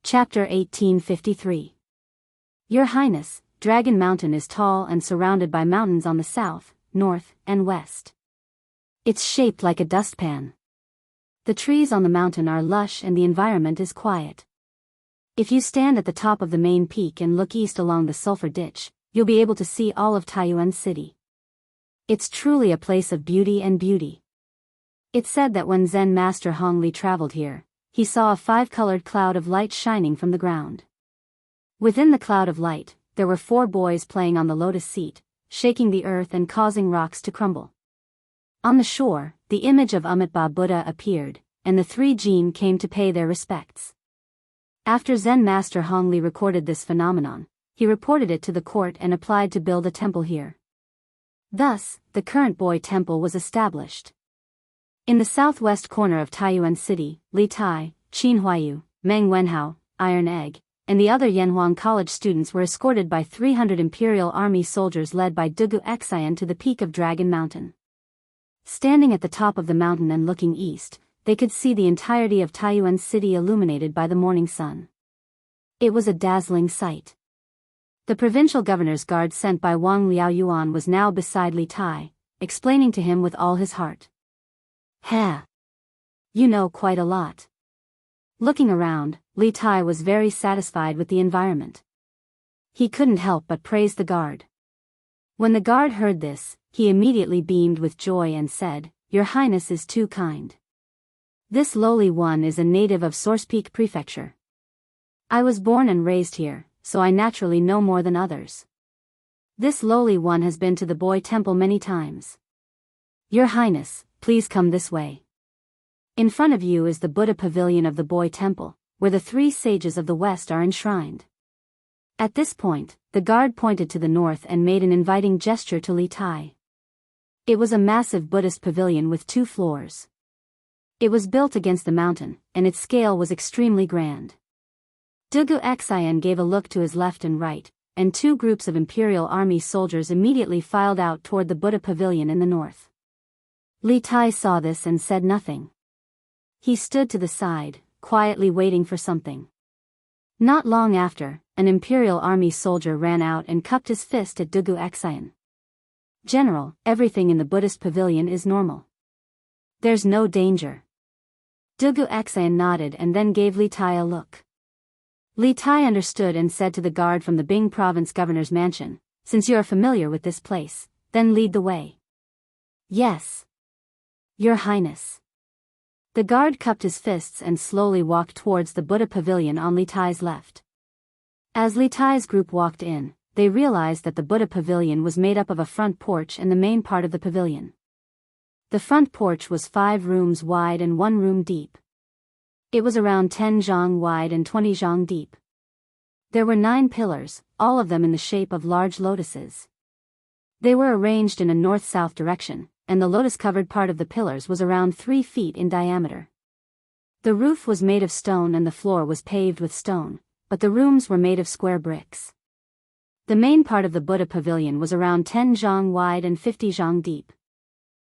Chapter 1853. Your Highness, Dragon Mountain is tall and surrounded by mountains on the south, north, and west. It's shaped like a dustpan. The trees on the mountain are lush and the environment is quiet. If you stand at the top of the main peak and look east along the Sulphur Ditch, you'll be able to see all of Taiyuan City. It's truly a place of beauty and beauty. It's said that when Zen Master Hongli traveled here, he saw a five-colored cloud of light shining from the ground. Within the cloud of light, there were 4 boys playing on the lotus seat, shaking the earth and causing rocks to crumble. On the shore, the image of Amitabha Buddha appeared, and the 3 jinn came to pay their respects. After Zen Master Hongli recorded this phenomenon, he reported it to the court and applied to build a temple here. Thus, the current boy temple was established. In the southwest corner of Taiyuan City, Li Tai, Qin Huayu, Meng Wenhao, Iron Egg, and the other Yanhuang College students were escorted by 300 Imperial Army soldiers led by Wuxia Xianxia to the peak of Dragon Mountain. Standing at the top of the mountain and looking east, they could see the entirety of Taiyuan City illuminated by the morning sun. It was a dazzling sight. The provincial governor's guard sent by Wang Liaoyuan was now beside Li Tai, explaining to him with all his heart. "Ha! You know quite a lot." Looking around, Li Tai was very satisfied with the environment. He couldn't help but praise the guard. When the guard heard this, he immediately beamed with joy and said, "Your Highness is too kind. This lowly one is a native of Source Peak Prefecture. I was born and raised here, so I naturally know more than others. This lowly one has been to the Boy Temple many times. Your Highness, please come this way. In front of you is the Buddha Pavilion of the Boy Temple, where the 3 sages of the West are enshrined." At this point, the guard pointed to the north and made an inviting gesture to Li Tai. It was a massive Buddhist pavilion with 2 floors. It was built against the mountain, and its scale was extremely grand. Wuxia Xianxia gave a look to his left and right, and 2 groups of Imperial Army soldiers immediately filed out toward the Buddha Pavilion in the north. Li Tai saw this and said nothing. He stood to the side, quietly waiting for something. Not long after, an Imperial Army soldier ran out and cupped his fist at Wuxia Xianxia. "General, everything in the Buddhist pavilion is normal. There's no danger." Wuxia Xianxia nodded and then gave Li Tai a look. Li Tai understood and said to the guard from the Bing Province Governor's Mansion, "Since you are familiar with this place, then lead the way." "Yes. Your Highness." The guard cupped his fists and slowly walked towards the Buddha Pavilion on Li Tai's left. As Li Tai's group walked in, they realized that the Buddha Pavilion was made up of a front porch and the main part of the pavilion. The front porch was 5 rooms wide and 1 room deep. It was around 10 zhang wide and 20 zhang deep. There were 9 pillars, all of them in the shape of large lotuses. They were arranged in a north-south direction, and the lotus-covered part of the pillars was around 3 feet in diameter. The roof was made of stone and the floor was paved with stone, but the rooms were made of square bricks. The main part of the Buddha Pavilion was around 10 zhang wide and 50 zhang deep.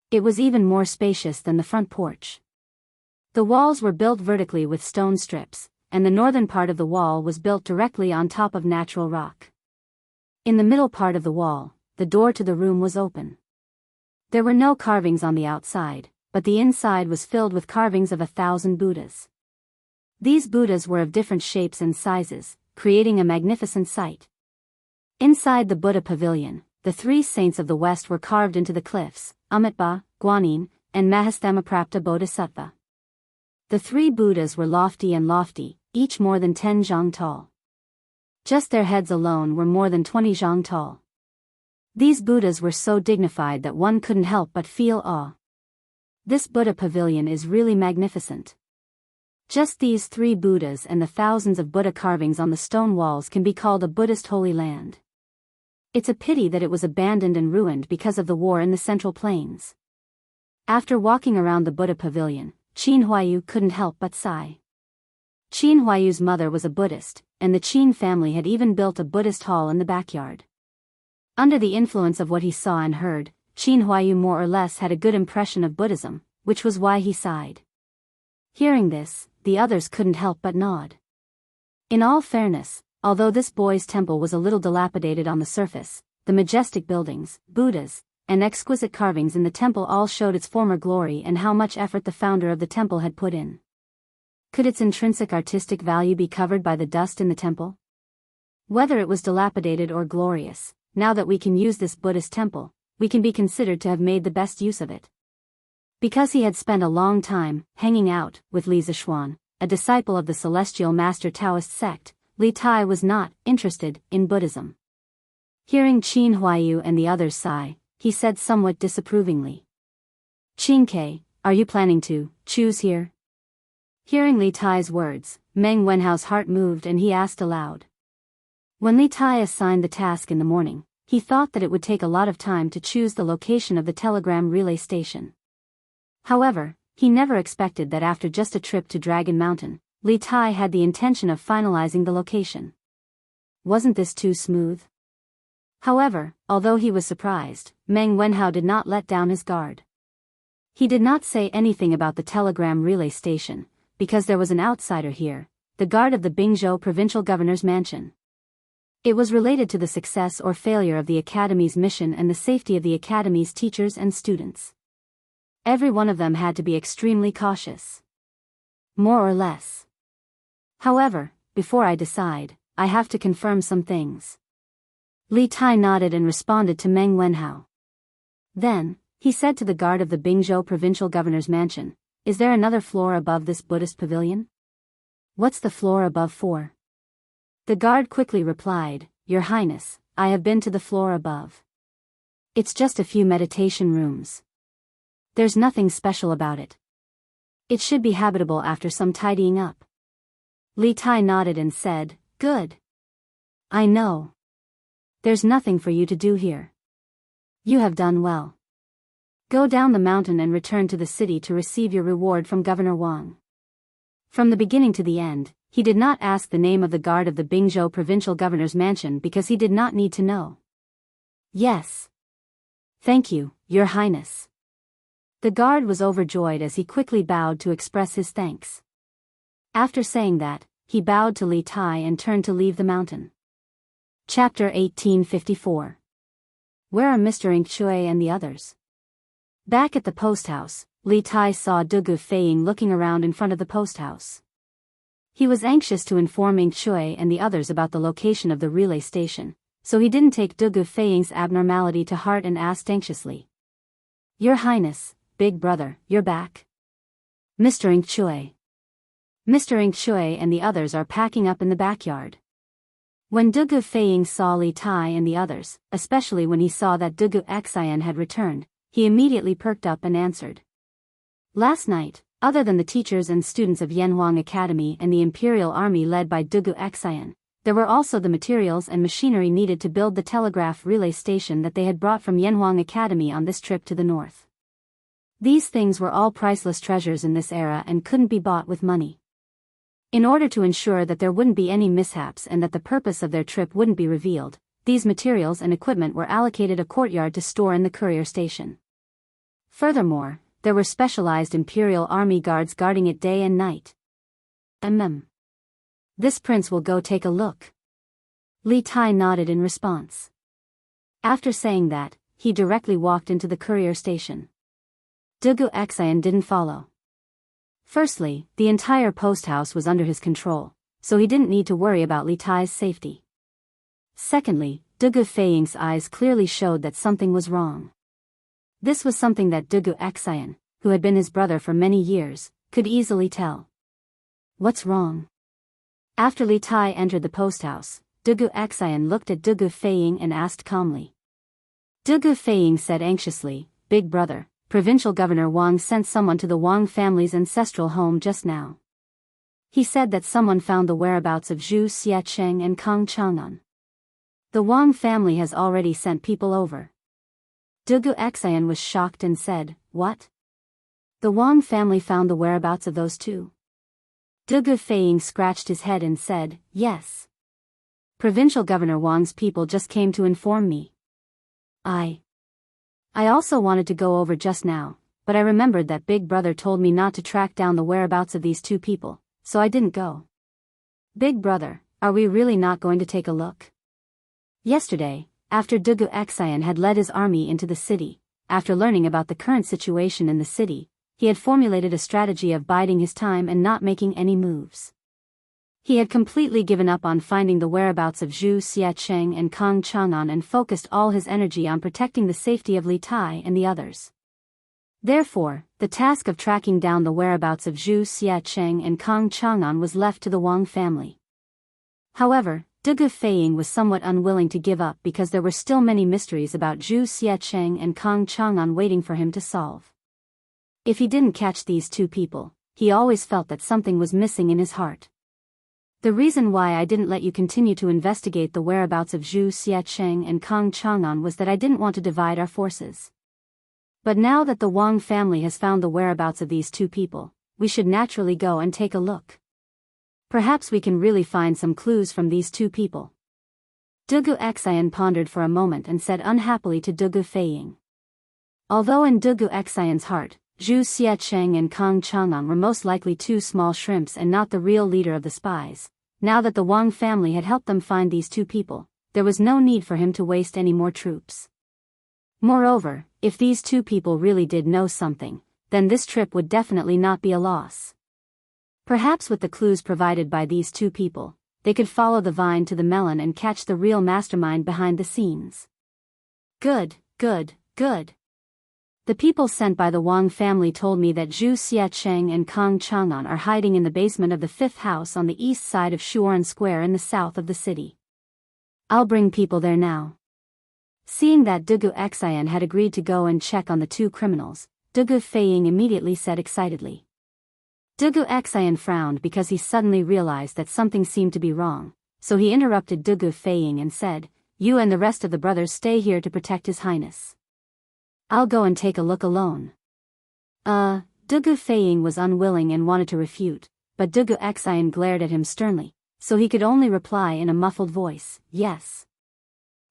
It was even more spacious than the front porch. The walls were built vertically with stone strips, and the northern part of the wall was built directly on top of natural rock. In the middle part of the wall, the door to the room was open. There were no carvings on the outside, but the inside was filled with carvings of 1,000 Buddhas. These Buddhas were of different shapes and sizes, creating a magnificent sight. Inside the Buddha Pavilion, the 3 saints of the West were carved into the cliffs, Amitabha, Guanyin, and Mahastamaprapta Bodhisattva. The 3 Buddhas were lofty, each more than 10 zhang tall. Just their heads alone were more than 20 zhang tall. These Buddhas were so dignified that one couldn't help but feel awe. This Buddha Pavilion is really magnificent. Just these 3 Buddhas and the thousands of Buddha carvings on the stone walls can be called a Buddhist holy land. It's a pity that it was abandoned and ruined because of the war in the Central Plains. After walking around the Buddha Pavilion, Qin Huayu couldn't help but sigh. Qin Huayu's mother was a Buddhist, and the Qin family had even built a Buddhist hall in the backyard. Under the influence of what he saw and heard, Qin Huayu more or less had a good impression of Buddhism, which was why he sighed. Hearing this, the others couldn't help but nod. In all fairness, although this boy's temple was a little dilapidated on the surface, the majestic buildings, Buddhas, and exquisite carvings in the temple all showed its former glory and how much effort the founder of the temple had put in. Could its intrinsic artistic value be covered by the dust in the temple? Whether it was dilapidated or glorious, now that we can use this Buddhist temple, we can be considered to have made the best use of it. Because he had spent a long time hanging out with Li Zixuan, a disciple of the celestial master Taoist sect, Li Tai was not interested in Buddhism. Hearing Qin Huayu and the others sigh, he said somewhat disapprovingly, "Qin Ke, are you planning to choose here?" Hearing Li Tai's words, Meng Wenhao's heart moved and he asked aloud. When Li Tai assigned the task in the morning, he thought that it would take a lot of time to choose the location of the telegram relay station. However, he never expected that after just a trip to Dragon Mountain, Li Tai had the intention of finalizing the location. Wasn't this too smooth? However, although he was surprised, Meng Wenhao did not let down his guard. He did not say anything about the telegram relay station, because there was an outsider here, the guard of the Bingzhou provincial governor's mansion. It was related to the success or failure of the academy's mission and the safety of the academy's teachers and students. Every one of them had to be extremely cautious. More or less. However, before I decide, I have to confirm some things. Li Tai nodded and responded to Meng Wenhao. Then, he said to the guard of the Bingzhou provincial governor's mansion, "Is there another floor above this Buddhist pavilion?" "What's the floor above for?" The guard quickly replied, "Your Highness, I have been to the floor above. It's just a few meditation rooms. There's nothing special about it. It should be habitable after some tidying up." Li Tai nodded and said, "Good. I know. There's nothing for you to do here. You have done well. Go down the mountain and return to the city to receive your reward from Governor Wang." From the beginning to the end, he did not ask the name of the guard of the Bingzhou provincial governor's mansion because he did not need to know. "Yes. Thank you, Your Highness." The guard was overjoyed as he quickly bowed to express his thanks. After saying that, he bowed to Li Tai and turned to leave the mountain. Chapter 1854. Where are Mr. Ingchui and the others? Back at the post house, Li Tai saw Dugu Feiying looking around in front of the post house. He was anxious to inform Ingchui and the others about the location of the relay station, so he didn't take Dugu Feiying's abnormality to heart and asked anxiously, "Your Highness, big brother, you're back?" "Mr. Ingchui." Mr. Ingchui and the others are packing up in the backyard. When Dugu Feiying saw Li Tai and the others, especially when he saw that Dugu Xian had returned, he immediately perked up and answered. Last night, other than the teachers and students of Yanhuang Academy and the Imperial Army led by Dugu Xian, there were also the materials and machinery needed to build the telegraph relay station that they had brought from Yanhuang Academy on this trip to the north. These things were all priceless treasures in this era and couldn't be bought with money. In order to ensure that there wouldn't be any mishaps and that the purpose of their trip wouldn't be revealed, these materials and equipment were allocated a courtyard to store in the courier station. Furthermore, there were specialized Imperial Army guards guarding it day and night. This prince will go take a look." Li Tai nodded in response. After saying that, he directly walked into the courier station. Dugu Xian didn't follow. Firstly, the entire post house was under his control, so he didn't need to worry about Li Tai's safety. Secondly, Dugu Feiying's eyes clearly showed that something was wrong. This was something that Dugu Xian, who had been his brother for many years, could easily tell. "What's wrong?" After Li Tai entered the post house, Dugu Xian looked at Dugu Feiying and asked calmly. Dugu Feiying said anxiously, "Big brother, Provincial Governor Wang sent someone to the Wang family's ancestral home just now. He said that someone found the whereabouts of Zhu Xiacheng and Kang Chang'an. The Wang family has already sent people over." Dugu Xian was shocked and said, "What? The Wang family found the whereabouts of those two?" Dugu Feiying scratched his head and said, "Yes. Provincial Governor Wang's people just came to inform me. I also wanted to go over just now, but I remembered that Big Brother told me not to track down the whereabouts of these two people, so I didn't go." Big brother, are we really not going to take a look? Yesterday, after Wuxia Xianxia had led his army into the city, after learning about the current situation in the city, he had formulated a strategy of biding his time and not making any moves. He had completely given up on finding the whereabouts of Wuxia Xianxia and Kang Chang'an and focused all his energy on protecting the safety of Li Tai and the others. Therefore, the task of tracking down the whereabouts of Wuxia Xianxia and Kang Chang'an was left to the Wang family. However, Wuxia Xianxia was somewhat unwilling to give up because there were still many mysteries about Wuxia Xianxia and Kang Chang'an waiting for him to solve. If he didn't catch these two people, he always felt that something was missing in his heart. The reason why I didn't let you continue to investigate the whereabouts of Wuxia Xianxia and Kang Chang'an was that I didn't want to divide our forces. But now that the Wang family has found the whereabouts of these two people, we should naturally go and take a look. Perhaps we can really find some clues from these two people. Wuxia Xianxia pondered for a moment and said unhappily to Wuxia Xianxia. Although in Wuxia Xianxia's heart, Wuxia Xianxia and Kang Chang'an were most likely two small shrimps and not the real leader of the spies, now that the Wang family had helped them find these two people, there was no need for him to waste any more troops. Moreover, if these two people really did know something, then this trip would definitely not be a loss. Perhaps with the clues provided by these two people, they could follow the vine to the melon and catch the real mastermind behind the scenes. Good, good, good. The people sent by the Wang family told me that Wuxia Xianxia and Kang Chang'an are hiding in the basement of the fifth house on the east side of Shuoran Square in the south of the city. I'll bring people there now. Seeing that Wuxia Xianxia had agreed to go and check on the two criminals, Wuxia Xianxia immediately said excitedly. Wuxia Xianxia frowned because he suddenly realized that something seemed to be wrong, so he interrupted Wuxia Xianxia and said, "You and the rest of the brothers stay here to protect His Highness. I'll go and take a look alone." Wuxia Xianxia was unwilling and wanted to refute, but Wuxia Xianxia glared at him sternly, so he could only reply in a muffled voice, "Yes.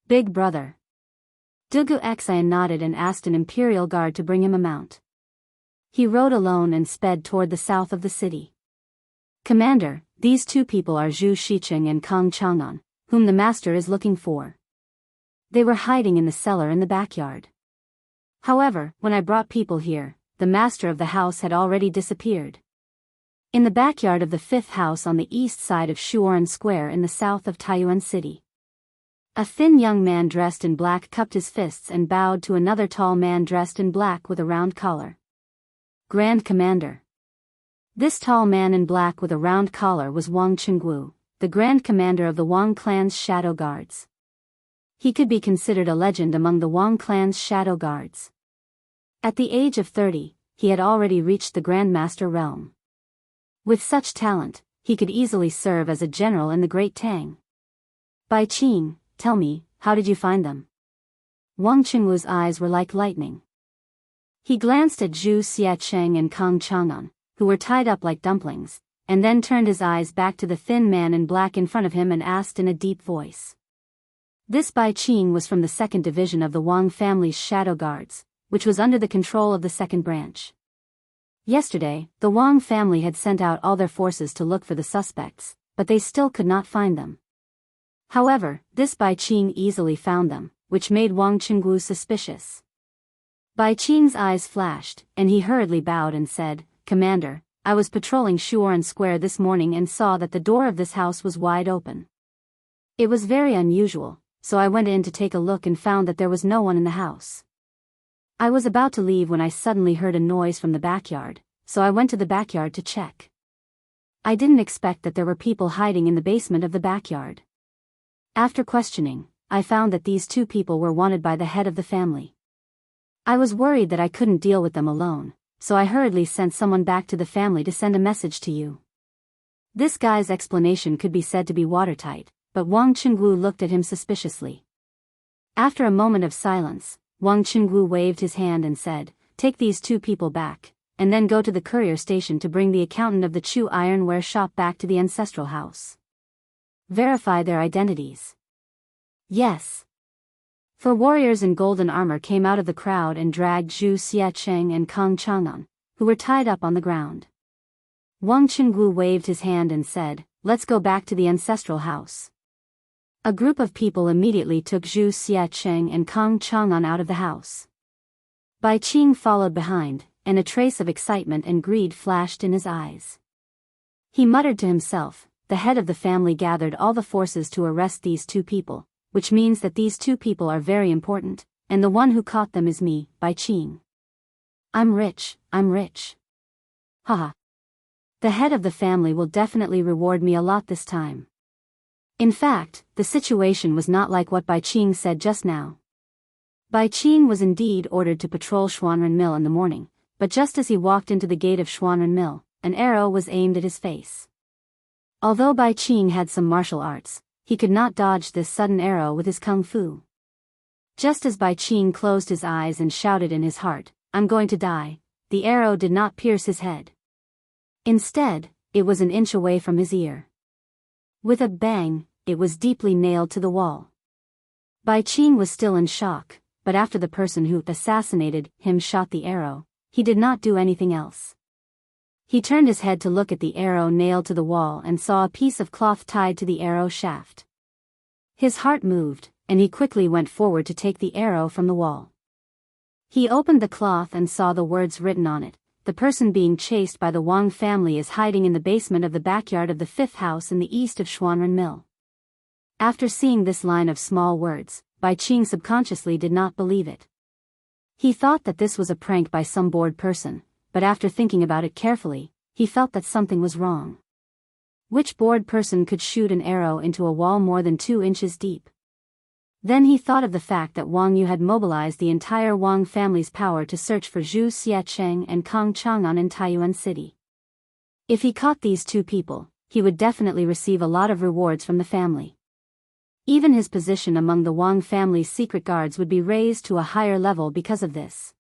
Big brother." Wuxia Xianxia nodded and asked an imperial guard to bring him a mount. He rode alone and sped toward the south of the city. "Commander, these two people are Wuxia Xianxia and Kang Chang'an, whom the master is looking for. They were hiding in the cellar in the backyard. However, when I brought people here, the master of the house had already disappeared. In the backyard of the fifth house on the east side of Shuoran Square in the south of Taiyuan City. A thin young man dressed in black cupped his fists and bowed to another tall man dressed in black with a round collar. Grand Commander. This tall man in black with a round collar was Wang Qinggu, the Grand Commander of the Wang clan's Shadow Guards. He could be considered a legend among the Wang clan's Shadow Guards. At the age of 30, he had already reached the Grandmaster realm. With such talent, he could easily serve as a general in the Great Tang. Bai Qing, tell me, how did you find them? Wang Qingwu's eyes were like lightning. He glanced at Wuxia Xianxia and Kang Chang'an, who were tied up like dumplings, and then turned his eyes back to the thin man in black in front of him and asked in a deep voice. This Bai Qing was from the second division of the Wang family's Shadow Guards, which was under the control of the second branch. Yesterday, the Wang family had sent out all their forces to look for the suspects, but they still could not find them. However, this Bai Qing easily found them, which made Wang Qinggu suspicious. Bai Qing's eyes flashed, and he hurriedly bowed and said, "Commander, I was patrolling Shuoran Square this morning and saw that the door of this house was wide open. It was very unusual, so I went in to take a look and found that there was no one in the house. I was about to leave when I suddenly heard a noise from the backyard, so I went to the backyard to check. I didn't expect that there were people hiding in the basement of the backyard. After questioning, I found that these two people were wanted by the head of the family. I was worried that I couldn't deal with them alone, so I hurriedly sent someone back to the family to send a message to you." This guy's explanation could be said to be watertight, but Wang Qinggu looked at him suspiciously. After a moment of silence, Wang Qinggu waved his hand and said, "Take these two people back, and then go to the courier station to bring the accountant of the Chu ironware shop back to the ancestral house. Verify their identities." "Yes." 4 warriors in golden armor came out of the crowd and dragged Wuxia Xianxia and Kang Chang'an, who were tied up on the ground. Wang Qinggu waved his hand and said, let's go back to the ancestral house. A group of people immediately took Zhu Xiaqiang and Kang Chang'an out of the house. Bai Qing followed behind, and a trace of excitement and greed flashed in his eyes. He muttered to himself, the head of the family gathered all the forces to arrest these two people, which means that these two people are very important, and the one who caught them is me, Bai Qing. I'm rich. Haha. The head of the family will definitely reward me a lot this time. In fact, the situation was not like what Bai Qing said just now. Bai Qing was indeed ordered to patrol Xuanren Mill in the morning, but just as he walked into the gate of Xuanren Mill, an arrow was aimed at his face. Although Bai Qing had some martial arts, he could not dodge this sudden arrow with his kung fu. Just as Bai Qing closed his eyes and shouted in his heart, "I'm going to die," the arrow did not pierce his head. Instead, it was an inch away from his ear. With a bang, it was deeply nailed to the wall. Bai Qing was still in shock, but after the person who assassinated him shot the arrow, he did not do anything else. He turned his head to look at the arrow nailed to the wall and saw a piece of cloth tied to the arrow shaft. His heart moved, and he quickly went forward to take the arrow from the wall. He opened the cloth and saw the words written on it: "The person being chased by the Wang family is hiding in the basement of the backyard of the fifth house in the east of Xuanren Mill." After seeing this line of small words, Bai Qing subconsciously did not believe it. He thought that this was a prank by some bored person, but after thinking about it carefully, he felt that something was wrong. Which bored person could shoot an arrow into a wall more than 2 inches deep? Then he thought of the fact that Wang Yu had mobilized the entire Wang family's power to search for Zhu Xiaqiang and Kang Chang'an in Taiyuan City. If he caught these two people, he would definitely receive a lot of rewards from the family. Even his position among the Wang family's secret guards would be raised to a higher level because of this.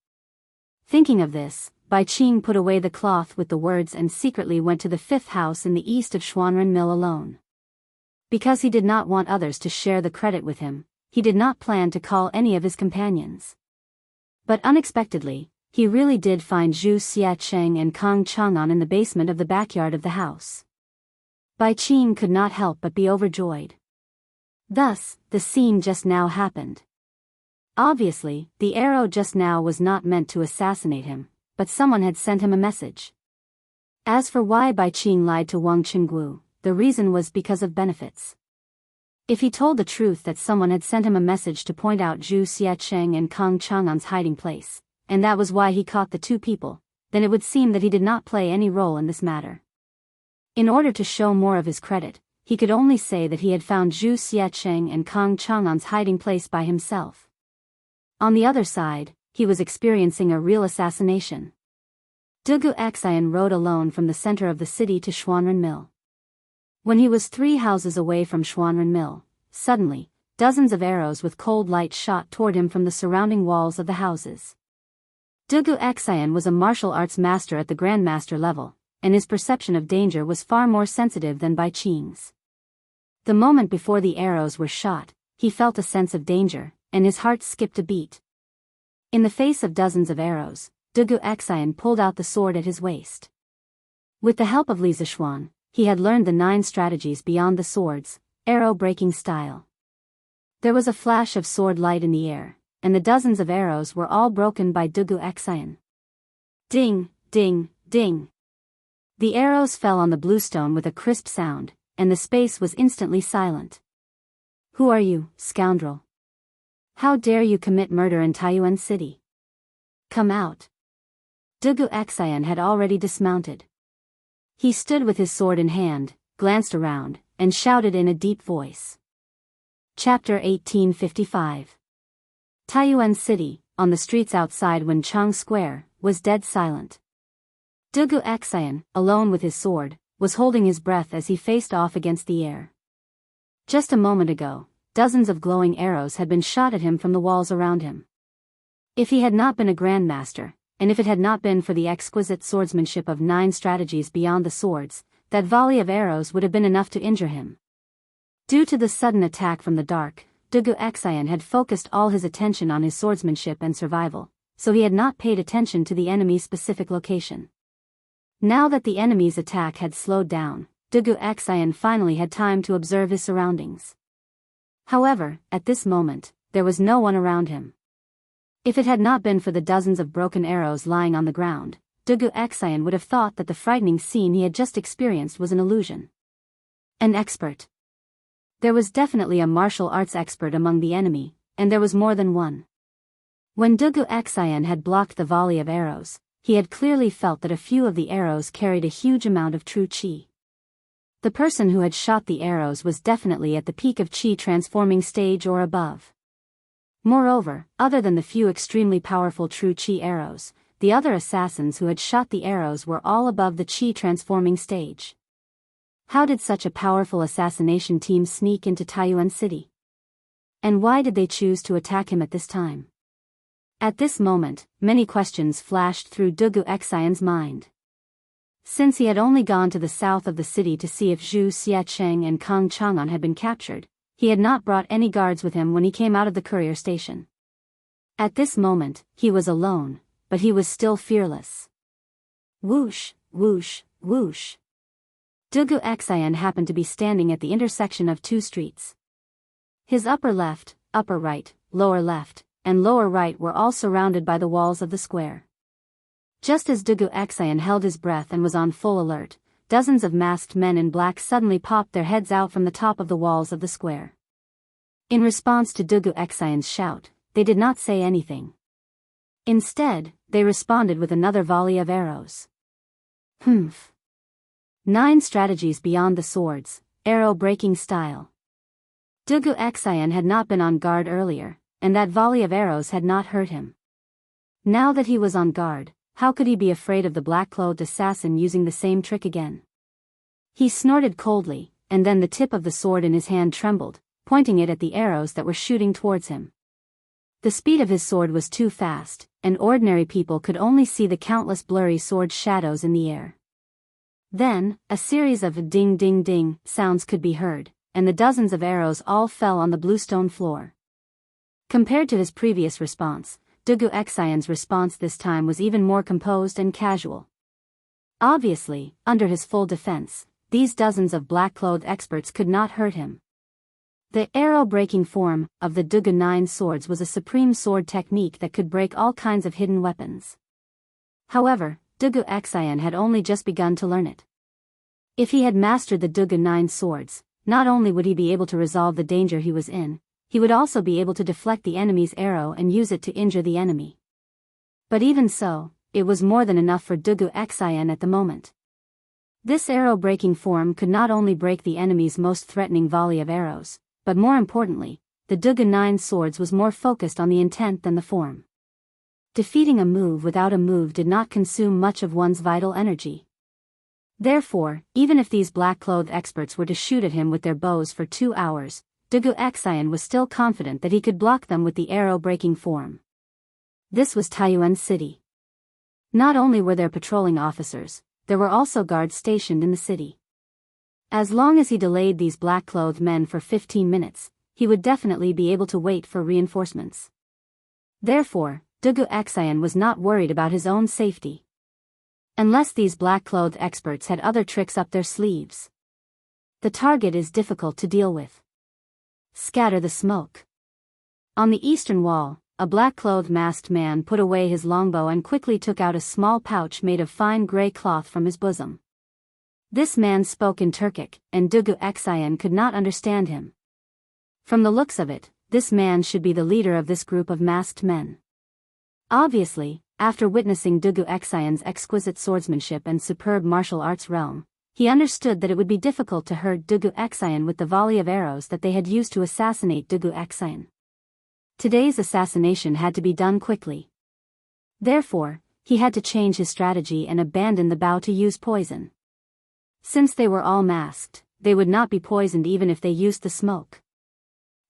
Thinking of this, Bai Qing put away the cloth with the words and secretly went to the fifth house in the east of Xuanren Mill alone. Because he did not want others to share the credit with him, he did not plan to call any of his companions. But unexpectedly, he really did find Zhu Xiaqiang and Kang Chang'an in the basement of the backyard of the house. Bai Qing could not help but be overjoyed. Thus, the scene just now happened. Obviously, the arrow just now was not meant to assassinate him, but someone had sent him a message. As for why Bai Qing lied to Wang Qingguo, the reason was because of benefits. If he told the truth that someone had sent him a message to point out Zhu Xiaqiang and Kang Chang'an's hiding place, and that was why he caught the two people, then it would seem that he did not play any role in this matter. In order to show more of his credit, he could only say that he had found Zhu Xiaqiang and Kang Chang'an's hiding place by himself. On the other side, he was experiencing a real assassination. Wuxia Xianxia rode alone from the center of the city to Xuanren Mill. When he was 3 houses away from Xuanren Mill, suddenly, dozens of arrows with cold light shot toward him from the surrounding walls of the houses. Wuxia Xianxia was a martial arts master at the grandmaster level, and his perception of danger was far more sensitive than Bai Qing's. The moment before the arrows were shot, he felt a sense of danger, and his heart skipped a beat. In the face of dozens of arrows, Wuxia Xianxia pulled out the sword at his waist. With the help of Li Zishuan, he had learned the 9 strategies beyond the swords, arrow-breaking style. There was a flash of sword light in the air, and the dozens of arrows were all broken by Wuxia Xianxia. Ding, ding, ding. The arrows fell on the bluestone with a crisp sound, and the space was instantly silent. "Who are you, scoundrel? How dare you commit murder in Taiyuan City? Come out." Wuxia Xianxia had already dismounted. He stood with his sword in hand, glanced around, and shouted in a deep voice. Chapter 1855. Taiyuan City, on the streets outside Wenchang Square, was dead silent. Wuxia Xianxia, alone with his sword, was holding his breath as he faced off against the air. Just a moment ago, dozens of glowing arrows had been shot at him from the walls around him. If he had not been a grandmaster, and if it had not been for the exquisite swordsmanship of 9 strategies beyond the swords, that volley of arrows would have been enough to injure him. Due to the sudden attack from the dark, Wuxia Xianxia had focused all his attention on his swordsmanship and survival, so he had not paid attention to the enemy's specific location. Now that the enemy's attack had slowed down, Dugu Xian finally had time to observe his surroundings. However, at this moment, there was no one around him. If it had not been for the dozens of broken arrows lying on the ground, Dugu Xian would have thought that the frightening scene he had just experienced was an illusion. An expert. There was definitely a martial arts expert among the enemy, and there was more than one. When Dugu Xian had blocked the volley of arrows, he had clearly felt that a few of the arrows carried a huge amount of true qi. The person who had shot the arrows was definitely at the peak of qi transforming stage or above. Moreover, other than the few extremely powerful true qi arrows, the other assassins who had shot the arrows were all above the qi transforming stage. How did such a powerful assassination team sneak into Taiyuan City? And why did they choose to attack him at this time? At this moment, many questions flashed through Dugu Xian's mind. Since he had only gone to the south of the city to see if Zhu Xiacheng and Kang Chang'an had been captured, he had not brought any guards with him when he came out of the courier station. At this moment, he was alone, but he was still fearless. Whoosh, whoosh, whoosh. Dugu Xian happened to be standing at the intersection of two streets. His upper left, upper right, lower left, and lower right were all surrounded by the walls of the square. Just as Dugu Xian held his breath and was on full alert, dozens of masked men in black suddenly popped their heads out from the top of the walls of the square. In response to Dugu Xian's shout, they did not say anything. Instead, they responded with another volley of arrows. Humph. 9 strategies beyond the swords, arrow-breaking style. Dugu Xian had not been on guard earlier, and that volley of arrows had not hurt him. Now that he was on guard, how could he be afraid of the black-clothed assassin using the same trick again? He snorted coldly, and then the tip of the sword in his hand trembled, pointing it at the arrows that were shooting towards him. The speed of his sword was too fast, and ordinary people could only see the countless blurry sword shadows in the air. Then, a series of ding-ding-ding sounds could be heard, and the dozens of arrows all fell on the bluestone floor. Compared to his previous response, Dugu Xian's response this time was even more composed and casual. Obviously, under his full defense, these dozens of black-clothed experts could not hurt him. The arrow-breaking form of the Dugu 9 swords was a supreme sword technique that could break all kinds of hidden weapons. However, Dugu Xian had only just begun to learn it. If he had mastered the Dugu 9 swords, not only would he be able to resolve the danger he was in, he would also be able to deflect the enemy's arrow and use it to injure the enemy. But even so, it was more than enough for Dugu Xian at the moment. This arrow-breaking form could not only break the enemy's most threatening volley of arrows, but more importantly, the Dugu 9 swords was more focused on the intent than the form. Defeating a move without a move did not consume much of one's vital energy. Therefore, even if these black-clothed experts were to shoot at him with their bows for 2 hours, Dugu Xian was still confident that he could block them with the arrow-breaking form. This was Taiyuan City. Not only were there patrolling officers, there were also guards stationed in the city. As long as he delayed these black-clothed men for 15 minutes, he would definitely be able to wait for reinforcements. Therefore, Dugu Xian was not worried about his own safety. Unless these black-clothed experts had other tricks up their sleeves. The target is difficult to deal with. Scatter the smoke. On the eastern wall, a black-clothed masked man put away his longbow and quickly took out a small pouch made of fine gray cloth from his bosom. This man spoke in Turkic, and Dugu Xian could not understand him. From the looks of it, this man should be the leader of this group of masked men. Obviously, after witnessing Dugu Xian's exquisite swordsmanship and superb martial arts realm, he understood that it would be difficult to hurt Dugu Xian with the volley of arrows that they had used to assassinate Dugu Xian. Today's assassination had to be done quickly. Therefore, he had to change his strategy and abandon the vow to use poison. Since they were all masked, they would not be poisoned even if they used the smoke.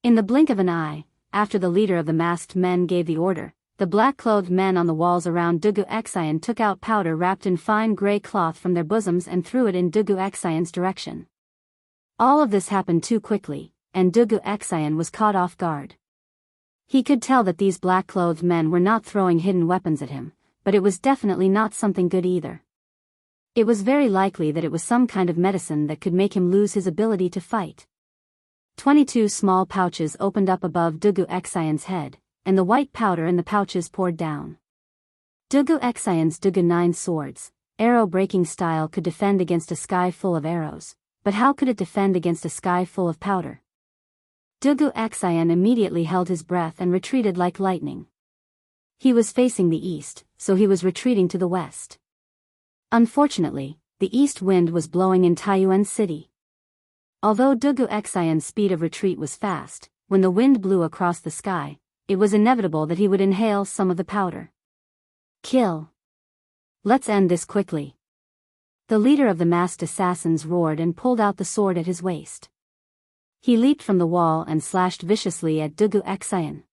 In the blink of an eye, after the leader of the masked men gave the order, the black-clothed men on the walls around Dugu Xian took out powder wrapped in fine gray cloth from their bosoms and threw it in Dugu Xian's direction. All of this happened too quickly, and Dugu Xian was caught off guard. He could tell that these black-clothed men were not throwing hidden weapons at him, but it was definitely not something good either. It was very likely that it was some kind of medicine that could make him lose his ability to fight. 22 small pouches opened up above Dugu Xian's head, and the white powder in the pouches poured down. Dugu Xian's Dugu 9 swords, arrow-breaking style, could defend against a sky full of arrows, but how could it defend against a sky full of powder? Dugu Xian immediately held his breath and retreated like lightning. He was facing the east, so he was retreating to the west. Unfortunately, the east wind was blowing in Taiyuan City. Although Dugu Xian's speed of retreat was fast, when the wind blew across the sky, it was inevitable that he would inhale some of the powder. Kill. Let's end this quickly. The leader of the masked assassins roared and pulled out the sword at his waist. He leaped from the wall and slashed viciously at Dugu Xian.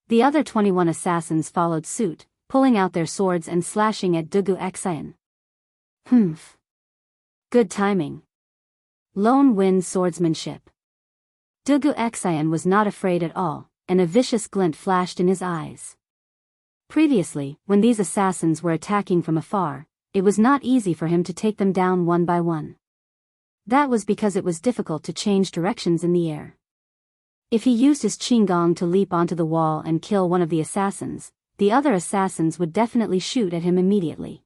The other 21 assassins followed suit, pulling out their swords and slashing at Dugu Xian. Humph. Good timing. Lone wind swordsmanship. Dugu Xian was not afraid at all, and a vicious glint flashed in his eyes. Previously, when these assassins were attacking from afar, it was not easy for him to take them down one by one. That was because it was difficult to change directions in the air. If he used his qinggong to leap onto the wall and kill one of the assassins, the other assassins would definitely shoot at him immediately.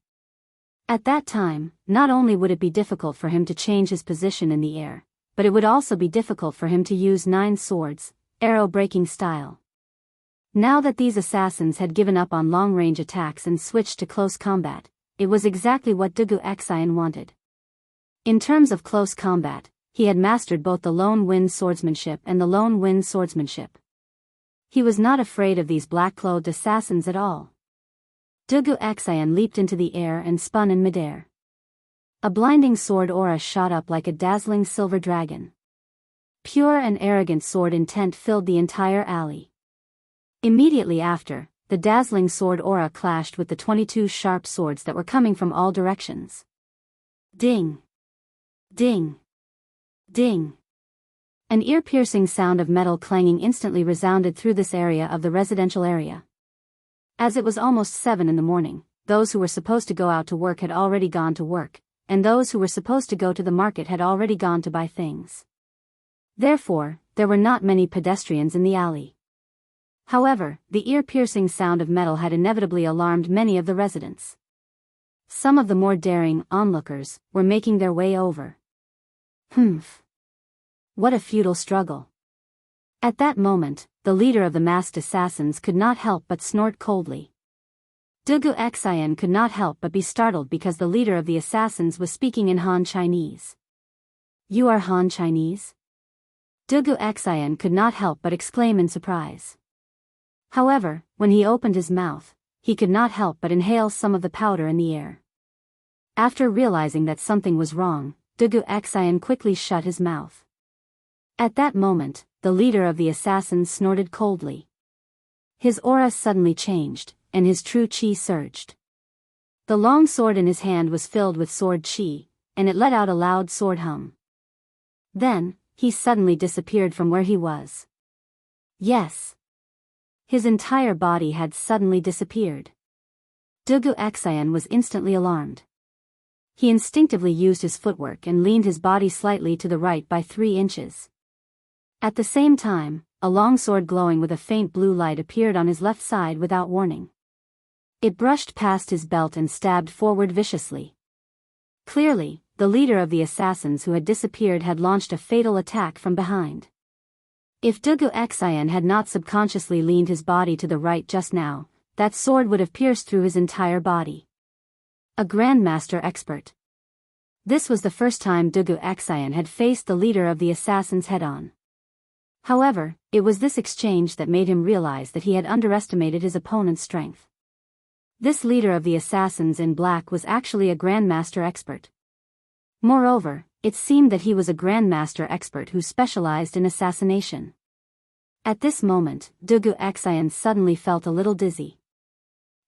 At that time, not only would it be difficult for him to change his position in the air, but it would also be difficult for him to use 9 swords, arrow-breaking style. Now that these assassins had given up on long-range attacks and switched to close combat, it was exactly what Dugu Xian wanted. In terms of close combat, he had mastered both the lone wind swordsmanship and the lone wind swordsmanship. He was not afraid of these black-clothed assassins at all. Dugu Xian leaped into the air and spun in midair. A blinding sword aura shot up like a dazzling silver dragon. Pure and arrogant sword intent filled the entire alley. Immediately after, the dazzling sword aura clashed with the 22 sharp swords that were coming from all directions. Ding! Ding! Ding! An ear-piercing sound of metal clanging instantly resounded through this area of the residential area. As it was almost 7 in the morning, those who were supposed to go out to work had already gone to work, and those who were supposed to go to the market had already gone to buy things. Therefore, there were not many pedestrians in the alley. However, the ear-piercing sound of metal had inevitably alarmed many of the residents. Some of the more daring onlookers were making their way over. Humph. What a futile struggle. At that moment, the leader of the masked assassins could not help but snort coldly. Dugu Xian could not help but be startled because the leader of the assassins was speaking in Han Chinese. You are Han Chinese? Dugu Xian could not help but exclaim in surprise. However, when he opened his mouth, he could not help but inhale some of the powder in the air. After realizing that something was wrong, Dugu Xian quickly shut his mouth. At that moment, the leader of the assassins snorted coldly. His aura suddenly changed, and his true qi surged. The long sword in his hand was filled with sword qi, and it let out a loud sword hum. Then, he suddenly disappeared from where he was. Yes. His entire body had suddenly disappeared. Dugu Xian was instantly alarmed. He instinctively used his footwork and leaned his body slightly to the right by 3 inches. At the same time, a long sword glowing with a faint blue light appeared on his left side without warning. It brushed past his belt and stabbed forward viciously. Clearly, the leader of the assassins who had disappeared had launched a fatal attack from behind. If Dugu Xian had not subconsciously leaned his body to the right just now, that sword would have pierced through his entire body. A Grandmaster expert. This was the first time Dugu Xian had faced the leader of the assassins head-on. However, it was this exchange that made him realize that he had underestimated his opponent's strength. This leader of the assassins in black was actually a Grandmaster expert. Moreover, it seemed that he was a Grandmaster expert who specialized in assassination. At this moment, Dugu Xian suddenly felt a little dizzy.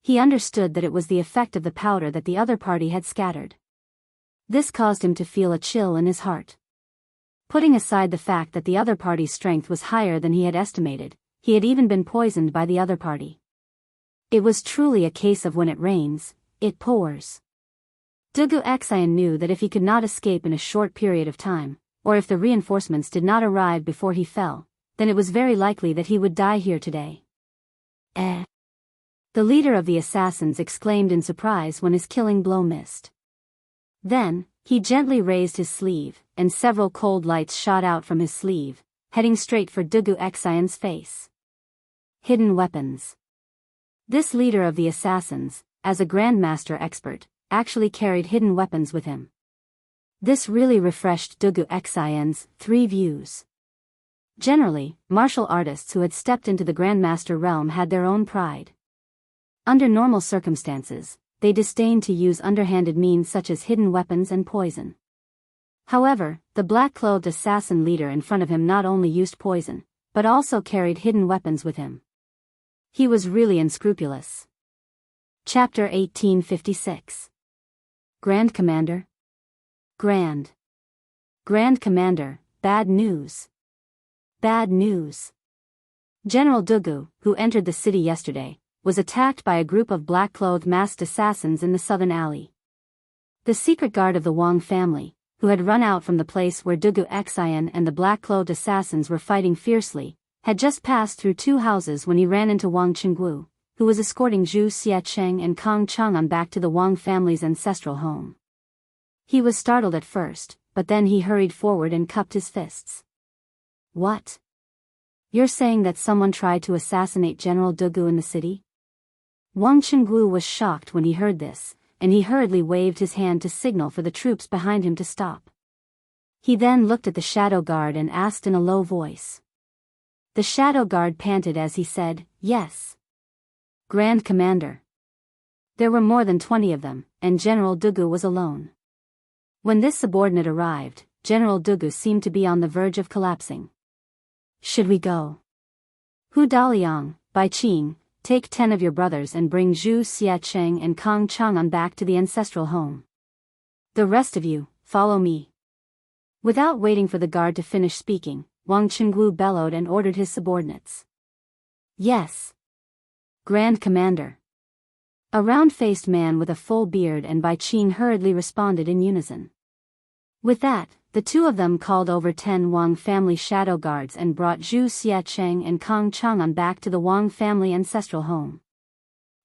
He understood that it was the effect of the powder that the other party had scattered. This caused him to feel a chill in his heart. Putting aside the fact that the other party's strength was higher than he had estimated, he had even been poisoned by the other party. It was truly a case of when it rains, it pours. Dugu Xian knew that if he could not escape in a short period of time, or if the reinforcements did not arrive before he fell, then it was very likely that he would die here today. Eh? The leader of the assassins exclaimed in surprise when his killing blow missed. Then, he gently raised his sleeve, and several cold lights shot out from his sleeve, heading straight for Dugu Xian's face. Hidden weapons. This leader of the assassins, as a grandmaster expert, actually carried hidden weapons with him. This really refreshed Dugu Xian's three views. Generally, martial artists who had stepped into the grandmaster realm had their own pride. Under normal circumstances, they disdained to use underhanded means such as hidden weapons and poison. However, the black-clothed assassin leader in front of him not only used poison, but also carried hidden weapons with him. He was really unscrupulous. Chapter 1856. Grand Commander. Grand Commander, bad news. Bad news. General Dugu, who entered the city yesterday, was attacked by a group of black-clothed masked assassins in the southern alley. The secret guard of the Wang family, who had run out from the place where Dugu Xian and the black-clothed assassins were fighting fiercely, had just passed through two houses when he ran into Wang Qinggu, who was escorting Wuxia Xianxia and Kang Chang'an back to the Wang family's ancestral home. He was startled at first, but then he hurried forward and cupped his fists. What? You're saying that someone tried to assassinate General Dugu in the city? Wang Qinggu was shocked when he heard this, and he hurriedly waved his hand to signal for the troops behind him to stop. He then looked at the shadow guard and asked in a low voice. The shadow guard panted as he said, "Yes. Grand Commander." There were more than 20 of them, and General Dugu was alone. When this subordinate arrived, General Dugu seemed to be on the verge of collapsing. Should we go? Hu Daliang, Bai Qing, take 10 of your brothers and bring Zhu Xiacheng and Kang Chang'an back to the ancestral home. The rest of you, follow me. Without waiting for the guard to finish speaking, Wang Qinggu bellowed and ordered his subordinates. Yes. Grand Commander. A round-faced man with a full beard and Bai Qing hurriedly responded in unison. With that, the two of them called over 10 Wang family shadow guards and brought Zhu Xiacheng and Kang Chang'an back to the Wang family ancestral home.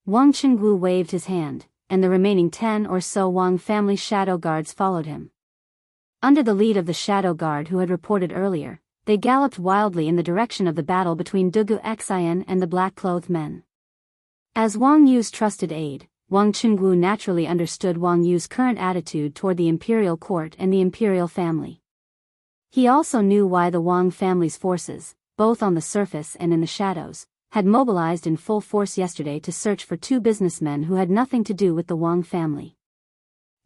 Wang Qinggu waved his hand, and the remaining 10 or so Wang family shadow guards followed him. Under the lead of the shadow guard who had reported earlier, they galloped wildly in the direction of the battle between Dugu Xian and the black-clothed men. As Wang Yu's trusted aide, Wang Qinggu naturally understood Wang Yu's current attitude toward the imperial court and the imperial family. He also knew why the Wang family's forces, both on the surface and in the shadows, had mobilized in full force yesterday to search for two businessmen who had nothing to do with the Wang family.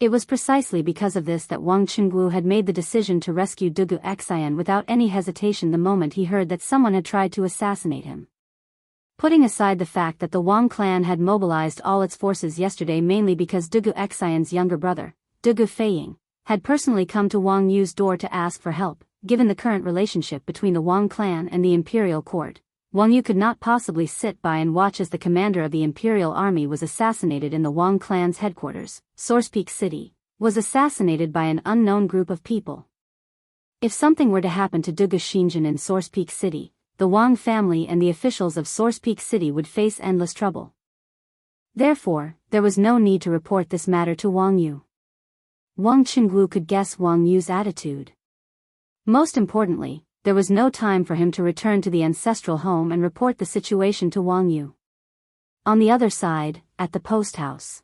It was precisely because of this that Wang Qinggu had made the decision to rescue Dugu Xian without any hesitation the moment he heard that someone had tried to assassinate him. Putting aside the fact that the Wang clan had mobilized all its forces yesterday mainly because Dugu Xian's younger brother, Dugu Feiying, had personally come to Wang Yu's door to ask for help, given the current relationship between the Wang clan and the imperial court, Wang Yu could not possibly sit by and watch as the commander of the imperial army was assassinated in the Wang clan's headquarters, Source Peak City, was assassinated by an unknown group of people. If something were to happen to Dugu Xinjin in Source Peak City, the Wang family and the officials of Source Peak City would face endless trouble. Therefore, there was no need to report this matter to Wang Yu. Wang Qinggu could guess Wang Yu's attitude. Most importantly, there was no time for him to return to the ancestral home and report the situation to Wang Yu. On the other side, at the post house.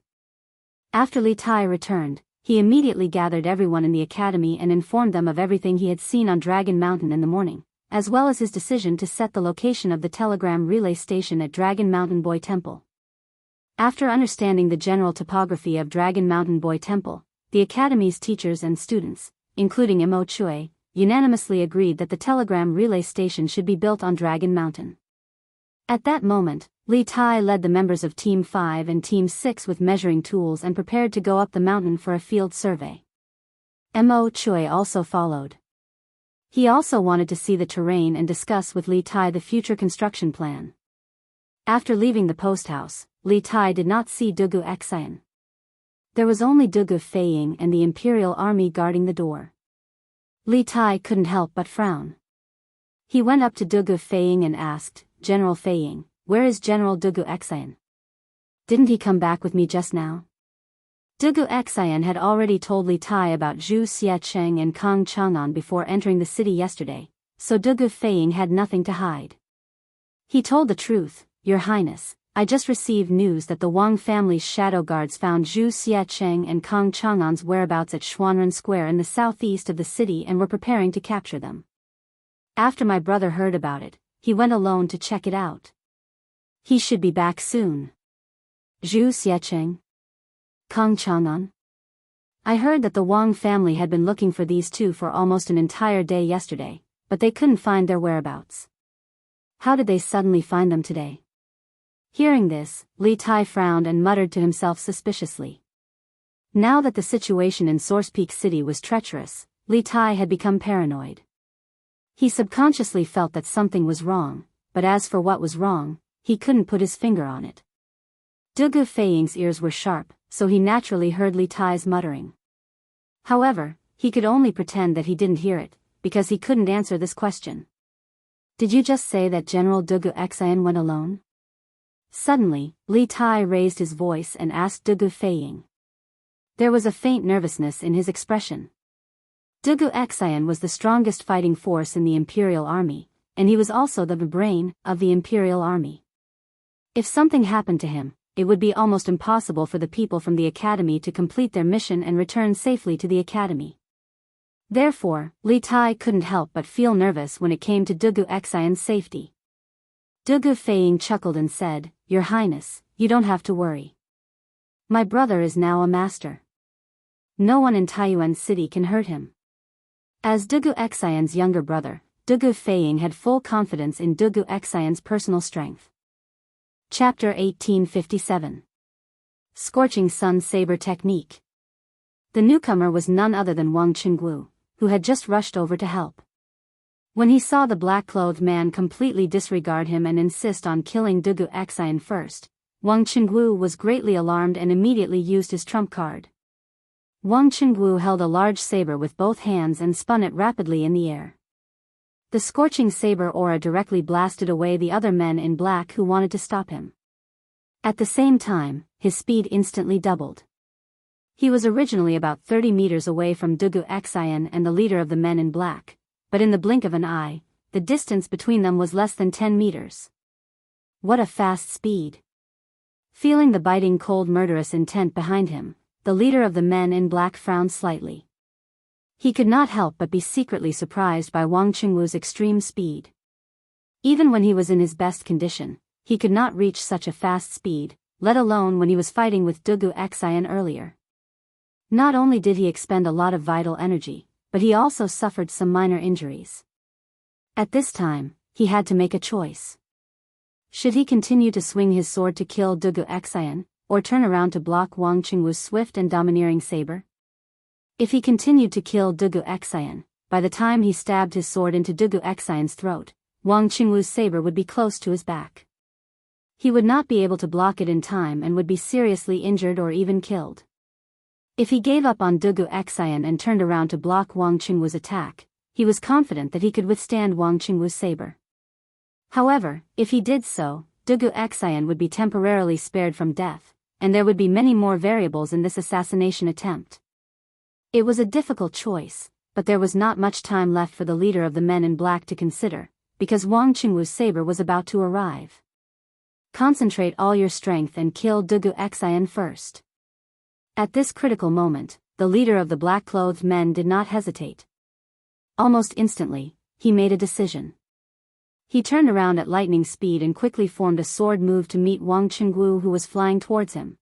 After Li Tai returned, he immediately gathered everyone in the academy and informed them of everything he had seen on Dragon Mountain in the morning, as well as his decision to set the location of the telegram relay station at Dragon Mountain Boy Temple. After understanding the general topography of Dragon Mountain Boy Temple, the academy's teachers and students, including Mo Chui, unanimously agreed that the telegram relay station should be built on Dragon Mountain. At that moment, Li Tai led the members of Team 5 and Team 6 with measuring tools and prepared to go up the mountain for a field survey. Mo Chui also followed. He also wanted to see the terrain and discuss with Li Tai the future construction plan. After leaving the post house, Li Tai did not see Dugu Xian. There was only Dugu Feiying and the imperial army guarding the door. Li Tai couldn't help but frown. He went up to Dugu Feiying and asked, "General Feiying, where is General Dugu Xian? Didn't he come back with me just now?" Dugu Xian had already told Li Tai about Zhu Xiecheng and Kang Chang'an before entering the city yesterday, so Dugu Feiying had nothing to hide. He told the truth, "Your Highness, I just received news that the Wang family's shadow guards found Zhu Xiecheng and Kang Chang'an's whereabouts at Xuanren Square in the southeast of the city and were preparing to capture them. After my brother heard about it, he went alone to check it out. He should be back soon." Zhu Xiecheng? Kang Chang'an? I heard that the Wang family had been looking for these two for almost an entire day yesterday, but they couldn't find their whereabouts. How did they suddenly find them today? Hearing this, Li Tai frowned and muttered to himself suspiciously. Now that the situation in Source Peak City was treacherous, Li Tai had become paranoid. He subconsciously felt that something was wrong, but as for what was wrong, he couldn't put his finger on it. Dugu Feiying's ears were sharp, so he naturally heard Li Tai's muttering. However, he could only pretend that he didn't hear it, because he couldn't answer this question. "Did you just say that General Dugu Xian went alone?" Suddenly, Li Tai raised his voice and asked Dugu Feiying. There was a faint nervousness in his expression. Dugu Xian was the strongest fighting force in the Imperial Army, and he was also the brain of the Imperial Army. If something happened to him, it would be almost impossible for the people from the Academy to complete their mission and return safely to the Academy. Therefore, Li Tai couldn't help but feel nervous when it came to Dugu Xian's safety. Dugu Feiying chuckled and said, "Your Highness, you don't have to worry. My brother is now a master. No one in Taiyuan City can hurt him." As Dugu Xian's younger brother, Dugu Feiying had full confidence in Dugu Xian's personal strength. Chapter 1857. Scorching Sun Saber Technique. The newcomer was none other than Wang Qinggu, who had just rushed over to help. When he saw the black-clothed man completely disregard him and insist on killing Dugu Xian first, Wang Qinggu was greatly alarmed and immediately used his trump card. Wang Qinggu held a large saber with both hands and spun it rapidly in the air. The scorching saber aura directly blasted away the other men in black who wanted to stop him. At the same time, his speed instantly doubled. He was originally about 30 meters away from Dugu Xian and the leader of the men in black, but in the blink of an eye, the distance between them was less than 10 meters. What a fast speed! Feeling the biting cold murderous intent behind him, the leader of the men in black frowned slightly. He could not help but be secretly surprised by Wang Qinggu's extreme speed. Even when he was in his best condition, he could not reach such a fast speed, let alone when he was fighting with Dugu Xian earlier. Not only did he expend a lot of vital energy, but he also suffered some minor injuries. At this time, he had to make a choice. Should he continue to swing his sword to kill Dugu Xian, or turn around to block Wang Qinggu's swift and domineering saber? If he continued to kill Dugu Xian, by the time he stabbed his sword into Dugu Xian's throat, Wang Qinggu's saber would be close to his back. He would not be able to block it in time and would be seriously injured or even killed. If he gave up on Dugu Xian and turned around to block Wang Qinggu's attack, he was confident that he could withstand Wang Qinggu's saber. However, if he did so, Dugu Xian would be temporarily spared from death, and there would be many more variables in this assassination attempt. It was a difficult choice, but there was not much time left for the leader of the men in black to consider, because Wang Qinggu's saber was about to arrive. Concentrate all your strength and kill Dugu Xian first. At this critical moment, the leader of the black-clothed men did not hesitate. Almost instantly, he made a decision. He turned around at lightning speed and quickly formed a sword move to meet Wang Qinggu, who was flying towards him.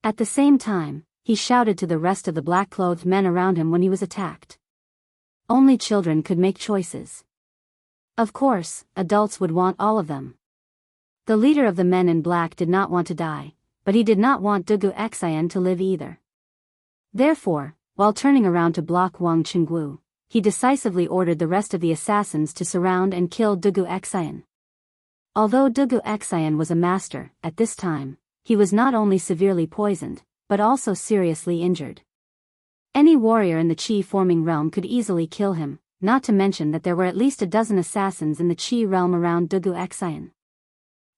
At the same time, he shouted to the rest of the black-clothed men around him when he was attacked. Only children could make choices. Of course, adults would want all of them. The leader of the men in black did not want to die, but he did not want Dugu Xian to live either. Therefore, while turning around to block Wang Qinggu, he decisively ordered the rest of the assassins to surround and kill Dugu Xian. Although Dugu Xian was a master, at this time, he was not only severely poisoned, but also seriously injured. Any warrior in the Qi-forming realm could easily kill him, not to mention that there were at least a dozen assassins in the Qi realm around Dugu Xian.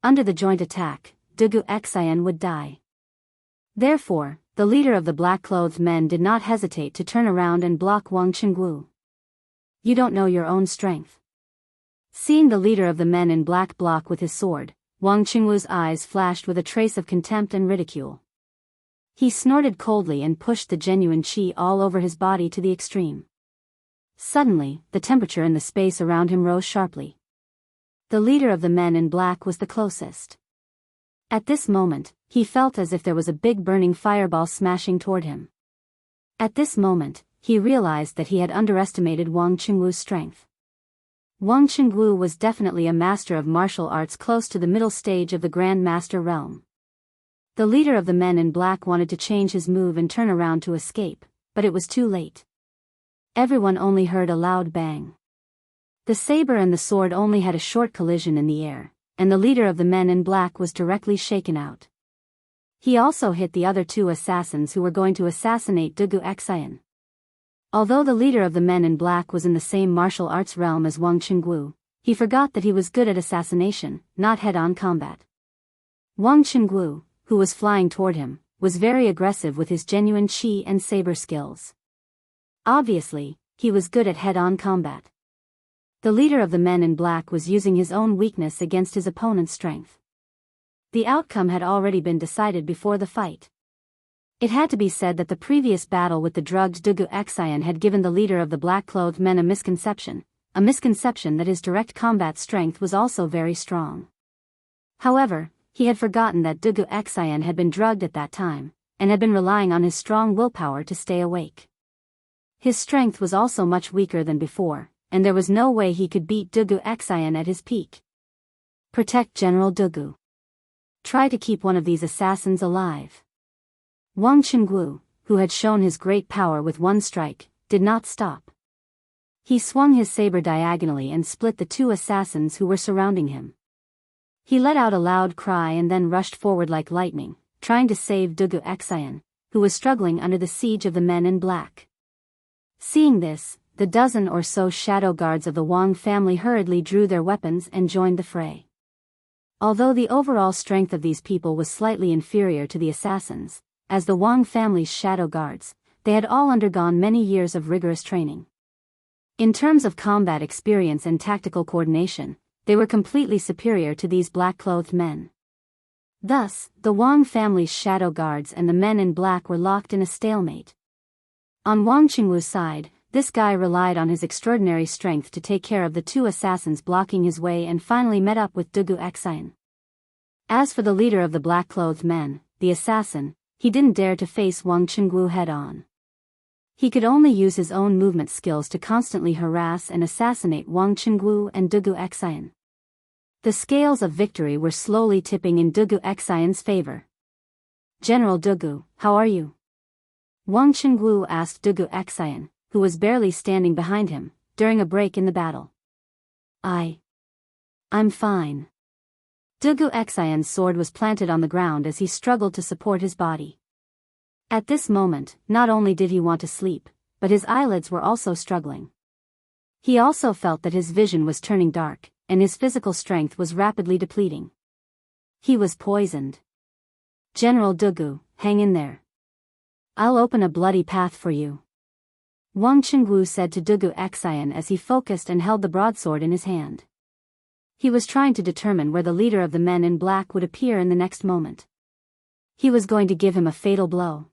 Under the joint attack, Dugu Xian would die. Therefore, the leader of the black-clothed men did not hesitate to turn around and block Wang Qingwu. You don't know your own strength. Seeing the leader of the men in black block with his sword, Wang Qingwu's eyes flashed with a trace of contempt and ridicule. He snorted coldly and pushed the genuine qi all over his body to the extreme. Suddenly, the temperature in the space around him rose sharply. The leader of the men in black was the closest. At this moment, he felt as if there was a big burning fireball smashing toward him. At this moment, he realized that he had underestimated Wang Qingwu's strength. Wang Qingwu was definitely a master of martial arts close to the middle stage of the Grand Master realm. The leader of the men in black wanted to change his move and turn around to escape, but it was too late. Everyone only heard a loud bang. The saber and the sword only had a short collision in the air, and the leader of the men in black was directly shaken out. He also hit the other two assassins who were going to assassinate Dugu Xian. Although the leader of the men in black was in the same martial arts realm as Wang Qingwu, he forgot that he was good at assassination, not head-on combat. Wang Qingwu, who was flying toward him, was very aggressive with his genuine qi and saber skills. Obviously, he was good at head-on combat. The leader of the men in black was using his own weakness against his opponent's strength. The outcome had already been decided before the fight. It had to be said that the previous battle with the drugged Dugu Xian had given the leader of the black-clothed men a misconception that his direct combat strength was also very strong. However, he had forgotten that Dugu Xian had been drugged at that time, and had been relying on his strong willpower to stay awake. His strength was also much weaker than before, and there was no way he could beat Dugu Xian at his peak. Protect General Dugu. Try to keep one of these assassins alive. Wang Qingwu, who had shown his great power with one strike, did not stop. He swung his saber diagonally and split the two assassins who were surrounding him. He let out a loud cry and then rushed forward like lightning, trying to save Dugu Xian, who was struggling under the siege of the men in black. Seeing this, the dozen or so shadow guards of the Wang family hurriedly drew their weapons and joined the fray. Although the overall strength of these people was slightly inferior to the assassins, as the Wang family's shadow guards, they had all undergone many years of rigorous training. In terms of combat experience and tactical coordination, they were completely superior to these black-clothed men. Thus, the Wang family's shadow guards and the men in black were locked in a stalemate. On Wang Qingwu's side, this guy relied on his extraordinary strength to take care of the two assassins blocking his way and finally met up with Dugu Xian. As for the leader of the black-clothed men, the assassin, he didn't dare to face Wang Qingwu head-on. He could only use his own movement skills to constantly harass and assassinate Wang Qingwu and Dugu Xian. The scales of victory were slowly tipping in Dugu Xian's favor. General Dugu, how are you? Wang Qingwu asked Dugu Xian, who was barely standing behind him, during a break in the battle. I'm fine. Dugu Xian's sword was planted on the ground as he struggled to support his body. At this moment, not only did he want to sleep, but his eyelids were also struggling. He also felt that his vision was turning dark, and his physical strength was rapidly depleting. He was poisoned. General Dugu, hang in there. I'll open a bloody path for you. Wang Qingwu said to Dugu Xian as he focused and held the broadsword in his hand. He was trying to determine where the leader of the men in black would appear in the next moment. He was going to give him a fatal blow.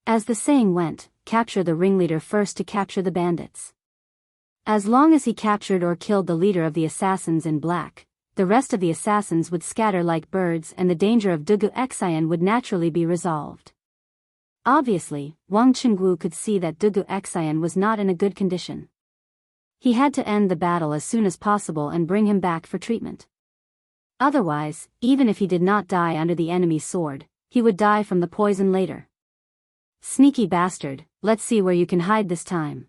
As the saying went, capture the ringleader first to capture the bandits. As long as he captured or killed the leader of the assassins in black, the rest of the assassins would scatter like birds and the danger of Dugu Xian would naturally be resolved. Obviously, Wang Qingwu could see that Dugu Xian was not in a good condition. He had to end the battle as soon as possible and bring him back for treatment. Otherwise, even if he did not die under the enemy's sword, he would die from the poison later. Sneaky bastard, let's see where you can hide this time.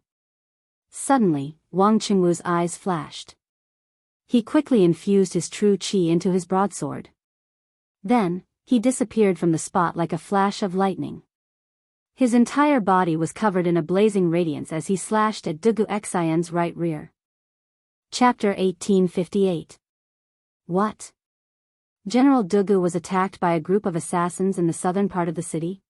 Suddenly, Wang Qingwu's eyes flashed. He quickly infused his true qi into his broadsword. Then, he disappeared from the spot like a flash of lightning. His entire body was covered in a blazing radiance as he slashed at Dugu Xian's right rear. Chapter 1858. What? General Dugu was attacked by a group of assassins in the southern part of the city?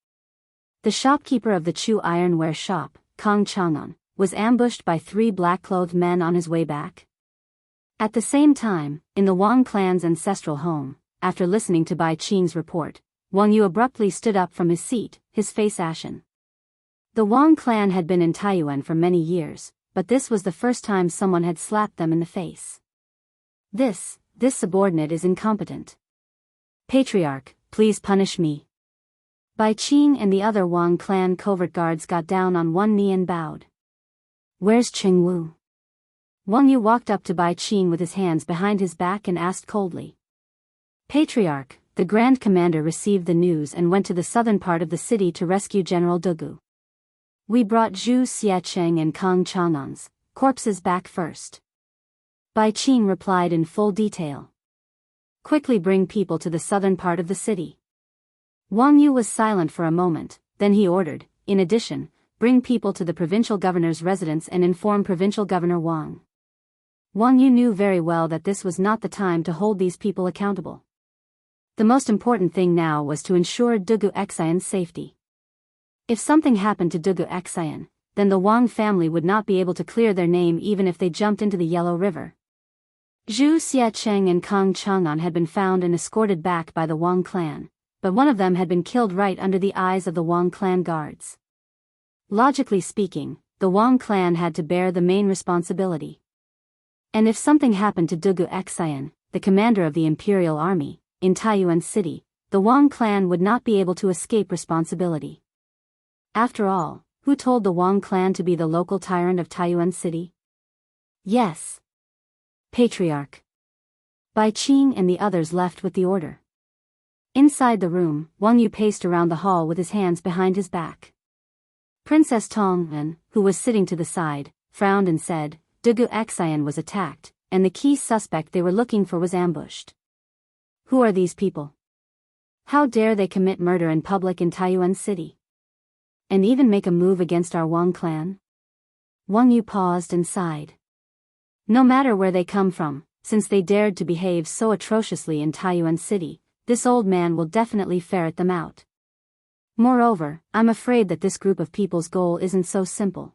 The shopkeeper of the Chu ironware shop, Kang Chang'an, was ambushed by 3 black-clothed men on his way back. At the same time, in the Wang clan's ancestral home, after listening to Bai Qing's report, Wang Yu abruptly stood up from his seat, his face ashen. The Wang clan had been in Taiyuan for many years, but this was the first time someone had slapped them in the face. This subordinate is incompetent. Patriarch, please punish me. Bai Qing and the other Wang clan covert guards got down on one knee and bowed. Where's Qingwu? Wang Yu walked up to Bai Qing with his hands behind his back and asked coldly. Patriarch, the Grand Commander received the news and went to the southern part of the city to rescue General Dugu. We brought Zhu Xiecheng and Kang Chang'an's corpses back first. Bai Qing replied in full detail. Quickly bring people to the southern part of the city. Wang Yu was silent for a moment, then he ordered, in addition, bring people to the provincial governor's residence and inform Provincial Governor Wang. Wang Yu knew very well that this was not the time to hold these people accountable. The most important thing now was to ensure Dugu Xian's safety. If something happened to Dugu Xian, then the Wang family would not be able to clear their name even if they jumped into the Yellow River. Zhu Xiecheng and Kang Chang'an had been found and escorted back by the Wang clan, but one of them had been killed right under the eyes of the Wang clan guards. Logically speaking, the Wang clan had to bear the main responsibility. And if something happened to Dugu Xian, the commander of the imperial army, in Taiyuan City, the Wang clan would not be able to escape responsibility. After all, who told the Wang clan to be the local tyrant of Taiyuan City? Yes. Patriarch. Bai Qing and the others left with the order. Inside the room, Wang Yu paced around the hall with his hands behind his back. Princess Tong'an, who was sitting to the side, frowned and said, Dugu Xian was attacked, and the key suspect they were looking for was ambushed. Who are these people? How dare they commit murder in public in Taiyuan City? And even make a move against our Wang clan? Wang Yu paused and sighed. No matter where they come from, since they dared to behave so atrociously in Taiyuan City, this old man will definitely ferret them out. Moreover, I'm afraid that this group of people's goal isn't so simple.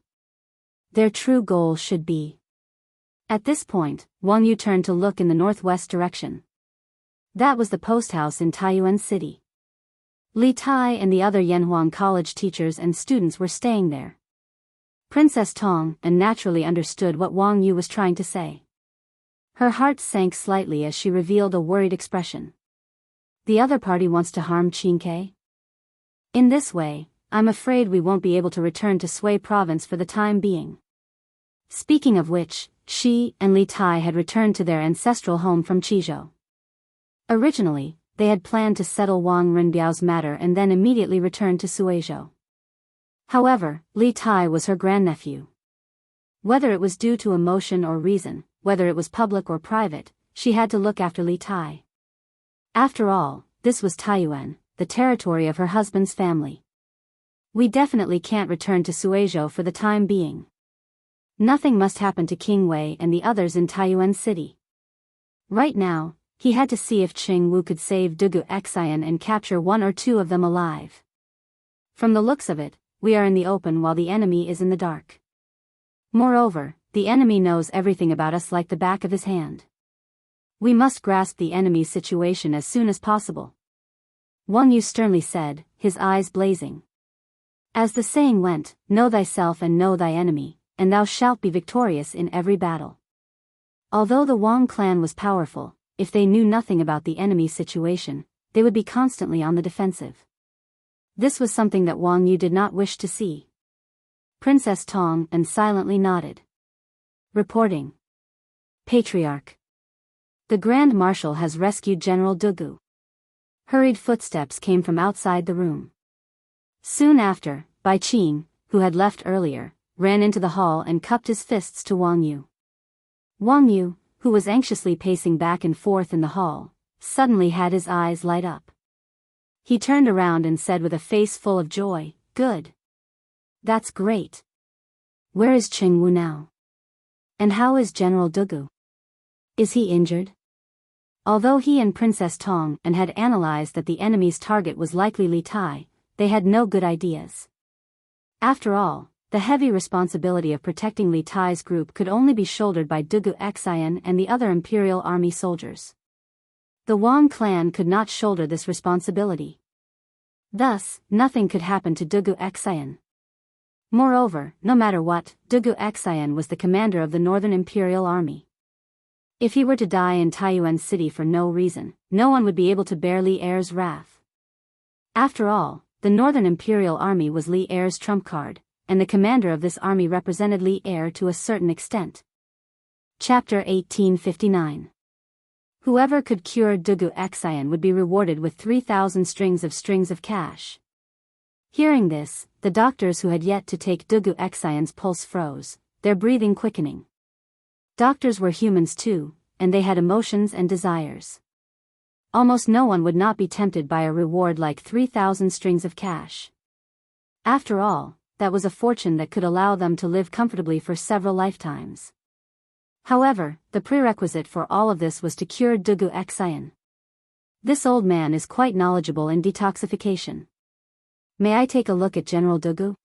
Their true goal should be. At this point, Wang Yu turned to look in the northwest direction. That was the post house in Taiyuan City. Li Tai and the other Yanhuang college teachers and students were staying there. Princess Tong naturally understood what Wang Yu was trying to say. Her heart sank slightly as she revealed a worried expression. The other party wants to harm Qingke? In this way, I'm afraid we won't be able to return to Sui province for the time being. Speaking of which, she and Li Tai had returned to their ancestral home from Qizhou. Originally, they had planned to settle Wang Renbiao's matter and then immediately return to Suizhou. However, Li Tai was her grandnephew. Whether it was due to emotion or reason, whether it was public or private, she had to look after Li Tai. After all, this was Taiyuan, the territory of her husband's family. We definitely can't return to Suizhou for the time being. Nothing must happen to King Wei and the others in Taiyuan City. Right now, he had to see if Qingwu could save Dugu Xian and capture 1 or 2 of them alive. From the looks of it, we are in the open while the enemy is in the dark. Moreover, the enemy knows everything about us like the back of his hand. We must grasp the enemy's situation as soon as possible. Wang Yu sternly said, his eyes blazing. As the saying went, know thyself and know thy enemy, and thou shalt be victorious in every battle. Although the Wang clan was powerful, if they knew nothing about the enemy's situation, they would be constantly on the defensive. This was something that Wang Yu did not wish to see. Princess Tong silently nodded. Reporting. Patriarch. The Grand Marshal has rescued General Dugu. Hurried footsteps came from outside the room. Soon after, Bai Qing, who had left earlier, ran into the hall and cupped his fists to Wang Yu. Wang Yu, who was anxiously pacing back and forth in the hall, suddenly had his eyes light up. He turned around and said with a face full of joy, "Good. That's great. Where is Jianghu now? And how is General Dugu? Is he injured?" Although he and Princess Tong and had analyzed that the enemy's target was likely Li Tai, they had no good ideas. After all, the heavy responsibility of protecting Li Tai's group could only be shouldered by Dugu Xian and the other Imperial Army soldiers. The Wang clan could not shoulder this responsibility. Thus, nothing could happen to Dugu Xian. Moreover, no matter what, Dugu Xian was the commander of the Northern Imperial Army. If he were to die in Taiyuan City for no reason, no one would be able to bear Li Er's wrath. After all, the Northern Imperial Army was Li Er's trump card, and the commander of this army represented Li Er to a certain extent. Chapter 1859. Whoever could cure Dugu Xian would be rewarded with 3,000 strings of cash. Hearing this, the doctors who had yet to take Dugu Xian's pulse froze, their breathing quickening. Doctors were humans too, and they had emotions and desires. Almost no one would not be tempted by a reward like 3,000 strings of cash. After all, that was a fortune that could allow them to live comfortably for several lifetimes. However, the prerequisite for all of this was to cure Dugu Xian. This old man is quite knowledgeable in detoxification. "May I take a look at General Dugu?"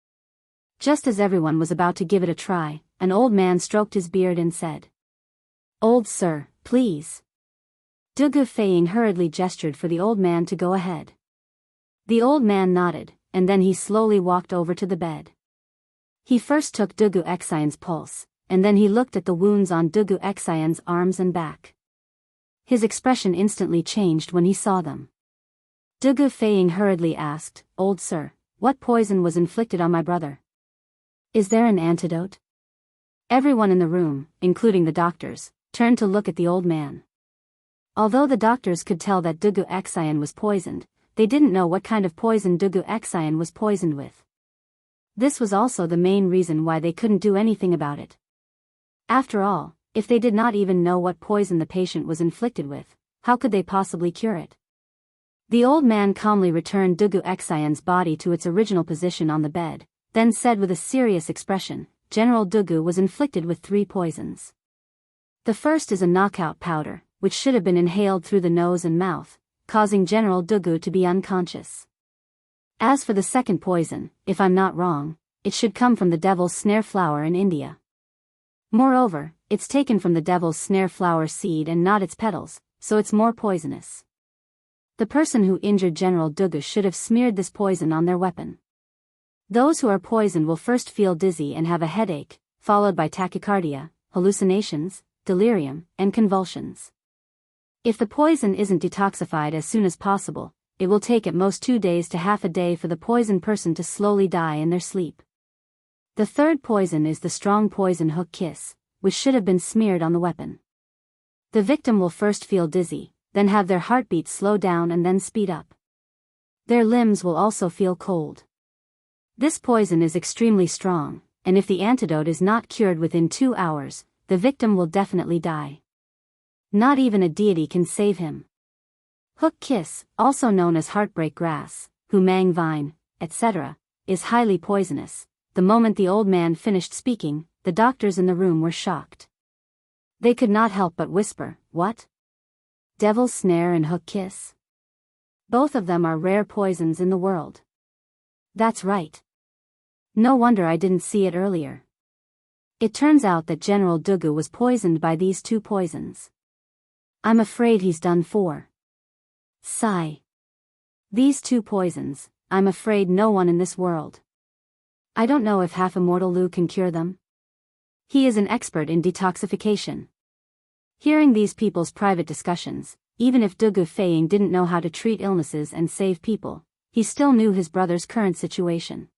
Just as everyone was about to give it a try, an old man stroked his beard and said, "Old sir, please." Dugu Feiying hurriedly gestured for the old man to go ahead. The old man nodded, and then he slowly walked over to the bed. He first took Dugu Xian's pulse, and then he looked at the wounds on Dugu Xian's arms and back. His expression instantly changed when he saw them. Dugu Feiying hurriedly asked, "Old sir, what poison was inflicted on my brother? Is there an antidote?" Everyone in the room, including the doctors, turned to look at the old man. Although the doctors could tell that Dugu Xian was poisoned, they didn't know what kind of poison Dugu Xian was poisoned with. This was also the main reason why they couldn't do anything about it. After all, if they did not even know what poison the patient was inflicted with, how could they possibly cure it? The old man calmly returned Dugu Xian's body to its original position on the bed, then said with a serious expression, "General Dugu was inflicted with 3 poisons. The first is a knockout powder, which should have been inhaled through the nose and mouth, causing General Dugu to be unconscious. As for the second poison, if I'm not wrong, it should come from the devil's snare flower in India. Moreover, it's taken from the devil's snare flower seed and not its petals, so it's more poisonous. The person who injured General Dugu should have smeared this poison on their weapon. Those who are poisoned will first feel dizzy and have a headache, followed by tachycardia, hallucinations, delirium, and convulsions. If the poison isn't detoxified as soon as possible, it will take at most 2 days to half a day for the poisoned person to slowly die in their sleep. The third poison is the strong poison hook kiss, which should have been smeared on the weapon. The victim will first feel dizzy, then have their heartbeat slow down and then speed up. Their limbs will also feel cold. This poison is extremely strong, and if the antidote is not cured within 2 hours, the victim will definitely die. Not even a deity can save him. Hook kiss, also known as heartbreak grass, humang vine, etc., is highly poisonous. The moment the old man finished speaking, the doctors in the room were shocked. They could not help but whisper, "What? Devil's snare and hook kiss? Both of them are rare poisons in the world." That's right. No wonder I didn't see it earlier. It turns out that General Dugu was poisoned by these 2 poisons. I'm afraid he's done for. Sigh. These 2 poisons, I'm afraid no one in this world. I don't know if half-immortal Lu can cure them. He is an expert in detoxification. Hearing these people's private discussions, even if Dugu Feiying didn't know how to treat illnesses and save people, he still knew his brother's current situation.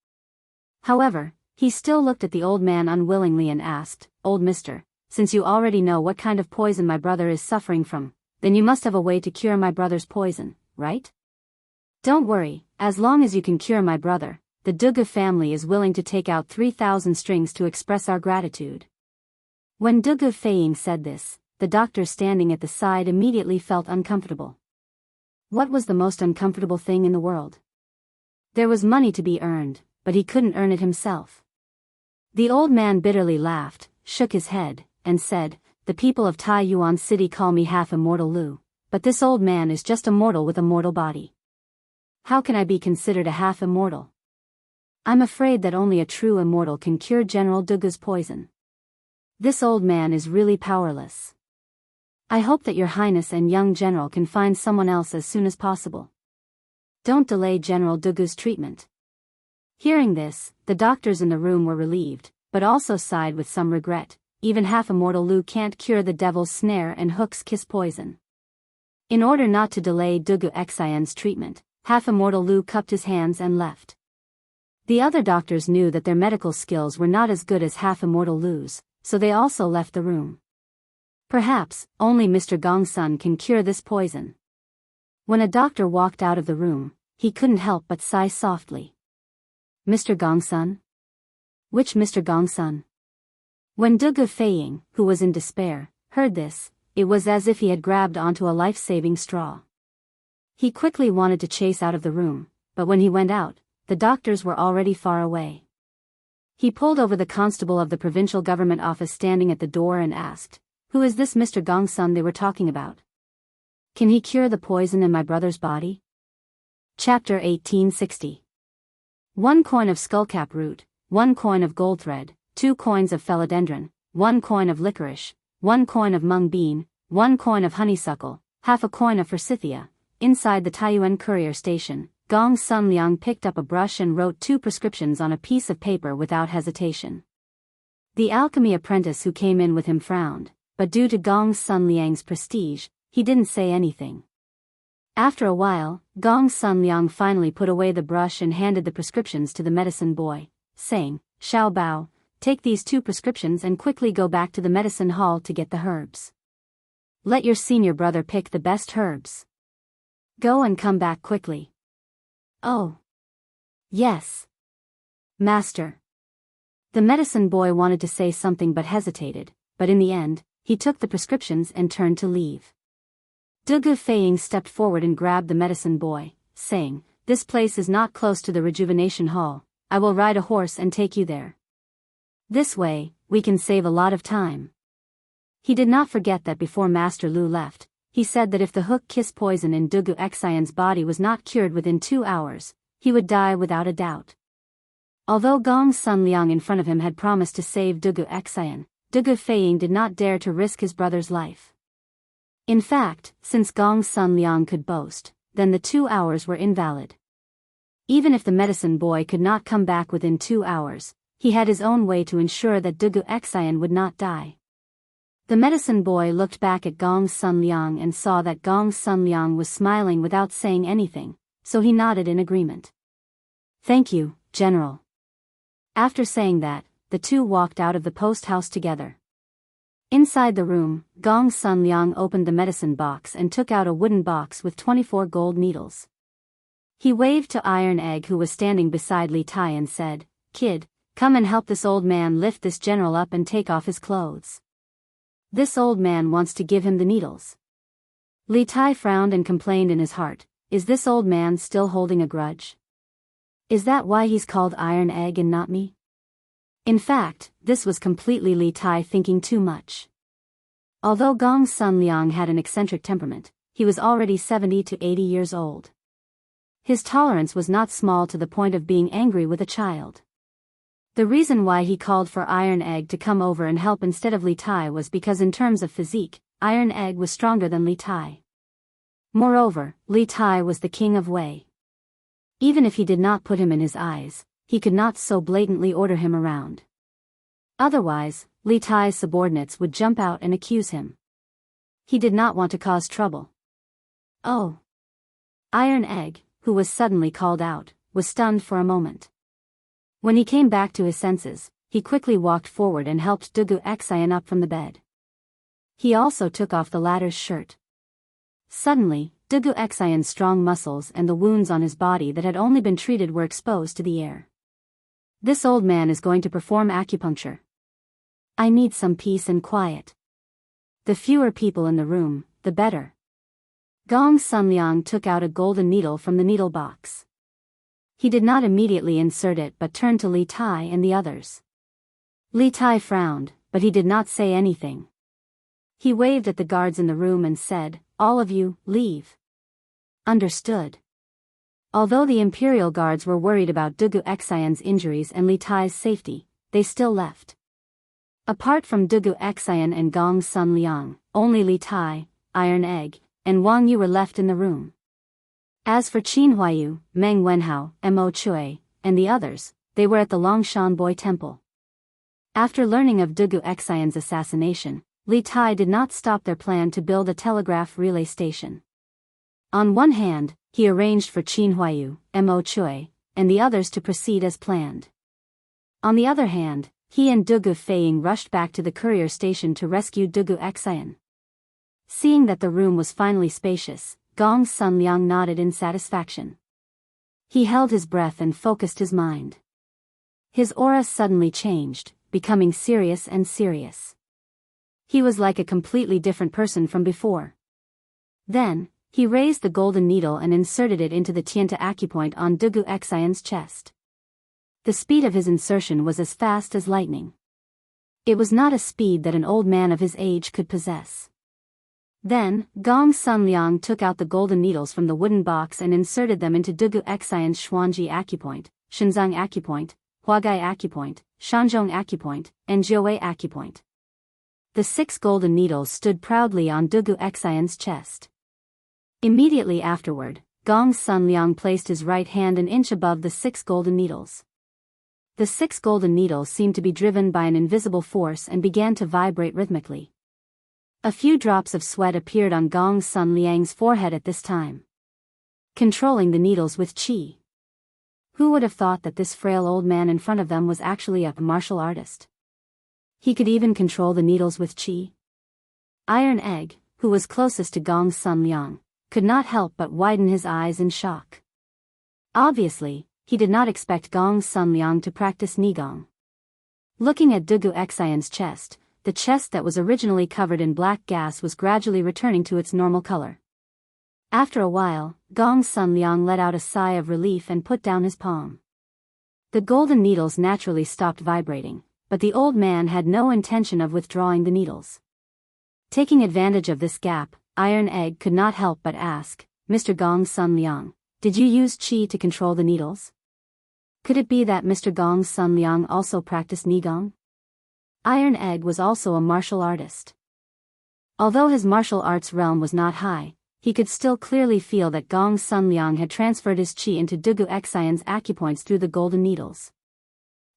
However, he still looked at the old man unwillingly and asked, "Old mister, since you already know what kind of poison my brother is suffering from, then you must have a way to cure my brother's poison, right? Don't worry, as long as you can cure my brother, the Dugu family is willing to take out 3,000 strings to express our gratitude." When Dugu Feiying said this, the doctor standing at the side immediately felt uncomfortable. What was the most uncomfortable thing in the world? There was money to be earned, but he couldn't earn it himself. The old man bitterly laughed, shook his head, and said, "The people of Taiyuan City call me half-immortal Lu, but this old man is just a mortal with a mortal body. How can I be considered a half-immortal? I'm afraid that only a true immortal can cure General Dugu's poison. This old man is really powerless. I hope that your highness and young general can find someone else as soon as possible. Don't delay General Dugu's treatment." Hearing this, the doctors in the room were relieved, but also sighed with some regret. Even half-immortal Lu can't cure the devil's snare and Hook's kiss poison. In order not to delay Dugu Xianxia's treatment, half-immortal Lu cupped his hands and left. The other doctors knew that their medical skills were not as good as half-immortal Lu's, so they also left the room. Perhaps, only Mr. Gongsun can cure this poison. When a doctor walked out of the room, he couldn't help but sigh softly. Mr. Gongsun? Which Mr. Gongsun? When Dugu Feiying, who was in despair, heard this, it was as if he had grabbed onto a life-saving straw. He quickly wanted to chase out of the room, but when he went out, the doctors were already far away. He pulled over the constable of the provincial government office standing at the door and asked, "Who is this Mr. Gongsun they were talking about? Can he cure the poison in my brother's body?" Chapter 1860. 1 coin of skullcap root, 1 coin of gold thread, 2 coins of philodendron, 1 coin of licorice, 1 coin of mung bean, 1 coin of honeysuckle, half a coin of forsythia. Inside the Taiyuan courier station, Gong Sun Liang picked up a brush and wrote 2 prescriptions on a piece of paper without hesitation. The alchemy apprentice who came in with him frowned, but due to Gong Sun Liang's prestige, he didn't say anything. After a while, Gong Sun Liang finally put away the brush and handed the prescriptions to the medicine boy, saying, "Xiao Bao, take these 2 prescriptions and quickly go back to the medicine hall to get the herbs. Let your senior brother pick the best herbs. Go and come back quickly." "Oh. Yes. Master." The medicine boy wanted to say something but hesitated, but in the end, he took the prescriptions and turned to leave. Dugu Feiying stepped forward and grabbed the medicine boy, saying, "This place is not close to the rejuvenation hall. I will ride a horse and take you there. This way, we can save a lot of time." He did not forget that before Master Lu left, he said that if the hook kiss poison in Dugu Xian's body was not cured within 2 hours, he would die without a doubt. Although Gong Sun Liang in front of him had promised to save Dugu Xian, Dugu Feiying did not dare to risk his brother's life. In fact, since Gong Sun Liang could boast, then the 2 hours were invalid. Even if the medicine boy could not come back within 2 hours, he had his own way to ensure that Dugu Xian would not die. The medicine boy looked back at Gong Sun Liang and saw that Gong Sun Liang was smiling without saying anything, so he nodded in agreement. "Thank you, General." After saying that, the 2 walked out of the post house together. Inside the room, Gong Sun Liang opened the medicine box and took out a wooden box with 24 gold needles. He waved to Iron Egg who was standing beside Li Tai and said, "Kid, come and help this old man lift this general up and take off his clothes. This old man wants to give him the needles." Li Tai frowned and complained in his heart, "Is this old man still holding a grudge? Is that why he's called Iron Egg and not me?" In fact, this was completely Li Tai thinking too much. Although Gong Sun Liang had an eccentric temperament, he was already 70 to 80 years old. His tolerance was not small to the point of being angry with a child. The reason why he called for Iron Egg to come over and help instead of Li Tai was because in terms of physique, Iron Egg was stronger than Li Tai. Moreover, Li Tai was the king of Wei. Even if he did not put him in his eyes, he could not so blatantly order him around. Otherwise, Li Tai's subordinates would jump out and accuse him. He did not want to cause trouble. "Oh." Iron Egg, who was suddenly called out, was stunned for a moment. When he came back to his senses, he quickly walked forward and helped Dugu Xian up from the bed. He also took off the latter's shirt. Suddenly, Dugu Xian's strong muscles and the wounds on his body that had only been treated were exposed to the air. "This old man is going to perform acupuncture. I need some peace and quiet. The fewer people in the room, the better." Gong Sunliang took out a golden needle from the needle box. He did not immediately insert it but turned to Li Tai and the others. Li Tai frowned, but he did not say anything. He waved at the guards in the room and said, "All of you, leave." Understood. Although the Imperial Guards were worried about Dugu Xian's injuries and Li Tai's safety, they still left. Apart from Dugu Xian and Gong Sunliang, only Li Tai, Iron Egg, and Wang Yu were left in the room. As for Qin Huayu, Meng Wenhao, Mo Chui, and the others, they were at the Longshan Boy Temple. After learning of Dugu Xian's assassination, Li Tai did not stop their plan to build a telegraph relay station. On one hand, he arranged for Qin Huayu, Mo Chui, and the others to proceed as planned. On the other hand, he and Dugu Feiying rushed back to the courier station to rescue Dugu Xian. Seeing that the room was finally spacious, Gong Sunliang nodded in satisfaction. He held his breath and focused his mind. His aura suddenly changed, becoming serious and serious. He was like a completely different person from before. Then, he raised the golden needle and inserted it into the Tianta acupoint on Dugu Xian's chest. The speed of his insertion was as fast as lightning. It was not a speed that an old man of his age could possess. Then, Gong Sunliang took out the golden needles from the wooden box and inserted them into Dugu Xian's Xuanji acupoint, Shenzang acupoint, Huagai acupoint, Shanzhong acupoint, and Jiuwei acupoint. The 6 golden needles stood proudly on Dugu Xian's chest. Immediately afterward, Gong Sunliang placed his right hand an inch above the 6 golden needles. The 6 golden needles seemed to be driven by an invisible force and began to vibrate rhythmically. A few drops of sweat appeared on Gong Sunliang's forehead at this time. Controlling the needles with qi. Who would have thought that this frail old man in front of them was actually a martial artist? He could even control the needles with qi. Iron Egg, who was closest to Gong Sunliang, could not help but widen his eyes in shock. Obviously, he did not expect Gong Sunliang to practice Nigong. Looking at Dugu Xian's chest, the chest that was originally covered in black gas was gradually returning to its normal color. After a while, Gong Sunliang let out a sigh of relief and put down his palm. The golden needles naturally stopped vibrating, but the old man had no intention of withdrawing the needles. Taking advantage of this gap, Iron Egg could not help but ask, "Mr. Gong Sunliang, did you use qi to control the needles? Could it be that Mr. Gong Sunliang also practiced Nigong?" Iron Egg was also a martial artist. Although his martial arts realm was not high, he could still clearly feel that Gong Sunliang had transferred his qi into Dugu Xian's acupoints through the golden needles.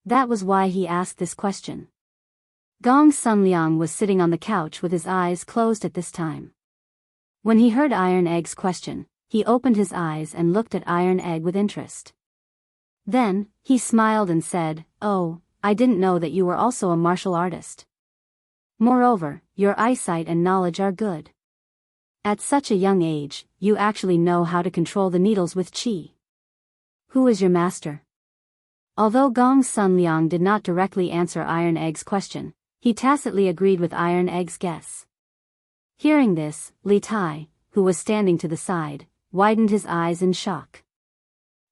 That was why he asked this question. Gong Sunliang was sitting on the couch with his eyes closed at this time. When he heard Iron Egg's question, he opened his eyes and looked at Iron Egg with interest. Then, he smiled and said, "Oh, I didn't know that you were also a martial artist. Moreover, your eyesight and knowledge are good. At such a young age, you actually know how to control the needles with qi. Who is your master?" Although Gong Sunliang did not directly answer Iron Egg's question, he tacitly agreed with Iron Egg's guess. Hearing this, Li Tai, who was standing to the side, widened his eyes in shock.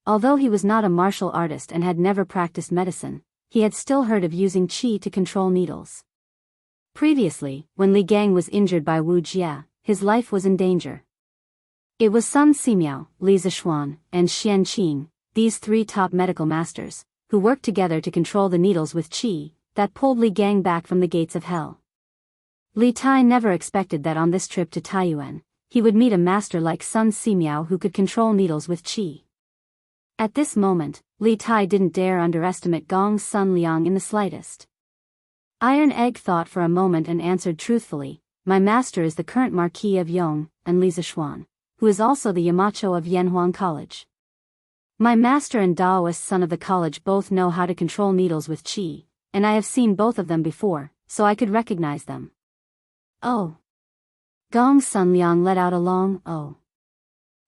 Although he was not a martial artist and had never practiced medicine, he had still heard of using qi to control needles. Previously, when Li Gang was injured by Wu Jia, his life was in danger. It was Sun Simiao, Li Zishuan, and Xian Qing, these 3 top medical masters, who worked together to control the needles with qi, that pulled Li Gang back from the gates of hell. Li Tai never expected that on this trip to Taiyuan, he would meet a master like Sun Simiao who could control needles with qi. At this moment, Li Tai didn't dare underestimate Gong Sunliang in the slightest. Iron Egg thought for a moment and answered truthfully, "My master is the current Marquis of Yong, and Li Zishuan, who is also the Yamacho of Yanhuang College. My master and Daoist son of the college both know how to control needles with qi, and I have seen both of them before, so I could recognize them." "Oh." Gong Sunliang let out a long "oh."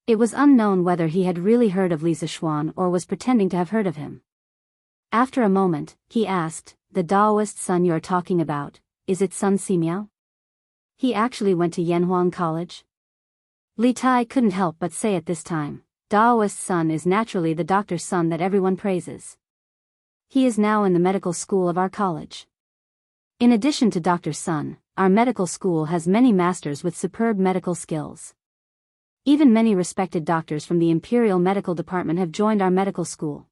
It was unknown whether he had really heard of Li Zishuan or was pretending to have heard of him. After a moment, he asked, "The Daoist son you're talking about, is it Sun Simiao? He actually went to Yanhuang College?" Li Tai couldn't help but say at this time, Daoist's son is naturally the doctor's son that everyone praises. He is now in the medical school of our college. In addition to doctor's son, our medical school has many masters with superb medical skills. Even many respected doctors from the Imperial Medical Department have joined our medical school.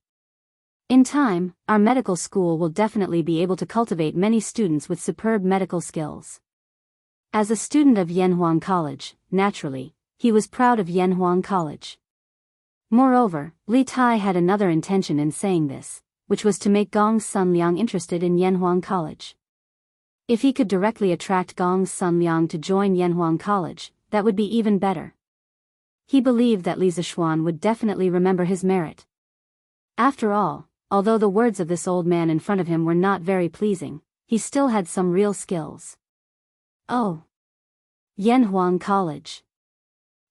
In time, our medical school will definitely be able to cultivate many students with superb medical skills. As a student of Yanhuang College, naturally, he was proud of Yanhuang College. Moreover, Li Tai had another intention in saying this, which was to make Gong's son Liang interested in Yanhuang College. If he could directly attract Gong's son Liang to join Yanhuang College, that would be even better. He believed that Li Zishuan would definitely remember his merit. After all, although the words of this old man in front of him were not very pleasing, he still had some real skills. Oh! Yanhuang College.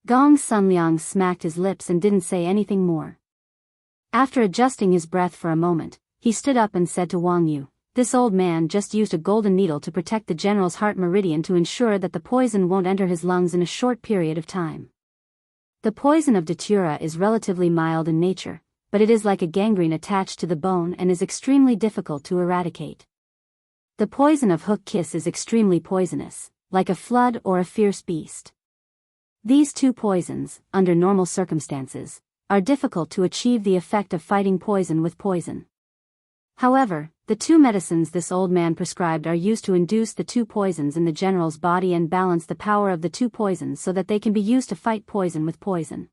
Gong's son Liang smacked his lips and didn't say anything more. After adjusting his breath for a moment, he stood up and said to Wang Yu, "This old man just used a golden needle to protect the general's heart meridian to ensure that the poison won't enter his lungs in a short period of time. The poison of datura is relatively mild in nature, but it is like a gangrene attached to the bone and is extremely difficult to eradicate. The poison of hook kiss is extremely poisonous, like a flood or a fierce beast. These two poisons, under normal circumstances, are difficult to achieve the effect of fighting poison with poison. However, the two medicines this old man prescribed are used to induce the two poisons in the general's body and balance the power of the two poisons so that they can be used to fight poison with poison.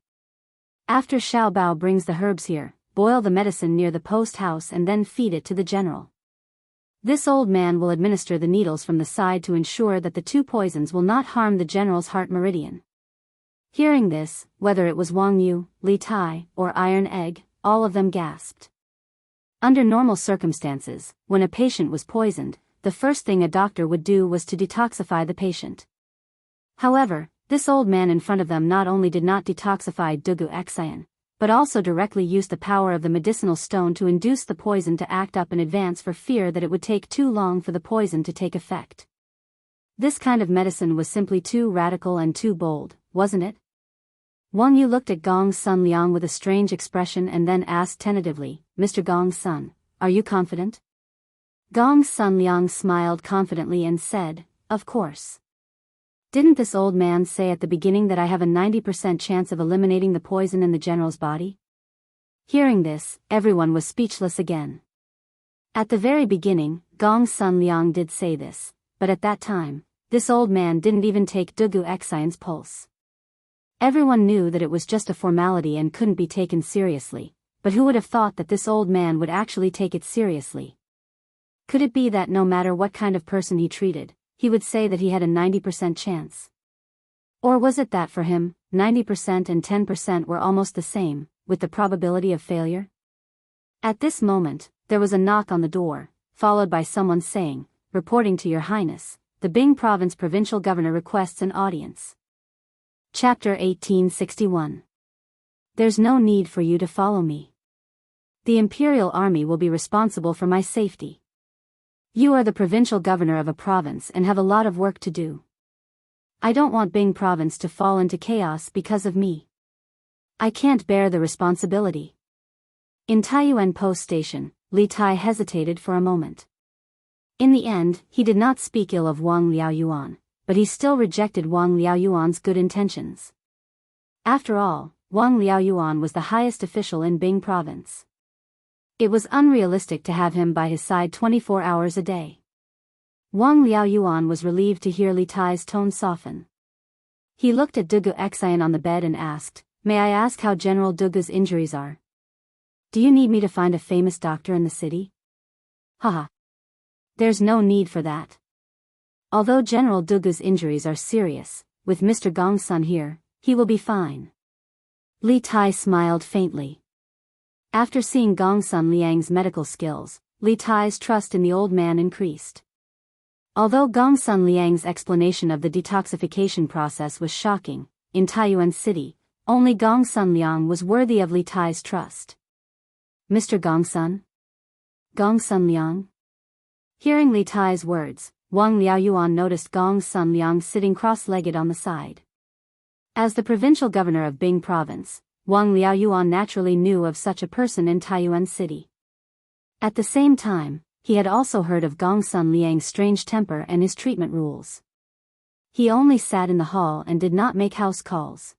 After Xiao Bao brings the herbs here, boil the medicine near the post house and then feed it to the general. This old man will administer the needles from the side to ensure that the two poisons will not harm the general's heart meridian." Hearing this, whether it was Wang Yu, Li Tai, or Iron Egg, all of them gasped. Under normal circumstances, when a patient was poisoned, the first thing a doctor would do was to detoxify the patient. However, this old man in front of them not only did not detoxify Wuxia Xianxia, but also directly used the power of the medicinal stone to induce the poison to act up in advance for fear that it would take too long for the poison to take effect. This kind of medicine was simply too radical and too bold, wasn't it? Wang Yu looked at Gong's son Liang with a strange expression and then asked tentatively, "Mr. Gong's son, are you confident?" Gong's son Liang smiled confidently and said, "Of course. Didn't this old man say at the beginning that I have a 90% chance of eliminating the poison in the general's body?" Hearing this, everyone was speechless again. At the very beginning, Gong's son Liang did say this, but at that time, this old man didn't even take Wuxia Xianxia's pulse. Everyone knew that it was just a formality and couldn't be taken seriously, but who would have thought that this old man would actually take it seriously? Could it be that no matter what kind of person he treated, he would say that he had a 90% chance? Or was it that for him, 90% and 10% were almost the same, with the probability of failure? At this moment, there was a knock on the door, followed by someone saying, "Reporting to Your Highness, the Bing Province Provincial Governor requests an audience." Chapter 1861. There's no need for you to follow me. The Imperial Army will be responsible for my safety. You are the provincial governor of a province and have a lot of work to do. I don't want Bing Province to fall into chaos because of me. I can't bear the responsibility. In Taiyuan Post Station, Li Tai hesitated for a moment. In the end, he did not speak ill of Wang Liaoyuan, but he still rejected Wang Liaoyuan's good intentions. After all, Wang Liaoyuan was the highest official in Bing Province. It was unrealistic to have him by his side 24 hours a day. Wang Liaoyuan was relieved to hear Li Tai's tone soften. He looked at Wuxia Xianxia on the bed and asked, "May I ask how General Wuxia's injuries are? Do you need me to find a famous doctor in the city?" "Haha. There's no need for that. Although General Wuxia's injuries are serious, with Mr. Gong's son here, he will be fine." Li Tai smiled faintly. After seeing Gongsun Liang's medical skills, Li Tai's trust in the old man increased. Although Gongsun Liang's explanation of the detoxification process was shocking, in Taiyuan City, only Gongsun Liang was worthy of Li Tai's trust. "Mr. Gongsun? Gongsun Liang?" Hearing Li Tai's words, Wang Liaoyuan noticed Gongsun Liang sitting cross-legged on the side. As the provincial governor of Bing province, Wang Liaoyuan naturally knew of such a person in Taiyuan city. At the same time, he had also heard of Gongsun Liang's strange temper and his treatment rules. He only sat in the hall and did not make house calls.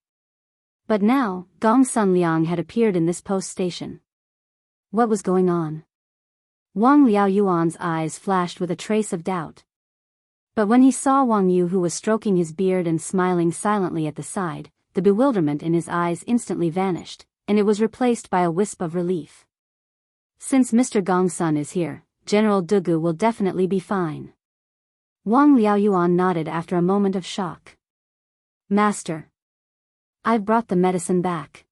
But now, Gongsun Liang had appeared in this post station. What was going on? Wang Liaoyuan's eyes flashed with a trace of doubt. But when he saw Wang Yu, who was stroking his beard and smiling silently at the side, the bewilderment in his eyes instantly vanished, and it was replaced by a wisp of relief. Since Mr. Gongsun is here, General Dugu will definitely be fine. Wang Liaoyuan nodded after a moment of shock. Master, I've brought the medicine back.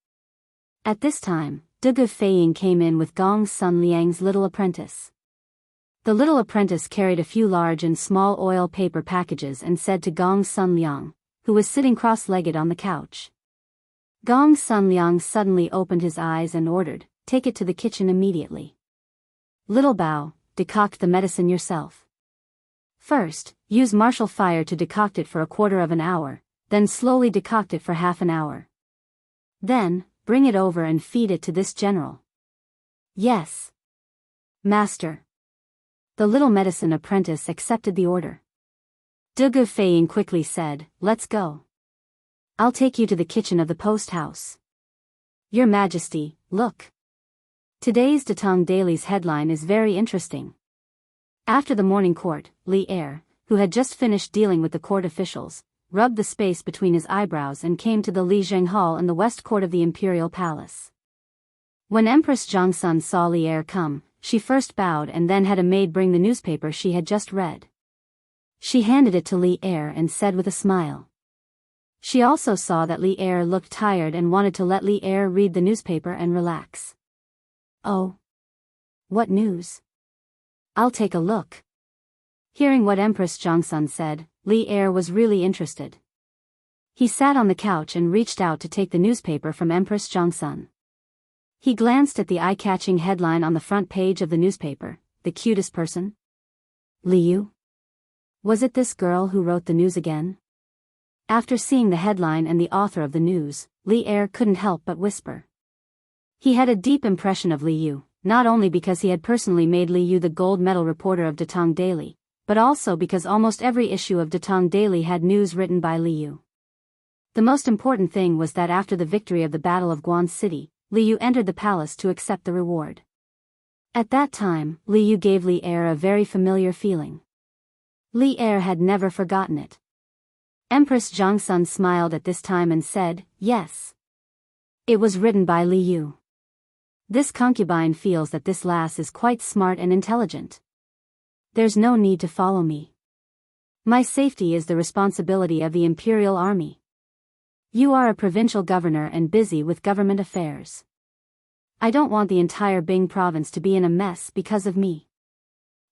At this time, Dugu Feiying came in with Gongsun Liang's little apprentice. The little apprentice carried a few large and small oil paper packages and said to Gongsun Liang, who was sitting cross-legged on the couch. Gongsun Liang suddenly opened his eyes and ordered, "Take it to the kitchen immediately. Little Bao, decoct the medicine yourself. First, use martial fire to decoct it for a quarter of an hour, then slowly decoct it for half an hour. Then, bring it over and feed it to this general." "Yes, master." The little medicine apprentice accepted the order. Dugu Feiying quickly said, "Let's go. I'll take you to the kitchen of the post house." "Your Majesty, look. Today's Datong Daily's headline is very interesting." After the morning court, Li Er, who had just finished dealing with the court officials, rubbed the space between his eyebrows and came to the Li Zheng Hall in the west court of the imperial palace. When Empress Jiangsun saw Li Er come, she first bowed and then had a maid bring the newspaper she had just read. She handed it to Li Er and said with a smile. She also saw that Li Er looked tired and wanted to let Li Er read the newspaper and relax. "Oh. What news? I'll take a look." Hearing what Empress Jiangsun said, Li Er was really interested. He sat on the couch and reached out to take the newspaper from Empress Jiangsun. He glanced at the eye-catching headline on the front page of the newspaper, "The cutest person? Li Yu? Was it this girl who wrote the news again?" After seeing the headline and the author of the news, Li Er couldn't help but whisper. He had a deep impression of Li Yu, not only because he had personally made Li Yu the gold medal reporter of Datong Daily, but also because almost every issue of Datong Daily had news written by Li Yu. The most important thing was that after the victory of the Battle of Guan City, Li Yu entered the palace to accept the reward. At that time, Li Yu gave Li Er a very familiar feeling. Li Er had never forgotten it. Empress Jiangsun smiled at this time and said, "Yes. It was written by Li Yu. This concubine feels that this lass is quite smart and intelligent. There's no need to follow me. My safety is the responsibility of the imperial army. You are a provincial governor and busy with government affairs. I don't want the entire Bing province to be in a mess because of me.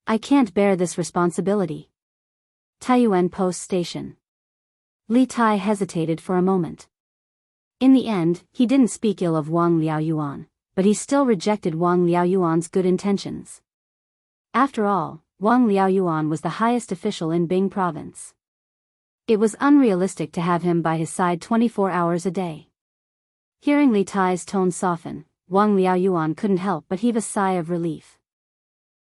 I can't bear this responsibility." Taiyuan Post Station. Li Tai hesitated for a moment. In the end, he didn't speak ill of Wang Liaoyuan, but he still rejected Wang Liaoyuan's good intentions. After all, Wang Liaoyuan was the highest official in Bing province. It was unrealistic to have him by his side 24 hours a day. Hearing Li Tai's tone soften, Wang Liaoyuan couldn't help but heave a sigh of relief.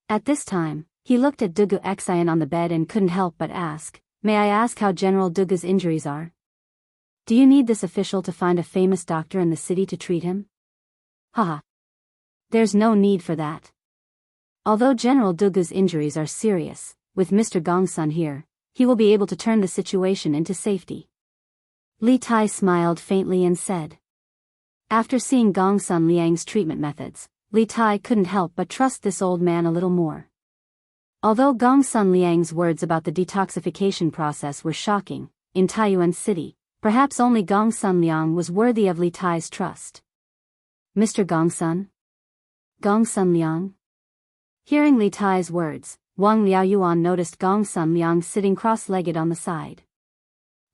At this time, he looked at Dugu Xian on the bed and couldn't help but ask, "May I ask how General Dugu's injuries are? Do you need this official to find a famous doctor in the city to treat him?" "Haha. There's no need for that. Although General Dugu's injuries are serious, with Mr. Gongsun here, he will be able to turn the situation into safety." Li Tai smiled faintly and said. After seeing Gongsun Liang's treatment methods, Li Tai couldn't help but trust this old man a little more. Although Gongsun Liang's words about the detoxification process were shocking, in Taiyuan City, perhaps only Gongsun Liang was worthy of Li Tai's trust. "Mr. Gongsun? Gongsun Liang?" Hearing Li Tai's words, Wang Liaoyuan noticed Gongsun Liang sitting cross-legged on the side.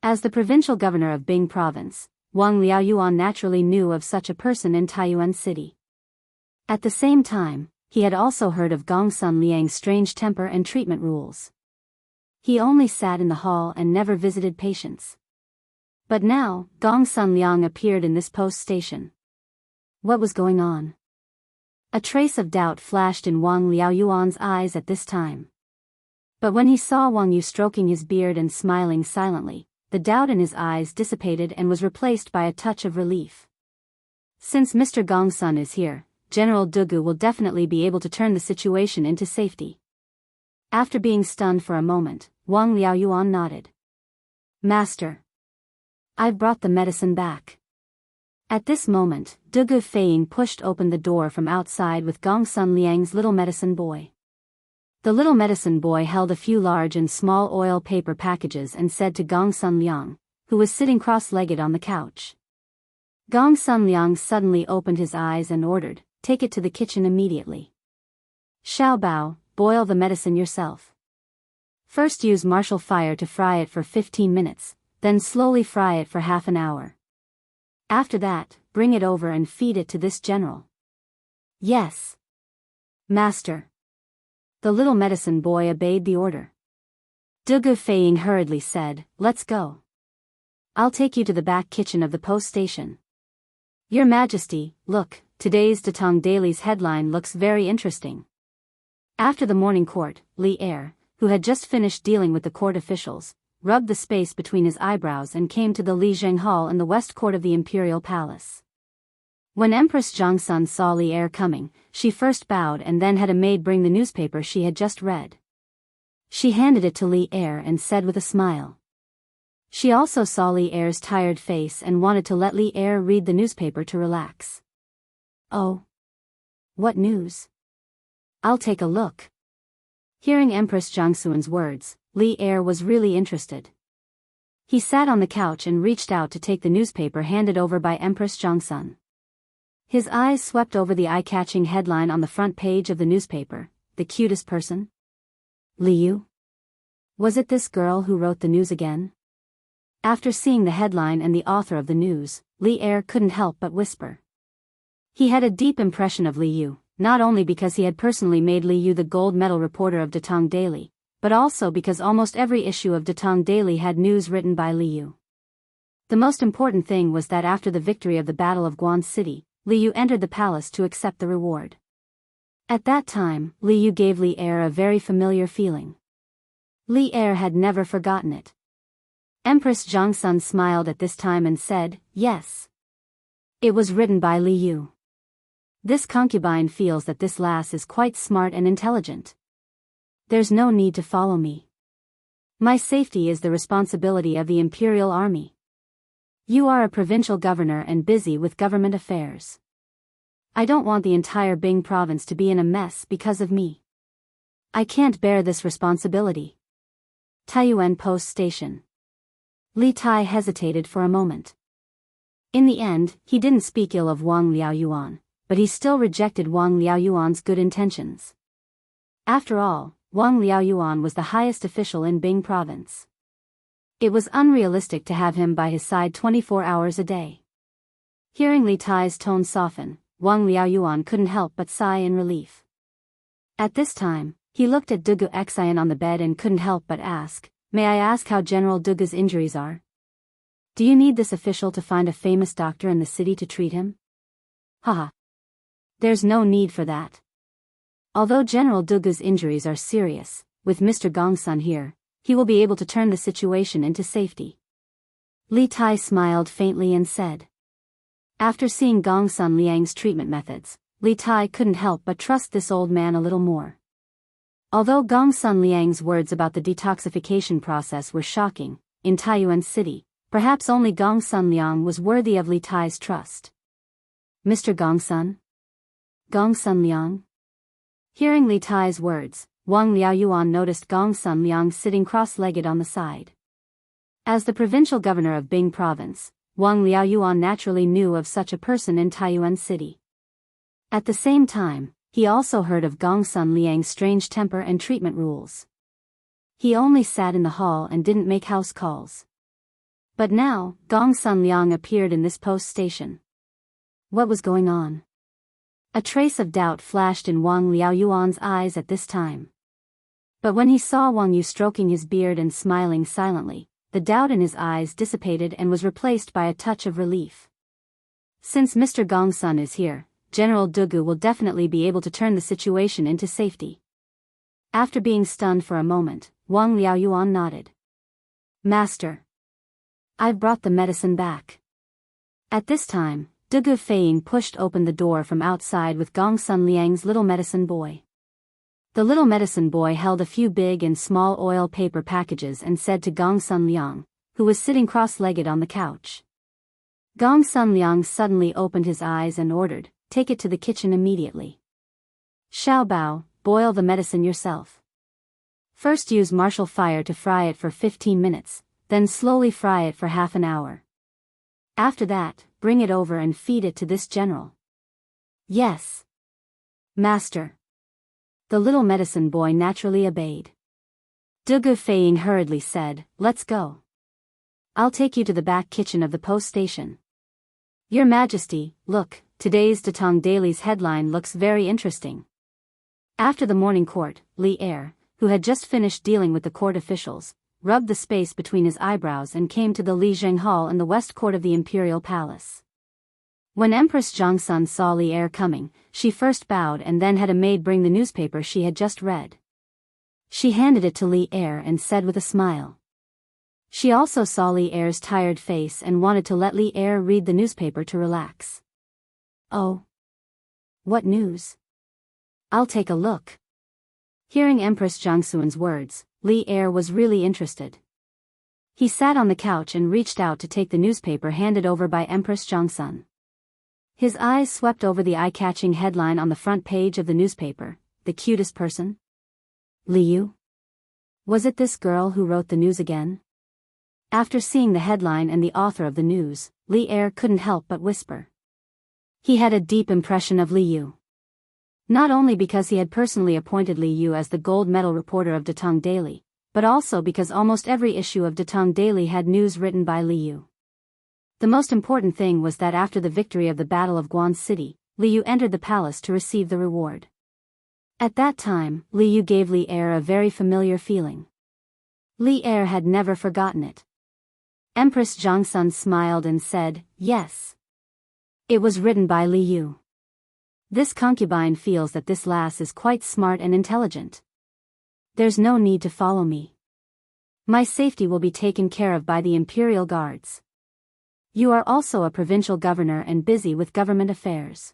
As the provincial governor of Bing province, Wang Liaoyuan naturally knew of such a person in Taiyuan City. At the same time, he had also heard of Gongsun Liang's strange temper and treatment rules. He only sat in the hall and never visited patients. But now, Gong Sun Liang appeared in this post station. What was going on? A trace of doubt flashed in Wang Liaoyuan's eyes at this time. But when he saw Wang Yu stroking his beard and smiling silently, the doubt in his eyes dissipated and was replaced by a touch of relief. Since Mr. Gong Sun is here, General Dugu will definitely be able to turn the situation into safety. After being stunned for a moment, Wang Liaoyuan nodded. Master. I've brought the medicine back. At this moment, Dugu Feiying pushed open the door from outside with Gong Sun Liang's little medicine boy. The little medicine boy held a few large and small oil paper packages and said to Gong Sun Liang, who was sitting cross-legged on the couch. Gong Sun Liang suddenly opened his eyes and ordered, "Take it to the kitchen immediately. Xiao Bao, boil the medicine yourself. First use martial fire to fry it for 15 minutes, then slowly fry it for half an hour. After that, bring it over and feed it to this general." Yes. Master. The little medicine boy obeyed the order. Dugu Feiying hurriedly said, "Let's go. I'll take you to the back kitchen of the post station." Your Majesty, look, today's Datong Daily's headline looks very interesting. After the morning court, Li Er, who had just finished dealing with the court officials, rubbed the space between his eyebrows and came to the Li Zheng Hall in the west court of the imperial palace. When Empress Jiangsun saw Li Er coming, she first bowed and then had a maid bring the newspaper she had just read. She handed it to Li Er and said with a smile. She also saw Li Er's tired face and wanted to let Li Er read the newspaper to relax. Oh. What news? I'll take a look. Hearing Empress Jiangsun's words, Li Er was really interested. He sat on the couch and reached out to take the newspaper handed over by Empress Jiangsun. His eyes swept over the eye-catching headline on the front page of the newspaper, "The cutest person?" Li Yu? Was it this girl who wrote the news again? After seeing the headline and the author of the news, Li Er couldn't help but whisper. He had a deep impression of Li Yu, not only because he had personally made Li Yu the gold medal reporter of Datong Daily, but also because almost every issue of Datong Daily had news written by Li Yu. The most important thing was that after the victory of the Battle of Guan City, Li Yu entered the palace to accept the reward. At that time, Li Yu gave Li Er a very familiar feeling. Li Er had never forgotten it. Empress Jiangsun smiled at this time and said, "Yes. It was written by Li Yu. This concubine feels that this lass is quite smart and intelligent. There's no need to follow me. My safety is the responsibility of the imperial army. You are a provincial governor and busy with government affairs. I don't want the entire Bing province to be in a mess because of me. I can't bear this responsibility." Taiyuan Post Station. Li Tai hesitated for a moment. In the end, he didn't speak ill of Wang Liaoyuan, but he still rejected Wang Liaoyuan's good intentions. After all, Wang Liaoyuan was the highest official in Bing province. It was unrealistic to have him by his side 24 hours a day. Hearing Li Tai's tone soften, Wang Liaoyuan couldn't help but sigh in relief. At this time, he looked at Dugu Xian on the bed and couldn't help but ask, "May I ask how General Dugu's injuries are? Do you need this official to find a famous doctor in the city to treat him?" Haha. There's no need for that. Although General Dugu's injuries are serious, with Mr. Gongsun here, he will be able to turn the situation into safety. Li Tai smiled faintly and said. After seeing Gongsun Liang's treatment methods, Li Tai couldn't help but trust this old man a little more. Although Gongsun Liang's words about the detoxification process were shocking, in Taiyuan City, perhaps only Gongsun Liang was worthy of Li Tai's trust. "Mr. Gongsun? Gongsun Liang?" Hearing Li Tai's words, Wang Liaoyuan noticed Gongsun Liang sitting cross-legged on the side. As the provincial governor of Bing province, Wang Liaoyuan naturally knew of such a person in Taiyuan City. At the same time, he also heard of Gongsun Liang's strange temper and treatment rules. He only sat in the hall and didn't make house calls. But now, Gongsun Liang appeared in this post station. What was going on? A trace of doubt flashed in Wang Liaoyuan's eyes at this time. But when he saw Wang Yu stroking his beard and smiling silently, the doubt in his eyes dissipated and was replaced by a touch of relief. Since Mr. Gongsun is here, General Dugu will definitely be able to turn the situation into safety. After being stunned for a moment, Wang Liaoyuan nodded. Master. I've brought the medicine back. At this time, Dugu Feiying pushed open the door from outside with Gongsun Liang's little medicine boy. The little medicine boy held a few big and small oil paper packages and said to Gongsun Liang, who was sitting cross-legged on the couch. Gongsun Liang suddenly opened his eyes and ordered, "Take it to the kitchen immediately. Xiaobao, boil the medicine yourself. First use martial fire to fry it for 15 minutes, then slowly fry it for half an hour. After that, bring it over and feed it to this general." "Yes, Master." The little medicine boy naturally obeyed. Dugu Feiying hurriedly said, "Let's go. I'll take you to the back kitchen of the post station." "Your Majesty, look, today's Datong Daily's headline looks very interesting." After the morning court, Li Er, who had just finished dealing with the court officials, rubbed the space between his eyebrows and came to the Li Zheng Hall in the west court of the imperial palace. When Empress Jiangsun saw Li Er coming, she first bowed and then had a maid bring the newspaper she had just read. She handed it to Li Er and said with a smile. She also saw Li Er's tired face and wanted to let Li Er read the newspaper to relax. "Oh. What news? I'll take a look." Hearing Empress Jiangsun's words, Li Er was really interested. He sat on the couch and reached out to take the newspaper handed over by Empress Jiangsun. His eyes swept over the eye-catching headline on the front page of the newspaper, "The cutest person? Liu? Was it this girl who wrote the news again?" After seeing the headline and the author of the news, Li Er couldn't help but whisper. He had a deep impression of Liu. Not only because he had personally appointed Liu as the gold medal reporter of Datong Daily, but also because almost every issue of Datong Daily had news written by Liu. The most important thing was that after the victory of the Battle of Guan City, Liu entered the palace to receive the reward. At that time, Liu gave Li Er a very familiar feeling. Li Er had never forgotten it. Empress Jiangsun smiled and said, "Yes. It was written by Liu. This concubine feels that this lass is quite smart and intelligent. There's no need to follow me. My safety will be taken care of by the imperial guards. You are also a provincial governor and busy with government affairs.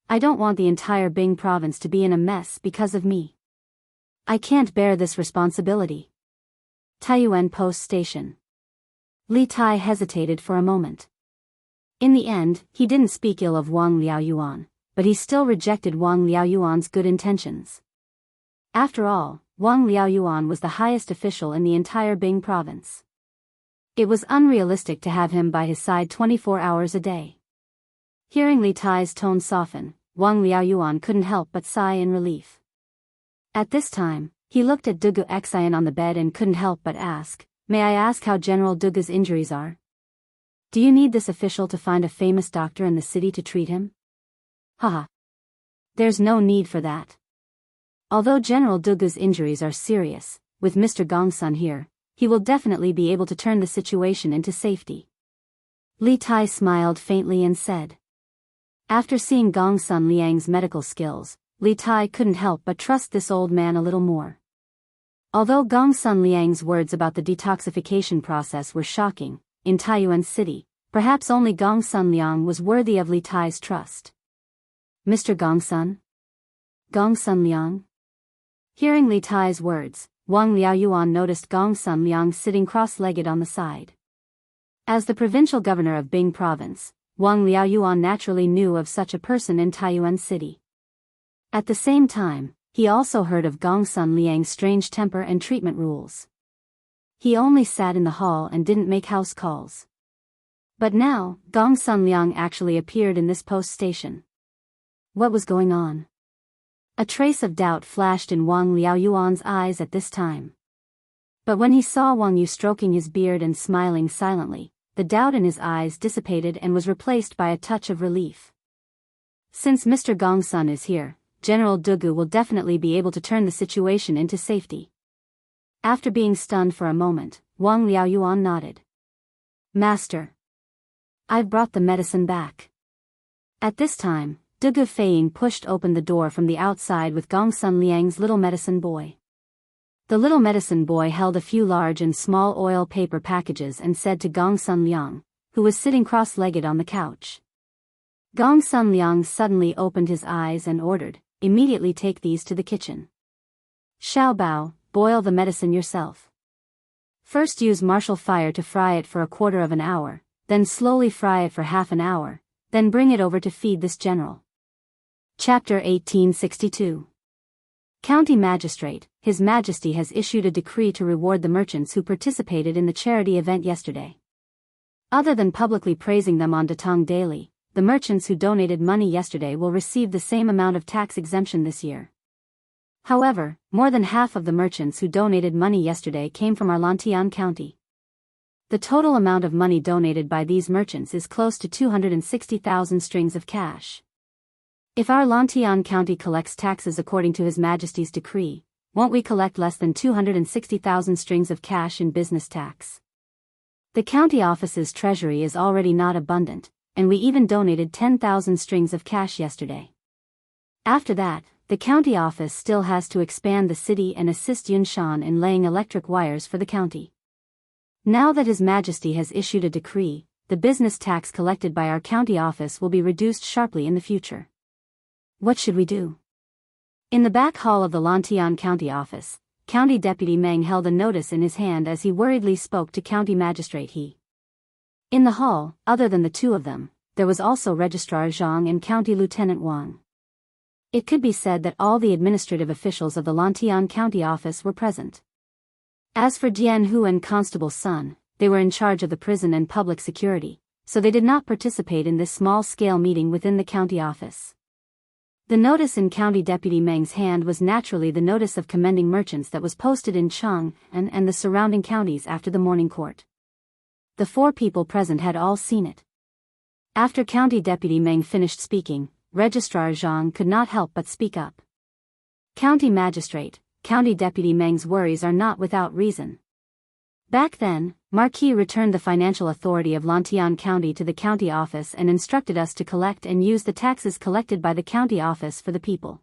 I don't want the entire Bing province to be in a mess because of me. I can't bear this responsibility." Taiyuan Post Station. Li Tai hesitated for a moment. In the end, he didn't speak ill of Wang Liaoyuan, but he still rejected Wang Liaoyuan's good intentions. After all, Wang Liaoyuan was the highest official in the entire Bing province. It was unrealistic to have him by his side 24 hours a day. Hearing Li Tai's tone soften, Wang Liaoyuan couldn't help but sigh in relief. At this time, he looked at Dugu Xian on the bed and couldn't help but ask, "May I ask how General Dugu's injuries are? Do you need this official to find a famous doctor in the city to treat him?" "Haha. There's no need for that. Although General Dugu's injuries are serious, with Mr. Gongsun here, he will definitely be able to turn the situation into safety." Li Tai smiled faintly and said. After seeing Gongsun Liang's medical skills, Li Tai couldn't help but trust this old man a little more. Although Gongsun Liang's words about the detoxification process were shocking, in Taiyuan City, perhaps only Gongsun Liang was worthy of Li Tai's trust. "Mr. Gongsun? Gongsun Liang?" Hearing Li Tai's words, Wang Liaoyuan noticed Gongsun Liang sitting cross-legged on the side. As the provincial governor of Bing province, Wang Liaoyuan naturally knew of such a person in Taiyuan City. At the same time, he also heard of Gongsun Liang's strange temper and treatment rules. He only sat in the hall and didn't make house calls. But now, Gongsun Liang actually appeared in this post station. What was going on? A trace of doubt flashed in Wang Liaoyuan's eyes at this time. But when he saw Wang Yu stroking his beard and smiling silently, the doubt in his eyes dissipated and was replaced by a touch of relief. Since Mr. Gongsun is here, General Dugu will definitely be able to turn the situation into safety. After being stunned for a moment, Wang Liaoyuan nodded. Master. I've brought the medicine back. At this time, De Feiying pushed open the door from the outside with Gongsun Liang's little medicine boy. The little medicine boy held a few large and small oil paper packages and said to Gongsun Liang, who was sitting cross-legged on the couch. Gongsun Liang suddenly opened his eyes and ordered, immediately take these to the kitchen. Xiaobao, boil the medicine yourself. First use martial fire to fry it for a quarter of an hour, then slowly fry it for half an hour, then bring it over to feed this general. Chapter 1862. County Magistrate, His Majesty has issued a decree to reward the merchants who participated in the charity event yesterday. Other than publicly praising them on Datong Daily, the merchants who donated money yesterday will receive the same amount of tax exemption this year. However, more than half of the merchants who donated money yesterday came from our Lantian County. The total amount of money donated by these merchants is close to 260,000 strings of cash. If our Lantian County collects taxes according to His Majesty's decree, won't we collect less than 260,000 strings of cash in business tax? The county office's treasury is already not abundant, and we even donated 10,000 strings of cash yesterday. After that, the county office still has to expand the city and assist Yunshan in laying electric wires for the county. Now that His Majesty has issued a decree, the business tax collected by our county office will be reduced sharply in the future. What should we do? In the back hall of the Lantian County office, County Deputy Meng held a notice in his hand as he worriedly spoke to County Magistrate He. In the hall, other than the two of them, there was also Registrar Zhang and County Lieutenant Wang. It could be said that all the administrative officials of the Lantian County office were present. As for Jianghu and Constable Sun, they were in charge of the prison and public security, so they did not participate in this small-scale meeting within the county office. The notice in County Deputy Meng's hand was naturally the notice of commending merchants that was posted in Cheng and the surrounding counties after the morning court. The four people present had all seen it. After County Deputy Meng finished speaking, Registrar Zhang could not help but speak up. County Magistrate, County Deputy Meng's worries are not without reason. Back then, Marquis returned the financial authority of Lantian County to the county office and instructed us to collect and use the taxes collected by the county office for the people.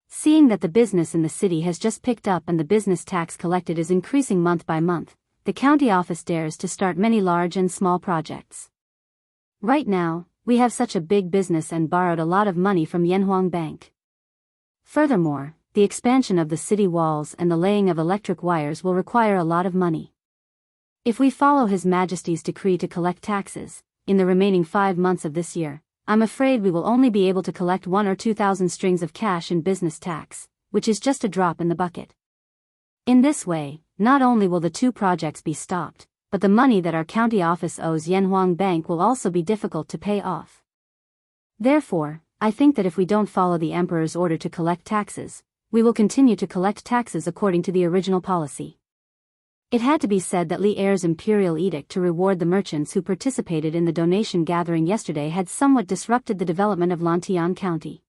Seeing that the business in the city has just picked up and the business tax collected is increasing month by month, the county office dares to start many large and small projects. Right now, we have such a big business and borrowed a lot of money from Yanhuang Bank. Furthermore, the expansion of the city walls and the laying of electric wires will require a lot of money. If we follow His Majesty's decree to collect taxes, in the remaining 5 months of this year, I'm afraid we will only be able to collect 1 or 2,000 strings of cash in business tax, which is just a drop in the bucket. In this way, not only will the 2 projects be stopped, but the money that our county office owes Yanhuang Bank will also be difficult to pay off. Therefore, I think that if we don't follow the Emperor's order to collect taxes, we will continue to collect taxes according to the original policy. It had to be said that Li Er's imperial edict to reward the merchants who participated in the donation gathering yesterday had somewhat disrupted the development of Lantian County.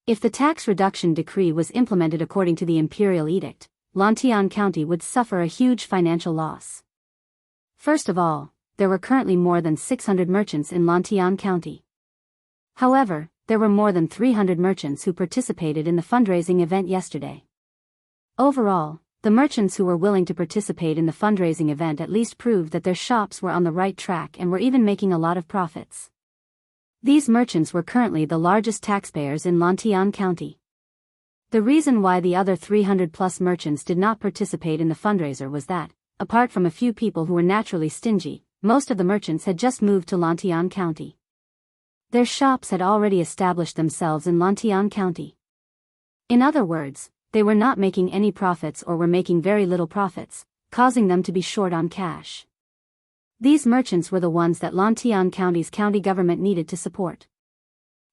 If the tax reduction decree was implemented according to the imperial edict, Lantian County would suffer a huge financial loss. First of all, there were currently more than 600 merchants in Lantian County. However, there were more than 300 merchants who participated in the fundraising event yesterday. Overall, the merchants who were willing to participate in the fundraising event at least proved that their shops were on the right track and were even making a lot of profits. These merchants were currently the largest taxpayers in Lantian County. The reason why the other 300+ merchants did not participate in the fundraiser was that, apart from a few people who were naturally stingy, most of the merchants had just moved to Lantian County. Their shops had already established themselves in Lantian County. In other words, they were not making any profits or were making very little profits, causing them to be short on cash. These merchants were the ones that Lantian County's county government needed to support.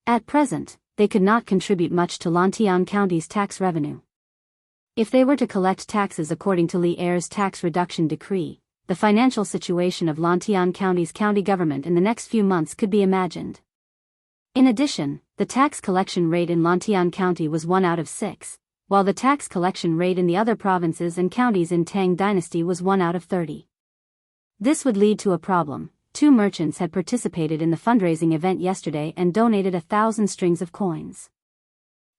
At present, they could not contribute much to Lantian County's tax revenue. If they were to collect taxes according to Li Er's tax reduction decree, the financial situation of Lantian County's county government in the next few months could be imagined. In addition, the tax collection rate in Lantian County was 1 out of 6, while the tax collection rate in the other provinces and counties in Tang Dynasty was 1 out of 30. This would lead to a problem. 2 merchants had participated in the fundraising event yesterday and donated 1,000 strings of coins.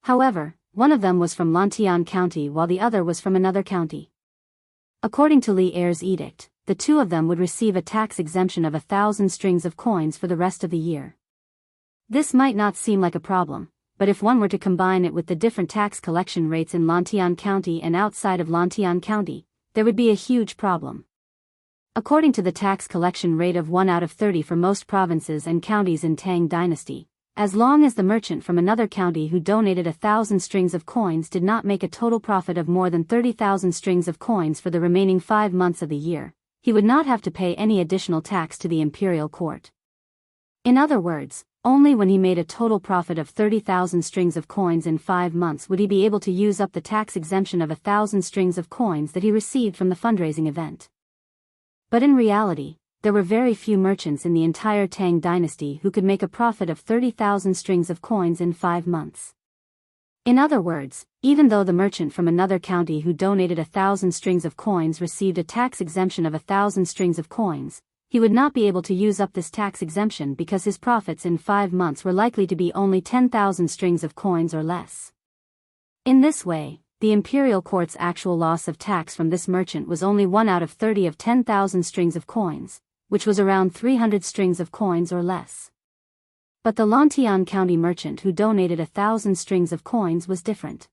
However, one of them was from Lantian County while the other was from another county. According to Li Er's edict, the 2 of them would receive a tax exemption of 1,000 strings of coins for the rest of the year. This might not seem like a problem, but if one were to combine it with the different tax collection rates in Lantian County and outside of Lantian County, there would be a huge problem. According to the tax collection rate of 1 out of 30 for most provinces and counties in Tang Dynasty, as long as the merchant from another county who donated 1,000 strings of coins did not make a total profit of more than 30,000 strings of coins for the remaining 5 months of the year, he would not have to pay any additional tax to the imperial court. In other words, only when he made a total profit of 30,000 strings of coins in 5 months would he be able to use up the tax exemption of 1,000 strings of coins that he received from the fundraising event. But in reality, there were very few merchants in the entire Tang Dynasty who could make a profit of 30,000 strings of coins in 5 months. In other words, even though the merchant from another county who donated 1,000 strings of coins received a tax exemption of 1,000 strings of coins, he would not be able to use up this tax exemption because his profits in 5 months were likely to be only 10,000 strings of coins or less. In this way, the imperial court's actual loss of tax from this merchant was only 1 out of 30 of 10,000 strings of coins, which was around 300 strings of coins or less. But the Lantian County merchant who donated 1,000 strings of coins was different.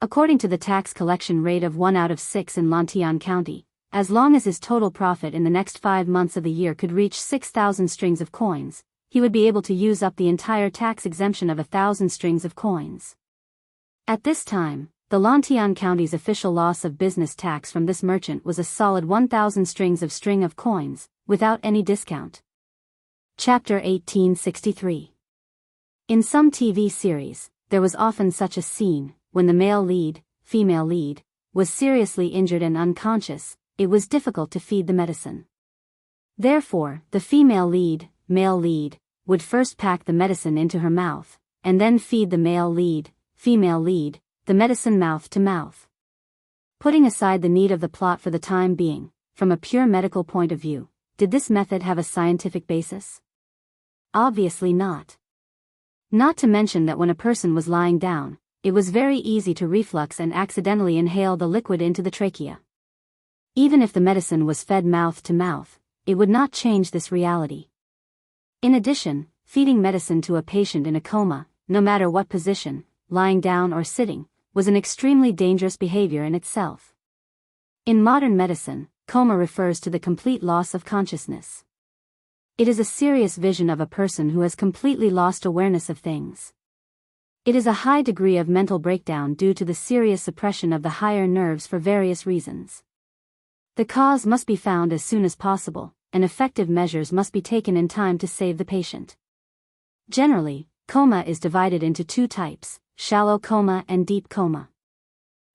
According to the tax collection rate of 1 out of 6 in Lantian County, as long as his total profit in the next 5 months of the year could reach 6,000 strings of coins, he would be able to use up the entire tax exemption of 1,000 strings of coins. At this time, the Lantian County's official loss of business tax from this merchant was a solid 1,000 strings of coins, without any discount. Chapter 1863. In some TV series, there was often such a scene, when the male lead, female lead, was seriously injured and unconscious, it was difficult to feed the medicine. Therefore, the female lead, male lead, would first pack the medicine into her mouth, and then feed the male lead, female lead, the medicine mouth to mouth. Putting aside the need of the plot for the time being, from a pure medical point of view, did this method have a scientific basis? Obviously not. Not to mention that when a person was lying down, it was very easy to reflux and accidentally inhale the liquid into the trachea. Even if the medicine was fed mouth to mouth, it would not change this reality. In addition, feeding medicine to a patient in a coma, no matter what position, lying down or sitting, was an extremely dangerous behavior in itself. In modern medicine, coma refers to the complete loss of consciousness. It is a serious vision of a person who has completely lost awareness of things. It is a high degree of mental breakdown due to the serious suppression of the higher nerves for various reasons. The cause must be found as soon as possible, and effective measures must be taken in time to save the patient. Generally, coma is divided into 2 types, shallow coma and deep coma.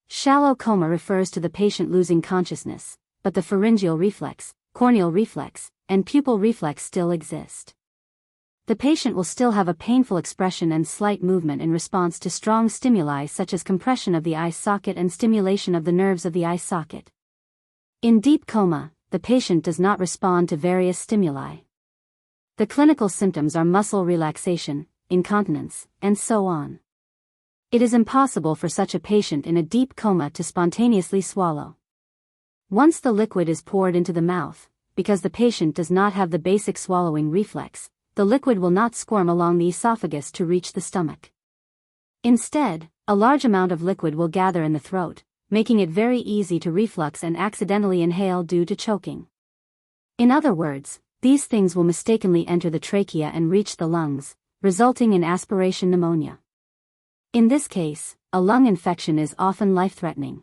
Shallow coma refers to the patient losing consciousness, but the pharyngeal reflex, corneal reflex, and pupil reflex still exist. The patient will still have a painful expression and slight movement in response to strong stimuli such as compression of the eye socket and stimulation of the nerves of the eye socket. In deep coma, the patient does not respond to various stimuli. The clinical symptoms are muscle relaxation, incontinence, and so on. It is impossible for such a patient in a deep coma to spontaneously swallow. Once the liquid is poured into the mouth, because the patient does not have the basic swallowing reflex, the liquid will not squirm along the esophagus to reach the stomach. Instead, a large amount of liquid will gather in the throat, making it very easy to reflux and accidentally inhale due to choking. In other words, these things will mistakenly enter the trachea and reach the lungs, resulting in aspiration pneumonia. In this case, a lung infection is often life-threatening.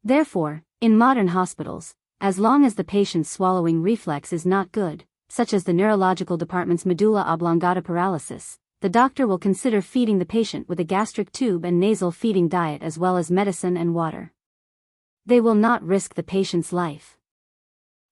Therefore, in modern hospitals, as long as the patient's swallowing reflex is not good, such as the neurological department's medulla oblongata paralysis, the doctor will consider feeding the patient with a gastric tube and nasal feeding diet as well as medicine and water. They will not risk the patient's life.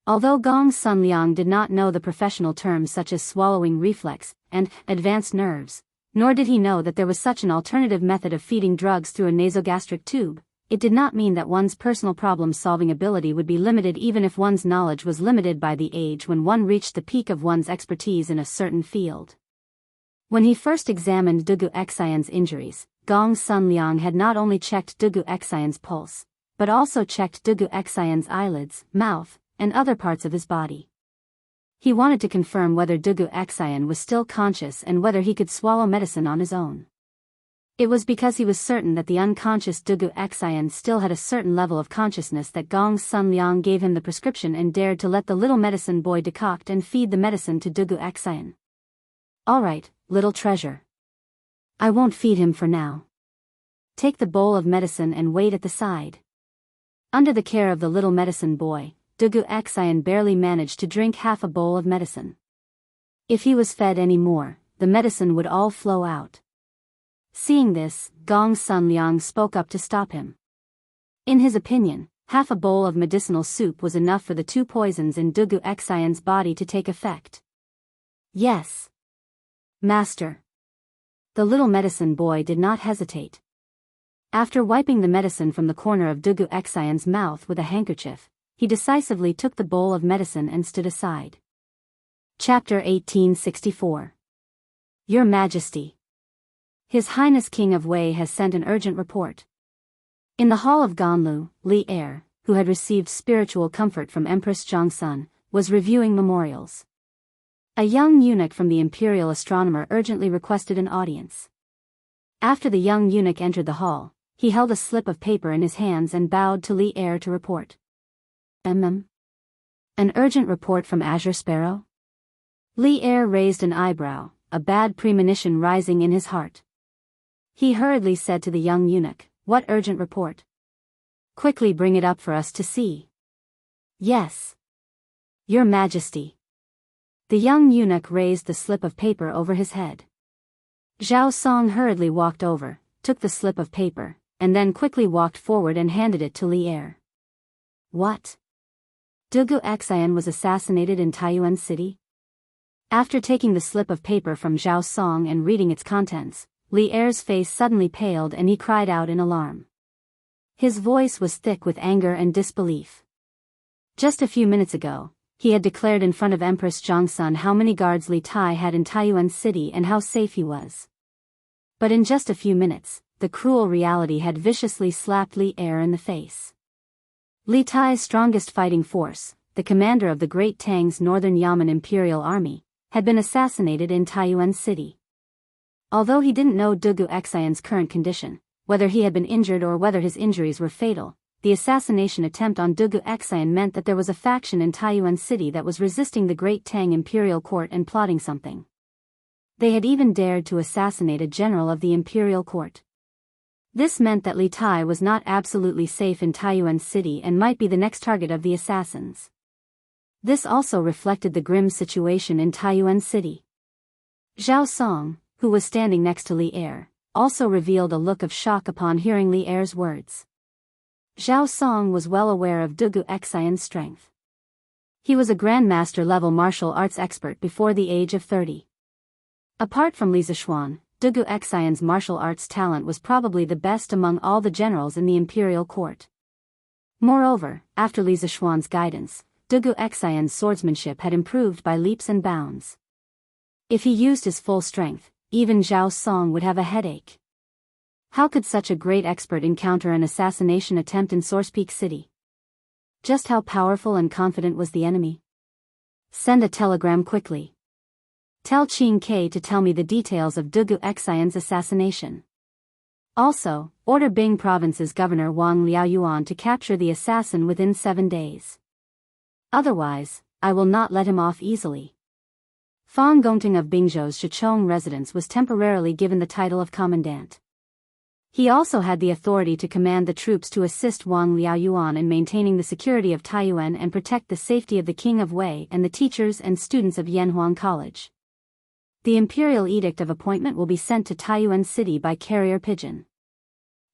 Although Gong Sun Liang did not know the professional terms such as swallowing reflex and advanced nerves, Nor did he know that there was such an alternative method of feeding drugs through a nasogastric tube. It did not mean that one's personal problem-solving ability would be limited even if one's knowledge was limited by the age when one reached the peak of one's expertise in a certain field. When he first examined Dugu Xian's injuries, Gong Sun Liang had not only checked Dugu Xian's pulse, but also checked Dugu Xian's eyelids, mouth, and other parts of his body. He wanted to confirm whether Dugu Xian was still conscious and whether he could swallow medicine on his own. It was because he was certain that the unconscious Dugu Xian still had a certain level of consciousness that Gong Sun Liang gave him the prescription and dared to let the little medicine boy decoct and feed the medicine to Dugu Xian. "All right, little treasure. I won't feed him for now. Take the bowl of medicine and wait at the side." Under the care of the little medicine boy, Dugu Xian barely managed to drink half a bowl of medicine. If he was fed any more, the medicine would all flow out. Seeing this, Gong Sun Liang spoke up to stop him. In his opinion, half a bowl of medicinal soup was enough for the two poisons in Dugu Xian's body to take effect. "Yes, Master." The little medicine boy did not hesitate. After wiping the medicine from the corner of Dugu Xian's mouth with a handkerchief, he decisively took the bowl of medicine and stood aside. Chapter 1864. Your Majesty. His Highness King of Wei has sent an urgent report. In the hall of Ganlu, Li Er, who had received spiritual comfort from Empress Jianghu, was reviewing memorials. A young eunuch from the imperial astronomer urgently requested an audience. After the young eunuch entered the hall, he held a slip of paper in his hands and bowed to Li Er to report. An urgent report from Azure Sparrow? Li Er raised an eyebrow, a bad premonition rising in his heart. He hurriedly said to the young eunuch, "What urgent report? Quickly bring it up for us to see." "Yes, Your Majesty." The young eunuch raised the slip of paper over his head. Zhao Song hurriedly walked over, took the slip of paper, and then quickly walked forward and handed it to Li Er. "What? Dugu Xian was assassinated in Taiyuan City?" After taking the slip of paper from Zhao Song and reading its contents, Li Er's face suddenly paled and he cried out in alarm. His voice was thick with anger and disbelief. Just a few minutes ago, he had declared in front of Empress Jianghu how many guards Li Tai had in Taiyuan City and how safe he was. But in just a few minutes, the cruel reality had viciously slapped Li Er in the face. Li Tai's strongest fighting force, the commander of the Great Tang's Northern Yamen Imperial Army, had been assassinated in Taiyuan City. Although he didn't know Dugu Xian's current condition, whether he had been injured or whether his injuries were fatal, the assassination attempt on Dugu Xian meant that there was a faction in Taiyuan City that was resisting the Great Tang Imperial Court and plotting something. They had even dared to assassinate a general of the Imperial Court. This meant that Li Tai was not absolutely safe in Taiyuan City and might be the next target of the assassins. This also reflected the grim situation in Taiyuan City. Zhao Song, who was standing next to Li Er, also revealed a look of shock upon hearing Li Er's words. Zhao Song was well aware of Dugu Xian's strength. He was a grandmaster-level martial arts expert before the age of 30. Apart from Li Zishuan, Dugu Xian's martial arts talent was probably the best among all the generals in the imperial court. Moreover, after Li Zishuan's guidance, Dugu Xian's swordsmanship had improved by leaps and bounds. If he used his full strength, even Zhao Song would have a headache. How could such a great expert encounter an assassination attempt in Source Peak City? Just how powerful and confident was the enemy? Send a telegram quickly. Tell Qing Ke to tell me the details of Dugu Xian's assassination. Also, order Bing Province's Governor Wang Liaoyuan to capture the assassin within 7 days. Otherwise, I will not let him off easily. Fang Gongting of Bingzhou's Shichong residence was temporarily given the title of commandant. He also had the authority to command the troops to assist Wang Liaoyuan in maintaining the security of Taiyuan and protect the safety of the King of Wei and the teachers and students of Yanhuang College. The imperial edict of appointment will be sent to Taiyuan City by carrier pigeon.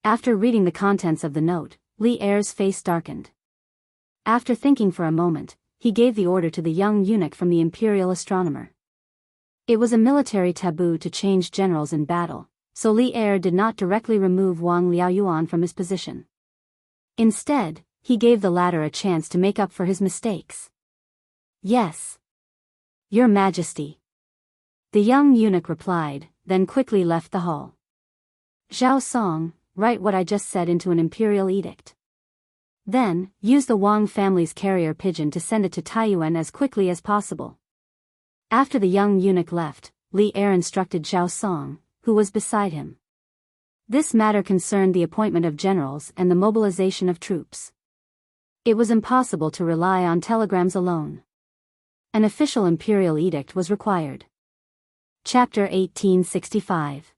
After reading the contents of the note, Li Er's face darkened. After thinking for a moment, he gave the order to the young eunuch from the imperial astronomer. It was a military taboo to change generals in battle, so Li Er did not directly remove Wang Liaoyuan from his position. Instead, he gave the latter a chance to make up for his mistakes. Yes. Your Majesty. The young eunuch replied, then quickly left the hall. Zhao Song, write what I just said into an imperial edict. Then, use the Wang family's carrier pigeon to send it to Taiyuan as quickly as possible. After the young eunuch left, Li Er instructed Zhao Song, who was beside him. This matter concerned the appointment of generals and the mobilization of troops. It was impossible to rely on telegrams alone. An official imperial edict was required. Chapter 1865.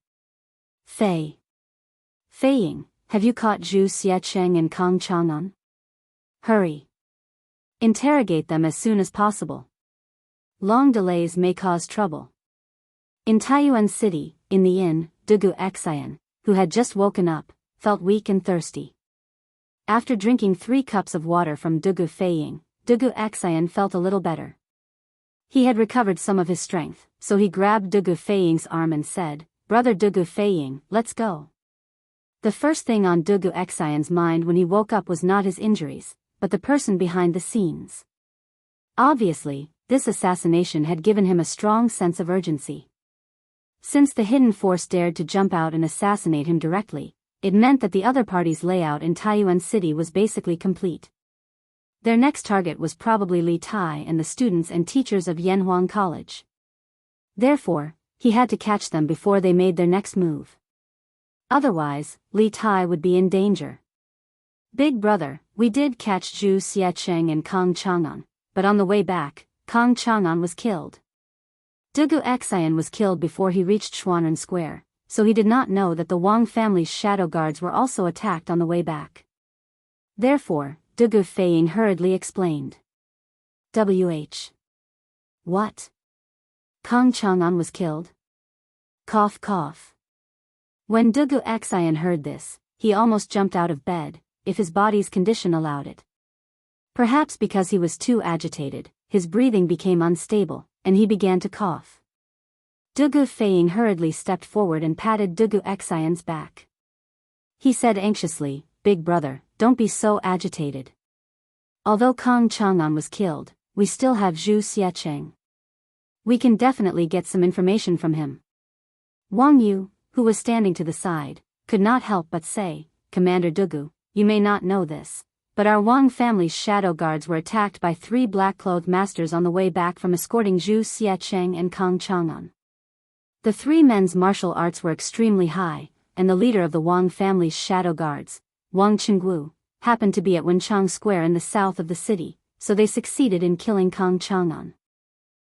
Fei. Feiying, have you caught Zhu Xiecheng and Kang Chang'an? Hurry. Interrogate them as soon as possible. Long delays may cause trouble. In Taiyuan City, in the inn, Dugu Xian, who had just woken up, felt weak and thirsty. After drinking 3 cups of water from Dugu Feiying, Dugu Xian felt a little better. He had recovered some of his strength, so he grabbed Dugu Feiying's arm and said, "Brother Dugu Feiying, let's go." The first thing on Dugu Xian's mind when he woke up was not his injuries, but the person behind the scenes. Obviously, this assassination had given him a strong sense of urgency. Since the hidden force dared to jump out and assassinate him directly, it meant that the other party's layout in Taiyuan City was basically complete. Their next target was probably Li Tai and the students and teachers of Yanhuang College. Therefore, he had to catch them before they made their next move. Otherwise, Li Tai would be in danger. Big brother, we did catch Zhu Xiecheng and Kang Chang'an, but on the way back, Kang Chang'an was killed. Dugu Xian was killed before he reached Xuanren Square, so he did not know that the Wang family's shadow guards were also attacked on the way back. Therefore, Dugu Feiying hurriedly explained. "WH. What? Kang Chang'an was killed?" Cough cough. When Dugu Xian heard this, he almost jumped out of bed, if his body's condition allowed it. Perhaps because he was too agitated, his breathing became unstable, and he began to cough. Dugu Feiying hurriedly stepped forward and patted Dugu Xian's back. He said anxiously, "Big brother, don't be so agitated. Although Kang Chang'an was killed, we still have Zhu Xiecheng. We can definitely get some information from him." Wang Yu, who was standing to the side, could not help but say, "Commander Dugu, you may not know this, but our Wang family's shadow guards were attacked by 3 black-clothed masters on the way back from escorting Zhu Xiecheng and Kang Chang'an. The 3 men's martial arts were extremely high, and the leader of the Wang family's shadow guards, Wang Qinggu, happened to be at Wenchang Square in the south of the city, so they succeeded in killing Kang Chang'an.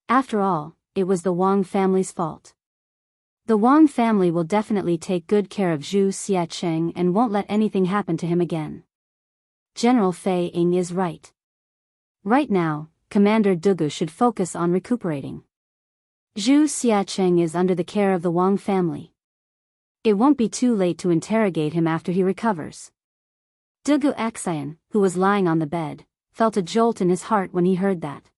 After all, it was the Wang family's fault. The Wang family will definitely take good care of Zhu Xiecheng and won't let anything happen to him again. General Feiying is right. Right now, Commander Dugu should focus on recuperating. Zhu Xiecheng is under the care of the Wang family. It won't be too late to interrogate him after he recovers. Dugu Xian, who was lying on the bed, felt a jolt in his heart when he heard that.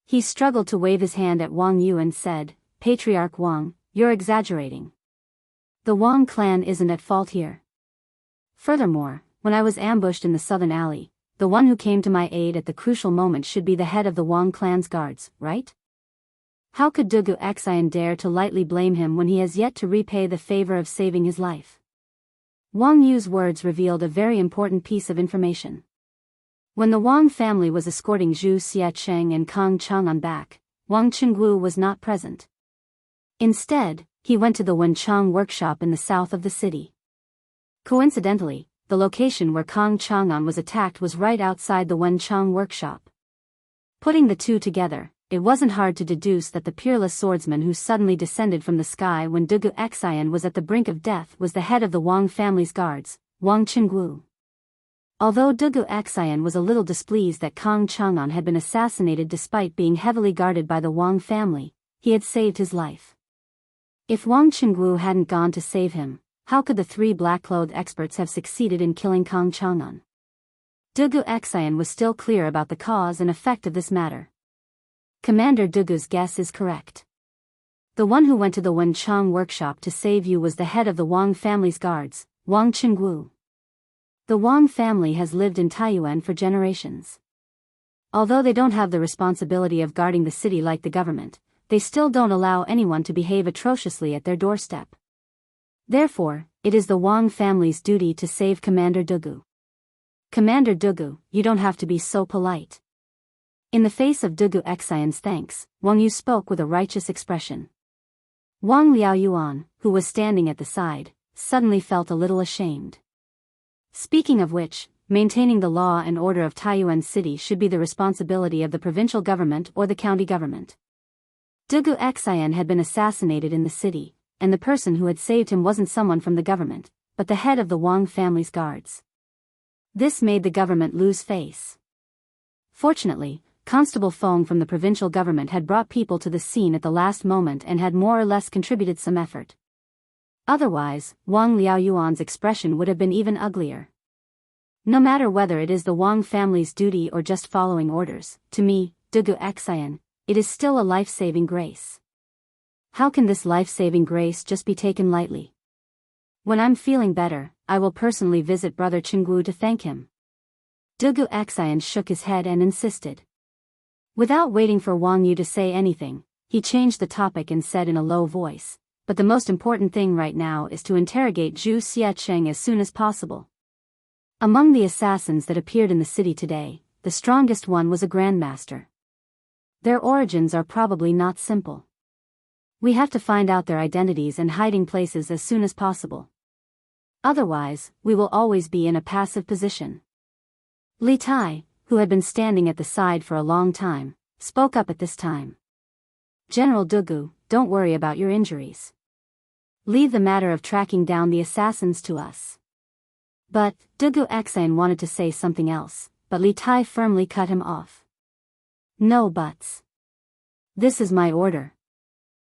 He struggled to wave his hand at Wang Yu and said, "Patriarch Wang, you're exaggerating. The Wang clan isn't at fault here. Furthermore, when I was ambushed in the southern alley, the one who came to my aid at the crucial moment should be the head of the Wang clan's guards, right? How could Dugu Xian dare to lightly blame him when he has yet to repay the favor of saving his life?" Wang Yu's words revealed a very important piece of information. When the Wang family was escorting Zhu Xiecheng and Kang Chang'an back, Wang Qinggu was not present. Instead, he went to the Wenchang workshop in the south of the city. Coincidentally, the location where Kang Chang'an was attacked was right outside the Wenchang workshop. Putting the two together, it wasn't hard to deduce that the peerless swordsman who suddenly descended from the sky when Dugu Xian was at the brink of death was the head of the Wang family's guards, Wang Qinggu. Although Dugu Xian was a little displeased that Kang Chang'an had been assassinated despite being heavily guarded by the Wang family, he had saved his life. If Wang Qinggu hadn't gone to save him, how could the 3 black-clothed experts have succeeded in killing Kang Chang'an? Dugu Xian was still clear about the cause and effect of this matter. Commander Dugu's guess is correct. The one who went to the Wenchang workshop to save you was the head of the Wang family's guards, Wang Qinggu. The Wang family has lived in Taiyuan for generations. Although they don't have the responsibility of guarding the city like the government, they still don't allow anyone to behave atrociously at their doorstep. Therefore, it is the Wang family's duty to save Commander Dugu. Commander Dugu, you don't have to be so polite. In the face of Dugu Xianxia's thanks, Wang Yu spoke with a righteous expression. Wang Liaoyuan, who was standing at the side, suddenly felt a little ashamed. Speaking of which, maintaining the law and order of Taiyuan City should be the responsibility of the provincial government or the county government. Dugu Xian had been assassinated in the city, and the person who had saved him wasn't someone from the government, but the head of the Wang family's guards. This made the government lose face. Fortunately, Constable Feng from the provincial government had brought people to the scene at the last moment and had more or less contributed some effort. Otherwise, Wang Liaoyuan's expression would have been even uglier. No matter whether it is the Wang family's duty or just following orders, to me, Dugu Xian, it is still a life-saving grace. How can this life-saving grace just be taken lightly? When I'm feeling better, I will personally visit Brother Qinggu to thank him. Dugu Xian shook his head and insisted. Without waiting for Wang Yu to say anything, he changed the topic and said in a low voice, "But the most important thing right now is to interrogate Zhu Xiacheng as soon as possible." Among the assassins that appeared in the city today, the strongest one was a grandmaster. Their origins are probably not simple. We have to find out their identities and hiding places as soon as possible. Otherwise, we will always be in a passive position. Li Tai, who had been standing at the side for a long time, spoke up at this time. "General Dugu, don't worry about your injuries. Leave the matter of tracking down the assassins to us." But Dugu Xian wanted to say something else, but Li Tai firmly cut him off. "No buts. This is my order.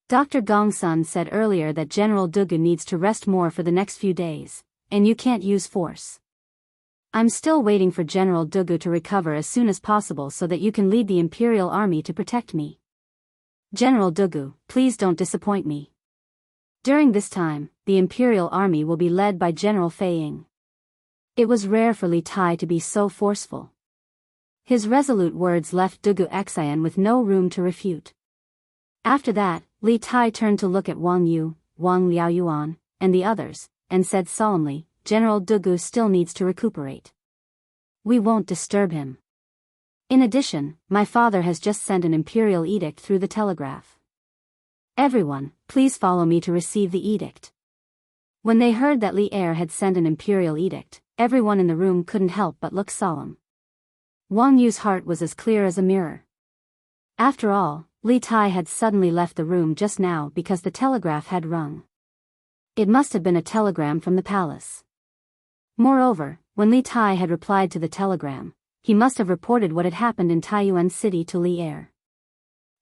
Dr. Gongsun said earlier that General Dugu needs to rest more for the next few days, and you can't use force. I'm still waiting for General Dugu to recover as soon as possible so that you can lead the Imperial Army to protect me. General Dugu, please don't disappoint me. During this time, the Imperial Army will be led by General Fei Ying." It was rare for Li Tai to be so forceful. His resolute words left Dugu Xian with no room to refute. After that, Li Tai turned to look at Wang Yu, Wang Liaoyuan, and the others, and said solemnly, "General Dugu still needs to recuperate. We won't disturb him. In addition, my father has just sent an imperial edict through the telegraph. Everyone, please follow me to receive the edict." When they heard that Li Er had sent an imperial edict, everyone in the room couldn't help but look solemn. Wang Yu's heart was as clear as a mirror. After all, Li Tai had suddenly left the room just now because the telegraph had rung. It must have been a telegram from the palace. Moreover, when Li Tai had replied to the telegram, he must have reported what had happened in Taiyuan City to Li Er.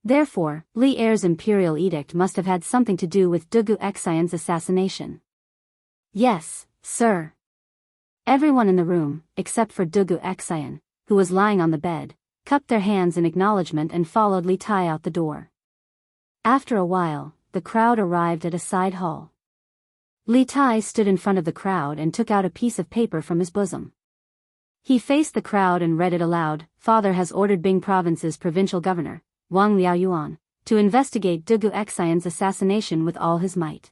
Therefore, Li Er's imperial edict must have had something to do with Dugu Xian's assassination. "Yes, sir." Everyone in the room, except for Dugu Xian, who was lying on the bed, cupped their hands in acknowledgement and followed Li Tai out the door. After a while, the crowd arrived at a side hall. Li Tai stood in front of the crowd and took out a piece of paper from his bosom. He faced the crowd and read it aloud. "Father has ordered Bing Province's provincial governor, Wang Liaoyuan, to investigate Dugu Xian's assassination with all his might.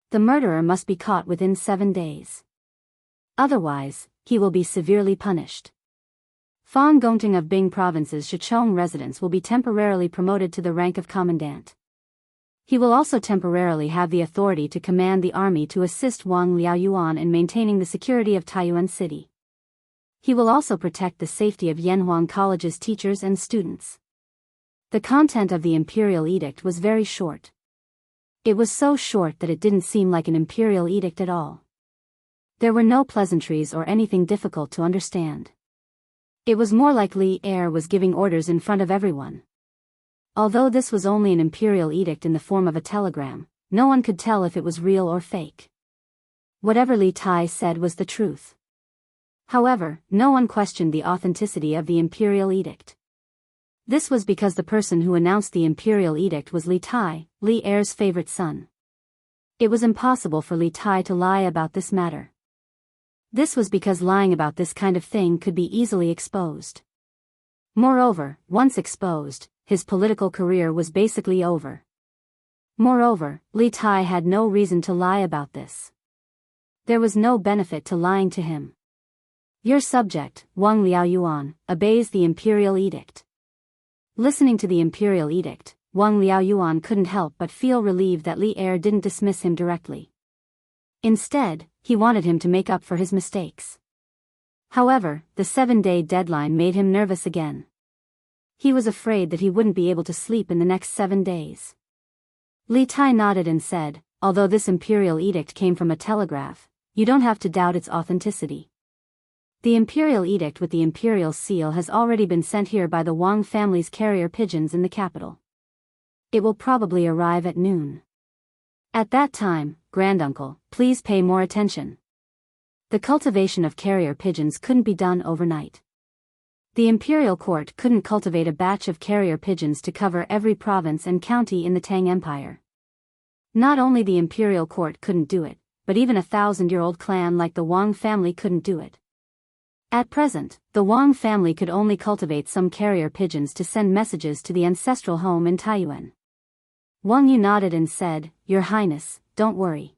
The murderer must be caught within 7 days. Otherwise, he will be severely punished. Fang Gongting of Bing Province's Shichong residence will be temporarily promoted to the rank of commandant. He will also temporarily have the authority to command the army to assist Wang Liaoyuan in maintaining the security of Taiyuan City. He will also protect the safety of Yanhuang College's teachers and students." The content of the imperial edict was very short. It was so short that it didn't seem like an imperial edict at all. There were no pleasantries or anything difficult to understand. It was more like Li Er was giving orders in front of everyone. Although this was only an imperial edict in the form of a telegram, no one could tell if it was real or fake. Whatever Li Tai said was the truth. However, no one questioned the authenticity of the imperial edict. This was because the person who announced the imperial edict was Li Tai, Li Er's favorite son. It was impossible for Li Tai to lie about this matter. This was because lying about this kind of thing could be easily exposed. Moreover, once exposed, his political career was basically over. Moreover, Li Tai had no reason to lie about this. There was no benefit to lying to him. Your subject, Wang Liaoyuan, obeys the imperial edict. Listening to the imperial edict, Wang Liaoyuan couldn't help but feel relieved that Li Er didn't dismiss him directly. Instead, he wanted him to make up for his mistakes. However, the 7-day deadline made him nervous again. He was afraid that he wouldn't be able to sleep in the next 7 days. Li Tai nodded and said, although this imperial edict came from a telegraph, you don't have to doubt its authenticity. The imperial edict with the imperial seal has already been sent here by the Wang family's carrier pigeons in the capital. It will probably arrive at noon. At that time, granduncle, please pay more attention. The cultivation of carrier pigeons couldn't be done overnight. The imperial court couldn't cultivate a batch of carrier pigeons to cover every province and county in the Tang Empire. Not only the imperial court couldn't do it, but even a 1,000-year-old clan like the Wang family couldn't do it. At present, the Wang family could only cultivate some carrier pigeons to send messages to the ancestral home in Taiyuan. Wang Yu nodded and said, Your Highness, don't worry.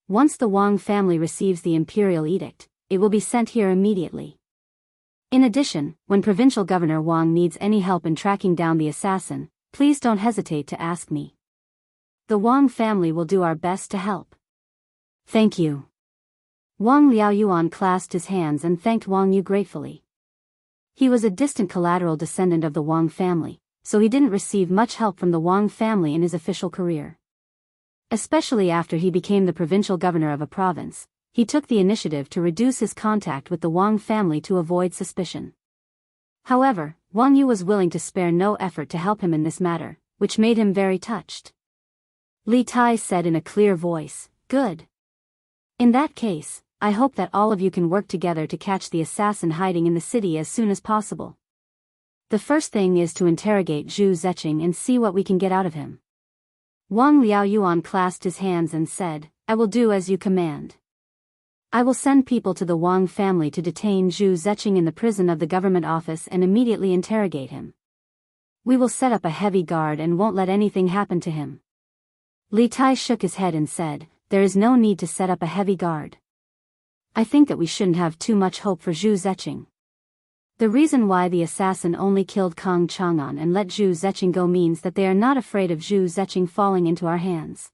Once the Wang family receives the imperial edict, it will be sent here immediately. In addition, when Provincial Governor Wang needs any help in tracking down the assassin, please don't hesitate to ask me. The Wang family will do our best to help. Thank you. Wang Liaoyuan clasped his hands and thanked Wang Yu gratefully. He was a distant collateral descendant of the Wang family, so he didn't receive much help from the Wang family in his official career. Especially after he became the provincial governor of a province, he took the initiative to reduce his contact with the Wang family to avoid suspicion. However, Wang Yu was willing to spare no effort to help him in this matter, which made him very touched. Li Tai said in a clear voice, Good. In that case, I hope that all of you can work together to catch the assassin hiding in the city as soon as possible. The first thing is to interrogate Zhu Zeching and see what we can get out of him. Wang Liaoyuan clasped his hands and said, I will do as you command. I will send people to the Wang family to detain Zhu Zeching in the prison of the government office and immediately interrogate him. We will set up a heavy guard and won't let anything happen to him. Li Tai shook his head and said, There is no need to set up a heavy guard. I think that we shouldn't have too much hope for Zhu Zeching. The reason why the assassin only killed Kang Chang'an and let Zhu Zeching go means that they are not afraid of Zhu Zeching falling into our hands.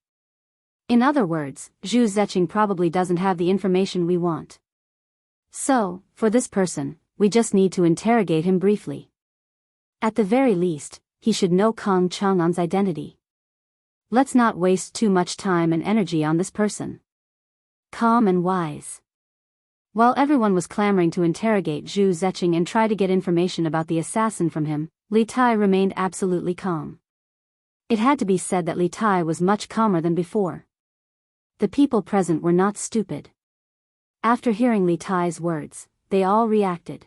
In other words, Zhu Zeching probably doesn't have the information we want. So, for this person, we just need to interrogate him briefly. At the very least, he should know Kang Chang'an's identity. Let's not waste too much time and energy on this person. Calm and wise. While everyone was clamoring to interrogate Zhu Zeching and try to get information about the assassin from him, Li Tai remained absolutely calm. It had to be said that Li Tai was much calmer than before. The people present were not stupid. After hearing Li Tai's words, they all reacted.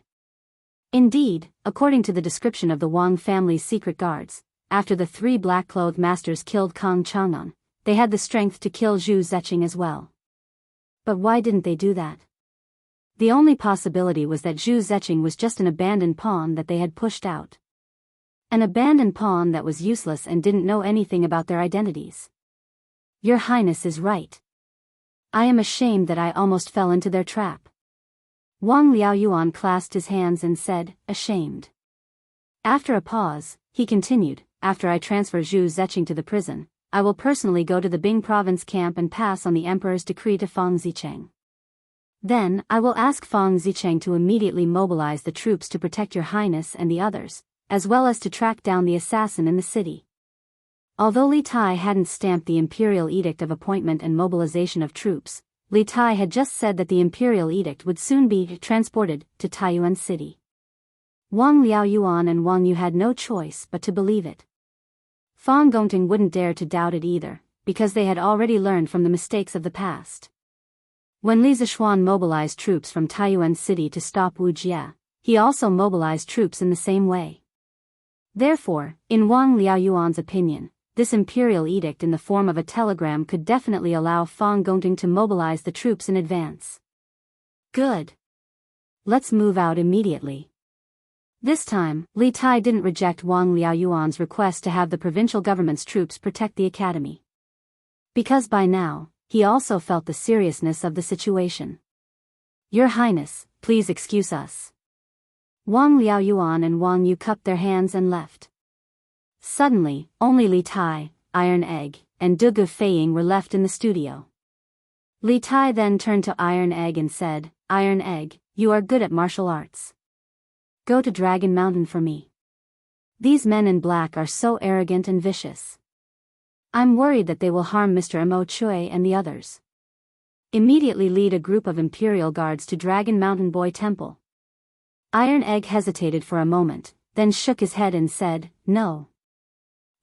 Indeed, according to the description of the Wang family's secret guards, after the 3 black-clothed masters killed Kang Chang'an, they had the strength to kill Zhu Zeching as well. But why didn't they do that? The only possibility was that Zhu Zeching was just an abandoned pawn that they had pushed out. An abandoned pawn that was useless and didn't know anything about their identities. Your Highness is right. I am ashamed that I almost fell into their trap. Wang Liaoyuan clasped his hands and said, ashamed. After a pause, he continued, after I transfer Zhu Zeching to the prison, I will personally go to the Bing province camp and pass on the Emperor's decree to Fang Zicheng. Then, I will ask Fang Zicheng to immediately mobilize the troops to protect Your Highness and the others, as well as to track down the assassin in the city. Although Li Tai hadn't stamped the imperial edict of appointment and mobilization of troops, Li Tai had just said that the imperial edict would soon be transported to Taiyuan City. Wang Liaoyuan and Wang Yu had no choice but to believe it. Fang Gongting wouldn't dare to doubt it either, because they had already learned from the mistakes of the past. When Li Zishuan mobilized troops from Taiyuan City to stop Wu Jie, he also mobilized troops in the same way. Therefore, in Wang Liaoyuan's opinion, this imperial edict in the form of a telegram could definitely allow Fang Gongting to mobilize the troops in advance. Good. Let's move out immediately. This time, Li Tai didn't reject Wang Liaoyuan's request to have the provincial government's troops protect the academy. Because by now, he also felt the seriousness of the situation. Your Highness, please excuse us. Wang Liaoyuan and Wang Yu cupped their hands and left. Suddenly, only Li Tai, Iron Egg, and Dugu Feiying were left in the studio. Li Tai then turned to Iron Egg and said, Iron Egg, you are good at martial arts. Go to Dragon Mountain for me. These men in black are so arrogant and vicious. I'm worried that they will harm Mr. Mo Chui and the others. Immediately lead a group of Imperial Guards to Dragon Mountain Boy Temple. Iron Egg hesitated for a moment, then shook his head and said, No.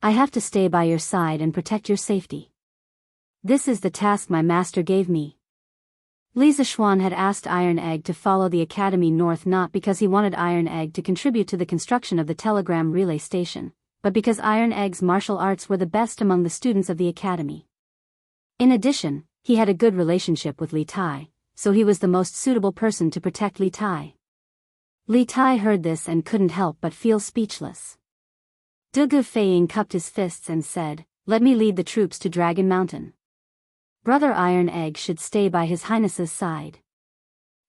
I have to stay by your side and protect your safety. This is the task my master gave me. Li Zishuan had asked Iron Egg to follow the academy north not because he wanted Iron Egg to contribute to the construction of the telegram relay station, but because Iron Egg's martial arts were the best among the students of the academy. In addition, he had a good relationship with Li Tai, so he was the most suitable person to protect Li Tai. Li Tai heard this and couldn't help but feel speechless. Dugu Feiying cupped his fists and said, Let me lead the troops to Dragon Mountain. Brother Iron Egg should stay by his Highness's side.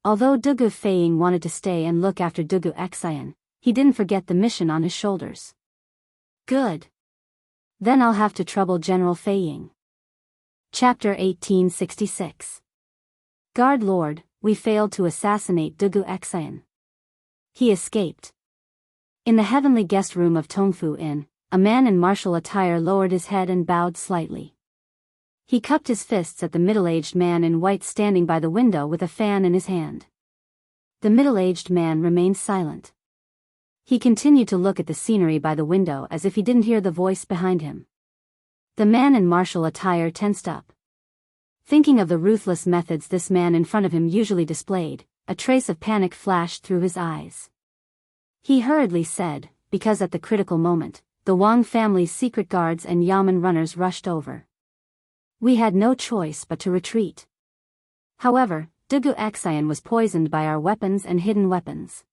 Although Dugu Feiying wanted to stay and look after Dugu Xianxia, he didn't forget the mission on his shoulders. Good. Then I'll have to trouble General Feiying. Chapter 1866. Guard Lord, we failed to assassinate Dugu Xianxia. He escaped. In the heavenly guest room of Tongfu Inn, a man in martial attire lowered his head and bowed slightly. He cupped his fists at the middle-aged man in white standing by the window with a fan in his hand. The middle-aged man remained silent. He continued to look at the scenery by the window as if he didn't hear the voice behind him. The man in martial attire tensed up. Thinking of the ruthless methods this man in front of him usually displayed, a trace of panic flashed through his eyes. He hurriedly said, because at the critical moment, the Wang family's secret guards and yamen runners rushed over. We had no choice but to retreat. However, Dugu Xianxia was poisoned by our weapons and hidden weapons.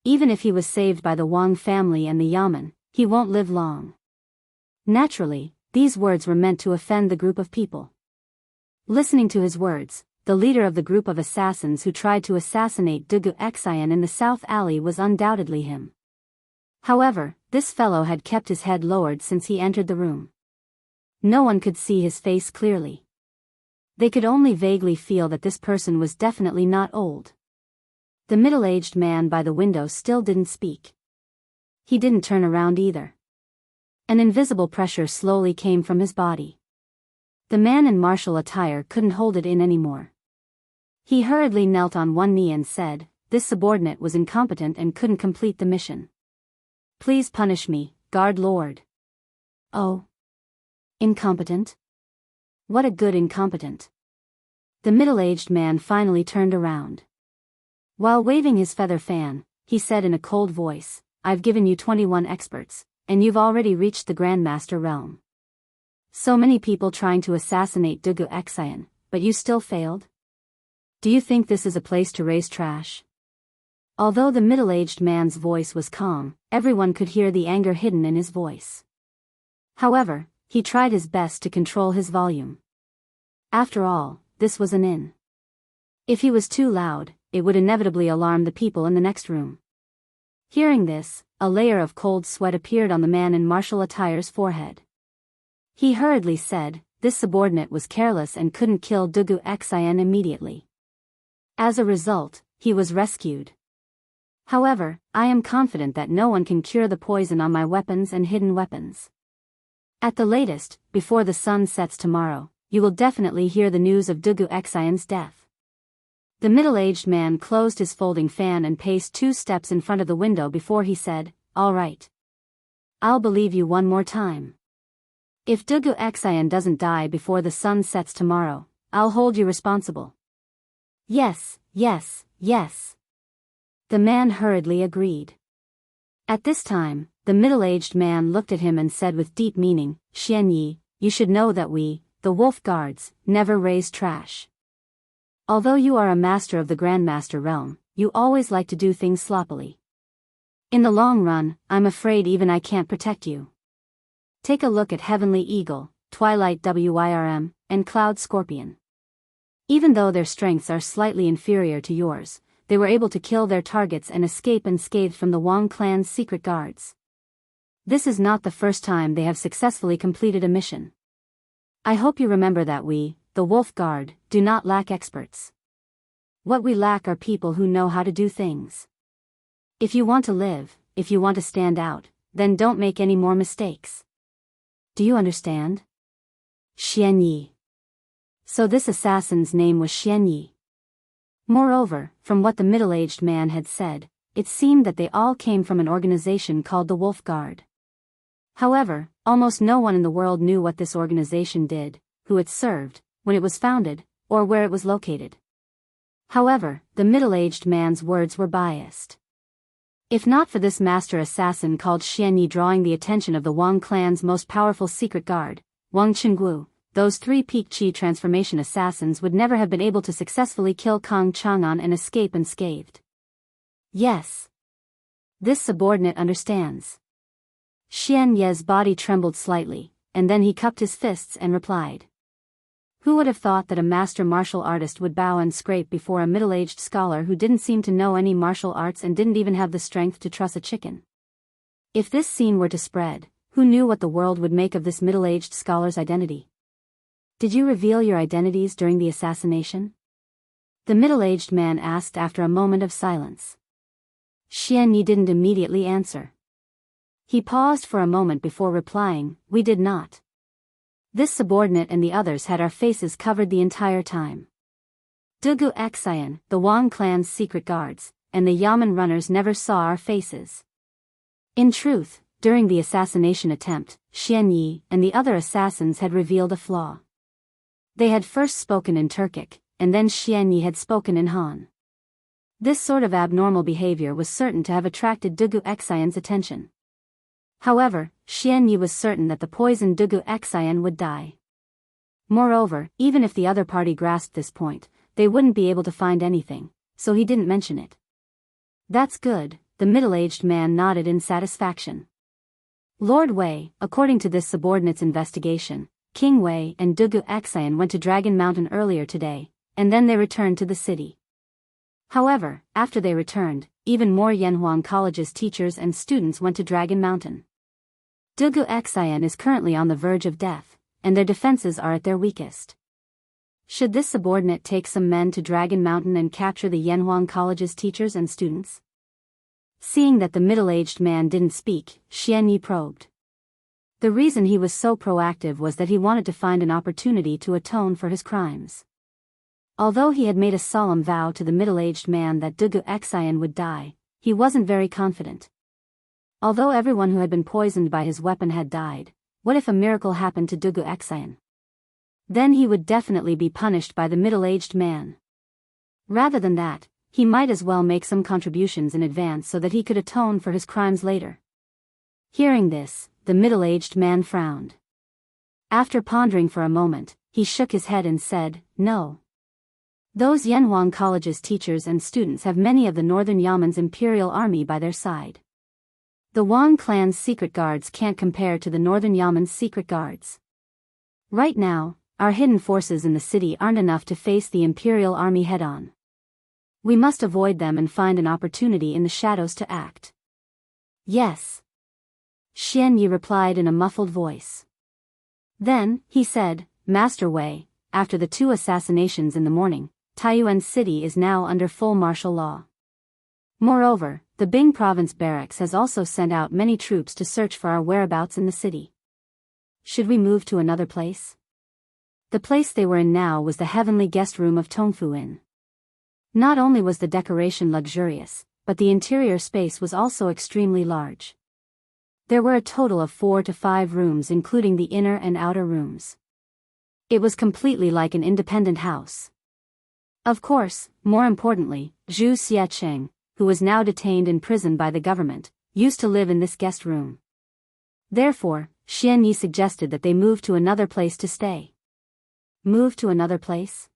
Even if he was saved by the Wang family and the yamen, he won't live long. Naturally, these words were meant to offend the group of people. Listening to his words, the leader of the group of assassins who tried to assassinate Dugu Xianxia in the South Alley was undoubtedly him. However, this fellow had kept his head lowered since he entered the room. No one could see his face clearly. They could only vaguely feel that this person was definitely not old. The middle-aged man by the window still didn't speak. He didn't turn around either. An invisible pressure slowly came from his body. The man in martial attire couldn't hold it in anymore. He hurriedly knelt on one knee and said, This subordinate was incompetent and couldn't complete the mission. Please punish me, Guard Lord. Oh. Incompetent? What a good incompetent. The middle-aged man finally turned around. While waving his feather fan, he said in a cold voice, I've given you 21 experts, and you've already reached the Grandmaster realm. So many people trying to assassinate Dugu Xianxia, but you still failed? Do you think this is a place to raise trash? Although the middle-aged man's voice was calm, everyone could hear the anger hidden in his voice. However, he tried his best to control his volume. After all, this was an inn. If he was too loud, it would inevitably alarm the people in the next room. Hearing this, a layer of cold sweat appeared on the man in martial attire's forehead. He hurriedly said, This subordinate was careless and couldn't kill Dugu Xianxia immediately. As a result, he was rescued. However, I am confident that no one can cure the poison on my weapons and hidden weapons. At the latest, before the sun sets tomorrow, you will definitely hear the news of Dugu Xianxia's death. The middle-aged man closed his folding fan and paced 2 steps in front of the window before he said, All right. I'll believe you one more time. If Dugu Xianxia doesn't die before the sun sets tomorrow, I'll hold you responsible. Yes, yes, yes. The man hurriedly agreed. At this time, the middle-aged man looked at him and said with deep meaning, Xianyi, you should know that we, the wolf guards, never raise trash. Although you are a master of the Grandmaster realm, you always like to do things sloppily. In the long run, I'm afraid even I can't protect you. Take a look at Heavenly Eagle, Twilight Wyrm, and Cloud Scorpion. Even though their strengths are slightly inferior to yours, they were able to kill their targets and escape unscathed from the Wang clan's secret guards. This is not the first time they have successfully completed a mission. I hope you remember that we, the Wolf Guard, do not lack experts. What we lack are people who know how to do things. If you want to live, if you want to stand out, then don't make any more mistakes. Do you understand? Xianyi. So this assassin's name was Xianyi. Moreover, from what the middle-aged man had said, it seemed that they all came from an organization called the Wolf Guard. However, almost no one in the world knew what this organization did, who it served, when it was founded, or where it was located. However, the middle-aged man's words were biased. If not for this master assassin called Xianyi drawing the attention of the Wang clan's most powerful secret guard, Wang Qinggu, those 3 peak chi transformation assassins would never have been able to successfully kill Kang Chang'an and escape unscathed. Yes. This subordinate understands. Xian Ye's body trembled slightly, and then he cupped his fists and replied. Who would have thought that a master martial artist would bow and scrape before a middle-aged scholar who didn't seem to know any martial arts and didn't even have the strength to truss a chicken? If this scene were to spread, who knew what the world would make of this middle-aged scholar's identity? Did you reveal your identities during the assassination? The middle-aged man asked after a moment of silence. Xianyi didn't immediately answer. He paused for a moment before replying, we did not. This subordinate and the others had our faces covered the entire time. Dugu Xian, the Wang clan's secret guards, and the Yamen runners never saw our faces. In truth, during the assassination attempt, Xianyi and the other assassins had revealed a flaw. They had first spoken in Turkic, and then Xianyi had spoken in Han. This sort of abnormal behavior was certain to have attracted Dugu Xian's attention. However, Xianyi was certain that the poisoned Dugu Xian would die. Moreover, even if the other party grasped this point, they wouldn't be able to find anything, so he didn't mention it. That's good, the middle-aged man nodded in satisfaction. Lord Wei, according to this subordinate's investigation, King Wei and Dugu Xian went to Dragon Mountain earlier today, and then they returned to the city. However, after they returned, even more Yanhuang College's teachers and students went to Dragon Mountain. Dugu Xian is currently on the verge of death, and their defenses are at their weakest. Should this subordinate take some men to Dragon Mountain and capture the Yanhuang College's teachers and students? Seeing that the middle-aged man didn't speak, Xianyi probed. The reason he was so proactive was that he wanted to find an opportunity to atone for his crimes. Although he had made a solemn vow to the middle-aged man that Dugu Xian would die, he wasn't very confident. Although everyone who had been poisoned by his weapon had died, what if a miracle happened to Dugu Xian? Then he would definitely be punished by the middle-aged man. Rather than that, he might as well make some contributions in advance so that he could atone for his crimes later. Hearing this, the middle-aged man frowned. After pondering for a moment, he shook his head and said, no. Those Yanhuang College's teachers and students have many of the Northern Yamen's imperial army by their side. The Wang clan's secret guards can't compare to the Northern Yamen's secret guards. Right now, our hidden forces in the city aren't enough to face the imperial army head-on. We must avoid them and find an opportunity in the shadows to act. Yes. Xianyi replied in a muffled voice. Then, he said, Master Wei, after the 2 assassinations in the morning, Taiyuan City is now under full martial law. Moreover, the Bing Province Barracks has also sent out many troops to search for our whereabouts in the city. Should we move to another place? The place they were in now was the heavenly guest room of Tongfu Inn. Not only was the decoration luxurious, but the interior space was also extremely large. There were a total of 4 to 5 rooms including the inner and outer rooms. It was completely like an independent house. Of course, more importantly, Zhu Xiecheng, who was now detained in prison by the government, used to live in this guest room. Therefore, Xianyi suggested that they move to another place to stay. Move to another place?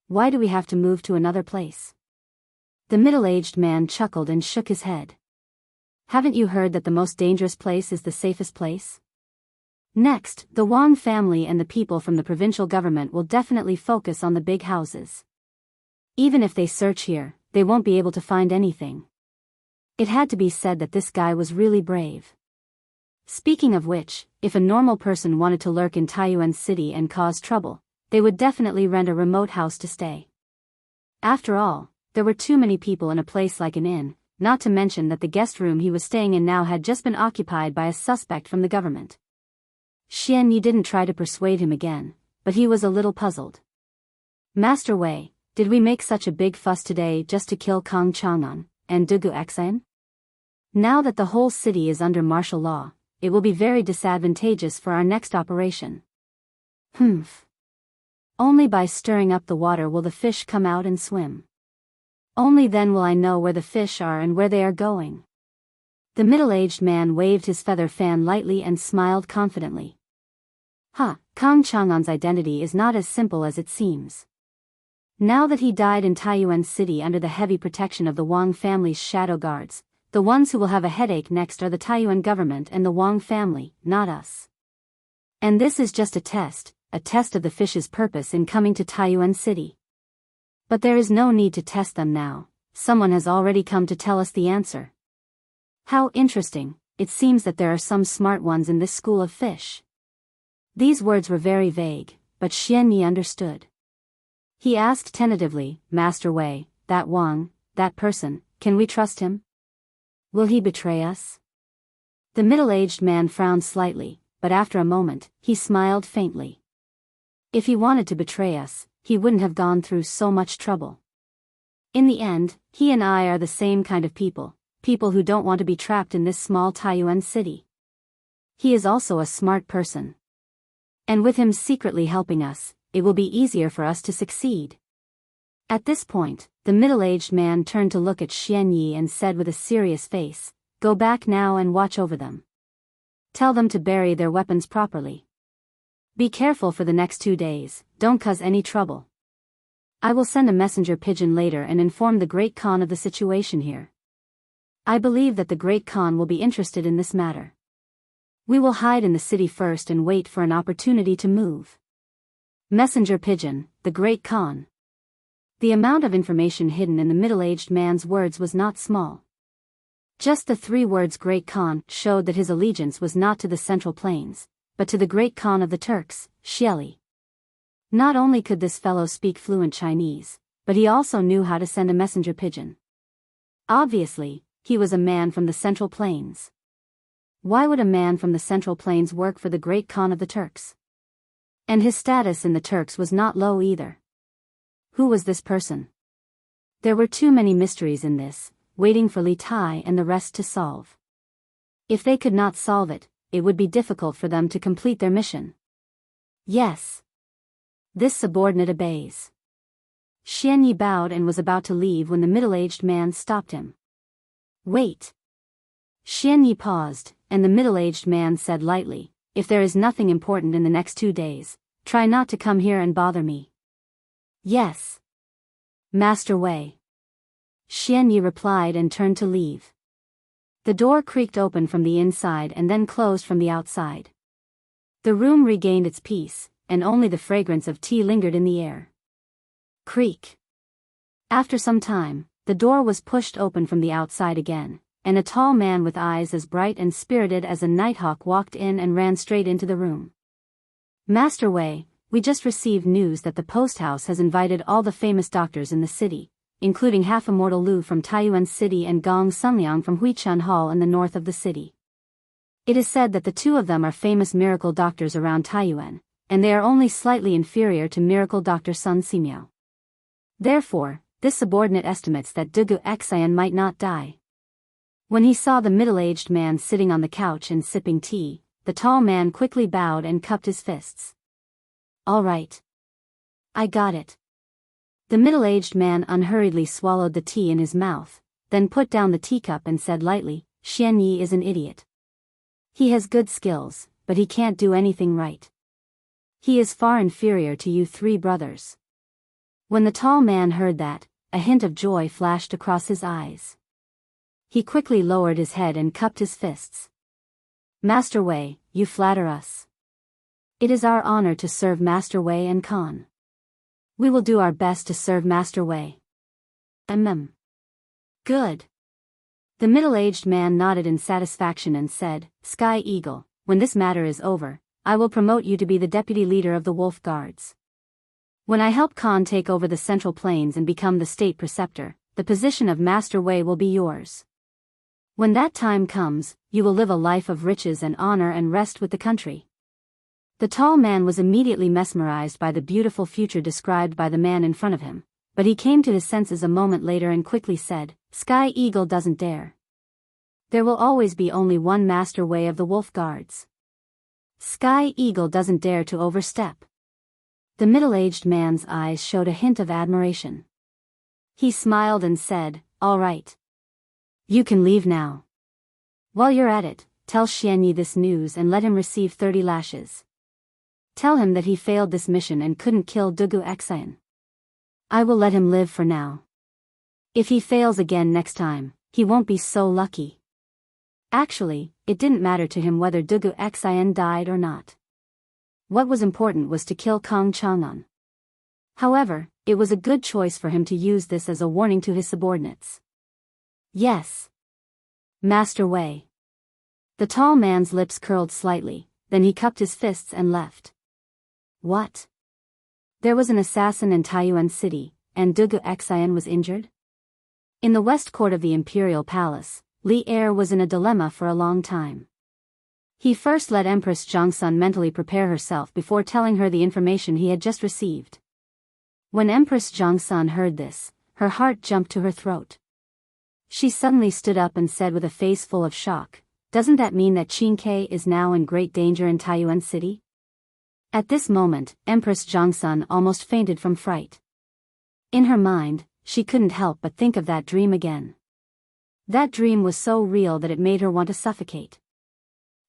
Why do we have to move to another place? The middle-aged man chuckled and shook his head. Haven't you heard that the most dangerous place is the safest place? Next, the Wang family and the people from the provincial government will definitely focus on the big houses. Even if they search here, they won't be able to find anything. It had to be said that this guy was really brave. Speaking of which, if a normal person wanted to lurk in Taiyuan City and cause trouble, they would definitely rent a remote house to stay. After all, there were too many people in a place like an inn, not to mention that the guest room he was staying in now had just been occupied by a suspect from the government. Xianyi didn't try to persuade him again, but he was a little puzzled. Master Wei, did we make such a big fuss today just to kill Kang Chang'an and Dugu Xan? Now that the whole city is under martial law, it will be very disadvantageous for our next operation. Humph. Only by stirring up the water will the fish come out and swim. Only then will I know where the fish are and where they are going. The middle-aged man waved his feather fan lightly and smiled confidently. Kang Chang'an's identity is not as simple as it seems. Now that he died in Taiyuan City under the heavy protection of the Wang family's shadow guards, the ones who will have a headache next are the Taiyuan government and the Wang family, not us. And this is just a test of the fish's purpose in coming to Taiyuan City. But there is no need to test them now, someone has already come to tell us the answer. How interesting, it seems that there are some smart ones in this school of fish. These words were very vague, but Xianyi understood. He asked tentatively, Master Wei, that Wang, that person, can we trust him? Will he betray us? The middle-aged man frowned slightly, but after a moment, he smiled faintly. If he wanted to betray us, he wouldn't have gone through so much trouble. In the end, he and I are the same kind of people who don't want to be trapped in this small Taiyuan city. He is also a smart person. And with him secretly helping us, it will be easier for us to succeed. At this point, the middle-aged man turned to look at Xianyi and said with a serious face, Go back now and watch over them. Tell them to bury their weapons properly. Be careful for the next 2 days, don't cause any trouble. I will send a messenger pigeon later and inform the Great Khan of the situation here. I believe that the Great Khan will be interested in this matter. We will hide in the city first and wait for an opportunity to move. Messenger pigeon, the Great Khan. The amount of information hidden in the middle-aged man's words was not small. Just the 3 words Great Khan showed that his allegiance was not to the Central Plains, but to the Great Khan of the Turks, Xieli. Not only could this fellow speak fluent Chinese, but he also knew how to send a messenger pigeon. Obviously, he was a man from the Central Plains. Why would a man from the Central Plains work for the Great Khan of the Turks? And his status in the Turks was not low either. Who was this person? There were too many mysteries in this, waiting for Li Tai and the rest to solve. If they could not solve it, it would be difficult for them to complete their mission. Yes. This subordinate obeys. Xianyi bowed and was about to leave when the middle-aged man stopped him. Wait. Xianyi paused, and the middle-aged man said lightly, If there is nothing important in the next 2 days, try not to come here and bother me. Yes. Master Wei. Xianyi replied and turned to leave. The door creaked open from the inside and then closed from the outside. The room regained its peace, and only the fragrance of tea lingered in the air. Creak. After some time, the door was pushed open from the outside again, and a tall man with eyes as bright and spirited as a nighthawk walked in and ran straight into the room. Master Wei, we just received news that the post house has invited all the famous doctors in the city, including half-immortal Lu from Taiyuan City and Gong Sunliang from Huichun Hall in the north of the city. It is said that the 2 of them are famous miracle doctors around Taiyuan, and they are only slightly inferior to miracle Dr. Sun Simiao. Therefore, this subordinate estimates that Dugu Xian might not die. When he saw the middle-aged man sitting on the couch and sipping tea, the tall man quickly bowed and cupped his fists. All right. I got it. The middle-aged man unhurriedly swallowed the tea in his mouth, then put down the teacup and said lightly, Xianyi is an idiot. He has good skills, but he can't do anything right. He is far inferior to you three brothers." When the tall man heard that, a hint of joy flashed across his eyes. He quickly lowered his head and cupped his fists. "Master Wei, you flatter us. It is our honor to serve Master Wei and Khan. We will do our best to serve Master Wei." Good. The middle-aged man nodded in satisfaction and said, "Sky Eagle, when this matter is over, I will promote you to be the deputy leader of the Wolf Guards. When I help Khan take over the Central Plains and become the state preceptor, the position of Master Wei will be yours. When that time comes, you will live a life of riches and honor and rest with the country." The tall man was immediately mesmerized by the beautiful future described by the man in front of him, but he came to his senses a moment later and quickly said, "Sky Eagle doesn't dare. There will always be only one Master Wei of the Wolf Guards. Sky Eagle doesn't dare to overstep." The middle-aged man's eyes showed a hint of admiration. He smiled and said, "All right. You can leave now. While you're at it, tell Xianyi this news and let him receive 30 lashes. Tell him that he failed this mission and couldn't kill Wuxia Xianxia. I will let him live for now. If he fails again next time, he won't be so lucky." Actually, it didn't matter to him whether Wuxia Xianxia died or not. What was important was to kill Kang Chang'an. However, it was a good choice for him to use this as a warning to his subordinates. "Yes. Master Wei." The tall man's lips curled slightly, then he cupped his fists and left. What? There was an assassin in Taiyuan City, and Wuxia Xianxia was injured? In the west court of the imperial palace, Li Er was in a dilemma for a long time. He first let Empress Jianghu mentally prepare herself before telling her the information he had just received. When Empress Jianghu heard this, her heart jumped to her throat. She suddenly stood up and said with a face full of shock, "Doesn't that mean that Qingke is now in great danger in Taiyuan City?" At this moment, Empress Jianghu almost fainted from fright. In her mind, she couldn't help but think of that dream again. That dream was so real that it made her want to suffocate.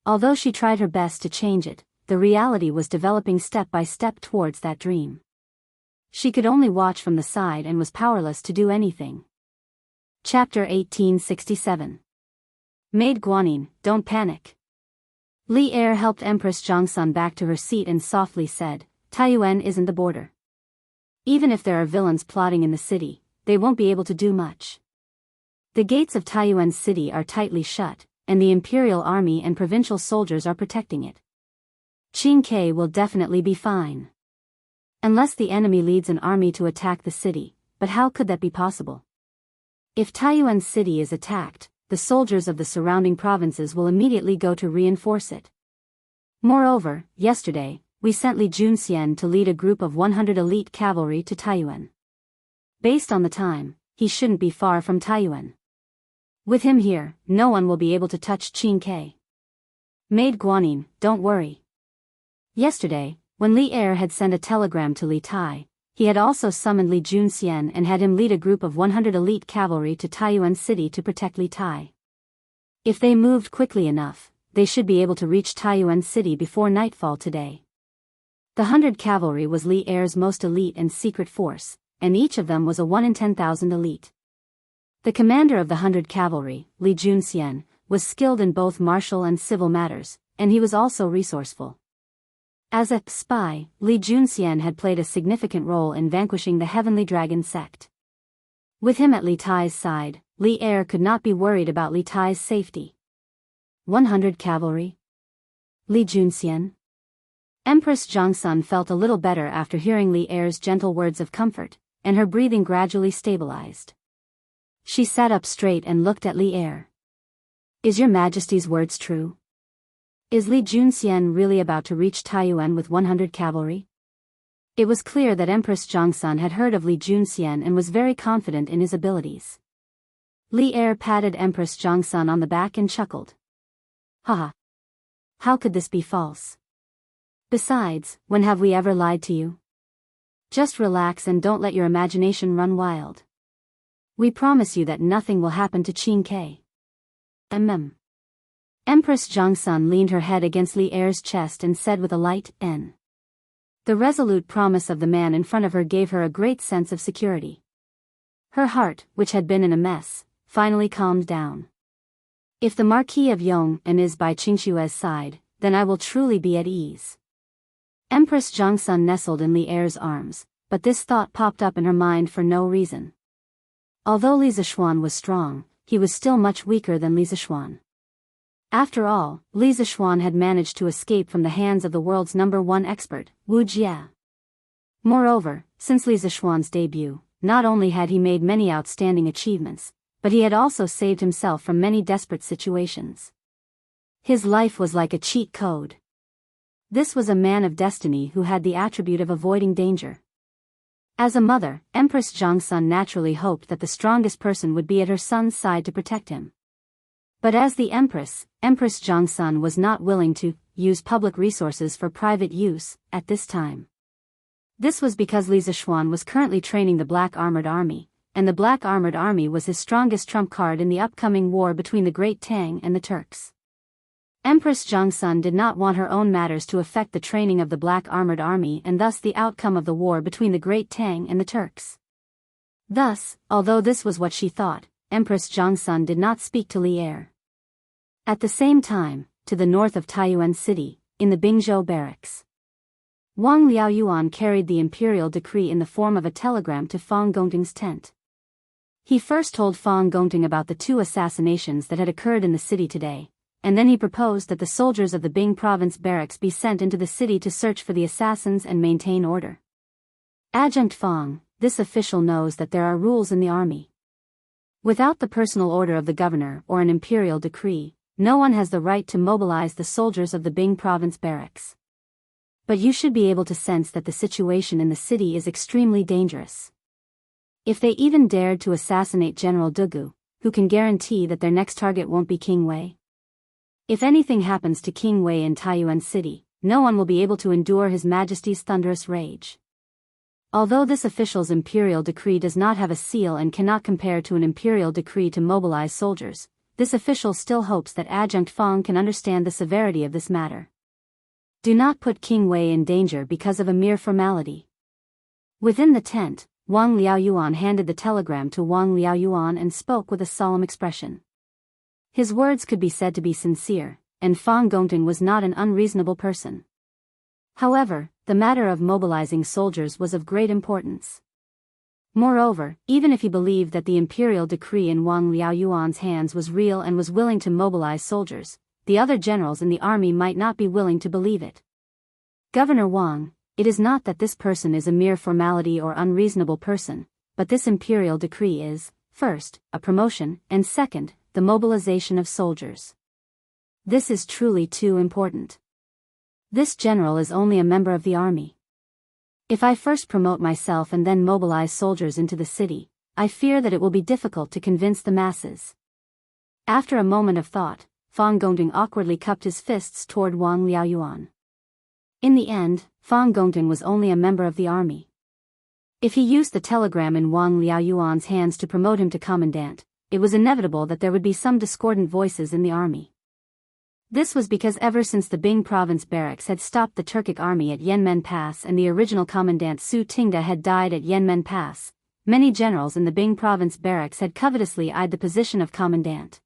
Although she tried her best to change it, the reality was developing step by step towards that dream. She could only watch from the side and was powerless to do anything. Chapter 1867. Maid Guanyin, don't panic. Li Er helped Empress Jianghu back to her seat and softly said, "Taiyuan isn't the border. Even if there are villains plotting in the city, they won't be able to do much. The gates of Taiyuan City are tightly shut, and the imperial army and provincial soldiers are protecting it. Qingke will definitely be fine. Unless the enemy leads an army to attack the city, but how could that be possible? If Taiyuan City is attacked, the soldiers of the surrounding provinces will immediately go to reinforce it. Moreover, yesterday, we sent Li Junxian to lead a group of 100 elite cavalry to Taiyuan. Based on the time, he shouldn't be far from Taiyuan. With him here, no one will be able to touch Qingke. Maid Guanyin, don't worry." Yesterday, when Li Er had sent a telegram to Li Tai, he had also summoned Li Junxian and had him lead a group of 100 elite cavalry to Taiyuan City to protect Li Tai. If they moved quickly enough, they should be able to reach Taiyuan City before nightfall today. The 100 cavalry was Li Er's most elite and secret force, and each of them was a 1 in 10,000 elite. The commander of the 100 cavalry, Li Junxian, was skilled in both martial and civil matters, and he was also resourceful. As a spy, Li Junxian had played a significant role in vanquishing the Heavenly Dragon sect. With him at Li Tai's side, Li Er could not be worried about Li Tai's safety. 100 cavalry? Li Junxian? Empress Jianghu felt a little better after hearing Li Er's gentle words of comfort, and her breathing gradually stabilized. She sat up straight and looked at Li Er. "Is your Majesty's words true? Is Li Junxian really about to reach Taiyuan with 100 cavalry?" It was clear that Empress Jianghu had heard of Li Junxian and was very confident in his abilities. Li Er patted Empress Jianghu on the back and chuckled. "Haha. How could this be false? Besides, when have we ever lied to you? Just relax and don't let your imagination run wild. We promise you that nothing will happen to Qingke." Empress Jiangsun leaned her head against Li Er's chest and said with a light N. The resolute promise of the man in front of her gave her a great sense of security. Her heart, which had been in a mess, finally calmed down. If the Marquis of Yong'an is by Qingxue's side, then I will truly be at ease. Empress Jiangsun nestled in Li Er's arms, but this thought popped up in her mind for no reason. Although Li Zixuan was strong, he was still much weaker than Li Zixuan. After all, Li Zixuan had managed to escape from the hands of the world's #1 expert, Wu Jie. Moreover, since Li Zixuan's debut, not only had he made many outstanding achievements, but he had also saved himself from many desperate situations. His life was like a cheat code. This was a man of destiny who had the attribute of avoiding danger. As a mother, Empress Jiangsun naturally hoped that the strongest person would be at her son's side to protect him. But as the Empress Jiangsun was not willing to use public resources for private use at this time. This was because Li Zixuan was currently training the Black Armored Army, and the Black Armored Army was his strongest trump card in the upcoming war between the Great Tang and the Turks. Empress Jiangsun did not want her own matters to affect the training of the Black Armored Army and thus the outcome of the war between the Great Tang and the Turks. Thus, although this was what she thought, Empress Jiangsun did not speak to Li Er. At the same time, to the north of Taiyuan City, in the Bingzhou barracks, Wang Liaoyuan carried the imperial decree in the form of a telegram to Fang Gongting's tent. He first told Fang Gongting about the 2 assassinations that had occurred in the city today, and then he proposed that the soldiers of the Bing province barracks be sent into the city to search for the assassins and maintain order. Adjunct Fang, this official knows that there are rules in the army. Without the personal order of the governor or an imperial decree, no one has the right to mobilize the soldiers of the Bing province barracks. But you should be able to sense that the situation in the city is extremely dangerous. If they even dared to assassinate General Dugu, who can guarantee that their next target won't be King Wei? If anything happens to King Wei in Taiyuan City, no one will be able to endure His Majesty's thunderous rage. Although this official's imperial decree does not have a seal and cannot compare to an imperial decree to mobilize soldiers, this official still hopes that Adjunct Fang can understand the severity of this matter. Do not put King Wei in danger because of a mere formality. Within the tent, Wang Liaoyuan handed the telegram to Wang Liaoyuan and spoke with a solemn expression. His words could be said to be sincere, and Fang Gongting was not an unreasonable person. However, the matter of mobilizing soldiers was of great importance. Moreover, even if he believed that the imperial decree in Wang Liaoyuan's hands was real and was willing to mobilize soldiers, the other generals in the army might not be willing to believe it. Governor Wang, it is not that this person is a mere formality or unreasonable person, but this imperial decree is, first, a promotion, and second, the mobilization of soldiers. This is truly too important. This general is only a member of the army. If I first promote myself and then mobilize soldiers into the city, I fear that it will be difficult to convince the masses. After a moment of thought, Fang Gongting awkwardly cupped his fists toward Wang Liaoyuan. In the end, Fang Gongting was only a member of the army. If he used the telegram in Wang Liaoyuan's hands to promote him to commandant, it was inevitable that there would be some discordant voices in the army. This was because ever since the Bing province barracks had stopped the Turkic army at Yanmen Pass and the original commandant Su Tingda had died at Yanmen Pass, many generals in the Bing province barracks had covetously eyed the position of commandant.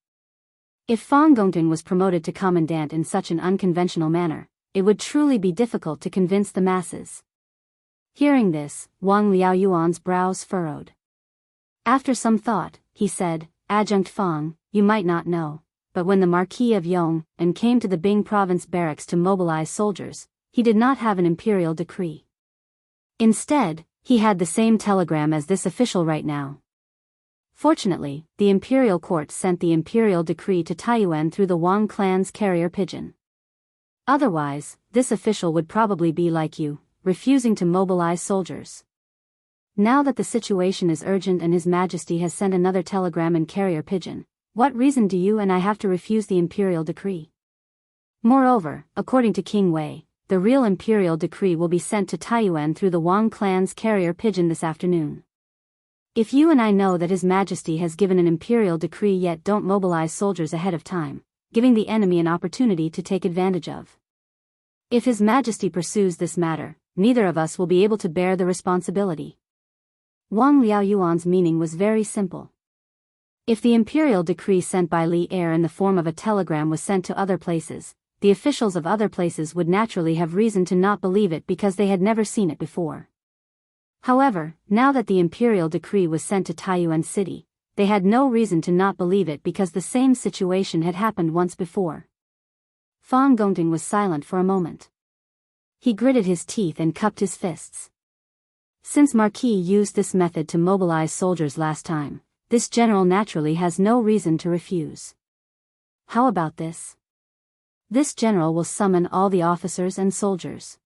If Fang Gongting was promoted to commandant in such an unconventional manner, it would truly be difficult to convince the masses. Hearing this, Wang Liaoyuan's brows furrowed. After some thought, he said, Adjunct Fang, you might not know, but when the Marquis of Yong'an came to the Bing province barracks to mobilize soldiers, he did not have an imperial decree. Instead, he had the same telegram as this official right now. Fortunately, the imperial court sent the imperial decree to Taiyuan through the Wang clan's carrier pigeon. Otherwise, this official would probably be like you, refusing to mobilize soldiers. Now that the situation is urgent and His Majesty has sent another telegram in carrier pigeon, what reason do you and I have to refuse the imperial decree? Moreover, according to King Wei, the real imperial decree will be sent to Taiyuan through the Wang clan's carrier pigeon this afternoon. If you and I know that His Majesty has given an imperial decree yet don't mobilize soldiers ahead of time, giving the enemy an opportunity to take advantage of. If His Majesty pursues this matter, neither of us will be able to bear the responsibility. Wang Liaoyuan's meaning was very simple. If the imperial decree sent by Li Er in the form of a telegram was sent to other places, the officials of other places would naturally have reason to not believe it because they had never seen it before. However, now that the imperial decree was sent to Taiyuan City, they had no reason to not believe it because the same situation had happened once before. Fang Gongting was silent for a moment. He gritted his teeth and cupped his fists. Since Marquis used this method to mobilize soldiers last time, this general naturally has no reason to refuse. How about this? This general will summon all the officers and soldiers.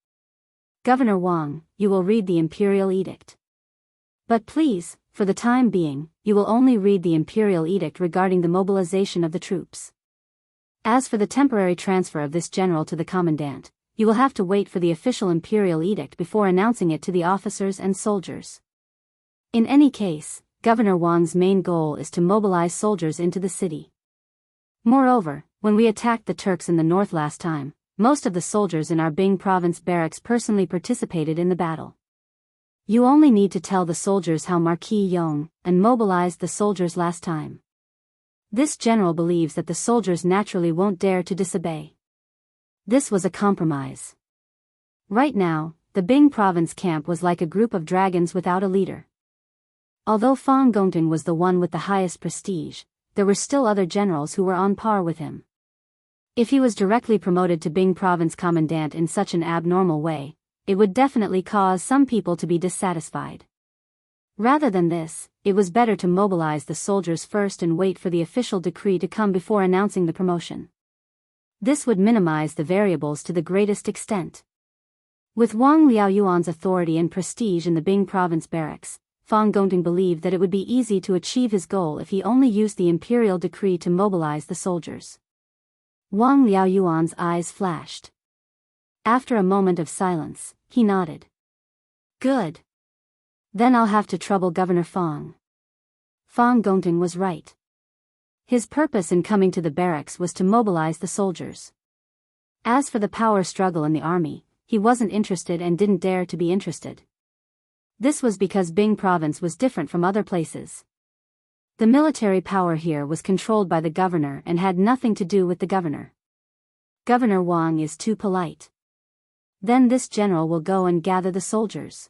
Governor Wang, you will read the imperial edict. But please, for the time being, you will only read the imperial edict regarding the mobilization of the troops. As for the temporary transfer of this general to the commandant, you will have to wait for the official imperial edict before announcing it to the officers and soldiers. In any case, Governor Wang's main goal is to mobilize soldiers into the city. Moreover, when we attacked the Turks in the north last time, most of the soldiers in our Bing province barracks personally participated in the battle. You only need to tell the soldiers how Marquis Yong and mobilized the soldiers last time. This general believes that the soldiers naturally won't dare to disobey. This was a compromise. Right now, the Bing province camp was like a group of dragons without a leader. Although Fang Gongting was the one with the highest prestige, there were still other generals who were on par with him. If he was directly promoted to Bing province commandant in such an abnormal way, it would definitely cause some people to be dissatisfied. Rather than this, it was better to mobilize the soldiers first and wait for the official decree to come before announcing the promotion. This would minimize the variables to the greatest extent. With Wang Liaoyuan's authority and prestige in the Bing province barracks, Fang Gongting believed that it would be easy to achieve his goal if he only used the imperial decree to mobilize the soldiers. Wang Liaoyuan's eyes flashed. After a moment of silence, he nodded. Good. Then I'll have to trouble Governor Fang. Fang Gongting was right. His purpose in coming to the barracks was to mobilize the soldiers. As for the power struggle in the army, he wasn't interested and didn't dare to be interested. This was because Bing province was different from other places. The military power here was controlled by the governor and had nothing to do with the governor. Governor Wang is too polite. Then this general will go and gather the soldiers.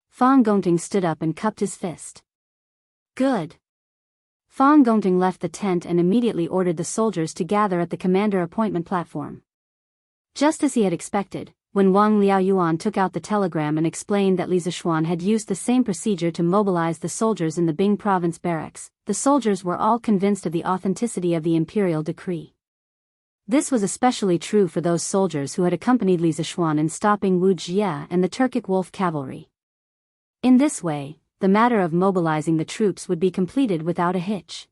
Fang Gongting stood up and cupped his fist. Good. Fang Gongting left the tent and immediately ordered the soldiers to gather at the commander appointment platform. Just as he had expected, when Wang Liaoyuan took out the telegram and explained that Li Zishuan had used the same procedure to mobilize the soldiers in the Bing province barracks, the soldiers were all convinced of the authenticity of the imperial decree. This was especially true for those soldiers who had accompanied Li Zishuan in stopping Wu Jie and the Turkic wolf cavalry. In this way, the matter of mobilizing the troops would be completed without a hitch.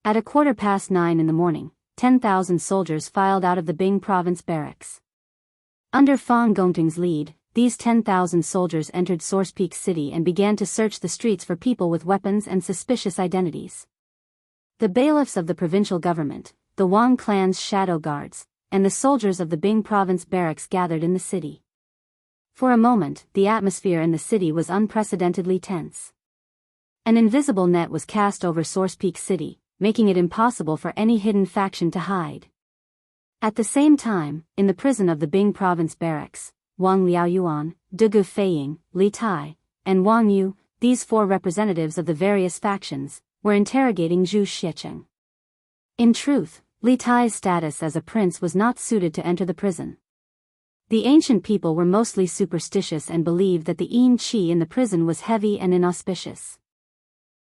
At 9:15 in the morning, 10,000 soldiers filed out of the Bing province barracks. Under Fang Gongting's lead, these 10,000 soldiers entered Source Peak City and began to search the streets for people with weapons and suspicious identities. The bailiffs of the provincial government, the Wang clan's shadow guards, and the soldiers of the Bing province barracks gathered in the city. For a moment, the atmosphere in the city was unprecedentedly tense. An invisible net was cast over Source Peak City, making it impossible for any hidden faction to hide. At the same time, in the prison of the Bing province barracks, Wang Liaoyuan, Dugu Feiying, Li Tai, and Wang Yu, these four representatives of the various factions, were interrogating Zhu Xiecheng. In truth, Li Tai's status as a prince was not suited to enter the prison. The ancient people were mostly superstitious and believed that the yin qi in the prison was heavy and inauspicious.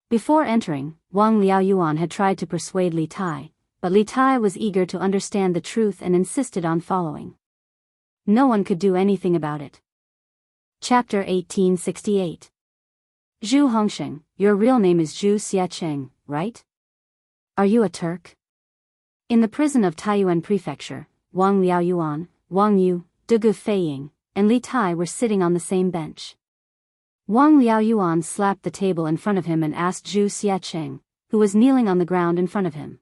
Before entering, Wang Liaoyuan had tried to persuade Li Tai, but Li Tai was eager to understand the truth and insisted on following. No one could do anything about it. Chapter 1868. Zhu Hongsheng, your real name is Zhu Xiecheng, right? Are you a Turk? In the prison of Taiyuan Prefecture, Wang Liaoyuan, Wang Yu, Dugu Feiying, and Li Tai were sitting on the same bench. Wang Liaoyuan slapped the table in front of him and asked Zhu Xiaocheng, who was kneeling on the ground in front of him.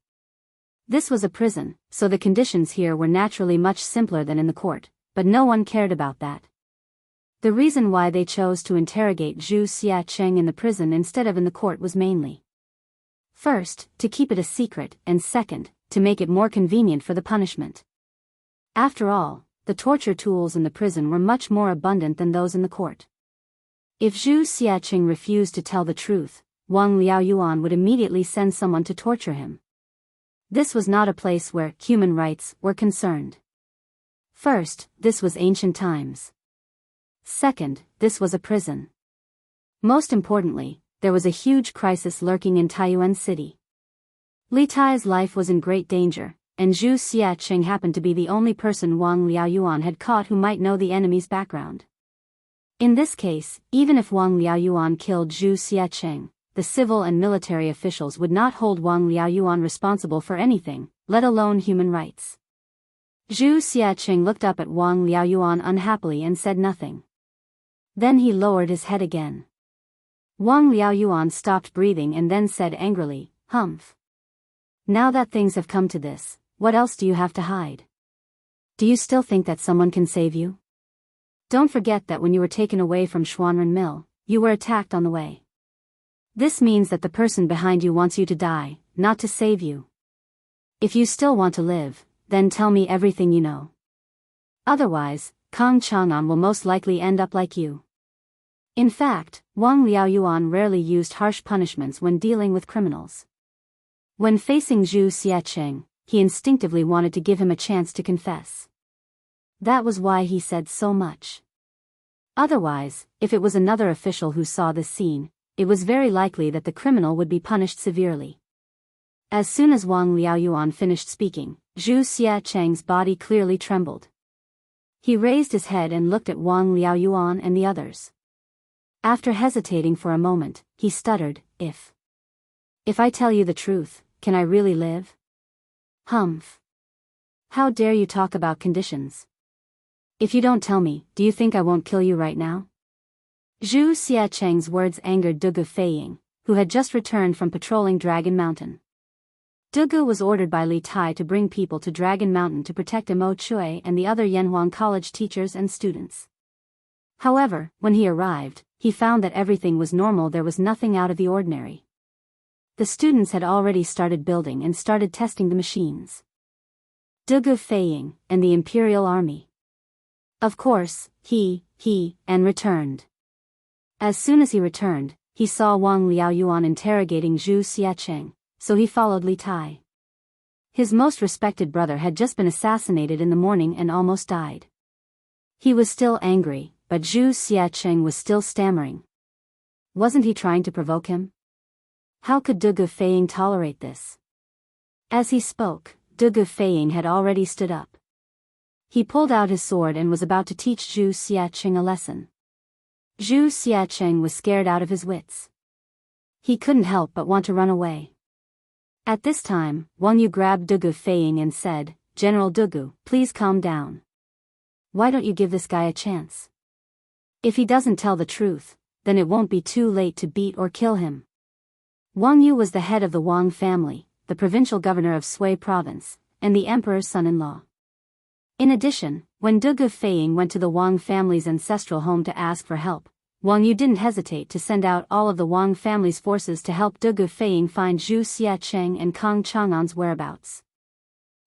This was a prison, so the conditions here were naturally much simpler than in the court, but no one cared about that. The reason why they chose to interrogate Zhu Xiaocheng in the prison instead of in the court was mainly: first, to keep it a secret, and second, to make it more convenient for the punishment. After all, the torture tools in the prison were much more abundant than those in the court. If Zhu Xiaocheng refused to tell the truth, Wang Liaoyuan would immediately send someone to torture him. This was not a place where human rights were concerned. First, this was ancient times. Second, this was a prison. Most importantly, there was a huge crisis lurking in Taiyuan City. Li Tai's life was in great danger, and Zhu Xiaocheng happened to be the only person Wang Liaoyuan had caught who might know the enemy's background. In this case, even if Wang Liaoyuan killed Zhu Xiaocheng, the civil and military officials would not hold Wang Liaoyuan responsible for anything, let alone human rights. Zhu Xiaocheng looked up at Wang Liaoyuan unhappily and said nothing. Then he lowered his head again. Wang Liaoyuan stopped breathing and then said angrily, "Humph. Now that things have come to this, what else do you have to hide? Do you still think that someone can save you? Don't forget that when you were taken away from Xuanren Mill, you were attacked on the way. This means that the person behind you wants you to die, not to save you. If you still want to live, then tell me everything you know. Otherwise, Kang Chang'an will most likely end up like you." In fact, Wang Liaoyuan rarely used harsh punishments when dealing with criminals. When facing Zhu Xiaocheng, he instinctively wanted to give him a chance to confess. That was why he said so much. Otherwise, if it was another official who saw this scene, it was very likely that the criminal would be punished severely. As soon as Wang Liaoyuan finished speaking, Zhu Xiaocheng's body clearly trembled. He raised his head and looked at Wang Liaoyuan and the others. After hesitating for a moment, he stuttered, If I tell you the truth, can I really live? Humph. How dare you talk about conditions? If you don't tell me, do you think I won't kill you right now?" Zhu Xiaocheng's words angered Dugu Feiying, who had just returned from patrolling Dragon Mountain. Dugu was ordered by Li Tai to bring people to Dragon Mountain to protect Mo Chui and the other Yanhuang College teachers and students. However, when he arrived, he found that everything was normal. There was nothing out of the ordinary. The students had already started building and started testing the machines. Dugu Feiying, and the Imperial Army. Of course, he returned. As soon as he returned, he saw Wang Liaoyuan interrogating Zhu Xiaocheng, so he followed Li Tai. His most respected brother had just been assassinated in the morning and almost died. He was still angry, but Zhu Xiaocheng was still stammering. Wasn't he trying to provoke him? How could Dugu Feiying tolerate this? As he spoke, Dugu Feiying had already stood up. He pulled out his sword and was about to teach Zhu Xiaocheng a lesson. Zhu Xiaocheng was scared out of his wits. He couldn't help but want to run away. At this time, Wang Yu grabbed Dugu Feiying and said, "General Dugu, please calm down. Why don't you give this guy a chance? If he doesn't tell the truth, then it won't be too late to beat or kill him." Wang Yu was the head of the Wang family, the provincial governor of Sui province, and the emperor's son-in-law. In addition, when Dugu Feiying went to the Wang family's ancestral home to ask for help, Wang Yu didn't hesitate to send out all of the Wang family's forces to help Dugu Feiying find Zhu Xiaocheng and Kang Chang'an's whereabouts.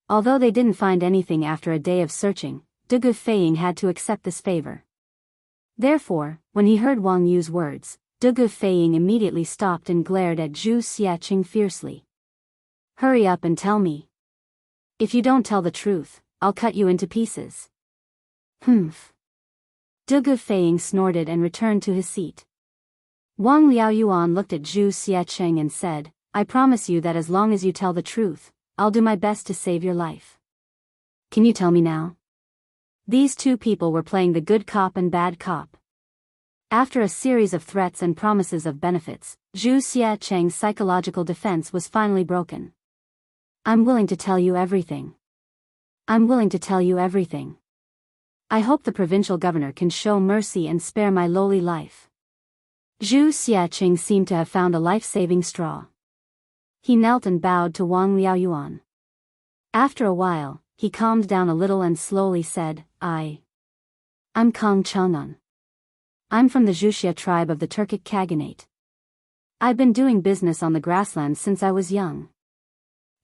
Although they didn't find anything after a day of searching, Dugu Feiying had to accept this favor. Therefore, when he heard Wang Yu's words, Dugu Feiying immediately stopped and glared at Zhu Xiaocheng fiercely. "Hurry up and tell me. If you don't tell the truth, I'll cut you into pieces." "Humph." Dugu Feiying snorted and returned to his seat. Wang Liaoyuan looked at Zhu Xiaocheng and said, "I promise you that as long as you tell the truth, I'll do my best to save your life. Can you tell me now?" These two people were playing the good cop and bad cop. After a series of threats and promises of benefits, Zhu Xiaocheng's psychological defense was finally broken. "I'm willing to tell you everything. I'm willing to tell you everything. I hope the provincial governor can show mercy and spare my lowly life." Zhu Xiaqing seemed to have found a life-saving straw. He knelt and bowed to Wang Liaoyuan. After a while, he calmed down a little and slowly said, I'm Kang Chang'an. I'm from the Wuxia tribe of the Turkic Khaganate. I've been doing business on the grasslands since I was young.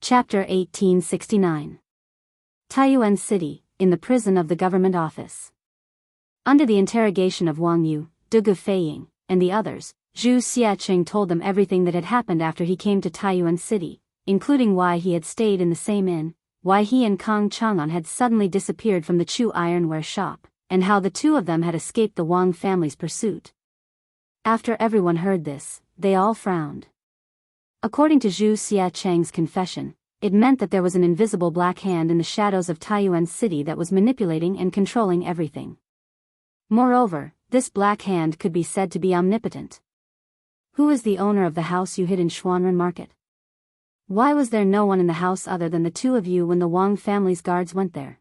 Chapter 1869. Taiyuan City, in the prison of the government office. Under the interrogation of Wang Yu, Dugu Feiying, and the others, Zhu Xiaqing told them everything that had happened after he came to Taiyuan City, including why he had stayed in the same inn, why he and Kang Chang'an had suddenly disappeared from the Chu ironware shop, and how the two of them had escaped the Wang family's pursuit. After everyone heard this, they all frowned. According to Zhu Xiaqing's confession, it meant that there was an invisible black hand in the shadows of Taiyuan City that was manipulating and controlling everything. Moreover, this black hand could be said to be omnipotent. Who is the owner of the house you hid in Xuanren Market? Why was there no one in the house other than the two of you when the Wang family's guards went there?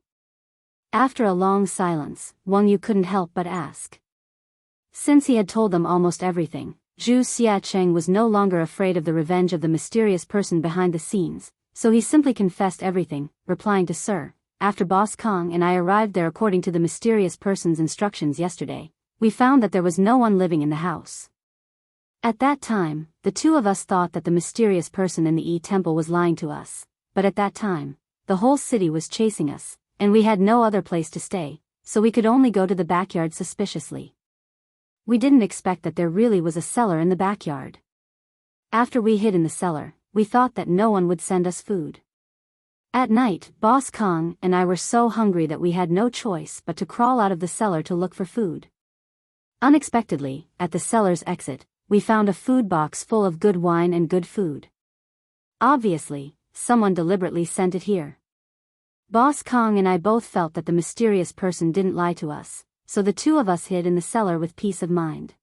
After a long silence, Wang Yu couldn't help but ask. Since he had told them almost everything, Zhu Xiaqing was no longer afraid of the revenge of the mysterious person behind the scenes, so he simply confessed everything, replying to Sir, after Boss Kong and I arrived there according to the mysterious person's instructions yesterday, we found that there was no one living in the house. At that time, the two of us thought that the mysterious person in the temple was lying to us, but at that time, the whole city was chasing us, and we had no other place to stay, so we could only go to the backyard suspiciously. We didn't expect that there really was a cellar in the backyard. After we hid in the cellar, we thought that no one would send us food. At night, Boss Kong and I were so hungry that we had no choice but to crawl out of the cellar to look for food. Unexpectedly, at the cellar's exit, we found a food box full of good wine and good food. Obviously, someone deliberately sent it here. Boss Kong and I both felt that the mysterious person didn't lie to us, so the two of us hid in the cellar with peace of mind.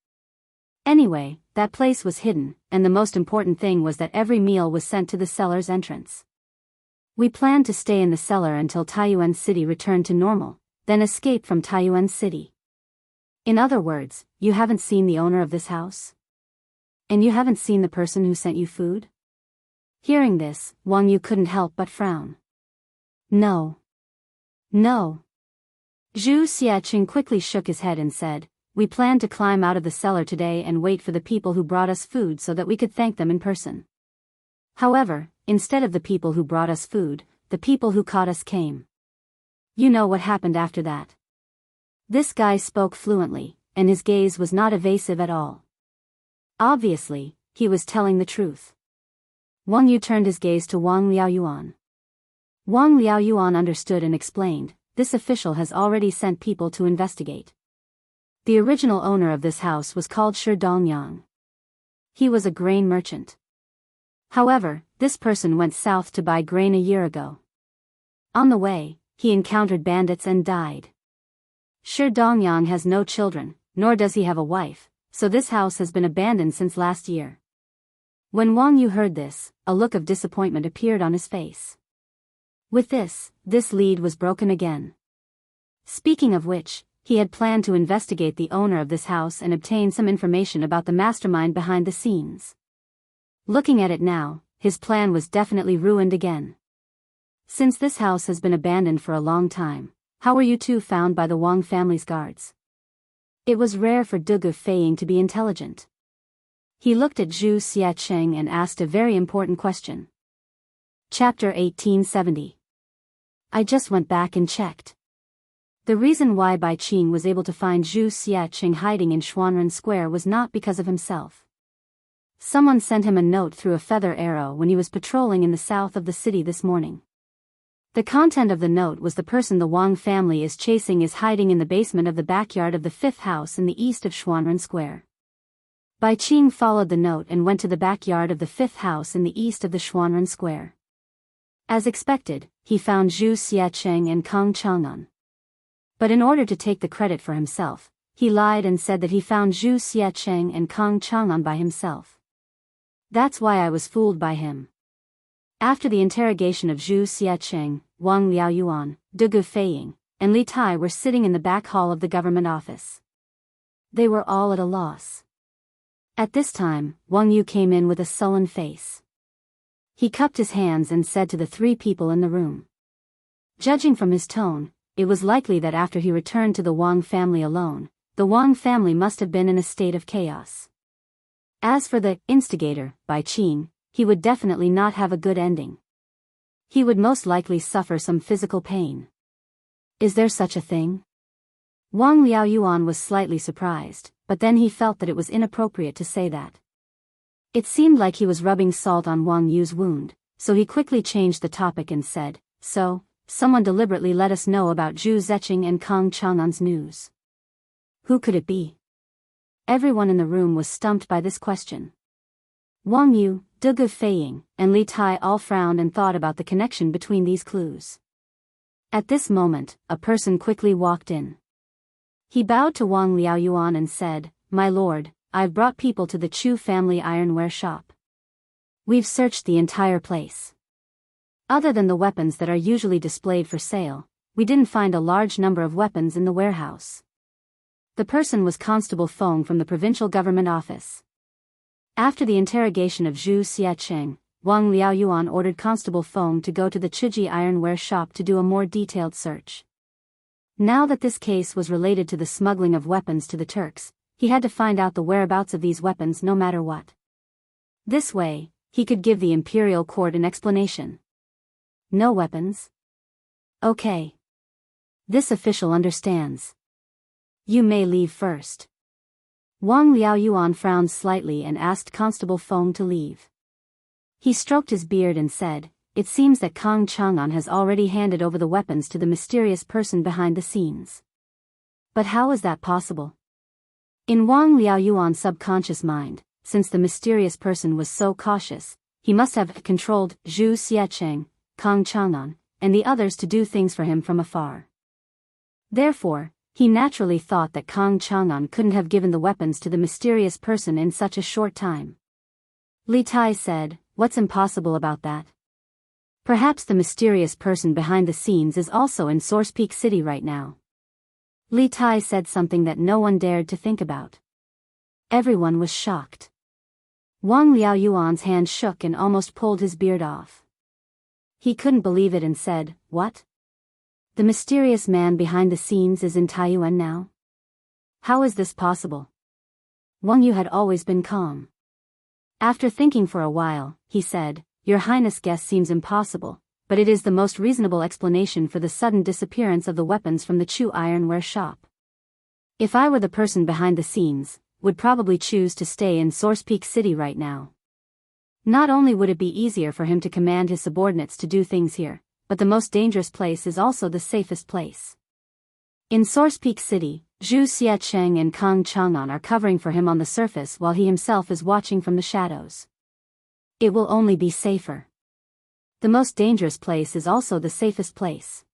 Anyway, that place was hidden, and the most important thing was that every meal was sent to the cellar's entrance. We planned to stay in the cellar until Taiyuan City returned to normal, then escape from Taiyuan City. In other words, you haven't seen the owner of this house? And you haven't seen the person who sent you food? Hearing this, Wang Yu couldn't help but frown. No. No. Zhu Xiaqing quickly shook his head and said, we planned to climb out of the cellar today and wait for the people who brought us food so that we could thank them in person. However, instead of the people who brought us food, the people who caught us came. You know what happened after that. This guy spoke fluently, and his gaze was not evasive at all. Obviously, he was telling the truth. Wang Yu turned his gaze to Wang Liaoyuan. Wang Liaoyuan understood and explained, this official has already sent people to investigate. The original owner of this house was called Shi Dongyang. He was a grain merchant. However, this person went south to buy grain a year ago. On the way, he encountered bandits and died. Shi Dongyang has no children, nor does he have a wife, so this house has been abandoned since last year. When Wang Yu heard this, a look of disappointment appeared on his face. With this lead was broken again. Speaking of which, he had planned to investigate the owner of this house and obtain some information about the mastermind behind the scenes. Looking at it now, his plan was definitely ruined again. Since this house has been abandoned for a long time, how were you two found by the Wang family's guards? It was rare for Dugu Feiying to be intelligent. He looked at Zhu Xiaqing and asked a very important question. Chapter 1870. I just went back and checked. The reason why Bai Qing was able to find Zhu Xiaqing hiding in Xuanren Square was not because of himself. Someone sent him a note through a feather arrow when he was patrolling in the south of the city this morning. The content of the note was the person the Wang family is chasing is hiding in the basement of the backyard of the fifth house in the east of Xuanren Square. Bai Qing followed the note and went to the backyard of the fifth house in the east of the Xuanren Square. As expected, he found Zhu Xiaqing and Kang Chang'an. But in order to take the credit for himself, he lied and said that he found Zhu Xiaqing and Kang Chang'an by himself. That's why I was fooled by him. After the interrogation of Zhu Xiaqing, Wang Liaoyuan, Dugu Feiying, and Li Tai were sitting in the back hall of the government office. They were all at a loss. At this time, Wang Yu came in with a sullen face. He cupped his hands and said to the three people in the room. Judging from his tone, it was likely that after he returned to the Wang family alone, the Wang family must have been in a state of chaos. As for the instigator, Bai Qing, he would definitely not have a good ending. He would most likely suffer some physical pain. Is there such a thing? Wang Liaoyuan was slightly surprised, but then he felt that it was inappropriate to say that. It seemed like he was rubbing salt on Wang Yu's wound, so he quickly changed the topic and said, "So, someone deliberately let us know about Zhu Zeqing and Kang Chang'an's news. Who could it be?" Everyone in the room was stumped by this question. Wang Yu, Dugu Feiying, and Li Tai all frowned and thought about the connection between these clues. At this moment, a person quickly walked in. He bowed to Wang Liaoyuan and said, "My lord, I've brought people to the Chu family ironware shop. We've searched the entire place. Other than the weapons that are usually displayed for sale, we didn't find a large number of weapons in the warehouse." The person was Constable Feng from the provincial government office. After the interrogation of Zhu Xiaqiang, Wang Liaoyuan ordered Constable Feng to go to the Chuji ironware shop to do a more detailed search. Now that this case was related to the smuggling of weapons to the Turks, he had to find out the whereabouts of these weapons no matter what. This way, he could give the imperial court an explanation. No weapons? Okay. This official understands. You may leave first. Wang Liaoyuan frowned slightly and asked Constable Feng to leave. He stroked his beard and said, "It seems that Kang Chang'an has already handed over the weapons to the mysterious person behind the scenes. But how is that possible?" In Wang Liaoyuan's subconscious mind, since the mysterious person was so cautious, he must have controlled Zhu Xiaqiang, Kang Chang'an, and the others to do things for him from afar. Therefore, he naturally thought that Kang Chang'an couldn't have given the weapons to the mysterious person in such a short time. Li Tai said, "What's impossible about that? Perhaps the mysterious person behind the scenes is also in Source Peak City right now." Li Tai said something that no one dared to think about. Everyone was shocked. Wang Liaoyuan's hand shook and almost pulled his beard off. He couldn't believe it and said, "What? The mysterious man behind the scenes is in Taiyuan now? How is this possible?" Wang Yu had always been calm. After thinking for a while, he said, "Your Highness' guess seems impossible, but it is the most reasonable explanation for the sudden disappearance of the weapons from the Chu ironware shop. If I were the person behind the scenes, would probably choose to stay in Source Peak City right now. Not only would it be easier for him to command his subordinates to do things here, but the most dangerous place is also the safest place. In Source Peak City, Zhu Xiaqiang and Kang Chang'an are covering for him on the surface while he himself is watching from the shadows. It will only be safer. The most dangerous place is also the safest place.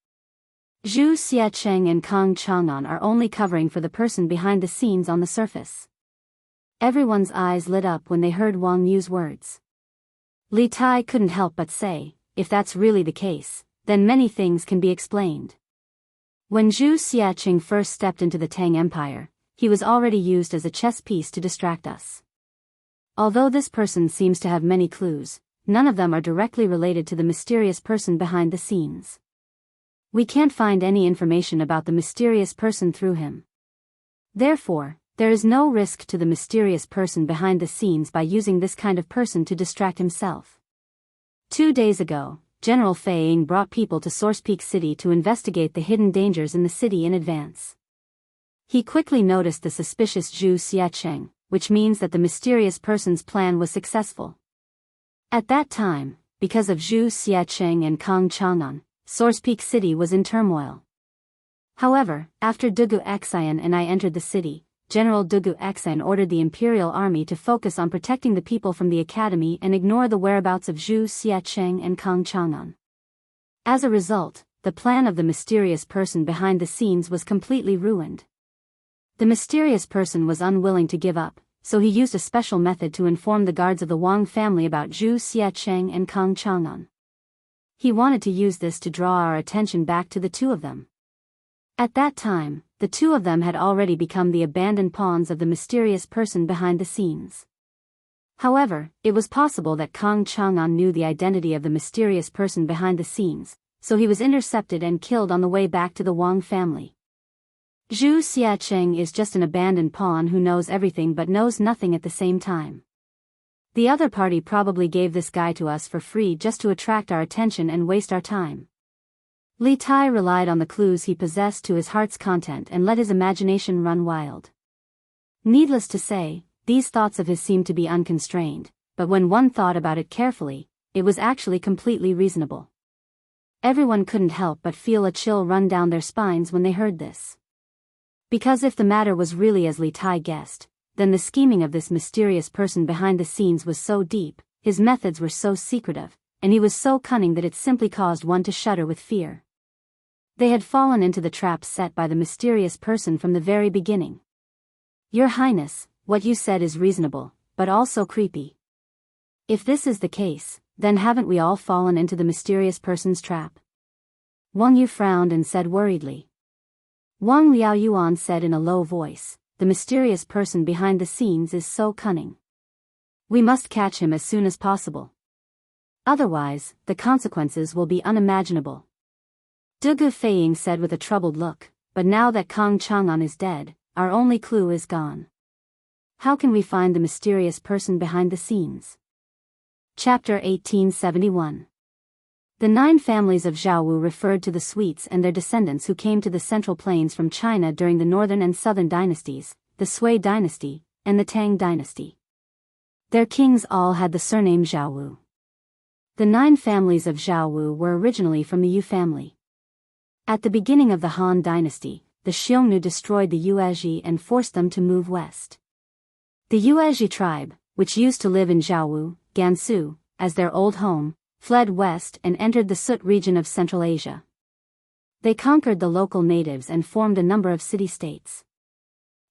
Zhu Xiaqiang and Kang Chang'an are only covering for the person behind the scenes on the surface." Everyone's eyes lit up when they heard Wang Yu's words. Li Tai couldn't help but say, "If that's really the case, then many things can be explained." When Zhu Xiaqiang first stepped into the Tang Empire, he was already used as a chess piece to distract us. Although this person seems to have many clues, none of them are directly related to the mysterious person behind the scenes. We can't find any information about the mysterious person through him. Therefore, there is no risk to the mysterious person behind the scenes by using this kind of person to distract himself. 2 days ago, General Fei Ying brought people to Source Peak City to investigate the hidden dangers in the city in advance. He quickly noticed the suspicious Zhu Xiaqiang, which means that the mysterious person's plan was successful. At that time, because of Zhu Xiaqiang and Kang Chang'an, Source Peak City was in turmoil. However, after Dugu Xian and I entered the city, General Dugu Xian ordered the Imperial Army to focus on protecting the people from the academy and ignore the whereabouts of Zhu Xiaqiang and Kang Chang'an. As a result, the plan of the mysterious person behind the scenes was completely ruined. The mysterious person was unwilling to give up, so he used a special method to inform the guards of the Wang family about Zhu Xiaqiang and Kang Chang'an. He wanted to use this to draw our attention back to the two of them. At that time, the two of them had already become the abandoned pawns of the mysterious person behind the scenes. However, it was possible that Kang Chang'an knew the identity of the mysterious person behind the scenes, so he was intercepted and killed on the way back to the Wang family. Zhu Xiacheng is just an abandoned pawn who knows everything but knows nothing at the same time. The other party probably gave this guy to us for free just to attract our attention and waste our time. Li Tai relied on the clues he possessed to his heart's content and let his imagination run wild. Needless to say, these thoughts of his seemed to be unconstrained, but when one thought about it carefully, it was actually completely reasonable. Everyone couldn't help but feel a chill run down their spines when they heard this. Because if the matter was really as Li Tai guessed, then the scheming of this mysterious person behind the scenes was so deep, his methods were so secretive, and he was so cunning that it simply caused one to shudder with fear. They had fallen into the trap set by the mysterious person from the very beginning. Your Highness, what you said is reasonable, but also creepy. If this is the case, then haven't we all fallen into the mysterious person's trap? Wang Yu frowned and said worriedly. Wang Liaoyuan said in a low voice, the mysterious person behind the scenes is so cunning. We must catch him as soon as possible. Otherwise, the consequences will be unimaginable. De Gufeiying said with a troubled look, but now that Kang Chang'an is dead, our only clue is gone. How can we find the mysterious person behind the scenes? Chapter 1871. The 9 families of Jianghu referred to the Swedes and their descendants who came to the Central Plains from China during the Northern and Southern dynasties, the Sui dynasty, and the Tang dynasty. Their kings all had the surname Jianghu. The 9 families of Jianghu were originally from the Yu family. At the beginning of the Han dynasty, the Xiongnu destroyed the Yuezhi and forced them to move west. The Yuezhi tribe, which used to live in Jianghu, Gansu, as their old home, fled west and entered the Sut region of Central Asia. They conquered the local natives and formed a number of city-states.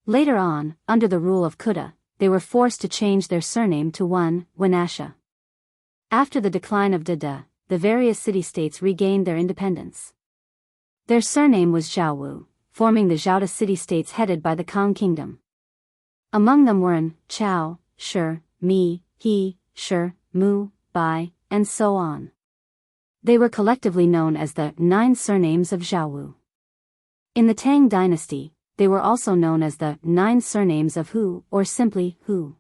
Later on, under the rule of Kuta, they were forced to change their surname to Wenasha. After the decline of Dada, the various city-states regained their independence. Their surname was Jianghu, forming the Jiaota city-states headed by the Kang kingdom. Among them were An, Chao, Shi, Mi, He, Shi, Mu, Bai, and so on. They were collectively known as the 9 surnames of Jianghu. In the Tang dynasty, they were also known as the 9 surnames of Hu, or simply Hu.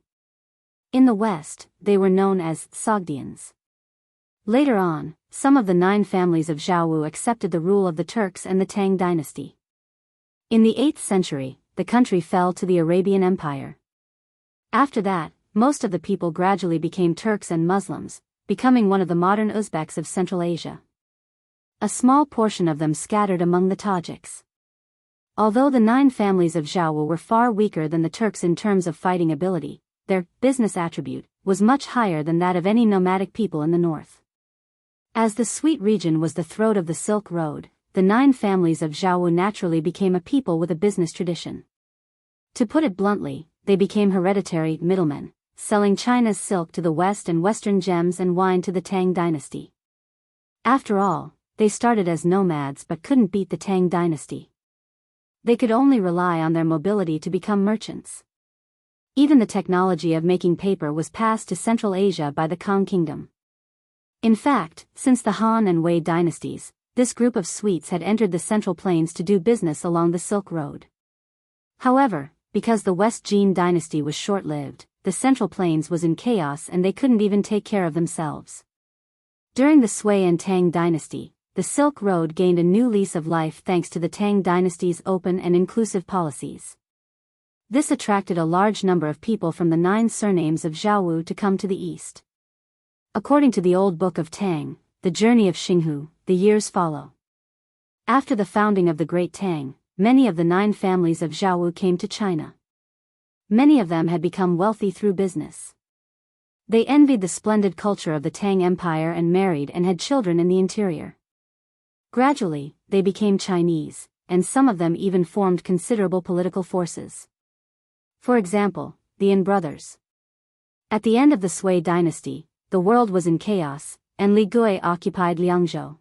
In the West, they were known as Sogdians. Later on, some of the 9 families of Jianghu accepted the rule of the Turks and the Tang dynasty. In the 8th century, the country fell to the Arabian Empire. After that, most of the people gradually became Turks and Muslims, becoming one of the modern Uzbeks of Central Asia. A small portion of them scattered among the Tajiks. Although the 9 families of Jianghu were far weaker than the Turks in terms of fighting ability, their business attribute was much higher than that of any nomadic people in the north. As the Sweet region was the throat of the Silk Road, the 9 families of Jianghu naturally became a people with a business tradition. To put it bluntly, they became hereditary middlemen, selling China's silk to the West and Western gems and wine to the Tang dynasty. After all, they started as nomads but couldn't beat the Tang dynasty. They could only rely on their mobility to become merchants. Even the technology of making paper was passed to Central Asia by the Kang kingdom. In fact, since the Han and Wei dynasties, this group of Swedes had entered the Central Plains to do business along the Silk Road. However, because the West Jin dynasty was short-lived, the Central Plains was in chaos and they couldn't even take care of themselves. During the Sui and Tang dynasty, the Silk Road gained a new lease of life thanks to the Tang dynasty's open and inclusive policies. This attracted a large number of people from the 9 surnames of Jianghu to come to the east. According to the Old Book of Tang, the journey of Xinghu, the years follow. After the founding of the Great Tang, many of the 9 families of Jianghu came to China. Many of them had become wealthy through business. They envied the splendid culture of the Tang Empire and married and had children in the interior. Gradually, they became Chinese, and some of them even formed considerable political forces. For example, the An brothers. At the end of the Sui dynasty, the world was in chaos, and Li Gui occupied Liangzhou.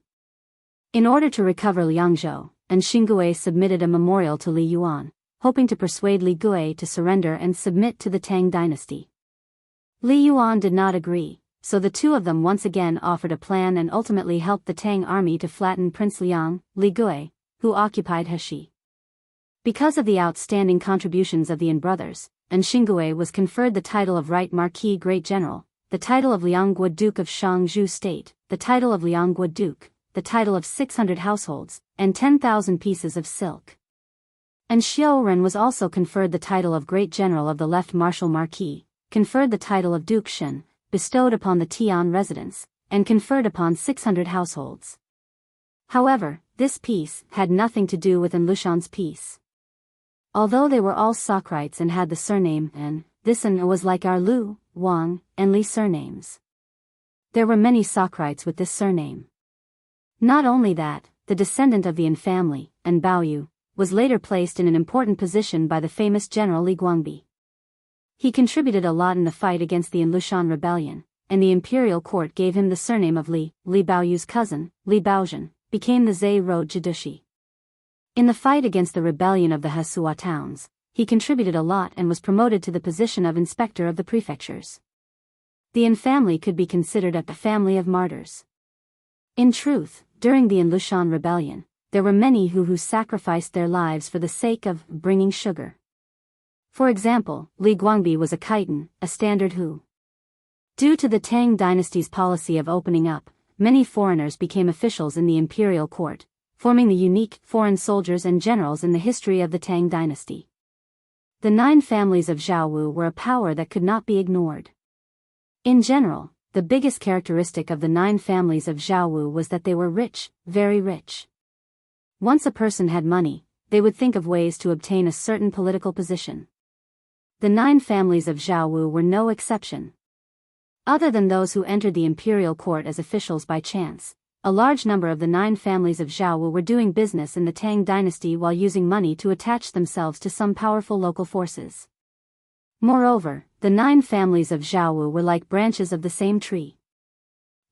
In order to recover Liangzhou, An Xingui submitted a memorial to Li Yuan, hoping to persuade Li Gui to surrender and submit to the Tang dynasty. Li Yuan did not agree, so the two of them once again offered a plan and ultimately helped the Tang army to flatten Prince Liang, Li Gui, who occupied Heshi. Because of the outstanding contributions of the Yin brothers, and Xingui was conferred the title of Right Marquis Great General, the title of Liangguo Duke of Shangzhou State, the title of Liangguo Duke, the title of 600 households, and 10,000 pieces of silk. And Xiaoren was also conferred the title of Great General of the Left Martial Marquis, conferred the title of Duke Shen, bestowed upon the Tian residence, and conferred upon 600 households. However, this peace had nothing to do with Lushan's peace. Although they were all Socrates and had the surname N, this N was like our Lu, Wang, and Li surnames. There were many Socrates with this surname. Not only that, the descendant of the Yin family, N Baoyu, was later placed in an important position by the famous general Li Guangbi. He contributed a lot in the fight against the Lushan rebellion, and the imperial court gave him the surname of Li. Li Baoyu's cousin, Li Baozhen, became the Zhe Road Jidushi. In the fight against the rebellion of the Hesua towns, he contributed a lot and was promoted to the position of inspector of the prefectures. The Yin family could be considered a family of martyrs. In truth, during the Lushan rebellion, there were many who sacrificed their lives for the sake of bringing sugar. For example, Li Guangbi was a Khitan, a standard who. Due to the Tang dynasty's policy of opening up, many foreigners became officials in the imperial court, forming the unique foreign soldiers and generals in the history of the Tang dynasty. The 9 families of Jianghu were a power that could not be ignored. In general, the biggest characteristic of the 9 families of Jianghu was that they were rich, very rich. Once a person had money, they would think of ways to obtain a certain political position. The 9 families of Jianghu were no exception. Other than those who entered the imperial court as officials by chance, a large number of the 9 families of Jianghu were doing business in the Tang dynasty while using money to attach themselves to some powerful local forces. Moreover, the 9 families of Jianghu were like branches of the same tree.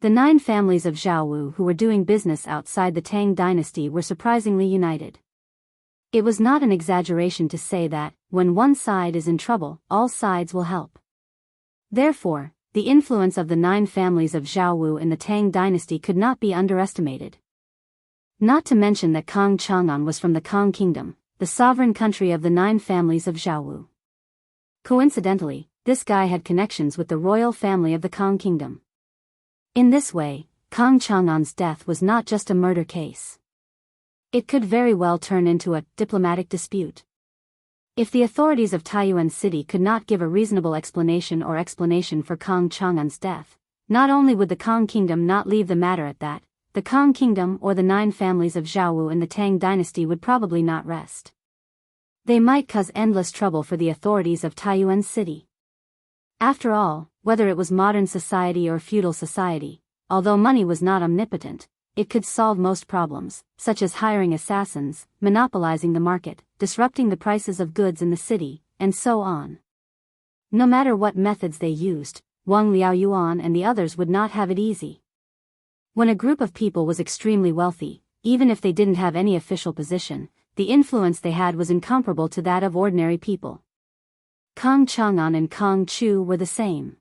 The 9 families of Jianghu who were doing business outside the Tang dynasty were surprisingly united. It was not an exaggeration to say that, when one side is in trouble, all sides will help. Therefore, the influence of the 9 families of Jianghu in the Tang dynasty could not be underestimated. Not to mention that Kang Chang'an was from the Kang kingdom, the sovereign country of the 9 families of Jianghu. Coincidentally, this guy had connections with the royal family of the Kang kingdom. In this way, Kang Chang'an's death was not just a murder case. It could very well turn into a diplomatic dispute. If the authorities of Taiyuan City could not give a reasonable explanation for Kang Chang'an's death, not only would the Kang kingdom not leave the matter at that, the Kang kingdom or the 9 families of Jianghu in the Tang dynasty would probably not rest. They might cause endless trouble for the authorities of Taiyuan City. After all, whether it was modern society or feudal society, although money was not omnipotent, it could solve most problems, such as hiring assassins, monopolizing the market, disrupting the prices of goods in the city, and so on. No matter what methods they used, Wang Liaoyuan and the others would not have it easy. When a group of people was extremely wealthy, even if they didn't have any official position, the influence they had was incomparable to that of ordinary people. Kang Chang'an and Kang Chu were the same.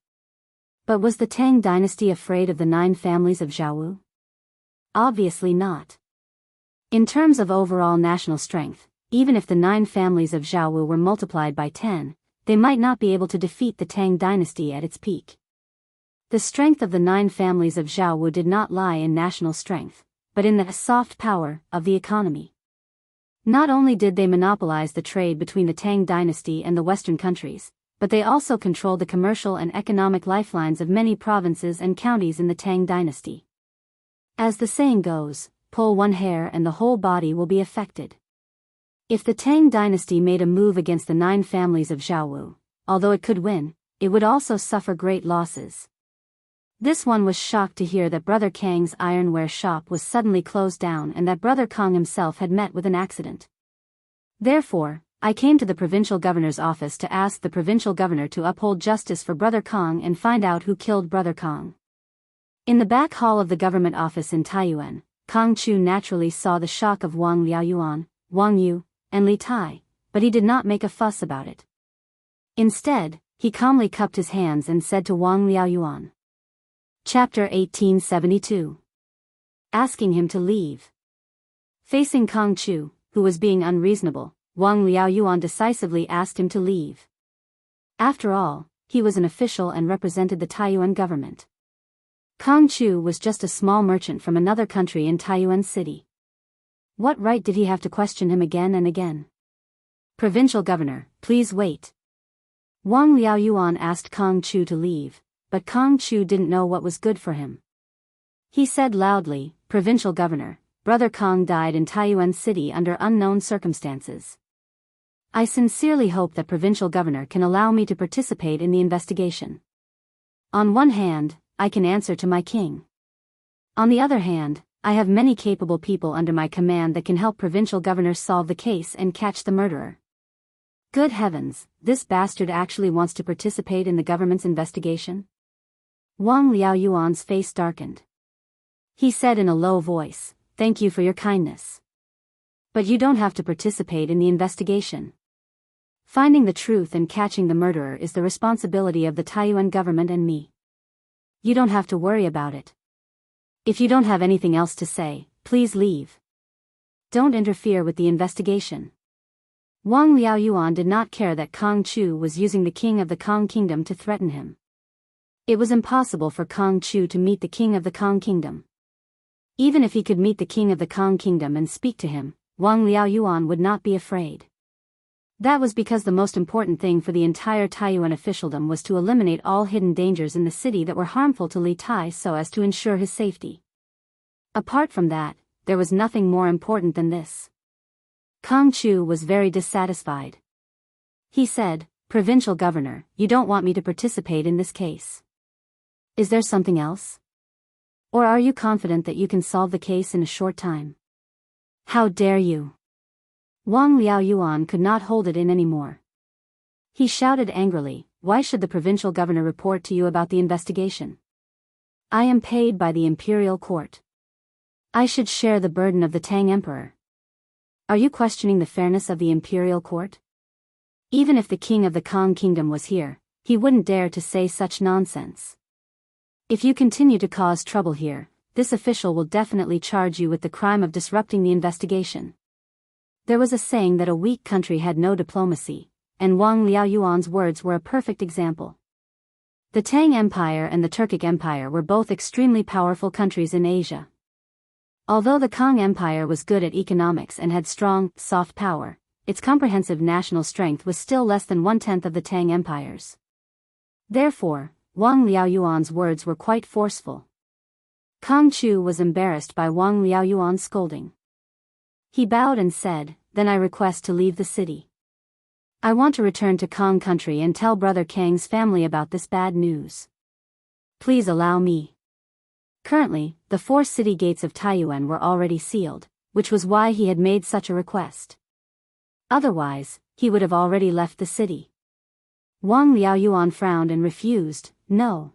But was the Tang dynasty afraid of the 9 families of Jianghu? Obviously not. In terms of overall national strength, even if the 9 families of Jianghu were multiplied by 10, they might not be able to defeat the Tang dynasty at its peak. The strength of the 9 families of Jianghu did not lie in national strength, but in the soft power of the economy. Not only did they monopolize the trade between the Tang dynasty and the Western countries, but they also controlled the commercial and economic lifelines of many provinces and counties in the Tang dynasty. As the saying goes, pull one hair and the whole body will be affected. If the Tang dynasty made a move against the 9 families of Jianghu, although it could win, it would also suffer great losses. This one was shocked to hear that Brother Kang's ironware shop was suddenly closed down and that Brother Kang himself had met with an accident. Therefore, I came to the provincial governor's office to ask the provincial governor to uphold justice for Brother Kang and find out who killed Brother Kang. In the back hall of the government office in Taiyuan, Kang Chu naturally saw the shock of Wang Liaoyuan, Wang Yu, and Li Tai, but he did not make a fuss about it. Instead, he calmly cupped his hands and said to Wang Liaoyuan. Chapter 1872. Asking him to leave. Facing Kang Chu, who was being unreasonable, Wang Liaoyuan decisively asked him to leave. After all, he was an official and represented the Taiyuan government. Kang Chu was just a small merchant from another country in Taiyuan City. What right did he have to question him again and again? Provincial governor, please wait. Wang Liaoyuan asked Kang Chu to leave, but Kang Chu didn't know what was good for him. He said loudly, Provincial governor, Brother Kang died in Taiyuan City under unknown circumstances. I sincerely hope that provincial governor can allow me to participate in the investigation. On one hand, I can answer to my king. On the other hand, I have many capable people under my command that can help provincial governor solve the case and catch the murderer. Good heavens, this bastard actually wants to participate in the government's investigation? Wang Liaoyuan's face darkened. He said in a low voice, Thank you for your kindness. But you don't have to participate in the investigation. Finding the truth and catching the murderer is the responsibility of the Taiyuan government and me. You don't have to worry about it. If you don't have anything else to say, please leave. Don't interfere with the investigation. Wang Liaoyuan did not care that Kang Chu was using the king of the Kang kingdom to threaten him. It was impossible for Kang Chu to meet the king of the Kang kingdom. Even if he could meet the king of the Kang kingdom and speak to him, Wang Liaoyuan would not be afraid. That was because the most important thing for the entire Taiyuan officialdom was to eliminate all hidden dangers in the city that were harmful to Li Tai so as to ensure his safety. Apart from that, there was nothing more important than this. Kang Chu was very dissatisfied. He said, Provincial governor, you don't want me to participate in this case. Is there something else? Or are you confident that you can solve the case in a short time? How dare you? Wang Liaoyuan could not hold it in anymore. He shouted angrily, Why should the provincial governor report to you about the investigation? I am paid by the imperial court. I should share the burden of the Tang emperor. Are you questioning the fairness of the imperial court? Even if the king of the Kang kingdom was here, he wouldn't dare to say such nonsense. If you continue to cause trouble here, this official will definitely charge you with the crime of disrupting the investigation. There was a saying that a weak country had no diplomacy, and Wang Liaoyuan's words were a perfect example. The Tang Empire and the Turkic Empire were both extremely powerful countries in Asia. Although the Kang Empire was good at economics and had strong, soft power, its comprehensive national strength was still less than 1/10 of the Tang Empire's. Therefore, Wang Liaoyuan's words were quite forceful. Kang Chu was embarrassed by Wang Liaoyuan's scolding. He bowed and said, Then I request to leave the city. I want to return to Kang country and tell Brother Kang's family about this bad news. Please allow me. Currently, the 4 city gates of Taiyuan were already sealed, which was why he had made such a request. Otherwise, he would have already left the city. Wang Liaoyuan frowned and refused, No.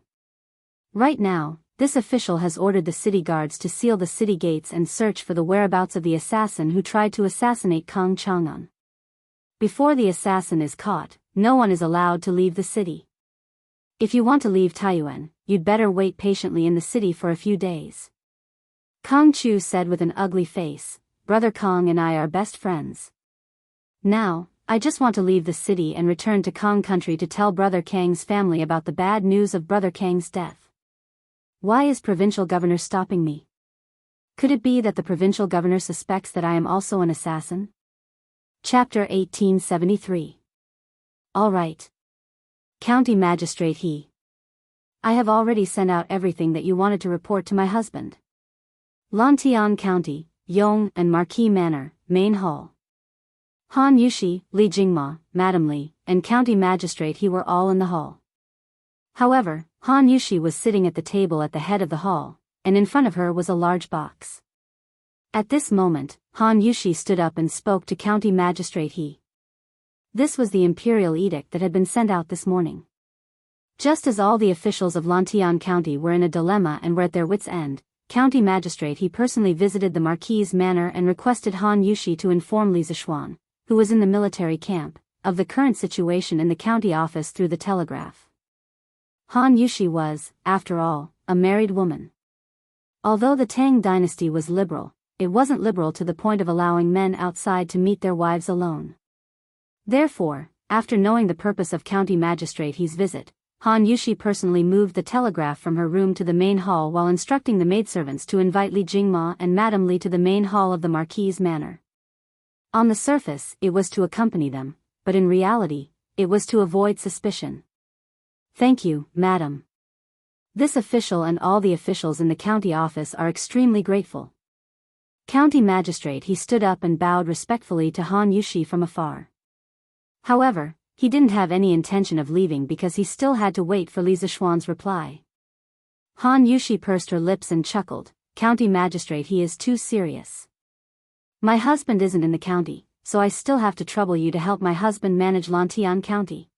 Right now, this official has ordered the city guards to seal the city gates and search for the whereabouts of the assassin who tried to assassinate Kang Chang'an. Before the assassin is caught, no one is allowed to leave the city. If you want to leave Taiyuan, you'd better wait patiently in the city for a few days. Kang Chu said with an ugly face, Brother Kang and I are best friends. Now, I just want to leave the city and return to Kang country to tell Brother Kang's family about the bad news of Brother Kang's death. Why is provincial governor stopping me? Could it be that the provincial governor suspects that I am also an assassin? Chapter 1873. All right. County Magistrate He. I have already sent out everything that you wanted to report to my husband. Lantian County, Yong and Marquis Manor, Main Hall. Han Yushi, Li Jingma, Madam Li, and County Magistrate He were all in the hall. However, Han Yushi was sitting at the table at the head of the hall, and in front of her was a large box. At this moment, Han Yushi stood up and spoke to County Magistrate He. This was the imperial edict that had been sent out this morning. Just as all the officials of Lantian County were in a dilemma and were at their wits' end, County Magistrate He personally visited the Marquis' manor and requested Han Yushi to inform Li Zishuan, who was in the military camp, of the current situation in the county office through the telegraph. Han Yushi was, after all, a married woman. Although the Tang dynasty was liberal, it wasn't liberal to the point of allowing men outside to meet their wives alone. Therefore, after knowing the purpose of County Magistrate He's visit, Han Yushi personally moved the telegraph from her room to the main hall while instructing the maidservants to invite Li Jingma and Madame Li to the main hall of the Marquis' manor. On the surface, it was to accompany them, but in reality, it was to avoid suspicion. Thank you, madam. This official and all the officials in the county office are extremely grateful. County Magistrate He stood up and bowed respectfully to Han Yushi from afar. However, he didn't have any intention of leaving because he still had to wait for Li Zishuan's reply. Han Yushi pursed her lips and chuckled, County Magistrate He is too serious. My husband isn't in the county, so I still have to trouble you to help my husband manage Lantian County.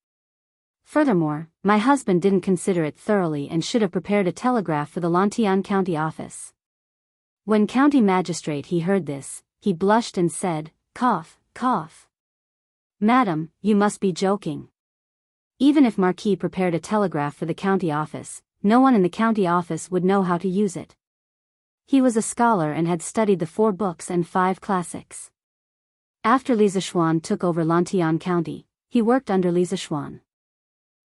Furthermore, my husband didn't consider it thoroughly and should have prepared a telegraph for the Lantian County office. When County Magistrate He heard this, he blushed and said, cough, cough. Madam, you must be joking. Even if Marquis prepared a telegraph for the county office, no one in the county office would know how to use it. He was a scholar and had studied the 4 books and 5 classics. After Li Zishuan took over Lantian County, he worked under Li Zishuan.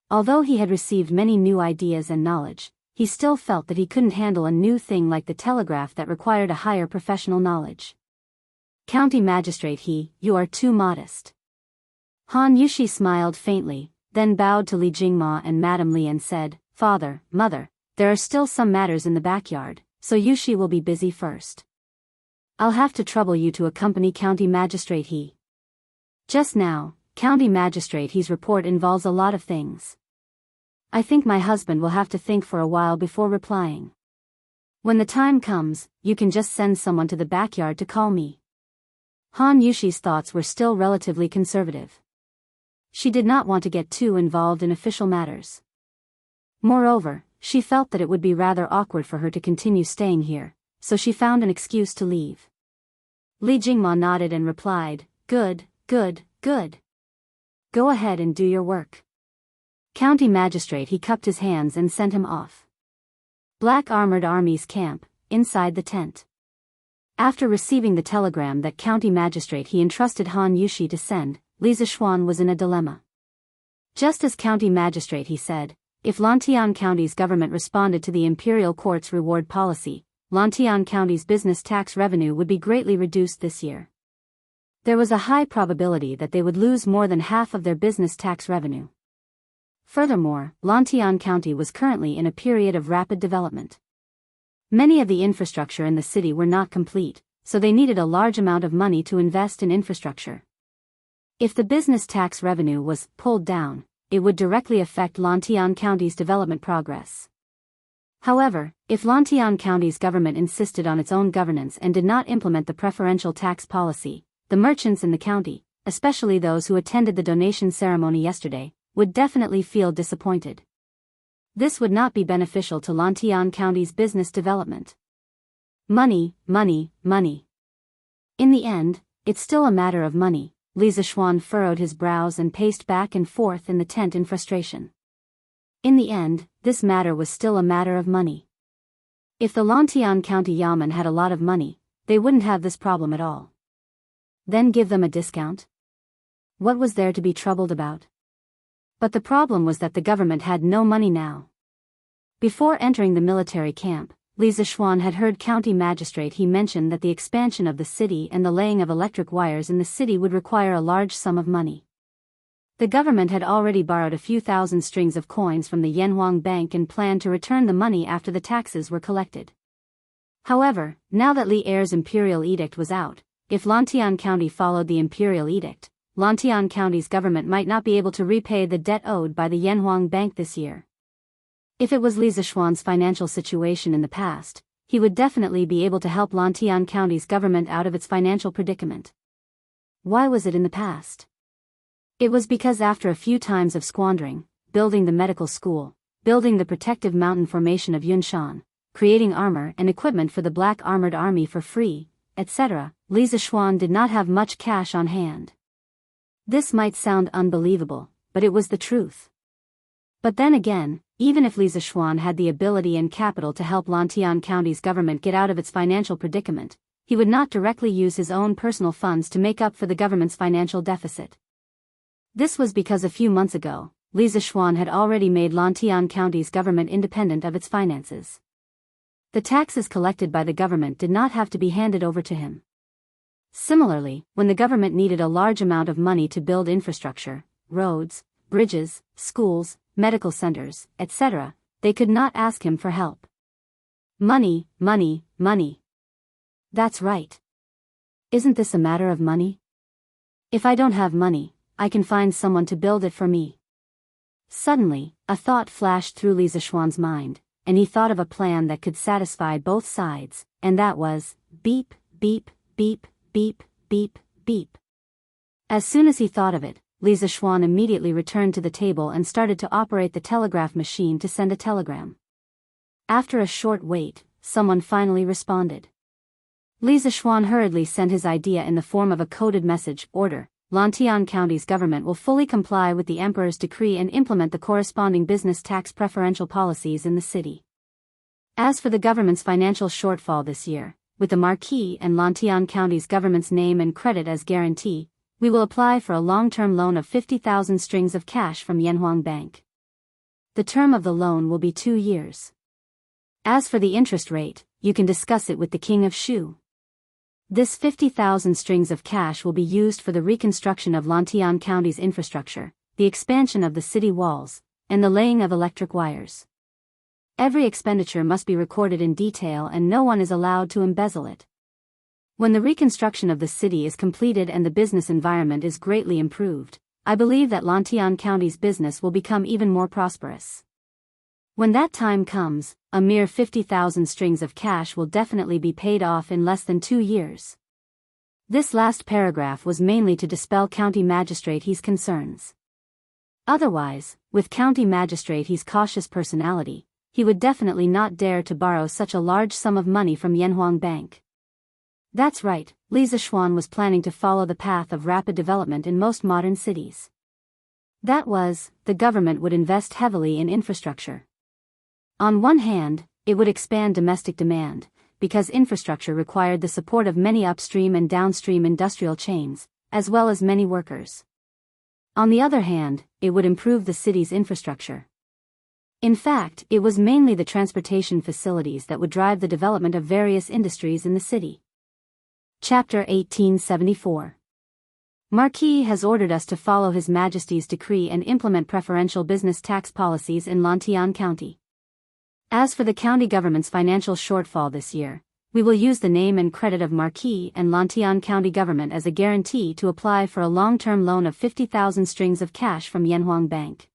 Although he had received many new ideas and knowledge, he still felt that he couldn't handle a new thing like the telegraph that required a higher professional knowledge. County Magistrate He, you are too modest. Han Yushi smiled faintly, then bowed to Li Jingma and Madame Li and said, Father, Mother, there are still some matters in the backyard, so Yushi will be busy first. I'll have to trouble you to accompany County Magistrate He. Just now, County Magistrate He's report involves a lot of things. I think my husband will have to think for a while before replying. When the time comes, you can just send someone to the backyard to call me. Han Yushi's thoughts were still relatively conservative. She did not want to get too involved in official matters. Moreover, she felt that it would be rather awkward for her to continue staying here, so she found an excuse to leave. Li Jingma nodded and replied, Good, good, good. Go ahead and do your work. County Magistrate He cupped his hands and sent him off. Black Armored Army's camp, inside the tent. After receiving the telegram that County Magistrate He entrusted Han Yushi to send, Li Zishuan was in a dilemma. Just as County Magistrate He said, if Lantian County's government responded to the Imperial Court's reward policy, Lantian County's business tax revenue would be greatly reduced this year. There was a high probability that they would lose more than half of their business tax revenue. Furthermore, Lantian County was currently in a period of rapid development. Many of the infrastructure in the city were not complete, so they needed a large amount of money to invest in infrastructure. If the business tax revenue was pulled down, it would directly affect Lantian County's development progress. However, if Lantian County's government insisted on its own governance and did not implement the preferential tax policy, the merchants in the county, especially those who attended the donation ceremony yesterday, would definitely feel disappointed. This would not be beneficial to Lantian County's business development. Money, money, money. In the end, it's still a matter of money. Li Zishuan furrowed his brows and paced back and forth in the tent in frustration. In the end, this matter was still a matter of money. If the Lantian County Yamen had a lot of money, they wouldn't have this problem at all. Then give them a discount? What was there to be troubled about? But the problem was that the government had no money now. Before entering the military camp, Li Zishuan had heard County Magistrate He mention that the expansion of the city and the laying of electric wires in the city would require a large sum of money. The government had already borrowed a few thousand strings of coins from the Yanhuang Bank and planned to return the money after the taxes were collected. However, now that Li Er's imperial edict was out, if Lantian County followed the imperial edict, Lantian County's government might not be able to repay the debt owed by the Yanhuang Bank this year. If it was Li Zishuan's financial situation in the past, he would definitely be able to help Lantian County's government out of its financial predicament. Why was it in the past? It was because after a few times of squandering, building the medical school, building the protective mountain formation of Yunshan, creating armor and equipment for the Black Armored Army for free, etc., Li Zishuan did not have much cash on hand. This might sound unbelievable, but it was the truth. But then again, even if Li Zishuan had the ability and capital to help Lantian County's government get out of its financial predicament, he would not directly use his own personal funds to make up for the government's financial deficit. This was because a few months ago, Li Zishuan had already made Lantian County's government independent of its finances. The taxes collected by the government did not have to be handed over to him. Similarly, when the government needed a large amount of money to build infrastructure, roads, bridges, schools, medical centers, etc., they could not ask him for help. Money, money, money. That's right. Isn't this a matter of money? If I don't have money, I can find someone to build it for me. Suddenly, a thought flashed through Li Zishuan's mind, and he thought of a plan that could satisfy both sides, and that was, beep, beep, beep, beep, beep, beep. As soon as he thought of it, Li Zishuan immediately returned to the table and started to operate the telegraph machine to send a telegram. After a short wait, someone finally responded. Li Zishuan hurriedly sent his idea in the form of a coded message: order, Lantian County's government will fully comply with the Emperor's decree and implement the corresponding business tax preferential policies in the city. As for the government's financial shortfall this year, with the Marquis and Lantian County's government's name and credit as guarantee, we will apply for a long-term loan of 50,000 strings of cash from Yanhuang Bank. The term of the loan will be 2 years. As for the interest rate, you can discuss it with the King of Shu. This 50,000 strings of cash will be used for the reconstruction of Lantian County's infrastructure, the expansion of the city walls, and the laying of electric wires. Every expenditure must be recorded in detail and no one is allowed to embezzle it. When the reconstruction of the city is completed and the business environment is greatly improved, I believe that Lantian County's business will become even more prosperous. When that time comes, a mere 50,000 strings of cash will definitely be paid off in less than 2 years. This last paragraph was mainly to dispel County Magistrate He's concerns. Otherwise, with County Magistrate He's cautious personality, he would definitely not dare to borrow such a large sum of money from Yanhuang Bank. That's right, Li Zishuan was planning to follow the path of rapid development in most modern cities. That was, the government would invest heavily in infrastructure. On one hand, it would expand domestic demand, because infrastructure required the support of many upstream and downstream industrial chains, as well as many workers. On the other hand, it would improve the city's infrastructure. In fact, it was mainly the transportation facilities that would drive the development of various industries in the city. Chapter 1874. Marquis has ordered us to follow His Majesty's decree and implement preferential business tax policies in Lantian County. As for the county government's financial shortfall this year, we will use the name and credit of Marquis and Lantian County government as a guarantee to apply for a long-term loan of 50,000 strings of cash from Yanhuang Bank.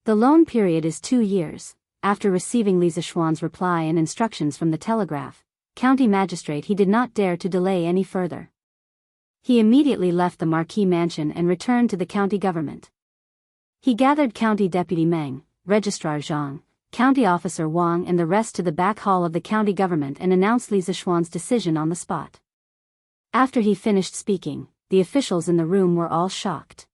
The loan period is 2 years. After receiving Li Zishuan's reply and instructions from the telegraph, County Magistrate he did not dare to delay any further. He immediately left the Marquis mansion and returned to the county government. He gathered County Deputy Meng, Registrar Zhang, County Officer Wang and the rest to the back hall of the county government and announced Li Zishuan's decision on the spot. After he finished speaking, the officials in the room were all shocked.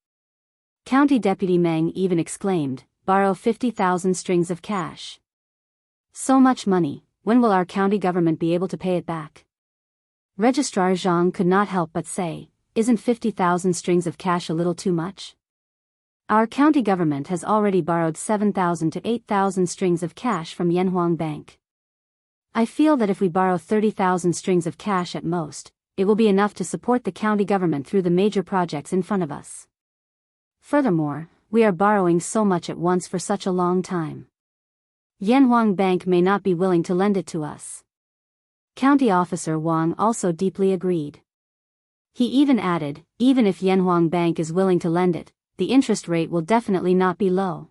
County Deputy Meng even exclaimed, "Borrow 50,000 strings of cash. So much money, when will our county government be able to pay it back?" Registrar Zhang could not help but say, "Isn't 50,000 strings of cash a little too much? Our county government has already borrowed 7,000 to 8,000 strings of cash from Yanhuang Bank. I feel that if we borrow 30,000 strings of cash at most, it will be enough to support the county government through the major projects in front of us. Furthermore, we are borrowing so much at once for such a long time. Yanhuang Bank may not be willing to lend it to us." County Officer Wang also deeply agreed. He even added, "Even if Yanhuang Bank is willing to lend it, the interest rate will definitely not be low.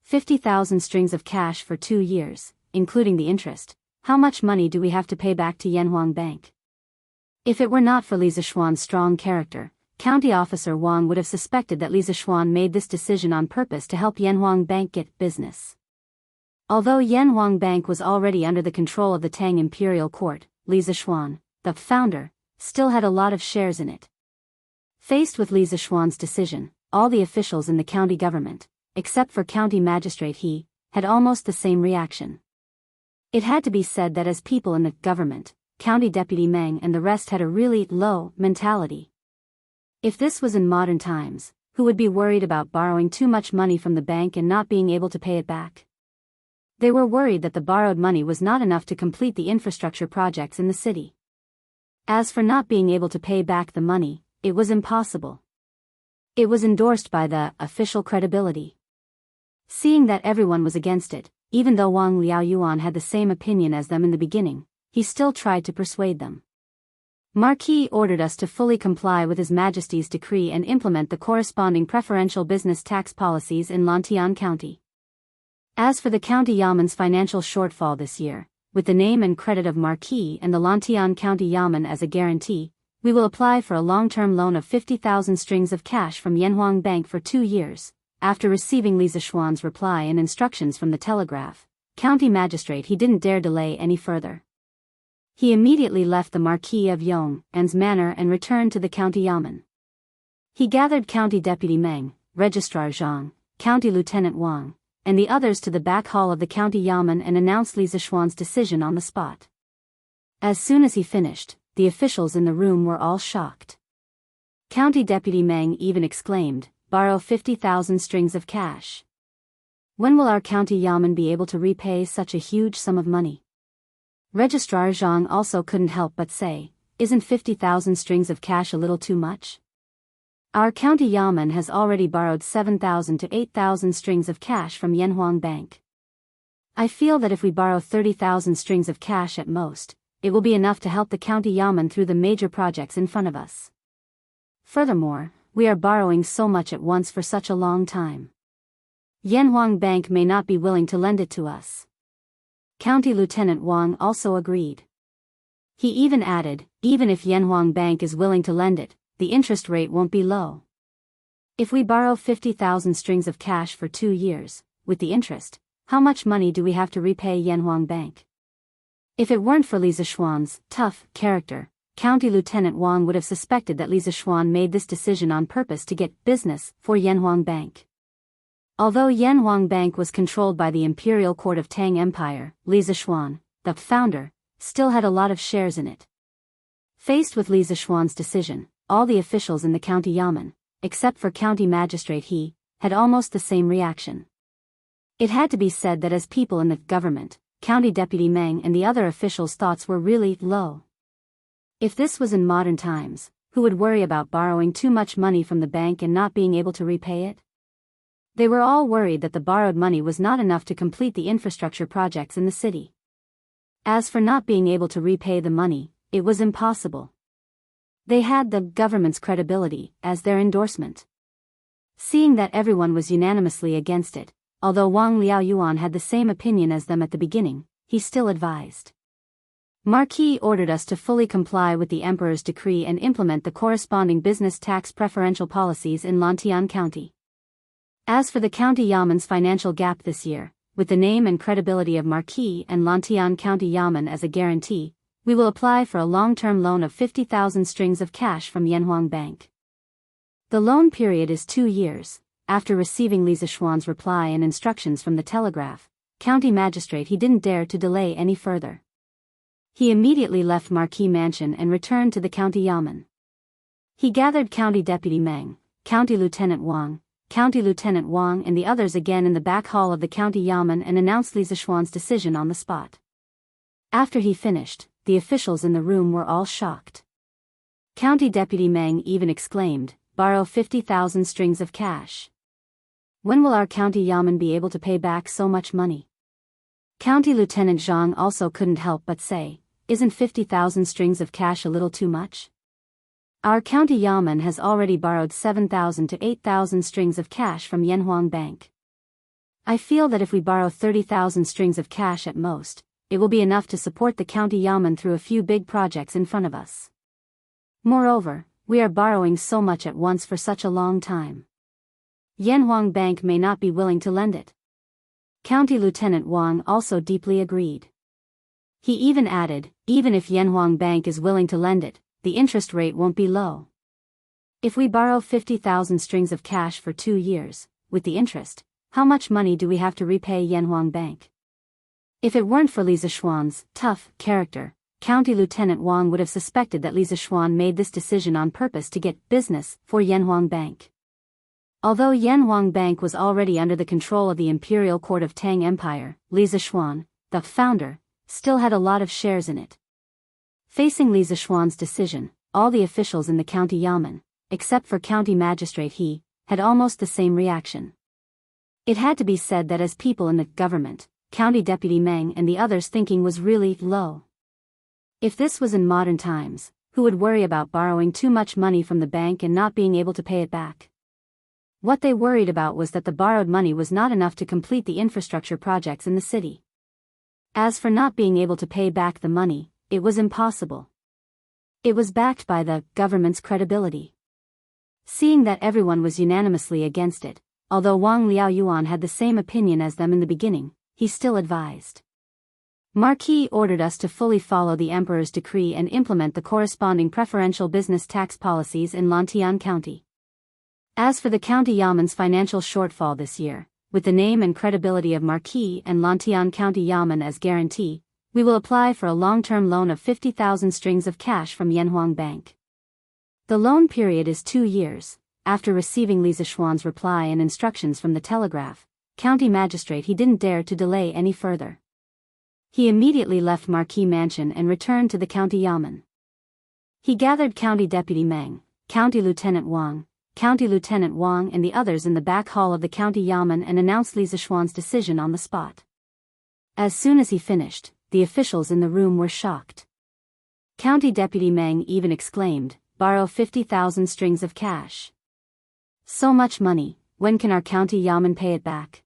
50,000 strings of cash for 2 years, including the interest. How much money do we have to pay back to Yanhuang Bank?" If it were not for Li Zishuan's strong character, County Officer Wang would have suspected that Li Zishuan made this decision on purpose to help Yanhuang Bank get business. Although Yanhuang Bank was already under the control of the Tang Imperial Court, Li Zishuan, the founder, still had a lot of shares in it. Faced with Li Zixuan's decision, all the officials in the county government, except for county magistrate He, had almost the same reaction. It had to be said that as people in the government, county deputy Meng and the rest had a really low mentality. If this was in modern times, who would be worried about borrowing too much money from the bank and not being able to pay it back? They were worried that the borrowed money was not enough to complete the infrastructure projects in the city. As for not being able to pay back the money, it was impossible. It was endorsed by the official credibility. Seeing that everyone was against it, even though Wang Liaoyuan had the same opinion as them in the beginning, he still tried to persuade them. Marquis ordered us to fully comply with His Majesty's decree and implement the corresponding preferential business tax policies in Lantian County. As for the County Yaman's financial shortfall this year, with the name and credit of Marquis and the Lantian County Yaman as a guarantee, we will apply for a long-term loan of 50,000 strings of cash from Yanhuang Bank for 2 years. After receiving Li Zixuan's reply and instructions from the telegraph, county magistrate He didn't dare delay any further. He immediately left the Marquis of Yong'an's manor and returned to the county yamen. He gathered county deputy Meng, registrar Zhang, county lieutenant Wang, and the others to the back hall of the county yamen and announced Li Zixuan's decision on the spot. As soon as he finished, the officials in the room were all shocked. County deputy Meng even exclaimed, "Borrow 50,000 strings of cash. When will our county yamen be able to repay such a huge sum of money?" Registrar Zhang also couldn't help but say, "Isn't 50,000 strings of cash a little too much? Our county yamen has already borrowed 7,000 to 8,000 strings of cash from Yanhuang Bank. I feel that if we borrow 30,000 strings of cash at most, it will be enough to help the county yamen through the major projects in front of us. Furthermore, we are borrowing so much at once for such a long time. Yanhuang Bank may not be willing to lend it to us." County Lieutenant Wang also agreed. He even added, "Even if Yanhuang Bank is willing to lend it, the interest rate won't be low. If we borrow 50,000 strings of cash for 2 years, with the interest, how much money do we have to repay Yanhuang Bank?" If it weren't for Li Zixuan's tough character, County Lieutenant Wang would have suspected that Li Zixuan made this decision on purpose to get business for Yanhuang Bank. Although Yanhuang Bank was controlled by the Imperial Court of Tang Empire, Li Zixuan, the founder, still had a lot of shares in it. Faced with Li Zixuan's decision, all the officials in the county yamen, except for county magistrate He, had almost the same reaction. It had to be said that as people in the government, county deputy Meng and the other officials' thoughts were really low. If this was in modern times, who would worry about borrowing too much money from the bank and not being able to repay it? They were all worried that the borrowed money was not enough to complete the infrastructure projects in the city. As for not being able to repay the money, it was impossible. They had the government's credibility as their endorsement. Seeing that everyone was unanimously against it, although Wang Liaoyuan had the same opinion as them at the beginning, he still advised. Marquis ordered us to fully comply with the Emperor's decree and implement the corresponding business tax preferential policies in Lantian County. As for the county yaman's financial gap this year, with the name and credibility of Marquis and Lantian County Yaman as a guarantee, we will apply for a long-term loan of 50,000 strings of cash from Yanhuang Bank. The loan period is 2 years. After receiving Li Zixuan's reply and instructions from the telegraph, county magistrate He didn't dare to delay any further. He immediately left Marquis Mansion and returned to the county yamen. He gathered county deputy Meng, county lieutenant Wang, and the others again in the back hall of the county yamen and announced Li Zixuan's decision on the spot. After he finished, the officials in the room were all shocked. County deputy Meng even exclaimed, "Borrow 50,000 strings of cash. When will our county yamen be able to pay back so much money?" County Lieutenant Zhang also couldn't help but say, "Isn't 50,000 strings of cash a little too much? Our county yamen has already borrowed 7,000 to 8,000 strings of cash from Yanhuang Bank. I feel that if we borrow 30,000 strings of cash at most, it will be enough to support the county yamen through a few big projects in front of us. Moreover, we are borrowing so much at once for such a long time. Yanhuang Bank may not be willing to lend it." County Lieutenant Wang also deeply agreed. He even added, "Even if Yanhuang Bank is willing to lend it, the interest rate won't be low. If we borrow 50,000 strings of cash for 2 years, with the interest, how much money do we have to repay Yanhuang Bank? If it weren't for Li Zishuan's tough character, County Lieutenant Wang would have suspected that Li Zishuan made this decision on purpose to get business for Yanhuang Bank. Although Yanhuang Bank was already under the control of the Imperial Court of Tang Empire, Li Zishuan, the founder, still had a lot of shares in it. Facing Li Zishuan's decision, all the officials in the county yamen, except for county magistrate He, had almost the same reaction. It had to be said that as people in the government, County Deputy Meng and the others' thinking was really low. If this was in modern times, who would worry about borrowing too much money from the bank and not being able to pay it back? What they worried about was that the borrowed money was not enough to complete the infrastructure projects in the city. As for not being able to pay back the money, it was impossible. It was backed by the government's credibility. Seeing that everyone was unanimously against it, although Wang Liaoyuan had the same opinion as them in the beginning, he still advised. Marquis ordered us to fully follow the Emperor's decree and implement the corresponding preferential business tax policies in Lantian County. As for the County Yamen's financial shortfall this year, with the name and credibility of Marquis and Lantian County Yamen as guarantee, we will apply for a long-term loan of 50,000 strings of cash from Yanhuang Bank. The loan period is 2 years. After receiving Li Zishuan's reply and instructions from the telegraph, county magistrate He didn't dare to delay any further. He immediately left Marquis Mansion and returned to the county yamen. He gathered County Deputy Meng, County Lieutenant Wang and the others in the back hall of the county yamen and announced Li Zishuan's decision on the spot. As soon as he finished, the officials in the room were shocked. County Deputy Meng even exclaimed, "Borrow 50,000 strings of cash. So much money, when can our county yamen pay it back?"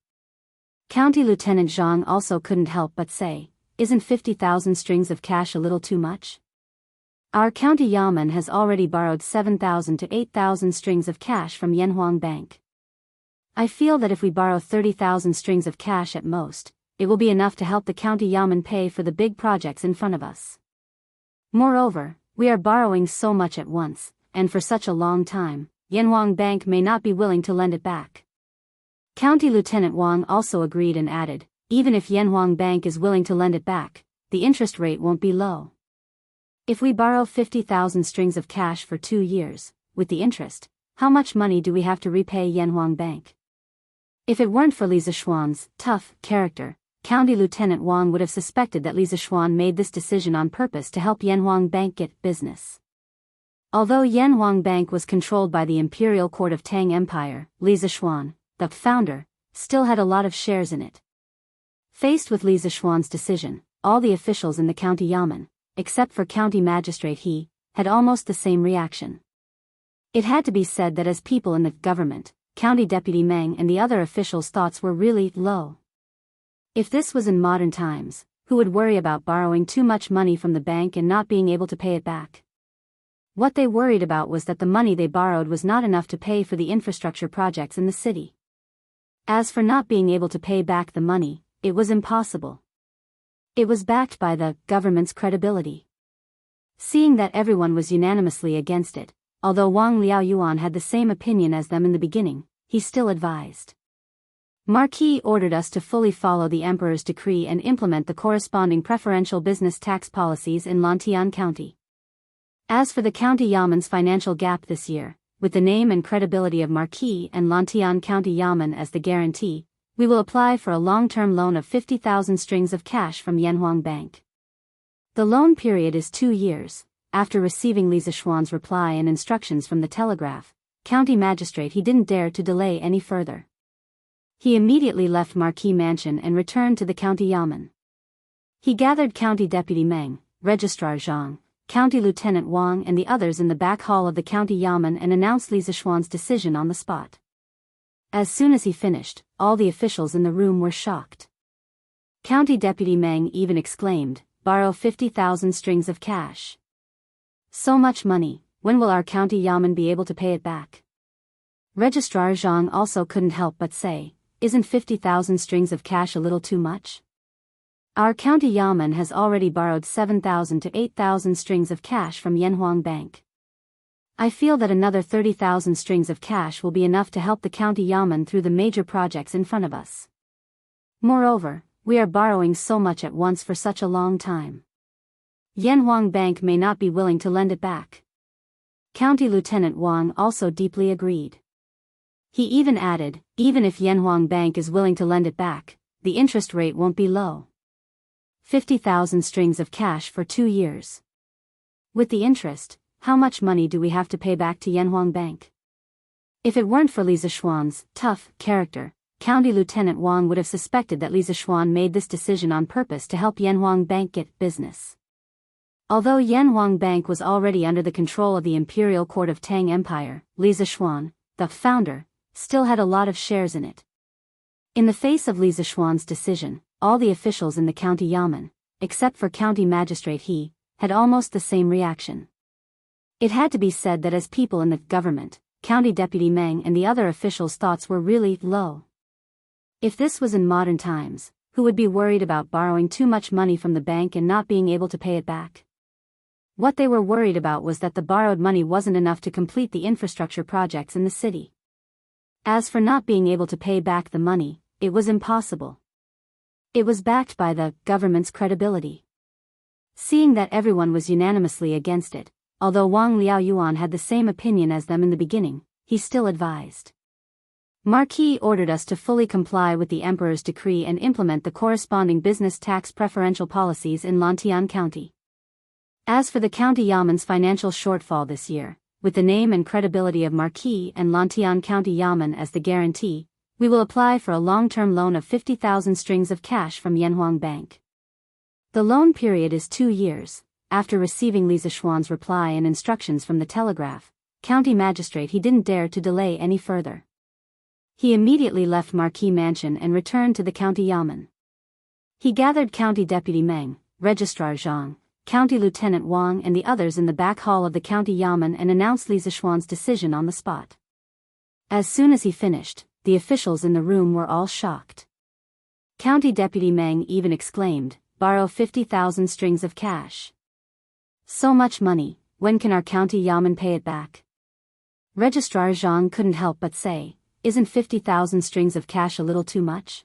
County Lieutenant Zhang also couldn't help but say, "Isn't 50,000 strings of cash a little too much? Our county yamen has already borrowed 7,000 to 8,000 strings of cash from Yanhuang Bank. I feel that if we borrow 30,000 strings of cash at most, it will be enough to help the county yamen pay for the big projects in front of us. Moreover, we are borrowing so much at once, and for such a long time, Yanhuang Bank may not be willing to lend it back." County Lieutenant Wang also agreed and added, "Even if Yanhuang Bank is willing to lend it back, the interest rate won't be low. If we borrow 50,000 strings of cash for 2 years, with the interest, how much money do we have to repay Yanhuang Bank?" If it weren't for Li Zishuan's tough character, County Lieutenant Wang would have suspected that Li Zishuan made this decision on purpose to help Yanhuang Bank get business. Although Yanhuang Bank was controlled by the Imperial Court of Tang Empire, Li Zishuan, the founder, still had a lot of shares in it. Faced with Li Zishuan's decision, all the officials in the county yamen, except for county magistrate He, had almost the same reaction. It had to be said that as people in the government, County Deputy Meng and the other officials' thoughts were really low. If this was in modern times, who would worry about borrowing too much money from the bank and not being able to pay it back? What they worried about was that the money they borrowed was not enough to pay for the infrastructure projects in the city. As for not being able to pay back the money, it was impossible. It was backed by the government's credibility. Seeing that everyone was unanimously against it, although Wang Liaoyuan had the same opinion as them in the beginning, he still advised. Marquis ordered us to fully follow the Emperor's decree and implement the corresponding preferential business tax policies in Lantian County. As for the county yamen's financial gap this year, with the name and credibility of Marquis and Lantian County Yamen as the guarantee, we will apply for a long-term loan of 50,000 strings of cash from Yanhuang Bank. The loan period is 2 years. After receiving Li Zishuan's reply and instructions from the telegraph, county magistrate He didn't dare to delay any further. He immediately left Marquis Mansion and returned to the county yamen. He gathered County Deputy Meng, Registrar Zhang, County Lieutenant Wang and the others in the back hall of the county yamen and announced Li Zishuan's decision on the spot. As soon as he finished, all the officials in the room were shocked. County Deputy Meng even exclaimed, "Borrow 50,000 strings of cash. So much money, when will our county yamen be able to pay it back?" Registrar Zhang also couldn't help but say, "Isn't 50,000 strings of cash a little too much? Our county yamen has already borrowed 7,000 to 8,000 strings of cash from Yanhuang Bank. I feel that another 30,000 strings of cash will be enough to help the county yamen through the major projects in front of us. Moreover, we are borrowing so much at once for such a long time. Yanhuang Bank may not be willing to lend it back. County Lieutenant Wang also deeply agreed. He even added, even if Yanhuang Bank is willing to lend it back, the interest rate won't be low. 50,000 strings of cash for 2 years. With the interest, how much money do we have to pay back to Yanhuang Bank? If it weren't for Li Zishuan's tough character, County Lieutenant Wang would have suspected that Li Zishuan made this decision on purpose to help Yanhuang Bank get business. Although Yanhuang Bank was already under the control of the Imperial Court of Tang Empire, Li Zishuan, the founder, still had a lot of shares in it. In the face of Li Zishuan's decision, all the officials in the county yamen, except for County Magistrate He, had almost the same reaction. It had to be said that as people in the government, County Deputy Meng and the other officials' thoughts were really low. If this was in modern times, who would be worried about borrowing too much money from the bank and not being able to pay it back? What they were worried about was that the borrowed money wasn't enough to complete the infrastructure projects in the city. As for not being able to pay back the money, it was impossible. It was backed by the government's credibility. Seeing that everyone was unanimously against it, although Wang Liaoyuan had the same opinion as them in the beginning, he still advised. Marquis ordered us to fully comply with the Emperor's decree and implement the corresponding business tax preferential policies in Lantian County. As for the county yamen's financial shortfall this year, with the name and credibility of Marquis and Lantian County Yamen as the guarantee, we will apply for a long-term loan of 50,000 strings of cash from Yanhuang Bank. The loan period is 2 years. After receiving Li Zishuan's reply and instructions from the telegraph, County Magistrate He didn't dare to delay any further. He immediately left Marquis Mansion and returned to the county yamen. He gathered County Deputy Meng, Registrar Zhang, County Lieutenant Wang and the others in the back hall of the county yamen and announced Li Zishuan's decision on the spot. As soon as he finished, the officials in the room were all shocked. County Deputy Meng even exclaimed, "Borrow 50,000 strings of cash. So much money, when can our county yamen pay it back?" Registrar Zhang couldn't help but say, "Isn't 50,000 strings of cash a little too much?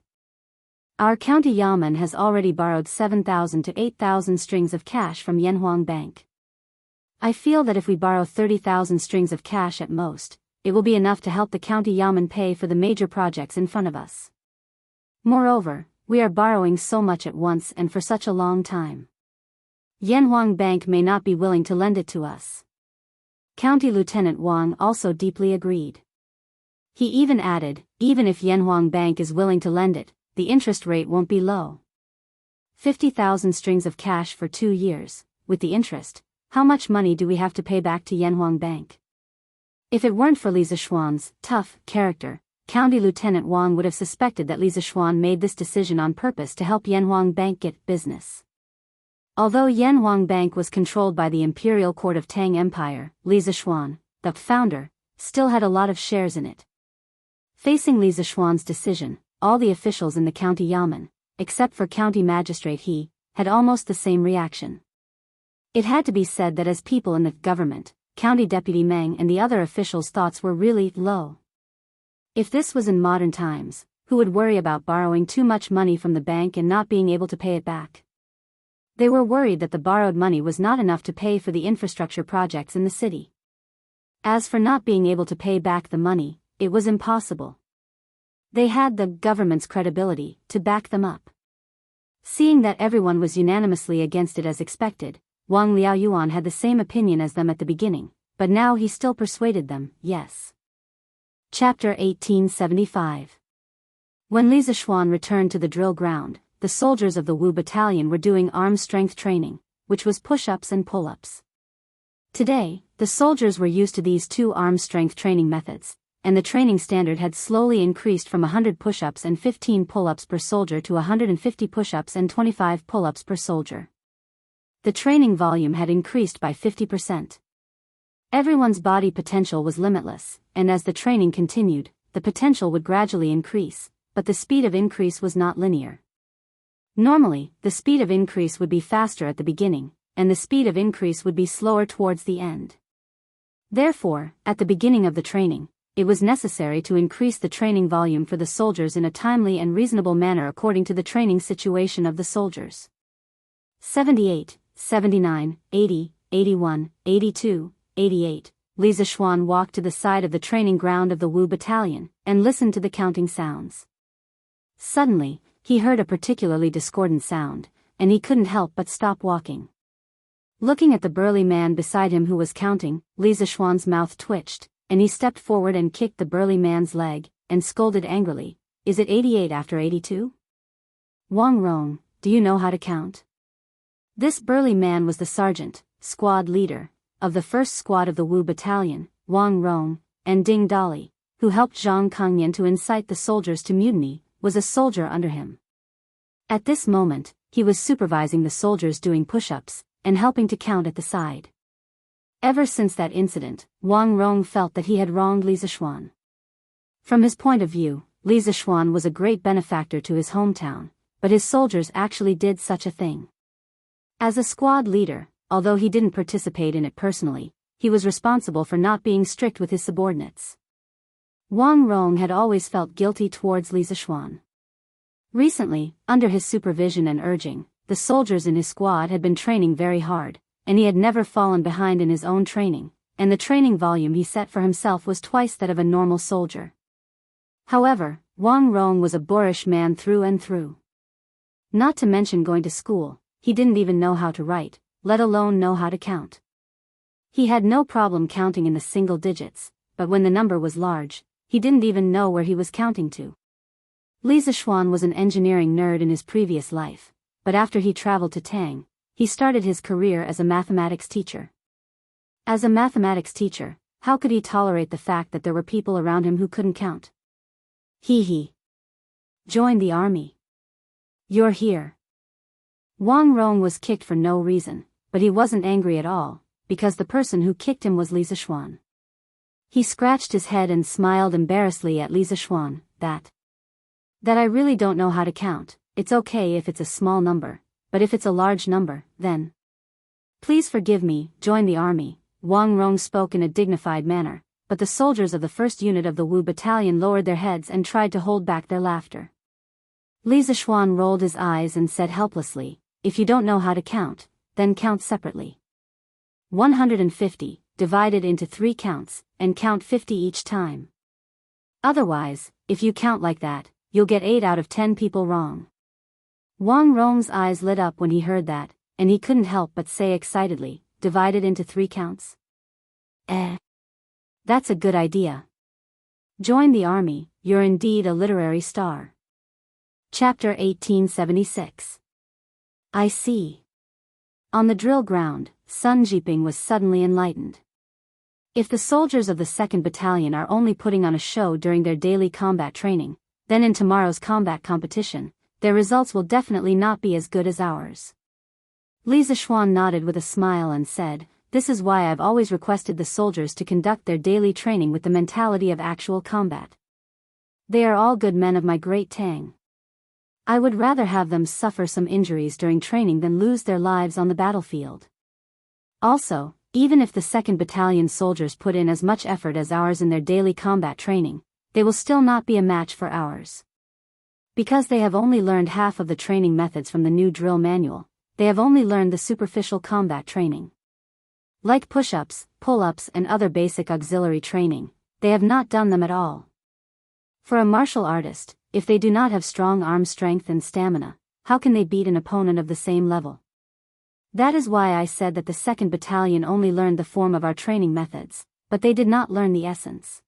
Our county yamen has already borrowed 7,000 to 8,000 strings of cash from Yanhuang Bank. I feel that if we borrow 30,000 strings of cash at most, it will be enough to help the county yamen pay for the major projects in front of us. Moreover, we are borrowing so much at once and for such a long time. Yanhuang Bank may not be willing to lend it to us." County Lieutenant Wang also deeply agreed. He even added, even if Yanhuang Bank is willing to lend it, the interest rate won't be low. 50,000 strings of cash for 2 years, with the interest, how much money do we have to pay back to Yanhuang Bank? If it weren't for Li Zishuan's tough character, County Lieutenant Wang would have suspected that Li Zishuan made this decision on purpose to help Yanhuang Bank get business. Although Yanhuang Bank was controlled by the Imperial Court of Tang Empire, Li Zishuan, the founder, still had a lot of shares in it. Facing Li Zishuan's decision, all the officials in the county yamen, except for County Magistrate He, had almost the same reaction. It had to be said that as people in the government, County Deputy Meng and the other officials' thoughts were really low. If this was in modern times, who would worry about borrowing too much money from the bank and not being able to pay it back? They were worried that the borrowed money was not enough to pay for the infrastructure projects in the city. As for not being able to pay back the money, it was impossible. They had the government's credibility to back them up. Seeing that everyone was unanimously against it as expected, Wang Liaoyuan had the same opinion as them at the beginning, but now he still persuaded them, yes. Chapter 1875. When Li Zishuan returned to the drill ground, the soldiers of the Wu battalion were doing arm strength training, which was push-ups and pull-ups. Today, the soldiers were used to these 2 arm strength training methods, and the training standard had slowly increased from 100 push-ups and 15 pull-ups per soldier to 150 push-ups and 25 pull-ups per soldier. The training volume had increased by 50%. Everyone's body potential was limitless, and as the training continued, the potential would gradually increase, but the speed of increase was not linear. Normally, the speed of increase would be faster at the beginning, and the speed of increase would be slower towards the end. Therefore, at the beginning of the training, it was necessary to increase the training volume for the soldiers in a timely and reasonable manner according to the training situation of the soldiers. 78, 79, 80, 81, 82, 88. Li Zishuan walked to the side of the training ground of the Wu battalion, and listened to the counting sounds. Suddenly, he heard a particularly discordant sound, and he couldn't help but stop walking. Looking at the burly man beside him who was counting, Li Zishuan's mouth twitched, and he stepped forward and kicked the burly man's leg, and scolded angrily, "Is it 88 after 82? Wang Rong, do you know how to count?" This burly man was the sergeant, squad leader, of the first squad of the Wu battalion, Wang Rong, and Ding Dali, who helped Zhang Kangyan to incite the soldiers to mutiny, was a soldier under him. At this moment, he was supervising the soldiers doing push-ups, and helping to count at the side. Ever since that incident, Wang Rong felt that he had wronged Li Zishuan. From his point of view, Li Zishuan was a great benefactor to his hometown, but his soldiers actually did such a thing. As a squad leader, although he didn't participate in it personally, he was responsible for not being strict with his subordinates. Wang Rong had always felt guilty towards Li Zishuan. Recently, under his supervision and urging, the soldiers in his squad had been training very hard, and he had never fallen behind in his own training, and the training volume he set for himself was twice that of a normal soldier. However, Wang Rong was a boorish man through and through. Not to mention going to school, he didn't even know how to write, let alone know how to count. He had no problem counting in the single digits, but when the number was large, he didn't even know where he was counting to. Li Zishuan was an engineering nerd in his previous life, but after he traveled to Tang, he started his career as a mathematics teacher. As a mathematics teacher, how could he tolerate the fact that there were people around him who couldn't count? He. Join the army. You're here. Wang Rong was kicked for no reason, but he wasn't angry at all, because the person who kicked him was Li Zishuan. He scratched his head and smiled embarrassedly at Li Zishuan, that I really don't know how to count. It's okay if it's a small number, but if it's a large number, then please forgive me, join the army. Wang Rong spoke in a dignified manner, but the soldiers of the first unit of the Wu battalion lowered their heads and tried to hold back their laughter. Li Zishuan rolled his eyes and said helplessly, "If you don't know how to count, then count separately. 150, divided into 3 counts, and count 50 each time. Otherwise, if you count like that, you'll get 8 out of 10 people wrong." Wang Rong's eyes lit up when he heard that, and he couldn't help but say excitedly, "Divided into 3 counts? That's a good idea. Join the army, you're indeed a literary star." Chapter 1876. I see. On the drill ground, Sun Jiping was suddenly enlightened. If the soldiers of the 2nd Battalion are only putting on a show during their daily combat training, then in tomorrow's combat competition, their results will definitely not be as good as ours. Li Zishuan nodded with a smile and said, "This is why I've always requested the soldiers to conduct their daily training with the mentality of actual combat. They are all good men of my great Tang. I would rather have them suffer some injuries during training than lose their lives on the battlefield. Also, even if the 2nd Battalion soldiers put in as much effort as ours in their daily combat training, they will still not be a match for ours. Because they have only learned half of the training methods from the new drill manual, they have only learned the superficial combat training. Like push-ups, pull-ups and other basic auxiliary training, they have not done them at all. For a martial artist, if they do not have strong arm strength and stamina, how can they beat an opponent of the same level? That is why I said that the 2nd Battalion only learned the form of our training methods, but they did not learn the essence.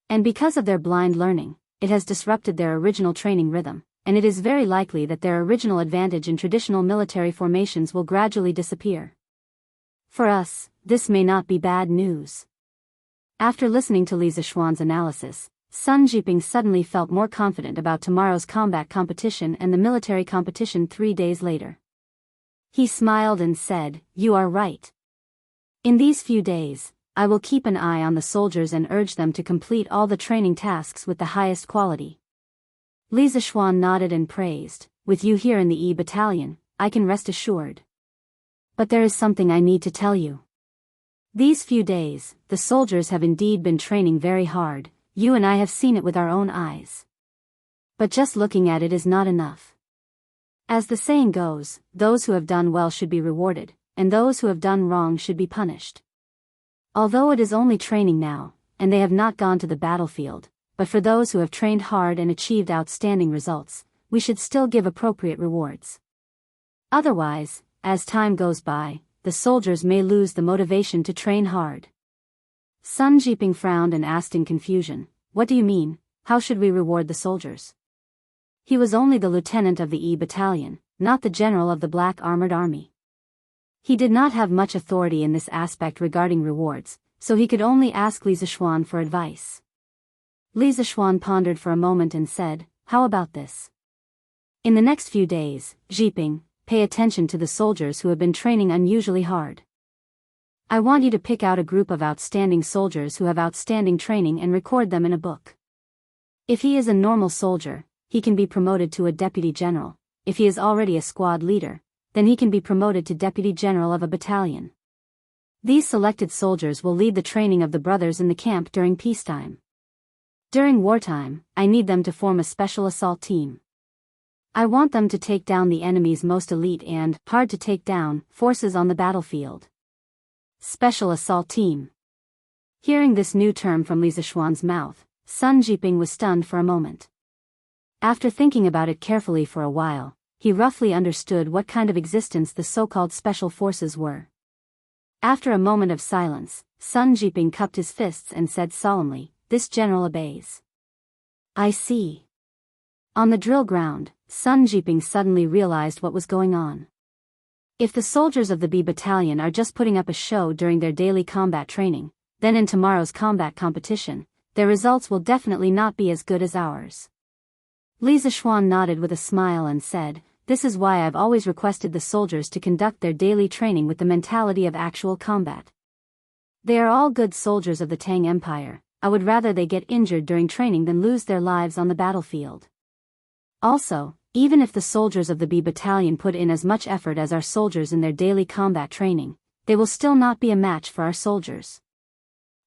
And because of their blind learning, it has disrupted their original training rhythm, and it is very likely that their original advantage in traditional military formations will gradually disappear. For us, this may not be bad news. After listening to Li Zishuan's analysis, Sun Jiping suddenly felt more confident about tomorrow's combat competition and the military competition 3 days later. He smiled and said, "You are right. In these few days, I will keep an eye on the soldiers and urge them to complete all the training tasks with the highest quality." Li Zishuan nodded and praised, "With you here in the E Battalion, I can rest assured. But there is something I need to tell you." These few days, the soldiers have indeed been training very hard. You and I have seen it with our own eyes. But just looking at it is not enough. As the saying goes, those who have done well should be rewarded, and those who have done wrong should be punished. Although it is only training now, and they have not gone to the battlefield, but for those who have trained hard and achieved outstanding results, we should still give appropriate rewards. Otherwise, as time goes by, the soldiers may lose the motivation to train hard. Sun Jiping frowned and asked in confusion, "What do you mean? How should we reward the soldiers?" He was only the lieutenant of the E Battalion, not the general of the Black Armored Army. He did not have much authority in this aspect regarding rewards, so he could only ask Li Zishuan for advice. Li Zishuan pondered for a moment and said, "How about this? In the next few days, Jiping, pay attention to the soldiers who have been training unusually hard. I want you to pick out a group of outstanding soldiers who have outstanding training and record them in a book. If he is a normal soldier, he can be promoted to a deputy general. If he is already a squad leader, then he can be promoted to deputy general of a battalion. These selected soldiers will lead the training of the brothers in the camp during peacetime. During wartime, I need them to form a special assault team. I want them to take down the enemy's most elite and hard to take down forces on the battlefield." Special assault team. Hearing this new term from Li Zishuan's mouth, Sun Jiping was stunned for a moment. After thinking about it carefully for a while, he roughly understood what kind of existence the so-called special forces were. After a moment of silence, Sun Jiping cupped his fists and said solemnly, "This general obeys." "I see." On the drill ground, Sun Jiping suddenly realized what was going on. If the soldiers of the B Battalion are just putting up a show during their daily combat training, then in tomorrow's combat competition, their results will definitely not be as good as ours. Li Zishuan nodded with a smile and said, "This is why I've always requested the soldiers to conduct their daily training with the mentality of actual combat. They are all good soldiers of the Tang Empire. I would rather they get injured during training than lose their lives on the battlefield. Also, even if the soldiers of the B Battalion put in as much effort as our soldiers in their daily combat training, they will still not be a match for our soldiers.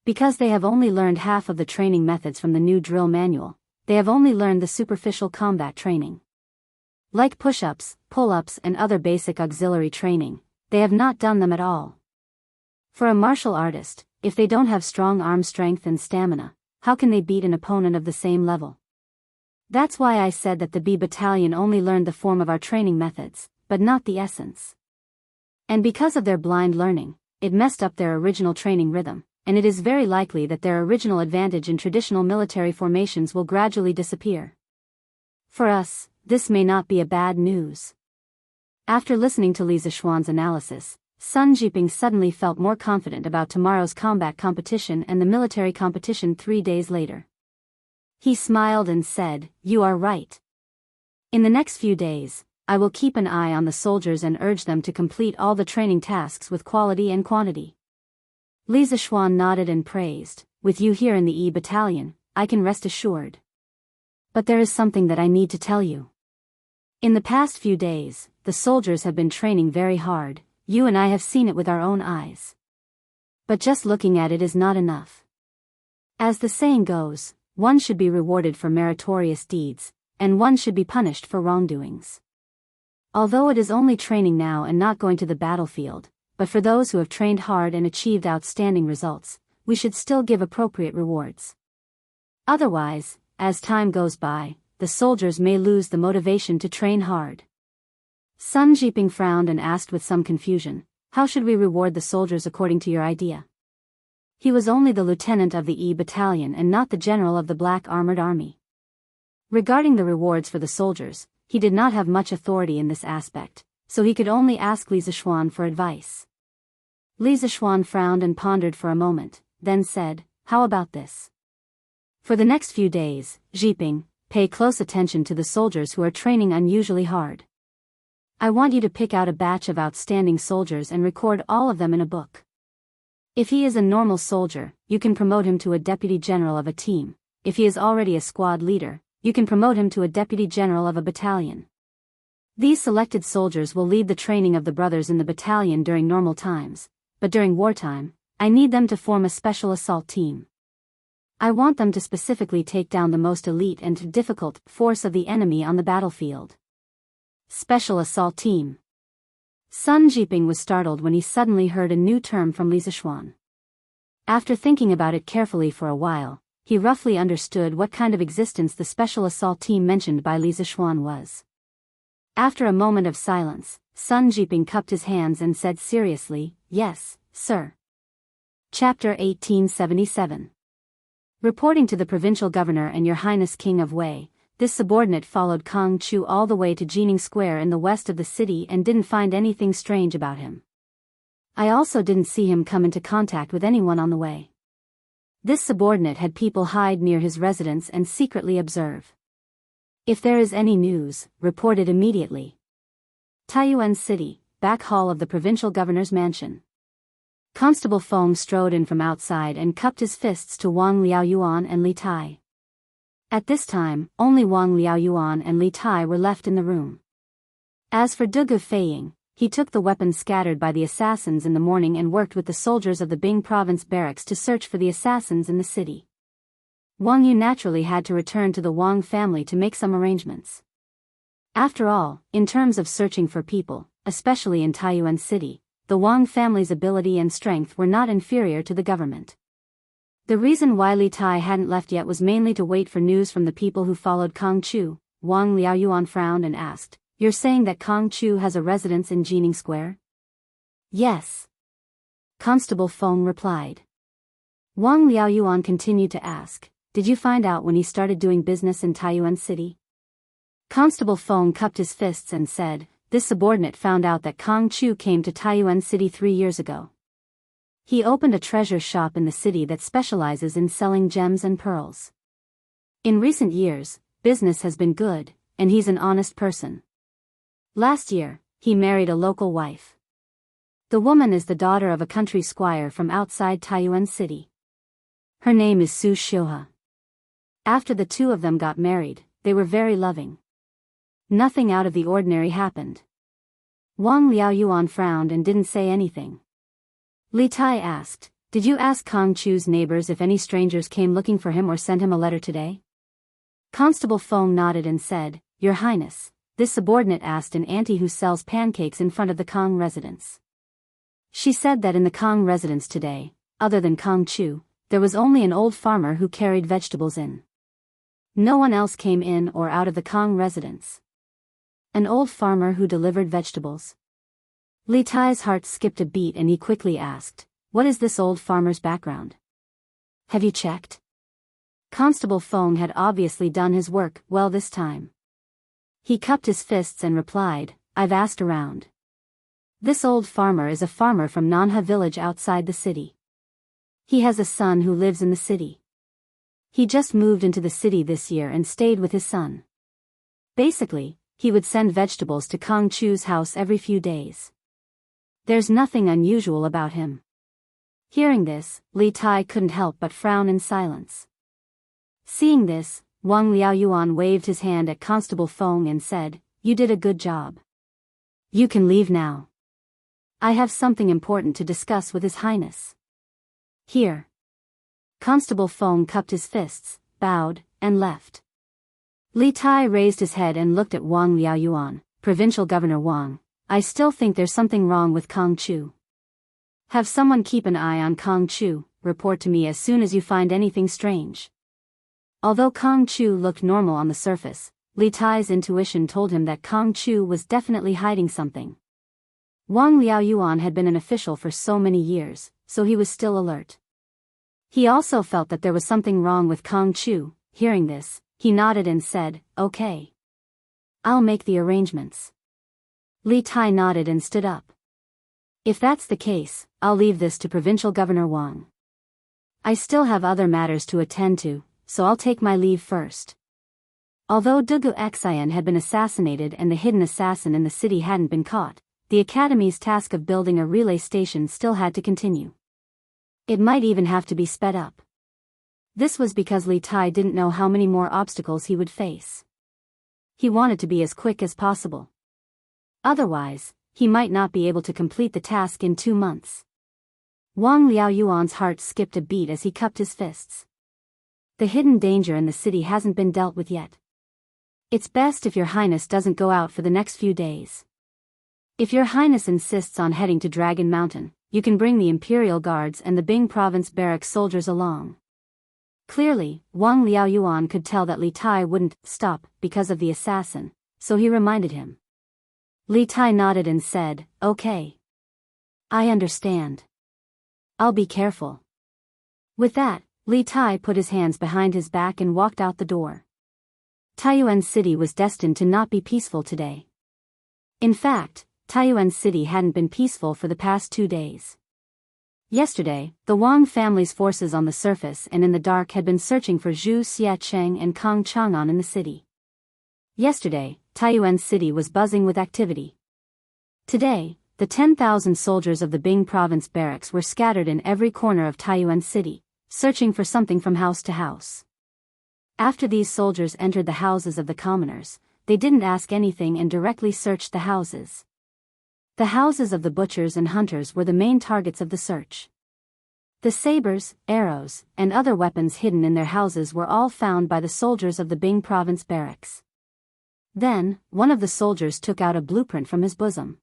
Because they have only learned half of the training methods from the new drill manual, they have only learned the superficial combat training. Like push-ups, pull-ups and other basic auxiliary training, they have not done them at all. For a martial artist, if they don't have strong arm strength and stamina, how can they beat an opponent of the same level? That's why I said that the B Battalion only learned the form of our training methods, but not the essence. And because of their blind learning, it messed up their original training rhythm, and it is very likely that their original advantage in traditional military formations will gradually disappear. For us, this may not be a bad news." After listening to Li Zishuan's analysis, Sun Jiping suddenly felt more confident about tomorrow's combat competition and the military competition 3 days later. He smiled and said, "You are right. In the next few days, I will keep an eye on the soldiers and urge them to complete all the training tasks with quality and quantity." Li Zishuan nodded and praised, "With you here in the E Battalion, I can rest assured. But there is something that I need to tell you. In the past few days, the soldiers have been training very hard. You and I have seen it with our own eyes. But just looking at it is not enough. As the saying goes, one should be rewarded for meritorious deeds, and one should be punished for wrongdoings. Although it is only training now and not going to the battlefield, but for those who have trained hard and achieved outstanding results, we should still give appropriate rewards. Otherwise, as time goes by, the soldiers may lose the motivation to train hard." Sun Jiping frowned and asked with some confusion, "How should we reward the soldiers according to your idea?" He was only the lieutenant of the E Battalion and not the general of the Black Armored Army. Regarding the rewards for the soldiers, he did not have much authority in this aspect, so he could only ask Li Zishuan for advice. Li Zishuan frowned and pondered for a moment, then said, "How about this? For the next few days, Jiping, pay close attention to the soldiers who are training unusually hard. I want you to pick out a batch of outstanding soldiers and record all of them in a book. If he is a normal soldier, you can promote him to a deputy general of a team. If he is already a squad leader, you can promote him to a deputy general of a battalion. These selected soldiers will lead the training of the brothers in the battalion during normal times, but during wartime, I need them to form a special assault team. I want them to specifically take down the most elite and difficult force of the enemy on the battlefield. Special assault team. Sun Jiping was startled when he suddenly heard a new term from Li Zishuan. After thinking about it carefully for a while, he roughly understood what kind of existence the special assault team mentioned by Li Zishuan was. After a moment of silence, Sun Jiping cupped his hands and said seriously, "Yes, sir." Chapter 1877. Reporting to the provincial governor and Your Highness King of Wei, this subordinate followed Kang Chu all the way to Jianghu Square in the west of the city and didn't find anything strange about him. I also didn't see him come into contact with anyone on the way. This subordinate had people hide near his residence and secretly observe. If there is any news, report it immediately. Taiyuan City, back hall of the provincial governor's mansion. Constable Feng strode in from outside and cupped his fists to Wang Liaoyuan and Li Tai. At this time, only Wang Liaoyuan and Li Tai were left in the room. As for Dugu Feiying, he took the weapons scattered by the assassins in the morning and worked with the soldiers of the Bing province barracks to search for the assassins in the city. Wang Yu naturally had to return to the Wang family to make some arrangements. After all, in terms of searching for people, especially in Taiyuan City, the Wang family's ability and strength were not inferior to the government. The reason why Li Tai hadn't left yet was mainly to wait for news from the people who followed Kang Chu. Wang Liaoyuan frowned and asked, "You're saying that Kang Chu has a residence in Jianghu Square?" "Yes." Constable Feng replied. Wang Liaoyuan continued to ask, "Did you find out when he started doing business in Taiyuan City?" Constable Feng cupped his fists and said, "This subordinate found out that Kang Chu came to Taiyuan City 3 years ago. He opened a treasure shop in the city that specializes in selling gems and pearls. In recent years, business has been good, and he's an honest person. Last year, he married a local wife. The woman is the daughter of a country squire from outside Taiyuan City. Her name is Su Xiuhe. After the two of them got married, they were very loving. Nothing out of the ordinary happened." Wang Liaoyuan frowned and didn't say anything. Li Tai asked, "Did you ask Kang Chu's neighbors if any strangers came looking for him or sent him a letter today?" Constable Feng nodded and said, "Your Highness, this subordinate asked an auntie who sells pancakes in front of the Kang residence. She said that in the Kang residence today, other than Kang Chu, there was only an old farmer who carried vegetables in. No one else came in or out of the Kang residence." An old farmer who delivered vegetables. Li Tai's heart skipped a beat and he quickly asked, "What is this old farmer's background? Have you checked?" Constable Feng had obviously done his work well this time. He cupped his fists and replied, "I've asked around. This old farmer is a farmer from Nanha village outside the city. He has a son who lives in the city. He just moved into the city this year and stayed with his son. Basically, he would send vegetables to Kang Chu's house every few days. There's nothing unusual about him." Hearing this, Li Tai couldn't help but frown in silence. Seeing this, Wang Liaoyuan waved his hand at Constable Feng and said, "You did a good job. You can leave now. I have something important to discuss with His Highness." "Here." Constable Feng cupped his fists, bowed, and left. Li Tai raised his head and looked at Wang Liaoyuan. "Provincial Governor Wang, I still think there's something wrong with Kang Chu. Have someone keep an eye on Kang Chu, report to me as soon as you find anything strange." Although Kang Chu looked normal on the surface, Li Tai's intuition told him that Kang Chu was definitely hiding something. Wang Liaoyuan had been an official for so many years, so he was still alert. He also felt that there was something wrong with Kang Chu. Hearing this, he nodded and said, "Okay. I'll make the arrangements." Li Tai nodded and stood up. "If that's the case, I'll leave this to Provincial Governor Wang. I still have other matters to attend to, so I'll take my leave first." Although Dugu Xian had been assassinated and the hidden assassin in the city hadn't been caught, the Academy's task of building a relay station still had to continue. It might even have to be sped up. This was because Li Tai didn't know how many more obstacles he would face. He wanted to be as quick as possible. Otherwise, he might not be able to complete the task in 2 months. Wang Liaoyuan's heart skipped a beat as he cupped his fists. The hidden danger in the city hasn't been dealt with yet. It's best if your highness doesn't go out for the next few days. If your highness insists on heading to Dragon Mountain, you can bring the Imperial Guards and the Bing Province barracks soldiers along. Clearly, Wang Liaoyuan could tell that Li Tai wouldn't stop because of the assassin, so he reminded him. Li Tai nodded and said, "Okay. I understand. I'll be careful." With that, Li Tai put his hands behind his back and walked out the door. Taiyuan City was destined to not be peaceful today. In fact, Taiyuan City hadn't been peaceful for the past 2 days. Yesterday, the Wang family's forces on the surface and in the dark had been searching for Zhu Xiacheng and Kang Chang'an in the city. Yesterday, Taiyuan City was buzzing with activity. Today, the 10,000 soldiers of the Bing Province barracks were scattered in every corner of Taiyuan City, searching for something from house to house. After these soldiers entered the houses of the commoners, they didn't ask anything and directly searched the houses. The houses of the butchers and hunters were the main targets of the search. The sabers, arrows, and other weapons hidden in their houses were all found by the soldiers of the Bing Province barracks. Then, one of the soldiers took out a blueprint from his bosom.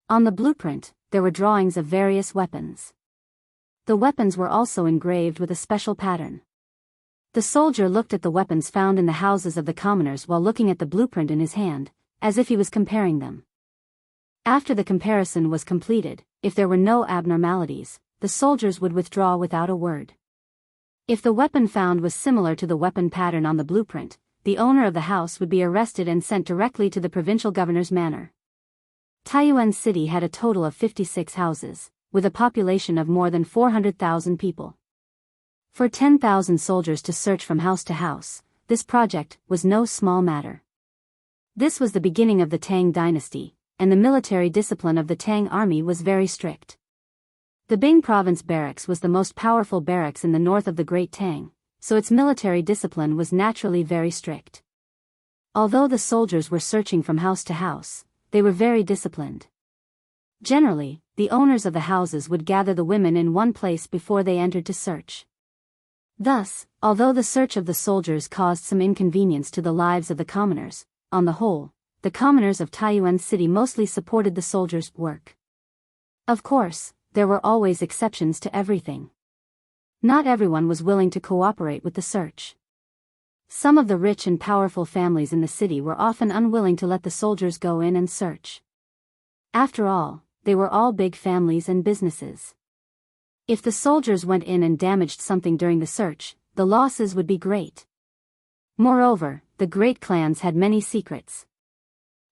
On the blueprint, there were drawings of various weapons. The weapons were also engraved with a special pattern. The soldier looked at the weapons found in the houses of the commoners while looking at the blueprint in his hand, as if he was comparing them. After the comparison was completed, if there were no abnormalities, the soldiers would withdraw without a word. If the weapon found was similar to the weapon pattern on the blueprint, the owner of the house would be arrested and sent directly to the provincial governor's manor. Taiyuan City had a total of 56 houses, with a population of more than 400,000 people. For 10,000 soldiers to search from house to house, this project was no small matter. This was the beginning of the Tang dynasty, and the military discipline of the Tang army was very strict. The Bing Province barracks was the most powerful barracks in the north of the Great Tang, so its military discipline was naturally very strict. Although the soldiers were searching from house to house, they were very disciplined. Generally, the owners of the houses would gather the women in one place before they entered to search. Thus, although the search of the soldiers caused some inconvenience to the lives of the commoners, on the whole, the commoners of Taiyuan City mostly supported the soldiers' work. Of course, there were always exceptions to everything. Not everyone was willing to cooperate with the search. Some of the rich and powerful families in the city were often unwilling to let the soldiers go in and search. After all, they were all big families and businesses. If the soldiers went in and damaged something during the search, the losses would be great. Moreover, the great clans had many secrets.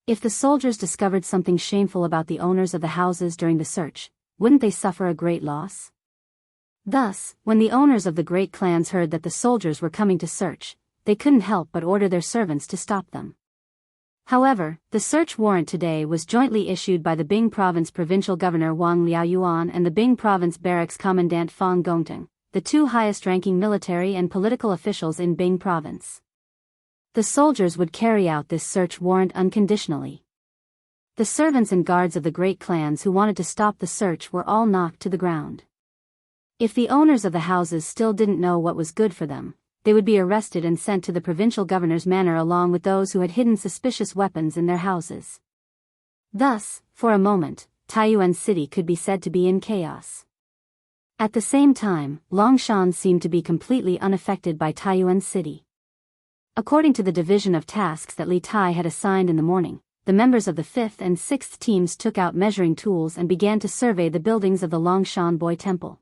If the soldiers discovered something shameful about the owners of the houses during the search, wouldn't they suffer a great loss? Thus, when the owners of the great clans heard that the soldiers were coming to search, they couldn't help but order their servants to stop them. However, the search warrant today was jointly issued by the Bing Province Provincial Governor Wang Liaoyuan and the Bing Province Barracks Commandant Fang Gongteng, the two highest-ranking military and political officials in Bing Province. The soldiers would carry out this search warrant unconditionally. The servants and guards of the great clans who wanted to stop the search were all knocked to the ground. If the owners of the houses still didn't know what was good for them, they would be arrested and sent to the provincial governor's manor along with those who had hidden suspicious weapons in their houses. Thus, for a moment, Taiyuan City could be said to be in chaos. At the same time, Longshan seemed to be completely unaffected by Taiyuan City. According to the division of tasks that Li Tai had assigned in the morning, the members of the 5th and 6th teams took out measuring tools and began to survey the buildings of the Longshan Boy Temple.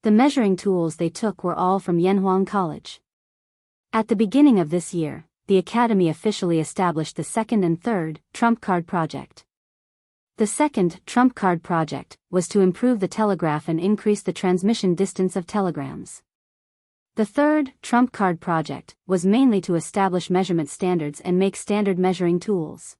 The measuring tools they took were all from Yanhuang College. At the beginning of this year, the academy officially established the 2nd and 3rd Trump Card Project. The 2nd Trump Card Project was to improve the telegraph and increase the transmission distance of telegrams. The 3rd Trump Card Project was mainly to establish measurement standards and make standard measuring tools.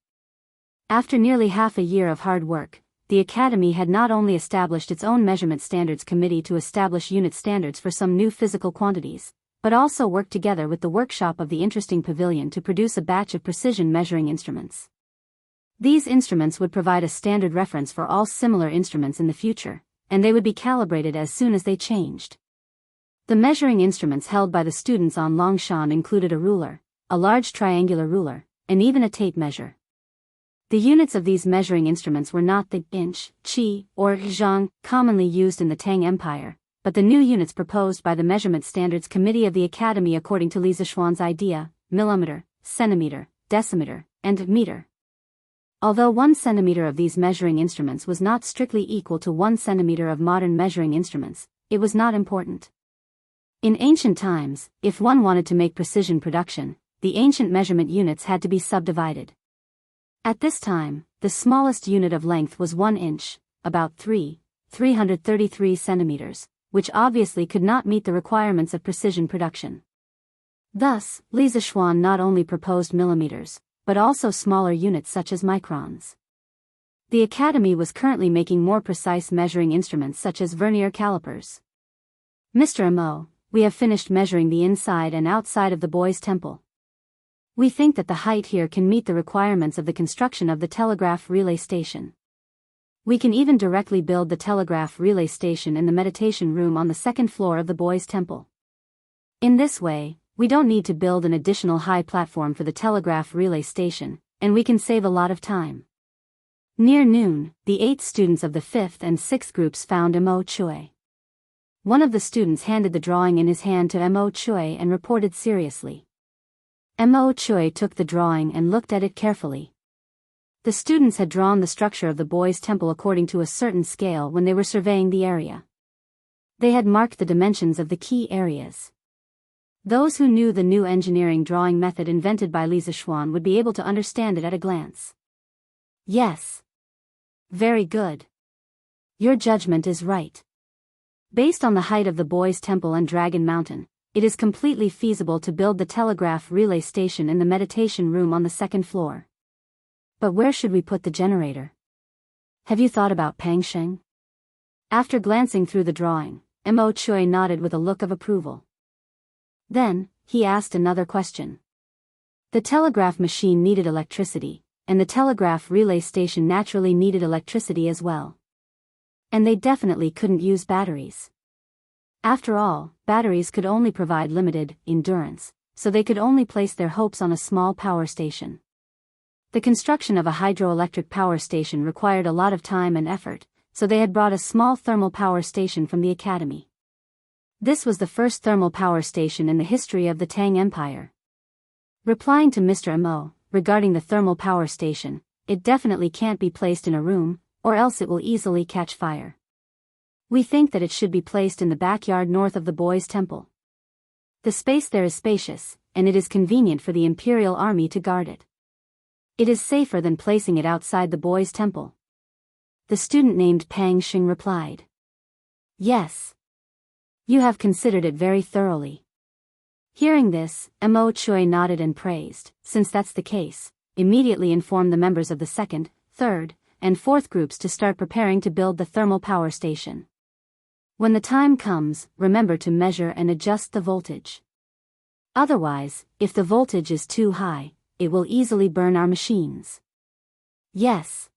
After nearly half a year of hard work, the Academy had not only established its own Measurement Standards Committee to establish unit standards for some new physical quantities, but also worked together with the workshop of the Interesting Pavilion to produce a batch of precision measuring instruments. These instruments would provide a standard reference for all similar instruments in the future, and they would be calibrated as soon as they changed. The measuring instruments held by the students on Longshan included a ruler, a large triangular ruler, and even a tape measure. The units of these measuring instruments were not the inch, qi, or zhang, commonly used in the Tang Empire, but the new units proposed by the Measurement Standards Committee of the Academy according to Li Zishuan's idea: millimeter, centimeter, decimeter, and meter. Although 1 centimeter of these measuring instruments was not strictly equal to 1 centimeter of modern measuring instruments, it was not important. In ancient times, if one wanted to make precision production, the ancient measurement units had to be subdivided. At this time, the smallest unit of length was 1 inch, about 333 centimeters, which obviously could not meet the requirements of precision production. Thus, Li Zishuan not only proposed millimeters, but also smaller units such as microns. The Academy was currently making more precise measuring instruments such as vernier calipers. Mr. Amo, we have finished measuring the inside and outside of the boys' temple. We think that the height here can meet the requirements of the construction of the telegraph relay station. We can even directly build the telegraph relay station in the meditation room on the second floor of the boys' temple. In this way, we don't need to build an additional high platform for the telegraph relay station, and we can save a lot of time. Near noon, the 8 students of the 5th and 6th groups found Mo Chui. One of the students handed the drawing in his hand to Mo Chui and reported seriously. Mo Chui took the drawing and looked at it carefully. The students had drawn the structure of the boys' temple according to a certain scale when they were surveying the area. They had marked the dimensions of the key areas. Those who knew the new engineering drawing method invented by Li Zishuan would be able to understand it at a glance. Yes. Very good. Your judgment is right. Based on the height of the boys' temple and Dragon Mountain, it is completely feasible to build the telegraph relay station in the meditation room on the second floor. But where should we put the generator? Have you thought about Pangsheng? After glancing through the drawing, Mo Chui nodded with a look of approval. Then, he asked another question. The telegraph machine needed electricity, and the telegraph relay station naturally needed electricity as well. And they definitely couldn't use batteries. After all, batteries could only provide limited endurance, so they could only place their hopes on a small power station. The construction of a hydroelectric power station required a lot of time and effort, so they had brought a small thermal power station from the Academy. This was the first thermal power station in the history of the Tang Empire. Replying to Mr. Amo, regarding the thermal power station, it definitely can't be placed in a room, or else it will easily catch fire. We think that it should be placed in the backyard north of the boys' temple. The space there is spacious, and it is convenient for the Imperial Army to guard it. It is safer than placing it outside the boys' temple. The student named Pang Xing replied. Yes. You have considered it very thoroughly. Hearing this, Mo Chui nodded and praised, since that's the case, immediately informed the members of the 2nd, 3rd, and 4th groups to start preparing to build the thermal power station. When the time comes, remember to measure and adjust the voltage. Otherwise, if the voltage is too high, it will easily burn our machines. Yes.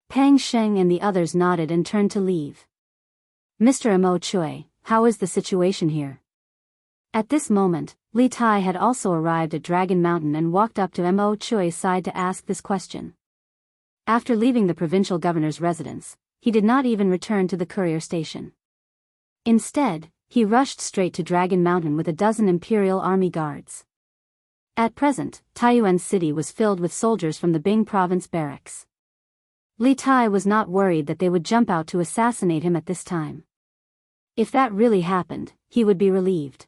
Pang Sheng and the others nodded and turned to leave. Mr. Mo Chui, how is the situation here? At this moment, Li Tai had also arrived at Dragon Mountain and walked up to Mo Chui's side to ask this question. After leaving the provincial governor's residence, he did not even return to the courier station. Instead, he rushed straight to Dragon Mountain with a dozen Imperial Army guards. At present, Taiyuan City was filled with soldiers from the Bing Province barracks. Li Tai was not worried that they would jump out to assassinate him at this time. If that really happened, he would be relieved.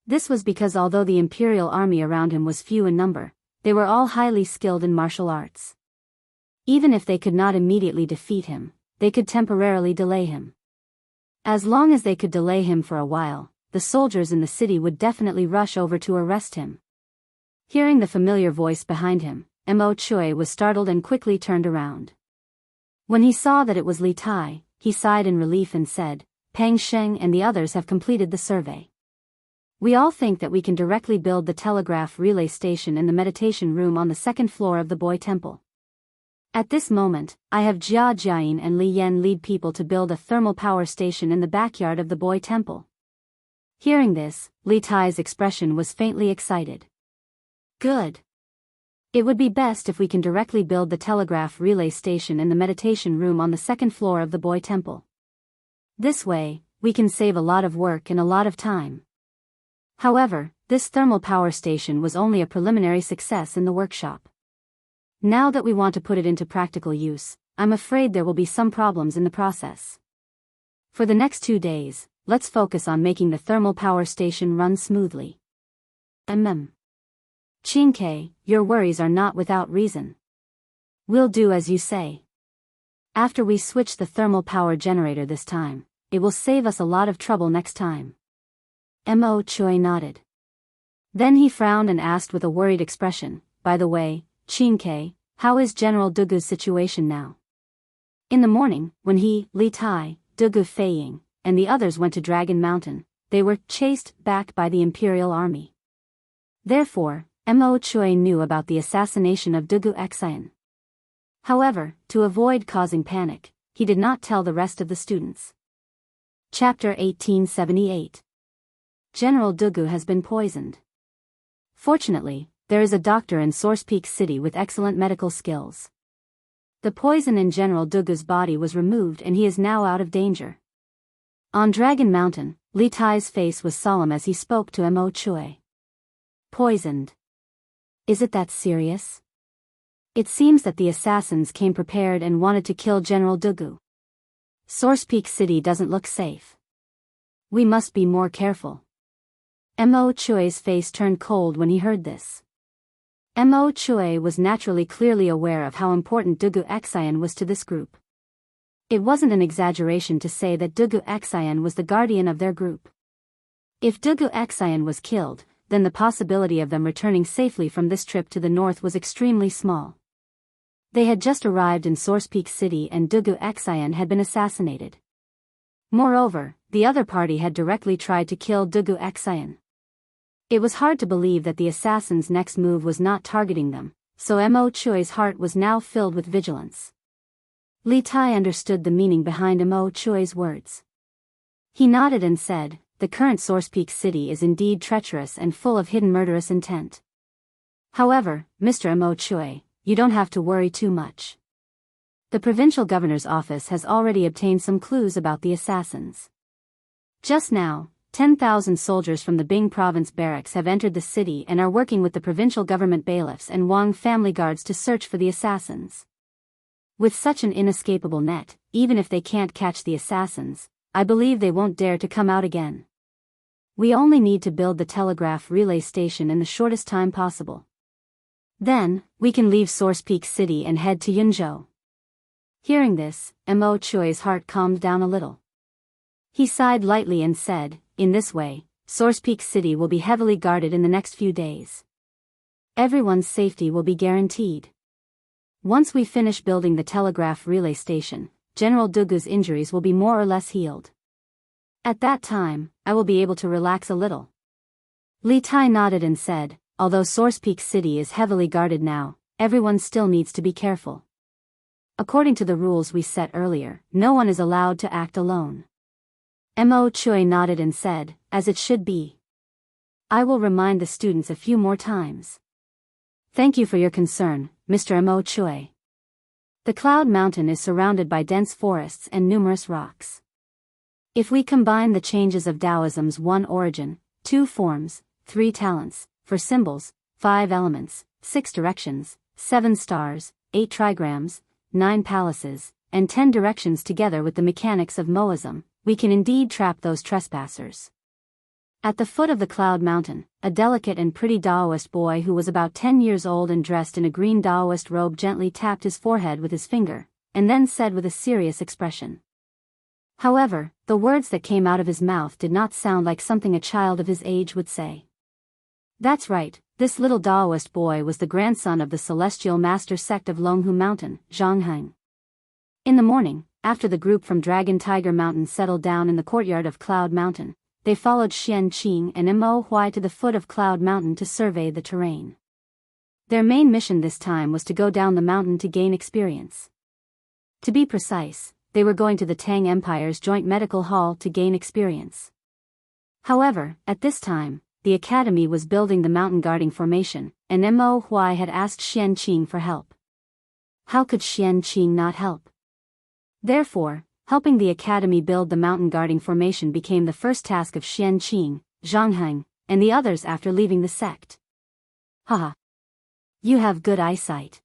This was because although the Imperial Army around him was few in number, they were all highly skilled in martial arts. Even if they could not immediately defeat him, they could temporarily delay him. As long as they could delay him for a while, the soldiers in the city would definitely rush over to arrest him. Hearing the familiar voice behind him, Mo Chui was startled and quickly turned around. When he saw that it was Li Tai, he sighed in relief and said, Pang Sheng and the others have completed the survey. We all think that we can directly build the telegraph relay station in the meditation room on the second floor of the Boy Temple. At this moment, I have Jia Jiayin and Li Yan lead people to build a thermal power station in the backyard of the boy temple. Hearing this, Li Tai's expression was faintly excited. Good. It would be best if we can directly build the telegraph relay station in the meditation room on the second floor of the boy temple. This way, we can save a lot of work and a lot of time. However, this thermal power station was only a preliminary success in the workshop. Now that we want to put it into practical use, I'm afraid there will be some problems in the process. For the next 2 days, let's focus on making the thermal power station run smoothly. Qingke, your worries are not without reason. We'll do as you say. After we switch the thermal power generator this time, it will save us a lot of trouble next time. Mo Chui nodded. Then he frowned and asked with a worried expression, by the way, Qingke, how is General Dugu's situation now? In the morning, when he, Li Tai, Dugu Feiying, and the others went to Dragon Mountain, they were chased back by the Imperial Army. Therefore, Mo Chui knew about the assassination of Dugu Xian. However, to avoid causing panic, he did not tell the rest of the students. Chapter 1878. General Dugu has been poisoned. Fortunately, there is a doctor in Source Peak City with excellent medical skills. The poison in General Dugu's body was removed and he is now out of danger. On Dragon Mountain, Li Tai's face was solemn as he spoke to Mo Chui. Poisoned. Is it that serious? It seems that the assassins came prepared and wanted to kill General Dugu. Source Peak City doesn't look safe. We must be more careful. Mo Chui's face turned cold when he heard this. Mo Chui was naturally clearly aware of how important Dugu Xian was to this group. It wasn't an exaggeration to say that Dugu Xian was the guardian of their group. If Dugu Xian was killed, then the possibility of them returning safely from this trip to the north was extremely small. They had just arrived in Source Peak City and Dugu Xian had been assassinated. Moreover, the other party had directly tried to kill Dugu Xian. It was hard to believe that the assassin's next move was not targeting them, so Mo Chui's heart was now filled with vigilance. Li Tai understood the meaning behind Mo Chui's words. He nodded and said, the current Source Peak City is indeed treacherous and full of hidden murderous intent. However, Mr. Mo Chui, you don't have to worry too much. The provincial governor's office has already obtained some clues about the assassins. Just now, 10,000 soldiers from the Bing province barracks have entered the city and are working with the provincial government bailiffs and Wang family guards to search for the assassins. With such an inescapable net, even if they can't catch the assassins, I believe they won't dare to come out again. We only need to build the telegraph relay station in the shortest time possible. Then, we can leave Source Peak City and head to Yunzhou. Hearing this, Mo Chui's heart calmed down a little. He sighed lightly and said, in this way, Source Peak City will be heavily guarded in the next few days. Everyone's safety will be guaranteed. Once we finish building the telegraph relay station, General Dugu's injuries will be more or less healed. At that time, I will be able to relax a little. Li Tai nodded and said, although Source Peak City is heavily guarded now, everyone still needs to be careful. According to the rules we set earlier, no one is allowed to act alone. Mo Chui nodded and said, as it should be. I will remind the students a few more times. Thank you for your concern, Mr. Mo Chui. The Cloud Mountain is surrounded by dense forests and numerous rocks. If we combine the changes of Taoism's 1 origin, 2 forms, 3 talents, for symbols, 5 elements, 6 directions, 7 stars, 8 trigrams, 9 palaces, and 10 directions together with the mechanics of Moism, we can indeed trap those trespassers. At the foot of the Cloud Mountain, a delicate and pretty Daoist boy who was about 10 years old and dressed in a green Daoist robe gently tapped his forehead with his finger, and then said with a serious expression. However, the words that came out of his mouth did not sound like something a child of his age would say. That's right, this little Daoist boy was the grandson of the celestial master sect of Longhu Mountain, Jianghu. In the morning, after the group from Dragon Tiger Mountain settled down in the courtyard of Cloud Mountain, they followed Xian Qing and Mo Huai to the foot of Cloud Mountain to survey the terrain. Their main mission this time was to go down the mountain to gain experience. To be precise, they were going to the Tang Empire's joint medical hall to gain experience. However, at this time, the academy was building the mountain guarding formation, and Mo Huai had asked Xianqing for help. How could Xianqing not help? Therefore, helping the academy build the mountain guarding formation became the first task of Xianqing, Zhangheng, and the others after leaving the sect. Haha. You have good eyesight.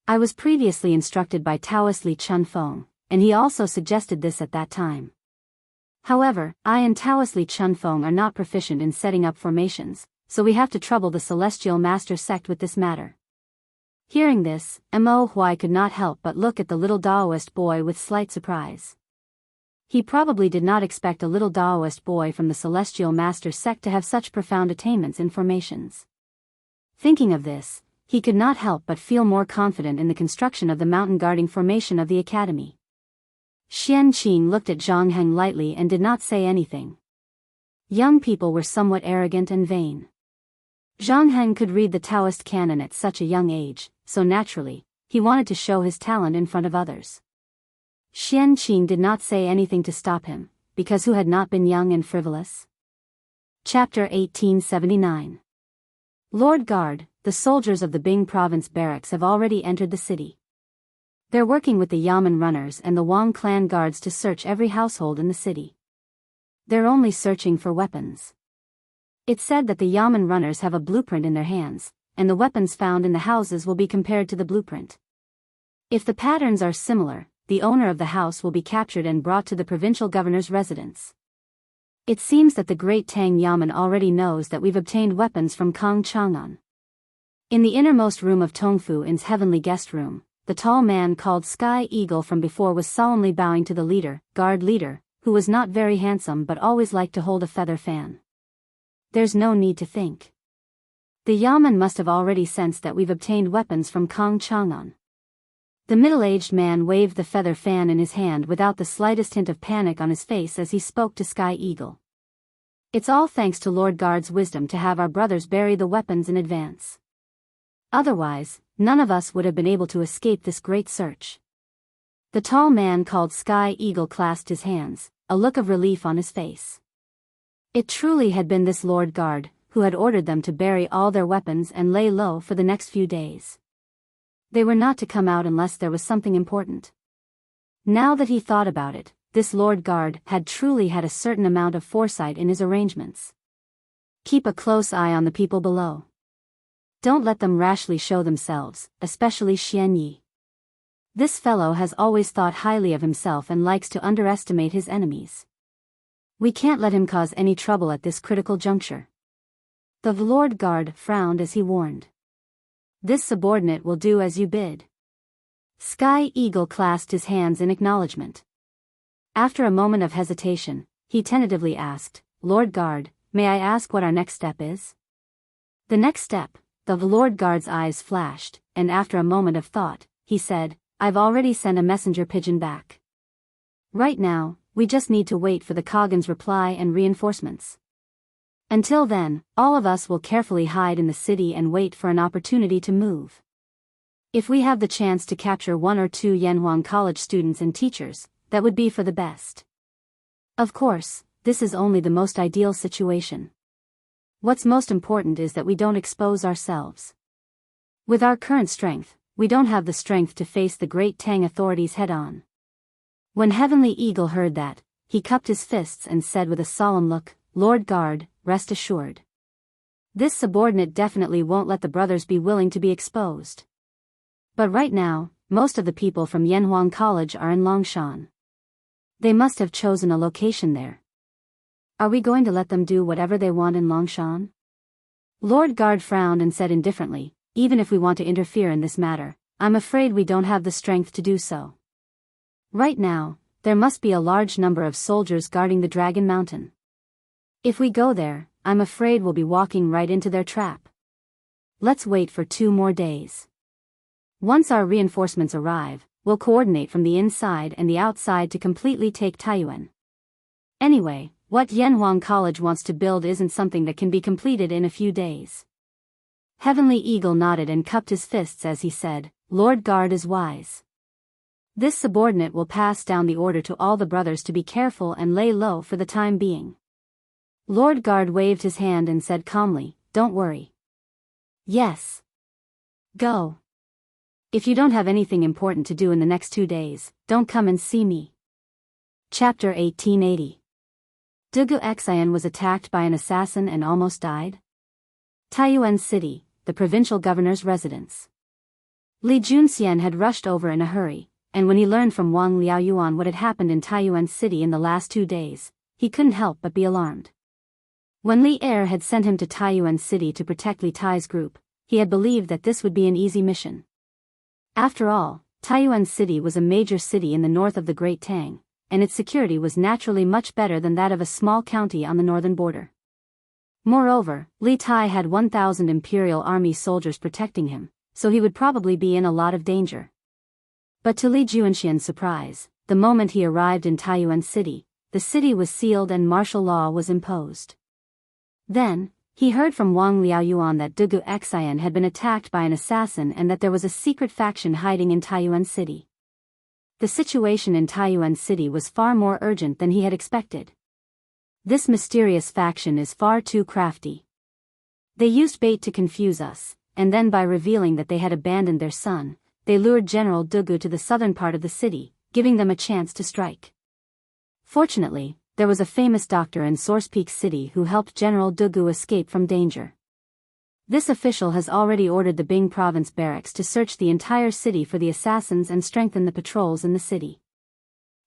I was previously instructed by Taoist Li Chunfeng, and he also suggested this at that time. However, I and Taoist Li Chunfeng are not proficient in setting up formations, so we have to trouble the Celestial Master sect with this matter. Hearing this, Mo Huai could not help but look at the little Daoist boy with slight surprise. He probably did not expect a little Daoist boy from the Celestial Master sect to have such profound attainments in formations. Thinking of this, he could not help but feel more confident in the construction of the mountain guarding formation of the academy. Xianqing looked at Zhangheng lightly and did not say anything. Young people were somewhat arrogant and vain. Zhangheng could read the Taoist canon at such a young age, so naturally, he wanted to show his talent in front of others. Xianqing did not say anything to stop him, because who had not been young and frivolous? Chapter 1879. Lord Guard, the soldiers of the Bing province barracks have already entered the city. They're working with the Yamen runners and the Wang clan guards to search every household in the city. They're only searching for weapons. It's said that the Yamen runners have a blueprint in their hands, and the weapons found in the houses will be compared to the blueprint. If the patterns are similar, the owner of the house will be captured and brought to the provincial governor's residence. It seems that the great Tang Yamen already knows that we've obtained weapons from Kang Chang'an. In the innermost room of Tongfu In's heavenly guest room, the tall man called Sky Eagle from before was solemnly bowing to the guard leader, who was not very handsome but always liked to hold a feather fan. There's no need to think. The Yamen must have already sensed that we've obtained weapons from Kang Chang'an. The middle-aged man waved the feather fan in his hand without the slightest hint of panic on his face as he spoke to Sky Eagle. It's all thanks to Lord Guard's wisdom to have our brothers bury the weapons in advance. Otherwise, none of us would have been able to escape this great search. The tall man called Sky Eagle clasped his hands, a look of relief on his face. It truly had been this Lord Guard, who had ordered them to bury all their weapons and lay low for the next few days. They were not to come out unless there was something important. Now that he thought about it, this Lord Guard had truly had a certain amount of foresight in his arrangements. Keep a close eye on the people below. Don't let them rashly show themselves, especially Xian Yi. This fellow has always thought highly of himself and likes to underestimate his enemies. We can't let him cause any trouble at this critical juncture. The Lord Guard frowned as he warned. This subordinate will do as you bid. Sky Eagle clasped his hands in acknowledgement. After a moment of hesitation, he tentatively asked, Lord Guard, may I ask what our next step is? The next step, the Lord Guard's eyes flashed, and after a moment of thought, he said, I've already sent a messenger pigeon back. Right now, we just need to wait for the Khagan's reply and reinforcements. Until then, all of us will carefully hide in the city and wait for an opportunity to move. If we have the chance to capture one or two Yanhuang College students and teachers, that would be for the best. Of course, this is only the most ideal situation. What's most important is that we don't expose ourselves. With our current strength, we don't have the strength to face the great Tang authorities head-on. When Heavenly Eagle heard that, he cupped his fists and said with a solemn look, Lord Guard, rest assured. This subordinate definitely won't let the brothers be willing to be exposed. But right now, most of the people from Yanhuang College are in Longshan. They must have chosen a location there. Are we going to let them do whatever they want in Longshan? Lord Guard frowned and said indifferently, even if we want to interfere in this matter, I'm afraid we don't have the strength to do so. Right now, there must be a large number of soldiers guarding the Dragon Mountain. If we go there, I'm afraid we'll be walking right into their trap. Let's wait for 2 more days. Once our reinforcements arrive, we'll coordinate from the inside and the outside to completely take Taiyuan. Anyway, what Yanhuang College wants to build isn't something that can be completed in a few days. Heavenly Eagle nodded and cupped his fists as he said, Lord Guard is wise. This subordinate will pass down the order to all the brothers to be careful and lay low for the time being. Lord Guard waved his hand and said calmly, don't worry. Yes. Go. If you don't have anything important to do in the next 2 days, don't come and see me. Chapter 1880. Wuxia Xianxia was attacked by an assassin and almost died. Taiyuan City, the provincial governor's residence. Li Junxian had rushed over in a hurry, and when he learned from Wang Liaoyuan what had happened in Taiyuan City in the last 2 days, he couldn't help but be alarmed. When Li Er had sent him to Taiyuan City to protect Li Tai's group, he had believed that this would be an easy mission. After all, Taiyuan City was a major city in the north of the Great Tang, and its security was naturally much better than that of a small county on the northern border. Moreover, Li Tai had 1,000 Imperial Army soldiers protecting him, so he would probably be in a lot of danger. But to Li Junxian's surprise, the moment he arrived in Taiyuan City, the city was sealed and martial law was imposed. Then, he heard from Wang Liaoyuan that Wuxia Xianxia had been attacked by an assassin and that there was a secret faction hiding in Taiyuan City. The situation in Taiyuan City was far more urgent than he had expected. This mysterious faction is far too crafty. They used bait to confuse us, and then by revealing that they had abandoned their son, they lured General Wuxia to the southern part of the city, giving them a chance to strike. Fortunately, there was a famous doctor in Source Peak City who helped General Wuxia escape from danger. This official has already ordered the Bing Province barracks to search the entire city for the assassins and strengthen the patrols in the city.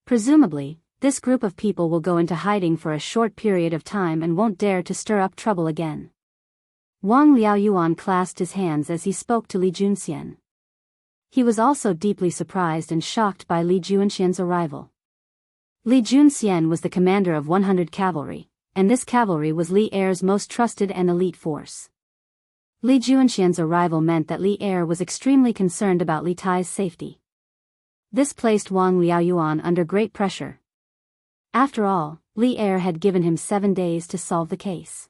Presumably, this group of people will go into hiding for a short period of time and won't dare to stir up trouble again. Wang Liaoyuan clasped his hands as he spoke to Li Junxian. He was also deeply surprised and shocked by Li Junxian's arrival. Li Junxian was the commander of 100 cavalry, and this cavalry was Li Er's most trusted and elite force. Li Junxian's arrival meant that Li Er was extremely concerned about Li Tai's safety. This placed Wang Liaoyuan under great pressure. After all, Li Er had given him 7 days to solve the case.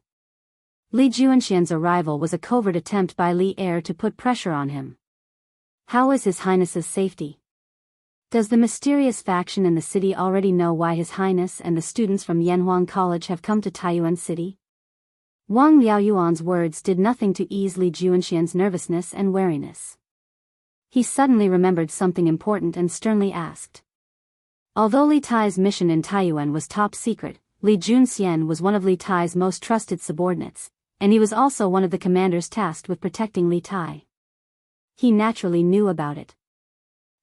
Li Junxian's arrival was a covert attempt by Li Er to put pressure on him. How is His Highness's safety? Does the mysterious faction in the city already know why His Highness and the students from Yanhuang College have come to Taiyuan City? Wang Liaoyuan's words did nothing to ease Li Junxian's nervousness and wariness. He suddenly remembered something important and sternly asked. Although Li Tai's mission in Taiyuan was top secret, Li Junxian was one of Li Tai's most trusted subordinates, and he was also one of the commanders tasked with protecting Li Tai. He naturally knew about it.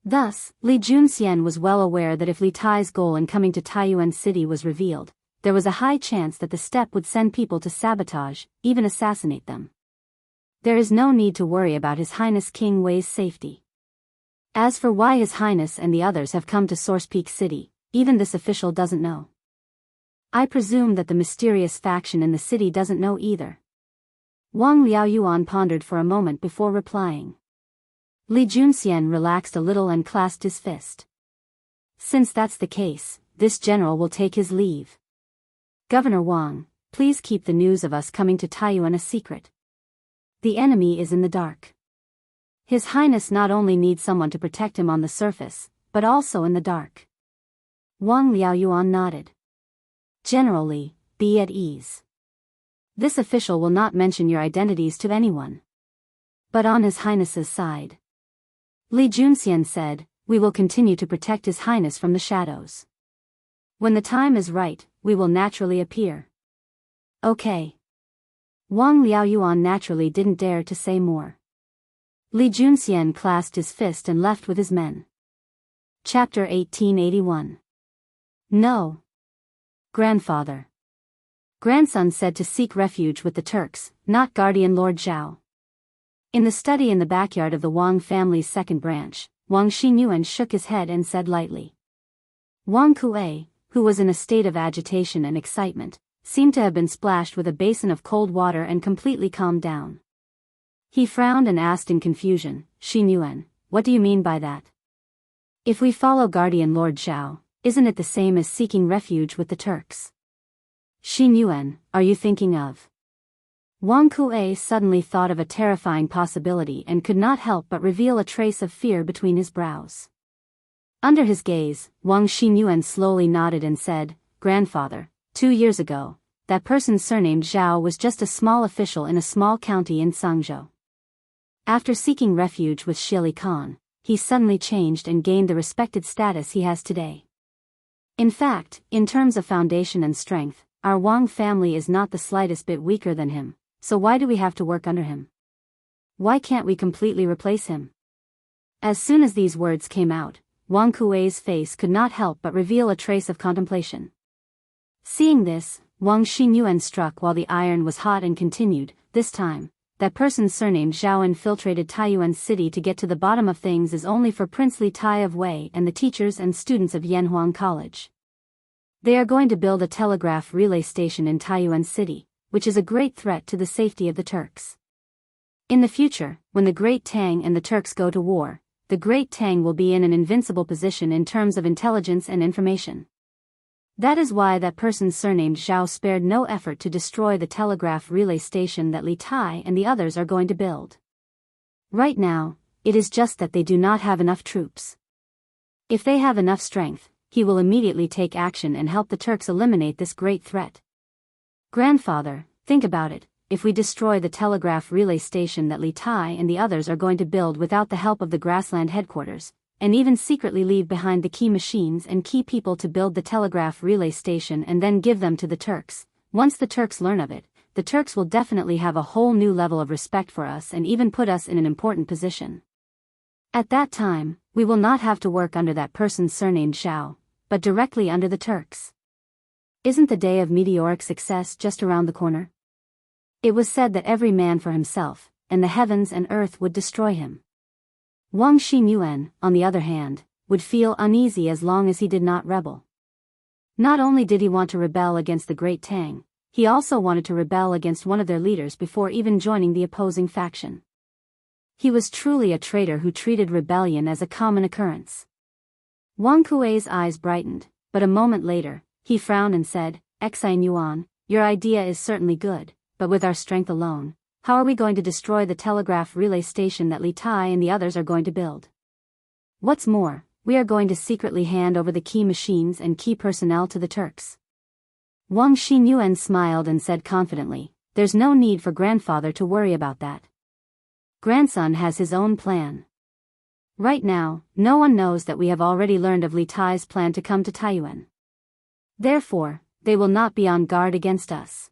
Thus, Li Junxian was well aware that if Li Tai's goal in coming to Taiyuan City was revealed, there was a high chance that the step would send people to sabotage, even assassinate them. There is no need to worry about His Highness King Wei's safety. As for why His Highness and the others have come to Source Peak City, even this official doesn't know. I presume that the mysterious faction in the city doesn't know either. Wang Liaoyuan pondered for a moment before replying. Li Junxian relaxed a little and clasped his fist. Since that's the case, this general will take his leave. Governor Wang, please keep the news of us coming to Taiyuan a secret. The enemy is in the dark. His Highness not only needs someone to protect him on the surface, but also in the dark. Wang Liaoyuan nodded. General Li, be at ease. This official will not mention your identities to anyone. But on His Highness's side. Li Junxian said, we will continue to protect His Highness from the shadows. When the time is right, we will naturally appear. Okay. Wang Liaoyuan naturally didn't dare to say more. Li Junxian clasped his fist and left with his men. Chapter 1881. No. Grandfather. Grandson said to seek refuge with the Turks, not Guardian Lord Zhao. In the study in the backyard of the Wang family's second branch, Wang Xinyuan shook his head and said lightly. Wang Kuei, who was in a state of agitation and excitement, seemed to have been splashed with a basin of cold water and completely calmed down. He frowned and asked in confusion, Xinyuan, what do you mean by that? If we follow Guardian Lord Zhao, isn't it the same as seeking refuge with the Turks? Xinyuan, are you thinking of Wang Kuei suddenly thought of a terrifying possibility and could not help but reveal a trace of fear between his brows. Under his gaze, Wang Xinyuan slowly nodded and said, "Grandfather, 2 years ago, that person surnamed Zhao was just a small official in a small county in Sangzhou. After seeking refuge with Shili Khan, he suddenly changed and gained the respected status he has today. In fact, in terms of foundation and strength, our Wang family is not the slightest bit weaker than him, so why do we have to work under him? Why can't we completely replace him?" As soon as these words came out, Wang Kuei's face could not help but reveal a trace of contemplation. Seeing this, Wang Xinyuan struck while the iron was hot and continued, "This time, that person surnamed Zhao infiltrated Taiyuan city to get to the bottom of things is only for princely Tai of Wei and the teachers and students of Yanhuang College. They are going to build a telegraph relay station in Taiyuan city, which is a great threat to the safety of the Turks. In the future, when the Great Tang and the Turks go to war, the Great Tang will be in an invincible position in terms of intelligence and information. That is why that person surnamed Zhao spared no effort to destroy the telegraph relay station that Li Tai and the others are going to build. Right now, it is just that they do not have enough troops. If they have enough strength, he will immediately take action and help the Turks eliminate this great threat. Grandfather, think about it. If we destroy the telegraph relay station that Li Tai and the others are going to build without the help of the grassland headquarters, and even secretly leave behind the key machines and key people to build the telegraph relay station and then give them to the Turks, once the Turks learn of it, the Turks will definitely have a whole new level of respect for us and even put us in an important position. At that time, we will not have to work under that person surnamed Zhao, but directly under the Turks. Isn't the day of meteoric success just around the corner? It was said that every man for himself, and the heavens and earth would destroy him. Wang Xinyuan, on the other hand, would feel uneasy as long as he did not rebel. Not only did he want to rebel against the Great Tang, he also wanted to rebel against one of their leaders before even joining the opposing faction. He was truly a traitor who treated rebellion as a common occurrence. Wang Kuei's eyes brightened, but a moment later, he frowned and said, "Xinyuan, your idea is certainly good, but with our strength alone, how are we going to destroy the telegraph relay station that Li Tai and the others are going to build? What's more, we are going to secretly hand over the key machines and key personnel to the Turks." Wang Xinyuan smiled and said confidently, "There's no need for grandfather to worry about that. Grandson has his own plan. Right now, no one knows that we have already learned of Li Tai's plan to come to Taiyuan. Therefore, they will not be on guard against us.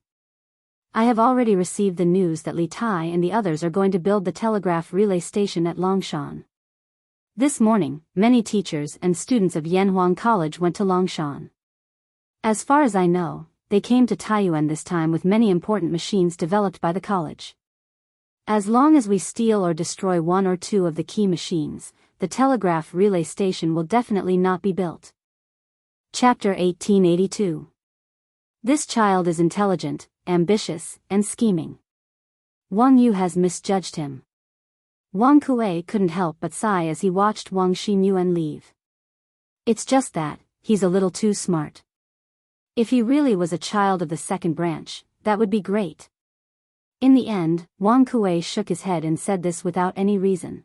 I have already received the news that Li Tai and the others are going to build the telegraph relay station at Longshan. This morning, many teachers and students of Yanhuang College went to Longshan. As far as I know, they came to Taiyuan this time with many important machines developed by the college. As long as we steal or destroy one or two of the key machines, the telegraph relay station will definitely not be built." Chapter 1882. This child is intelligent, ambitious, and scheming. Wang Yu has misjudged him. Wang Kuei couldn't help but sigh as he watched Wang Xinyuan leave. It's just that, he's a little too smart. If he really was a child of the second branch, that would be great. In the end, Wang Kuei shook his head and said this without any reason.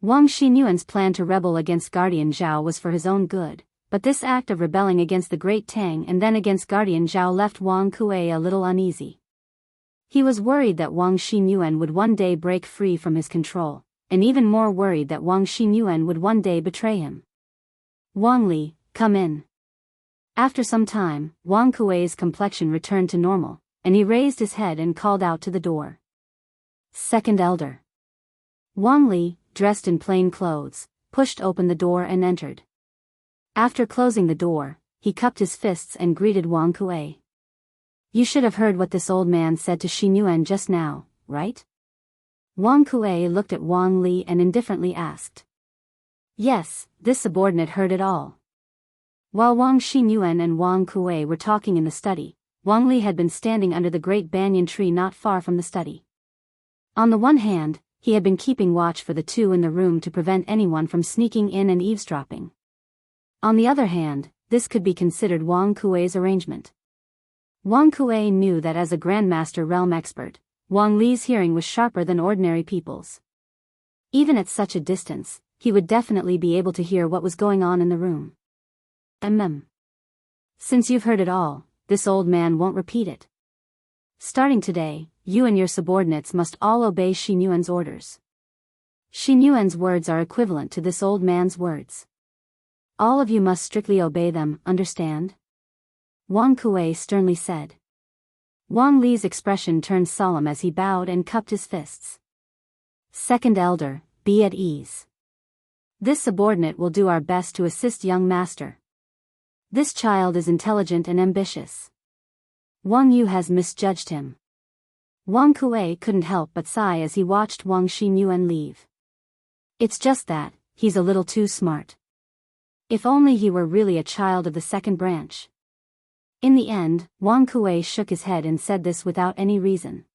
Wang Xinyuan's plan to rebel against Guardian Zhao was for his own good, but this act of rebelling against the Great Tang and then against Guardian Zhao left Wang Kuei a little uneasy. He was worried that Wang Xinyuan would one day break free from his control, and even more worried that Wang Xinyuan would one day betray him. "Wang Li, come in." After some time, Wang Kuei's complexion returned to normal, and he raised his head and called out to the door. "Second elder." Wang Li, dressed in plain clothes, pushed open the door and entered. After closing the door, he cupped his fists and greeted Wang Kuei. "You should have heard what this old man said to Xinyuan just now, right?" Wang Kuei looked at Wang Li and indifferently asked. Yes, this subordinate heard it all. While Wang Xinyuan and Wang Kuei were talking in the study, Wang Li had been standing under the great banyan tree not far from the study. On the one hand, he had been keeping watch for the two in the room to prevent anyone from sneaking in and eavesdropping. On the other hand, this could be considered Wang Kuei's arrangement. Wang Kuei knew that as a Grandmaster realm expert, Wang Li's hearing was sharper than ordinary people's. Even at such a distance, he would definitely be able to hear what was going on in the room. Since you've heard it all, this old man won't repeat it. Starting today, you and your subordinates must all obey Xi Yuan's orders. Xi Yuan's words are equivalent to this old man's words. All of you must strictly obey them, understand? Wang Kuei sternly said. Wang Li's expression turned solemn as he bowed and cupped his fists. Second elder, be at ease. This subordinate will do our best to assist young master. This child is intelligent and ambitious. Wang Yu has misjudged him. Wang Kuei couldn't help but sigh as he watched Wang Xinyuan leave. It's just that, he's a little too smart. If only he were really a child of the second branch. In the end, Wang Kuei shook his head and said this without any reason.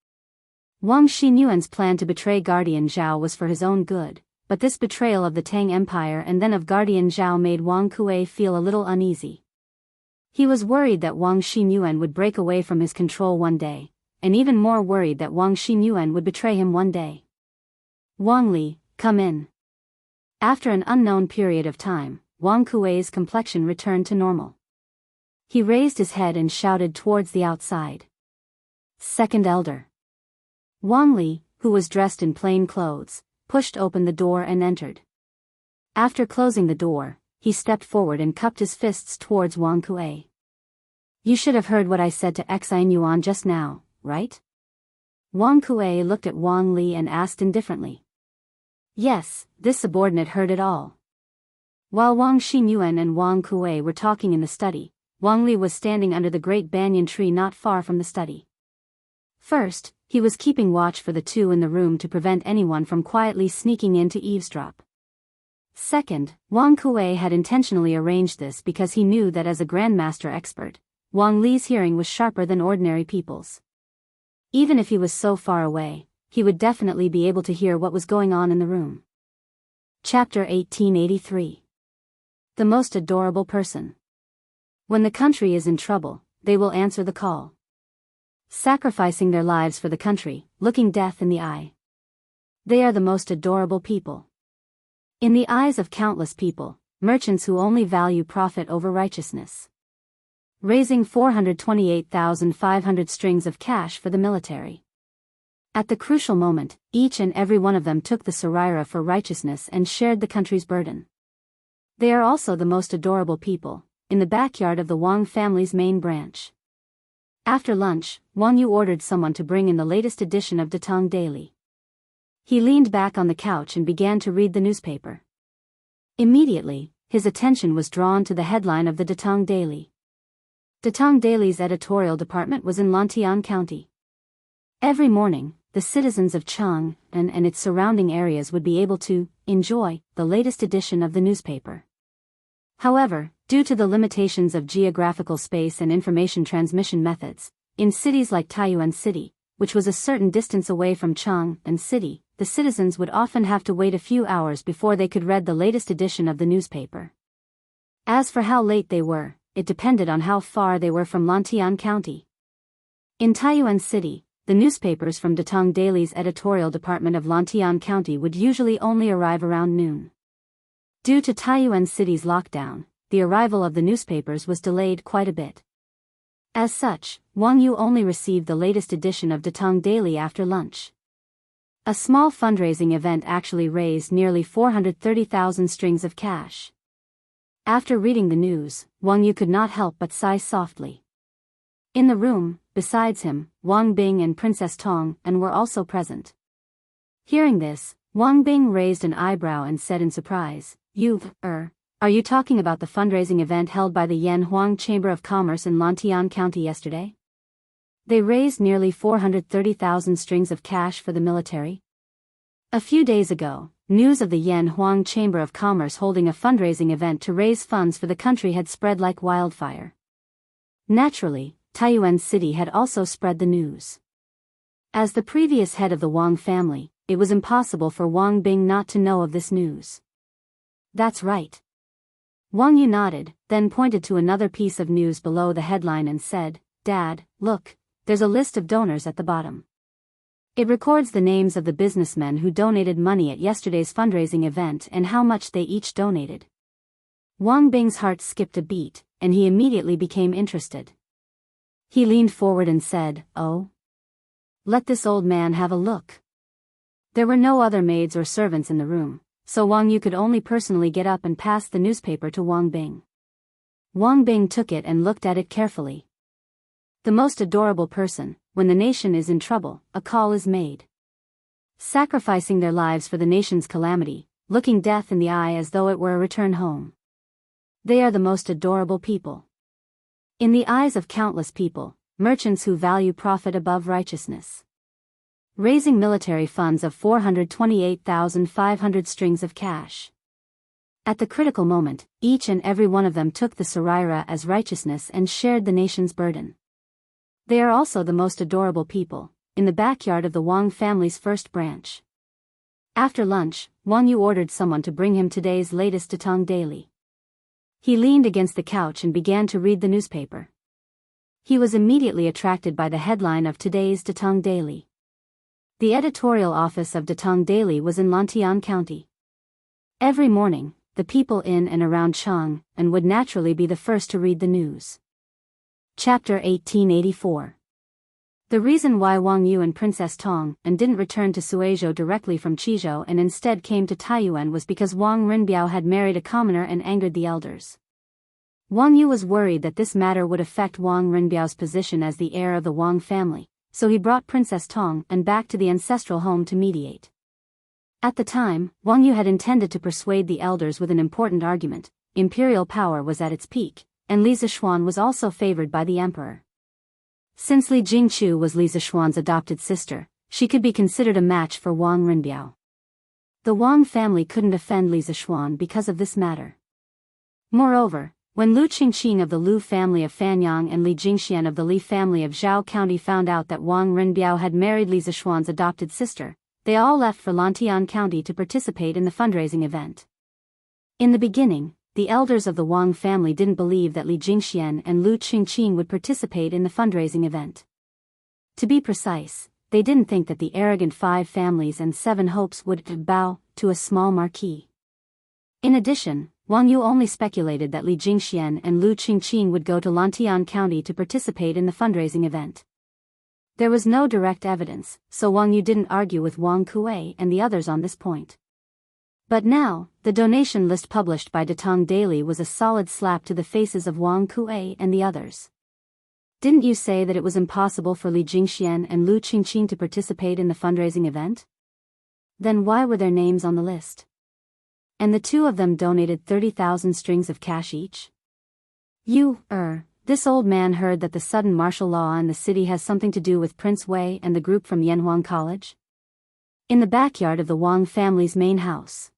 Wang Xinyuan's plan to betray Guardian Zhao was for his own good, but this betrayal of the Tang Empire and then of Guardian Zhao made Wang Kuei feel a little uneasy. He was worried that Wang Xinyuan would break away from his control one day, and even more worried that Wang Xinyuan would betray him one day. Wang Li, come in. After an unknown period of time, Wang Kuei's complexion returned to normal. He raised his head and shouted towards the outside. Second elder. Wang Li, who was dressed in plain clothes, pushed open the door and entered. After closing the door, he stepped forward and cupped his fists towards Wang Kuei. You should have heard what I said to Xinyuan just now, right? Wang Kuei looked at Wang Li and asked indifferently. Yes, this subordinate heard it all. While Wang Xinyuan and Wang Kuei were talking in the study, Wang Li was standing under the great banyan tree not far from the study. First, he was keeping watch for the two in the room to prevent anyone from quietly sneaking in to eavesdrop. Second, Wang Kuei had intentionally arranged this because he knew that as a Grandmaster expert, Wang Li's hearing was sharper than ordinary people's. Even if he was so far away, he would definitely be able to hear what was going on in the room. Chapter 1883. The most adorable person. When the country is in trouble, they will answer the call. Sacrificing their lives for the country, looking death in the eye. They are the most adorable people. In the eyes of countless people, merchants who only value profit over righteousness. Raising 428,500 strings of cash for the military. At the crucial moment, each and every one of them took the Saraira for righteousness and shared the country's burden. They are also the most adorable people, in the backyard of the Wang family's main branch. After lunch, Wang Yu ordered someone to bring in the latest edition of Datong Daily. He leaned back on the couch and began to read the newspaper. Immediately, his attention was drawn to the headline of the Datong Daily. Datong Daily's editorial department was in Lantian County. Every morning, the citizens of Chang'an and its surrounding areas would be able to enjoy the latest edition of the newspaper. However, due to the limitations of geographical space and information transmission methods, in cities like Taiyuan City, which was a certain distance away from Chang'an City, the citizens would often have to wait a few hours before they could read the latest edition of the newspaper. As for how late they were, it depended on how far they were from Lantian County. In Taiyuan City, the newspapers from Datong Daily's editorial department of Lantian County would usually only arrive around noon. Due to Taiyuan City's lockdown, the arrival of the newspapers was delayed quite a bit. As such, Wang Yu only received the latest edition of Datong Daily after lunch. A small fundraising event actually raised nearly 430,000 strings of cash. After reading the news, Wang Yu could not help but sigh softly. In the room, besides him, Wang Bing and Princess Tong were also present. Hearing this, Wang Bing raised an eyebrow and said in surprise, are you talking about the fundraising event held by the Yan Huang Chamber of Commerce in Lantian County yesterday? They raised nearly 430,000 strings of cash for the military. A few days ago, news of the Yan Huang Chamber of Commerce holding a fundraising event to raise funds for the country had spread like wildfire. Naturally, Taiyuan City had also spread the news. As the previous head of the Wang family, it was impossible for Wang Bing not to know of this news. That's right. Wang Yu nodded, then pointed to another piece of news below the headline and said, Dad, look, there's a list of donors at the bottom. It records the names of the businessmen who donated money at yesterday's fundraising event and how much they each donated. Wang Bing's heart skipped a beat, and he immediately became interested. He leaned forward and said, "Oh? Let this old man have a look." There were no other maids or servants in the room, so Wang Yu could only personally get up and pass the newspaper to Wang Bing. Wang Bing took it and looked at it carefully. The most adorable person, when the nation is in trouble, a call is made. Sacrificing their lives for the nation's calamity, looking death in the eye as though it were a return home. They are the most adorable people. In the eyes of countless people, merchants who value profit above righteousness. Raising military funds of 428,500 strings of cash. At the critical moment, each and every one of them took the Saraira as righteousness and shared the nation's burden. They are also the most adorable people, in the backyard of the Wang family's first branch. After lunch, Wang Yu ordered someone to bring him today's latest Datong Daily. He leaned against the couch and began to read the newspaper. He was immediately attracted by the headline of today's Datong Daily. The editorial office of Datong Daily was in Lantian County. Every morning, the people in and around Chang'an would naturally be the first to read the news. Chapter 1884. The reason why Wang Yu and Princess Tong didn't return to Suizhou directly from Qizhou and instead came to Taiyuan was because Wang Rinbiao had married a commoner and angered the elders. Wang Yu was worried that this matter would affect Wang Rinbiao's position as the heir of the Wang family, so he brought Princess Tong back to the ancestral home to mediate. At the time, Wang Yu had intended to persuade the elders with an important argument. Imperial power was at its peak, and Li Zishuan was also favored by the emperor. Since Li Jingchu was Li Zishuan's adopted sister, she could be considered a match for Wang Rinbiao. The Wang family couldn't offend Li Zishuan because of this matter. Moreover, when Lu Qingqing of the Lu family of Fanyang and Li Jingxian of the Li family of Zhao County found out that Wang Rinbiao had married Li Zishuan's adopted sister, they all left for Lantian County to participate in the fundraising event. In the beginning, the elders of the Wang family didn't believe that Li Jingxian and Lu Qingqing would participate in the fundraising event. To be precise, they didn't think that the arrogant 5 families and 7 hopes would bow to a small marquis. In addition, Wang Yu only speculated that Li Jingxian and Lu Qingqing would go to Lantian County to participate in the fundraising event. There was no direct evidence, so Wang Yu didn't argue with Wang Kuei and the others on this point. But now, the donation list published by Datong Daily was a solid slap to the faces of Wang Kuei and the others. Didn't you say that it was impossible for Li Jingxian and Lu Qingqing to participate in the fundraising event? Then why were their names on the list? And the 2 of them donated 30,000 strings of cash each? This old man heard that the sudden martial law in the city has something to do with Prince Wei and the group from Yanhuang College? In the backyard of the Wang family's main house.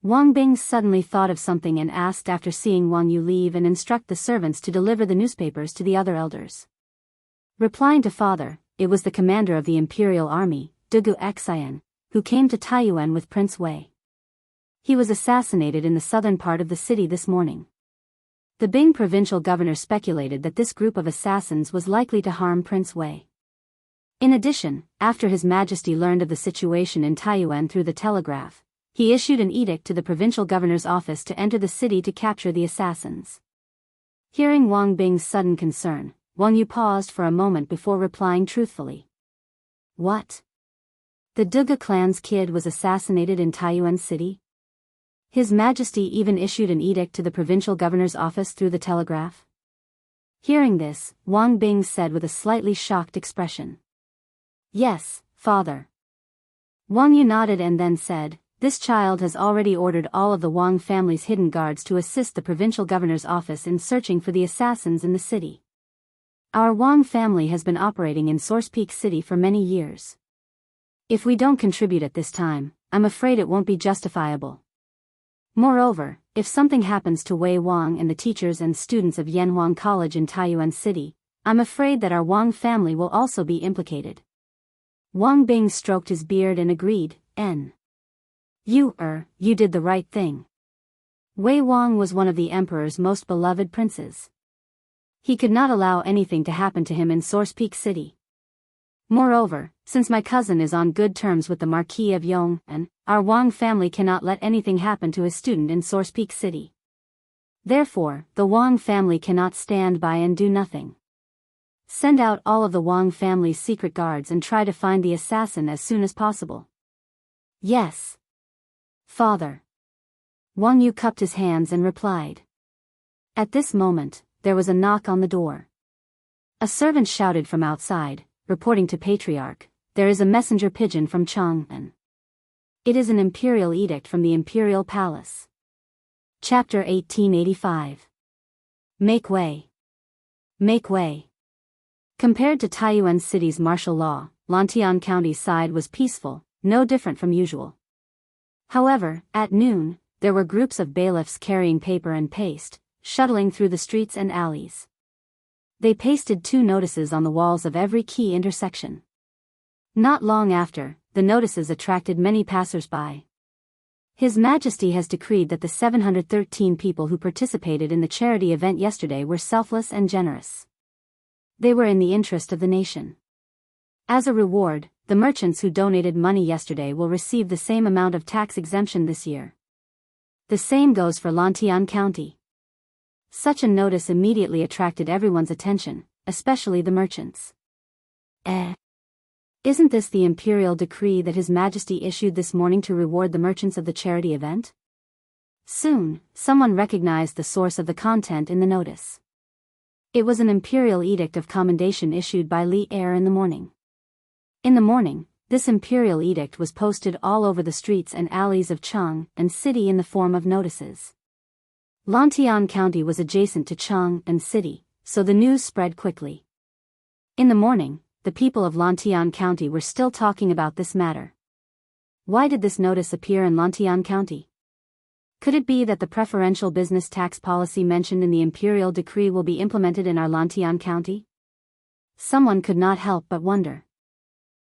Wang Bing suddenly thought of something and asked after seeing Wang Yu leave and instruct the servants to deliver the newspapers to the other elders. Replying to father, it was the commander of the imperial army, Dugu Xian, who came to Taiyuan with Prince Wei. He was assassinated in the southern part of the city this morning. The Bing provincial governor speculated that this group of assassins was likely to harm Prince Wei. In addition, after His Majesty learned of the situation in Taiyuan through the telegraph, he issued an edict to the provincial governor's office to enter the city to capture the assassins. Hearing Wang Bing's sudden concern, Wang Yu paused for a moment before replying truthfully. What? The Duga clan's kid was assassinated in Taiyuan City? His Majesty even issued an edict to the provincial governor's office through the telegraph? Hearing this, Wang Bing said with a slightly shocked expression. Yes, father. Wang Yu nodded and then said, this child has already ordered all of the Wang family's hidden guards to assist the provincial governor's office in searching for the assassins in the city. Our Wang family has been operating in Source Peak City for many years. If we don't contribute at this time, I'm afraid it won't be justifiable. Moreover, if something happens to Wei Wang and the teachers and students of Yanhuang College in Taiyuan City, I'm afraid that our Wang family will also be implicated. Wang Bing stroked his beard and agreed, You did the right thing. Wei Wang was one of the emperor's most beloved princes. He could not allow anything to happen to him in Source Peak City. Moreover, since my cousin is on good terms with the Marquis of Yong, and our Wang family cannot let anything happen to his student in Source Peak City. Therefore, the Wang family cannot stand by and do nothing. Send out all of the Wang family's secret guards and try to find the assassin as soon as possible. Yes. Father. Wang Yu cupped his hands and replied. At this moment, there was a knock on the door. A servant shouted from outside, reporting to Patriarch, "There is a messenger pigeon from Chang'an. It is an imperial edict from the imperial palace." Chapter 1885. Make way. Make way. Compared to Taiyuan City's martial law, Lantian County's side was peaceful, no different from usual. However, at noon, there were groups of bailiffs carrying paper and paste, shuttling through the streets and alleys. They pasted 2 notices on the walls of every key intersection. Not long after, the notices attracted many passers-by. His Majesty has decreed that the 713 people who participated in the charity event yesterday were selfless and generous. They were in the interest of the nation. As a reward, the merchants who donated money yesterday will receive the same amount of tax exemption this year. The same goes for Lantian County. Such a notice immediately attracted everyone's attention, especially the merchants. Isn't this the imperial decree that His Majesty issued this morning to reward the merchants of the charity event? Soon, someone recognized the source of the content in the notice. It was an imperial edict of commendation issued by Li Er in the morning. In the morning, this imperial edict was posted all over the streets and alleys of Chang'an City in the form of notices. Lantian County was adjacent to Chang'an City, so the news spread quickly. In the morning, the people of Lantian County were still talking about this matter. Why did this notice appear in Lantian County? Could it be that the preferential business tax policy mentioned in the imperial decree will be implemented in our Lantian County? Someone could not help but wonder.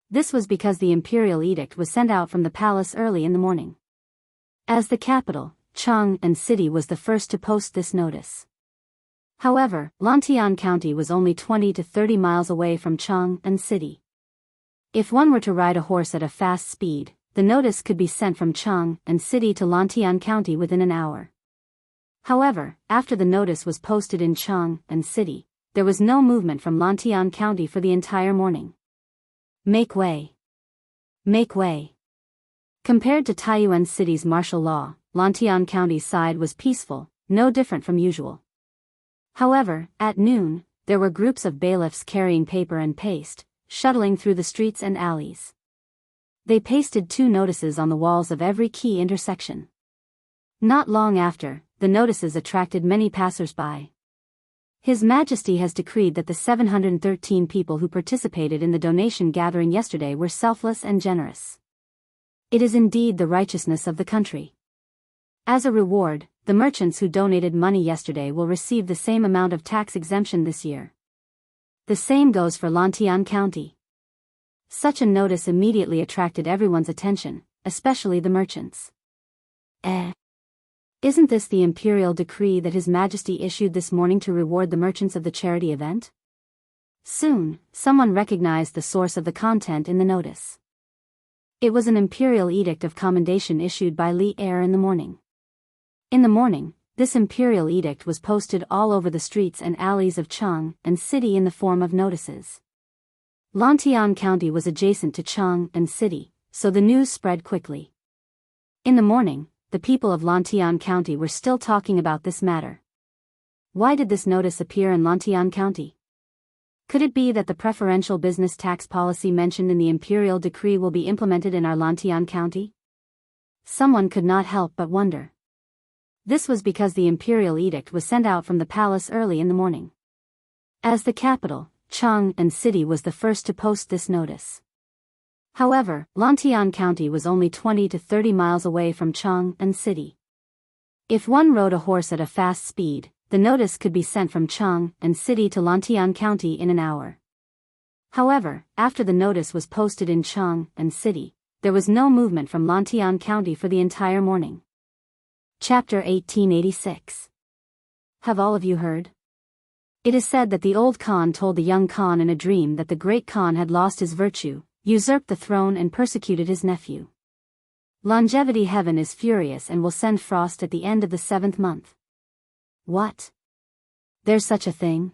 This was because the imperial edict was sent out from the palace early in the morning. As the capital, Chang'an City was the first to post this notice. However, Lantian County was only 20 to 30 miles away from Chang'an City. If one were to ride a horse at a fast speed, the notice could be sent from Chang'an City to Lantian County within an hour. However, after the notice was posted in Chang'an City, there was no movement from Lantian County for the entire morning. Make way. Make way. Compared to Taiyuan City's martial law, Lantian County's side was peaceful, no different from usual. However, at noon, there were groups of bailiffs carrying paper and paste, shuttling through the streets and alleys. They pasted 2 notices on the walls of every key intersection. Not long after, the notices attracted many passers-by. His Majesty has decreed that the 713 people who participated in the donation gathering yesterday were selfless and generous. It is indeed the righteousness of the country. As a reward, the merchants who donated money yesterday will receive the same amount of tax exemption this year. The same goes for Lantian County. Such a notice immediately attracted everyone's attention, especially the merchants. Isn't this the imperial decree that His Majesty issued this morning to reward the merchants of the charity event? Soon, someone recognized the source of the content in the notice. It was an imperial edict of commendation issued by Li Er in the morning. In the morning, this imperial edict was posted all over the streets and alleys of Chang'an City in the form of notices. Lantian County was adjacent to Chang'an City, so the news spread quickly. In the morning, the people of Lantian County were still talking about this matter. Why did this notice appear in Lantian County? Could it be that the preferential business tax policy mentioned in the imperial decree will be implemented in our Lantian County? Someone could not help but wonder. This was because the imperial edict was sent out from the palace early in the morning. As the capital, Chang'an City was the first to post this notice. However, Lantian County was only 20 to 30 miles away from Chang'an City. If one rode a horse at a fast speed, the notice could be sent from Chang'an City to Lantian County in an hour. However, after the notice was posted in Chang'an City, there was no movement from Lantian County for the entire morning. Chapter 1886. Have all of you heard? It is said that the old Khan told the young Khan in a dream that the great Khan had lost his virtue, usurped the throne and persecuted his nephew. Longevity Heaven is furious and will send frost at the end of the 7th month. What? There's such a thing?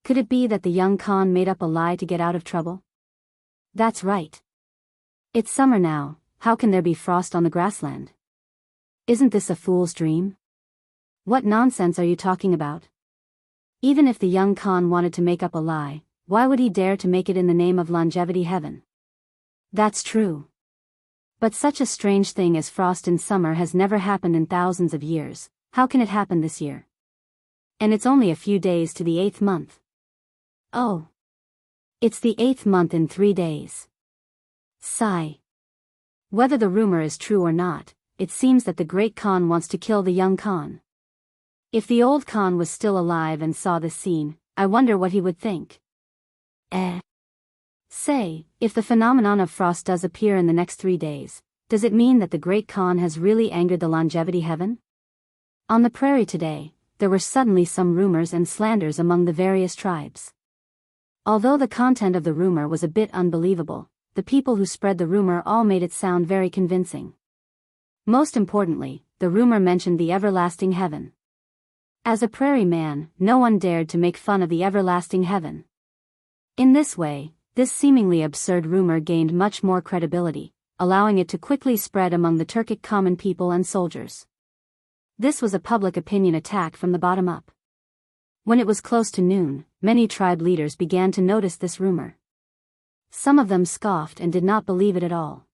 Could it be that the young Khan made up a lie to get out of trouble? That's right. It's summer now, how can there be frost on the grassland? Isn't this a fool's dream? What nonsense are you talking about? Even if the young Khan wanted to make up a lie, why would he dare to make it in the name of Longevity Heaven? That's true. But such a strange thing as frost in summer has never happened in thousands of years. How can it happen this year? And it's only a few days to the 8th month. Oh. It's the 8th month in 3 days. Sigh. Whether the rumor is true or not, it seems that the great Khan wants to kill the young Khan. If the old Khan was still alive and saw this scene, I wonder what he would think. Say, if the phenomenon of frost does appear in the next 3 days, does it mean that the great Khan has really angered the Longevity Heaven? On the prairie today, there were suddenly some rumors and slanders among the various tribes. Although the content of the rumor was a bit unbelievable, the people who spread the rumor all made it sound very convincing. Most importantly, the rumor mentioned the everlasting heaven. As a prairie man, no one dared to make fun of the everlasting heaven. In this way, this seemingly absurd rumor gained much more credibility, allowing it to quickly spread among the Turkic common people and soldiers. This was a public opinion attack from the bottom up. When it was close to noon, many tribe leaders began to notice this rumor. Some of them scoffed and did not believe it at all.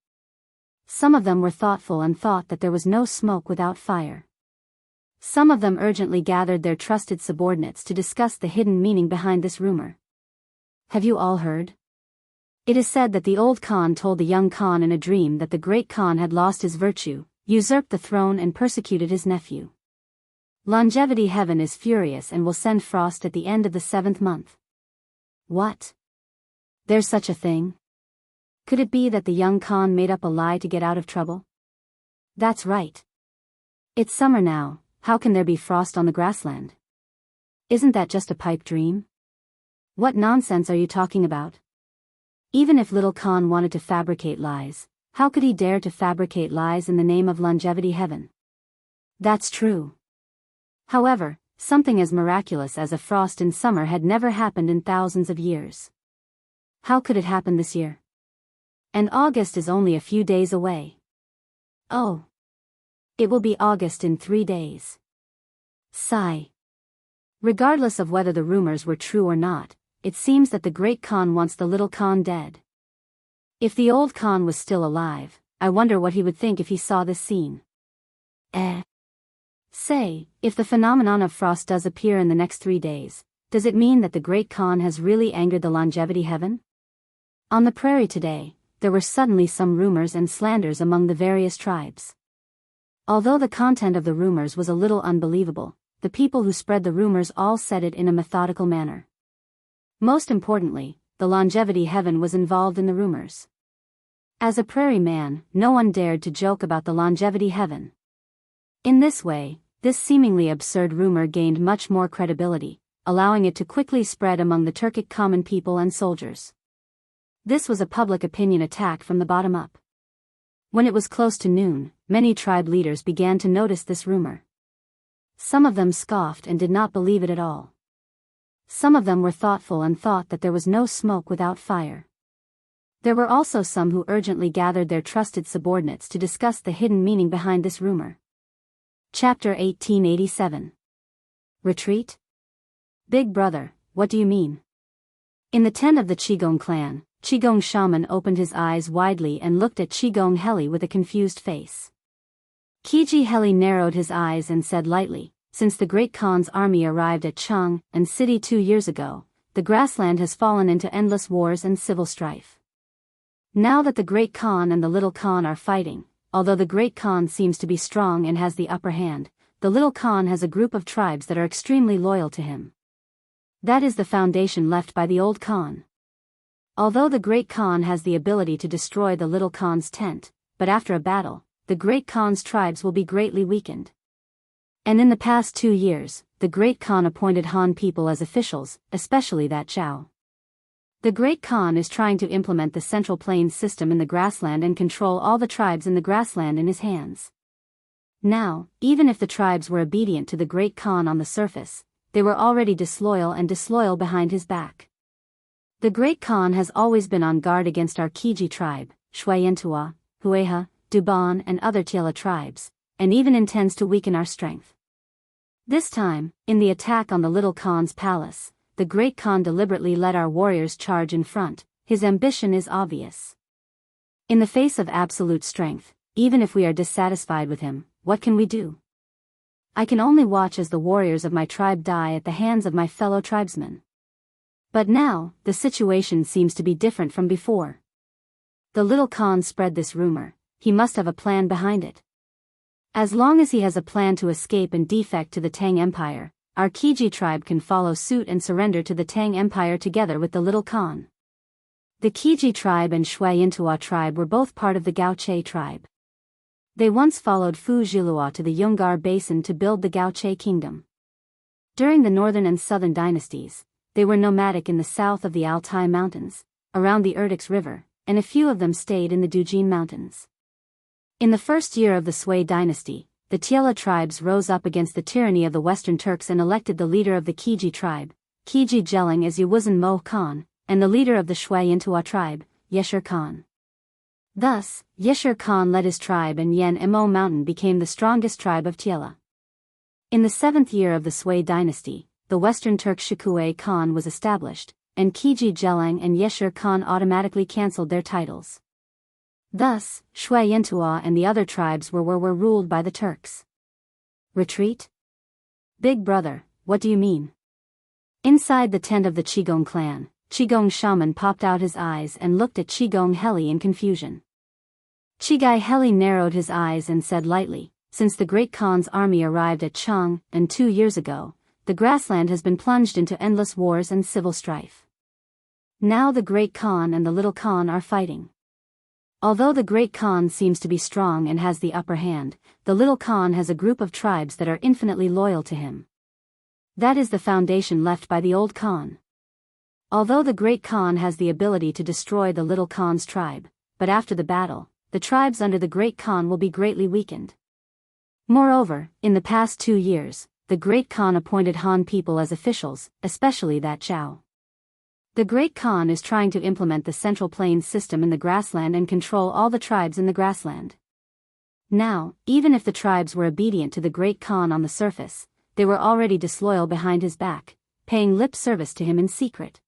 Some of them were thoughtful and thought that there was no smoke without fire. Some of them urgently gathered their trusted subordinates to discuss the hidden meaning behind this rumor. Have you all heard? It is said that the old Khan told the young Khan in a dream that the great Khan had lost his virtue, usurped the throne and persecuted his nephew. Longevity Heaven is furious and will send frost at the end of the 7th month. What? There's such a thing? Could it be that the young Khan made up a lie to get out of trouble? That's right. It's summer now, how can there be frost on the grassland? Isn't that just a pipe dream? What nonsense are you talking about? Even if little Khan wanted to fabricate lies, how could he dare to fabricate lies in the name of Longevity Heaven? That's true. However, something as miraculous as a frost in summer had never happened in thousands of years. How could it happen this year? And August is only a few days away. Oh. It will be August in 3 days. Sigh. Regardless of whether the rumors were true or not, it seems that the great Khan wants the little Khan dead. If the old Khan was still alive, I wonder what he would think if he saw this scene. Say, if the phenomenon of frost does appear in the next 3 days, does it mean that the great Khan has really angered the Longevity Heaven? On the prairie today, there were suddenly some rumors and slanders among the various tribes. Although the content of the rumors was a little unbelievable, the people who spread the rumors all said it in a methodical manner. Most importantly, the Longevity Heaven was involved in the rumors. As a prairie man, no one dared to joke about the Longevity Heaven. In this way, this seemingly absurd rumor gained much more credibility, allowing it to quickly spread among the Turkic common people and soldiers. This was a public opinion attack from the bottom up. When it was close to noon, many tribe leaders began to notice this rumor. Some of them scoffed and did not believe it at all. Some of them were thoughtful and thought that there was no smoke without fire. There were also some who urgently gathered their trusted subordinates to discuss the hidden meaning behind this rumor. Chapter 1887. Retreat? Big brother, what do you mean? In the tent of the Qigong clan, Qigong shaman opened his eyes widely and looked at Qigong Heli with a confused face. Qiji Heli narrowed his eyes and said lightly, since the Great Khan's army arrived at Chang and City 2 years ago, the grassland has fallen into endless wars and civil strife. Now that the Great Khan and the Little Khan are fighting, although the Great Khan seems to be strong and has the upper hand, the Little Khan has a group of tribes that are extremely loyal to him. That is the foundation left by the old Khan. Although the Great Khan has the ability to destroy the Little Khan's tent, but after a battle, the Great Khan's tribes will be greatly weakened. And in the past 2 years, the Great Khan appointed Han people as officials, especially that Zhao. The Great Khan is trying to implement the Central Plains system in the grassland and control all the tribes in the grassland in his hands. Now, even if the tribes were obedient to the Great Khan on the surface, they were already disloyal behind his back. The Great Khan has always been on guard against our Kiji tribe, Xianxia, Hueha, Duban and other Tiela tribes, and even intends to weaken our strength. This time, in the attack on the Little Khan's palace, the Great Khan deliberately let our warriors charge in front. His ambition is obvious. In the face of absolute strength, even if we are dissatisfied with him, what can we do? I can only watch as the warriors of my tribe die at the hands of my fellow tribesmen. But now, the situation seems to be different from before. The Little Khan spread this rumor. He must have a plan behind it. As long as he has a plan to escape and defect to the Tang Empire, our Kiji tribe can follow suit and surrender to the Tang Empire together with the Little Khan. The Kiji tribe and Xianxia tribe were both part of the Gaoche tribe. They once followed Fu Zhilua to the Yungar Basin to build the Gaoche kingdom. During the northern and southern dynasties, they were nomadic in the south of the Altai Mountains, around the Erdix River, and a few of them stayed in the Dujin Mountains. In the first year of the Sui dynasty, the Tiela tribes rose up against the tyranny of the Western Turks and elected the leader of the Kiji tribe, Kiji Jeling as Yuwuzan Mo Khan, and the leader of the Xianxia tribe, Yeshur Khan. Thus, Yeshur Khan led his tribe and Yen Mo Mountain became the strongest tribe of Tiela. In the 7th year of the Sui dynasty, the Western Turk Shikue Khan was established, and Kiji Jelang and Yeshur Khan automatically cancelled their titles. Thus, Xianxia and the other tribes were ruled by the Turks. Retreat? Big brother, what do you mean? Inside the tent of the Qigong clan, Qigong shaman popped out his eyes and looked at Qigong Heli in confusion. Qigai Heli narrowed his eyes and said lightly, since the Great Khan's army arrived at Chang, and 2 years ago, the grassland has been plunged into endless wars and civil strife. Now the Great Khan and the Little Khan are fighting. Although the Great Khan seems to be strong and has the upper hand, the Little Khan has a group of tribes that are infinitely loyal to him. That is the foundation left by the old Khan. Although the Great Khan has the ability to destroy the Little Khan's tribe, but after the battle, the tribes under the Great Khan will be greatly weakened. Moreover, in the past 2 years, the Great Khan appointed Han people as officials, especially that Zhao. The Great Khan is trying to implement the Central Plains system in the grassland and control all the tribes in the grassland. Now, even if the tribes were obedient to the Great Khan on the surface, they were already disloyal behind his back, paying lip service to him in secret.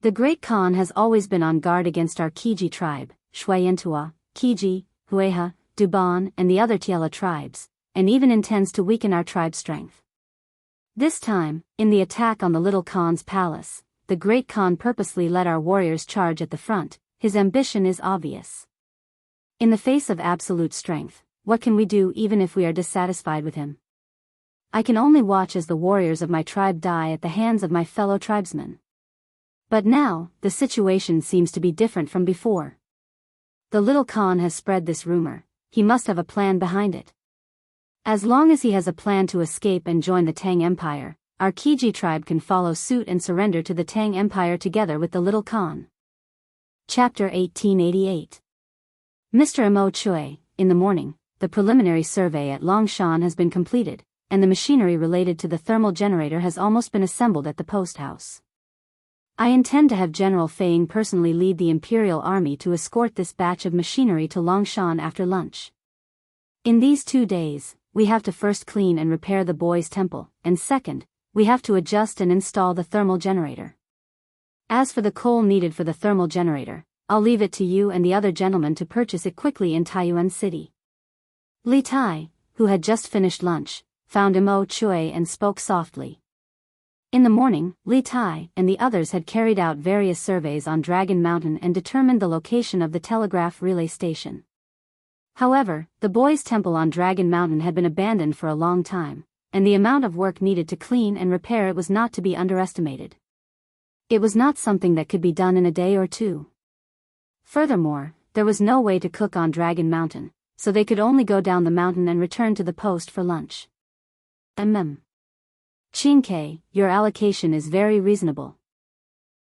The Great Khan has always been on guard against our Kiji tribe, Xianxia, Kiji, Hueha, Duban and the other Tiela tribes, and even intends to weaken our tribe's strength. This time, in the attack on the Little Khan's palace, the Great Khan purposely let our warriors charge at the front. His ambition is obvious. In the face of absolute strength, what can we do even if we are dissatisfied with him? I can only watch as the warriors of my tribe die at the hands of my fellow tribesmen. But now, the situation seems to be different from before. The Little Khan has spread this rumor. He must have a plan behind it. As long as he has a plan to escape and join the Tang Empire, our Kiji tribe can follow suit and surrender to the Tang Empire together with the Little Khan. Chapter 1888. Mr. Mo Chui, in the morning, the preliminary survey at Longshan has been completed, and the machinery related to the thermal generator has almost been assembled at the post house. I intend to have General Feiying personally lead the Imperial Army to escort this batch of machinery to Longshan after lunch. In these 2 days, we have to first clean and repair the boys' temple, and second, we have to adjust and install the thermal generator. As for the coal needed for the thermal generator, I'll leave it to you and the other gentlemen to purchase it quickly in Taiyuan City. Li Tai, who had just finished lunch, found Mo Chui and spoke softly. In the morning, Li Tai and the others had carried out various surveys on Dragon Mountain and determined the location of the telegraph relay station. However, the boys' temple on Dragon Mountain had been abandoned for a long time, and the amount of work needed to clean and repair it was not to be underestimated. It was not something that could be done in a day or two. Furthermore, there was no way to cook on Dragon Mountain, so they could only go down the mountain and return to the post for lunch. Qingke, your allocation is very reasonable.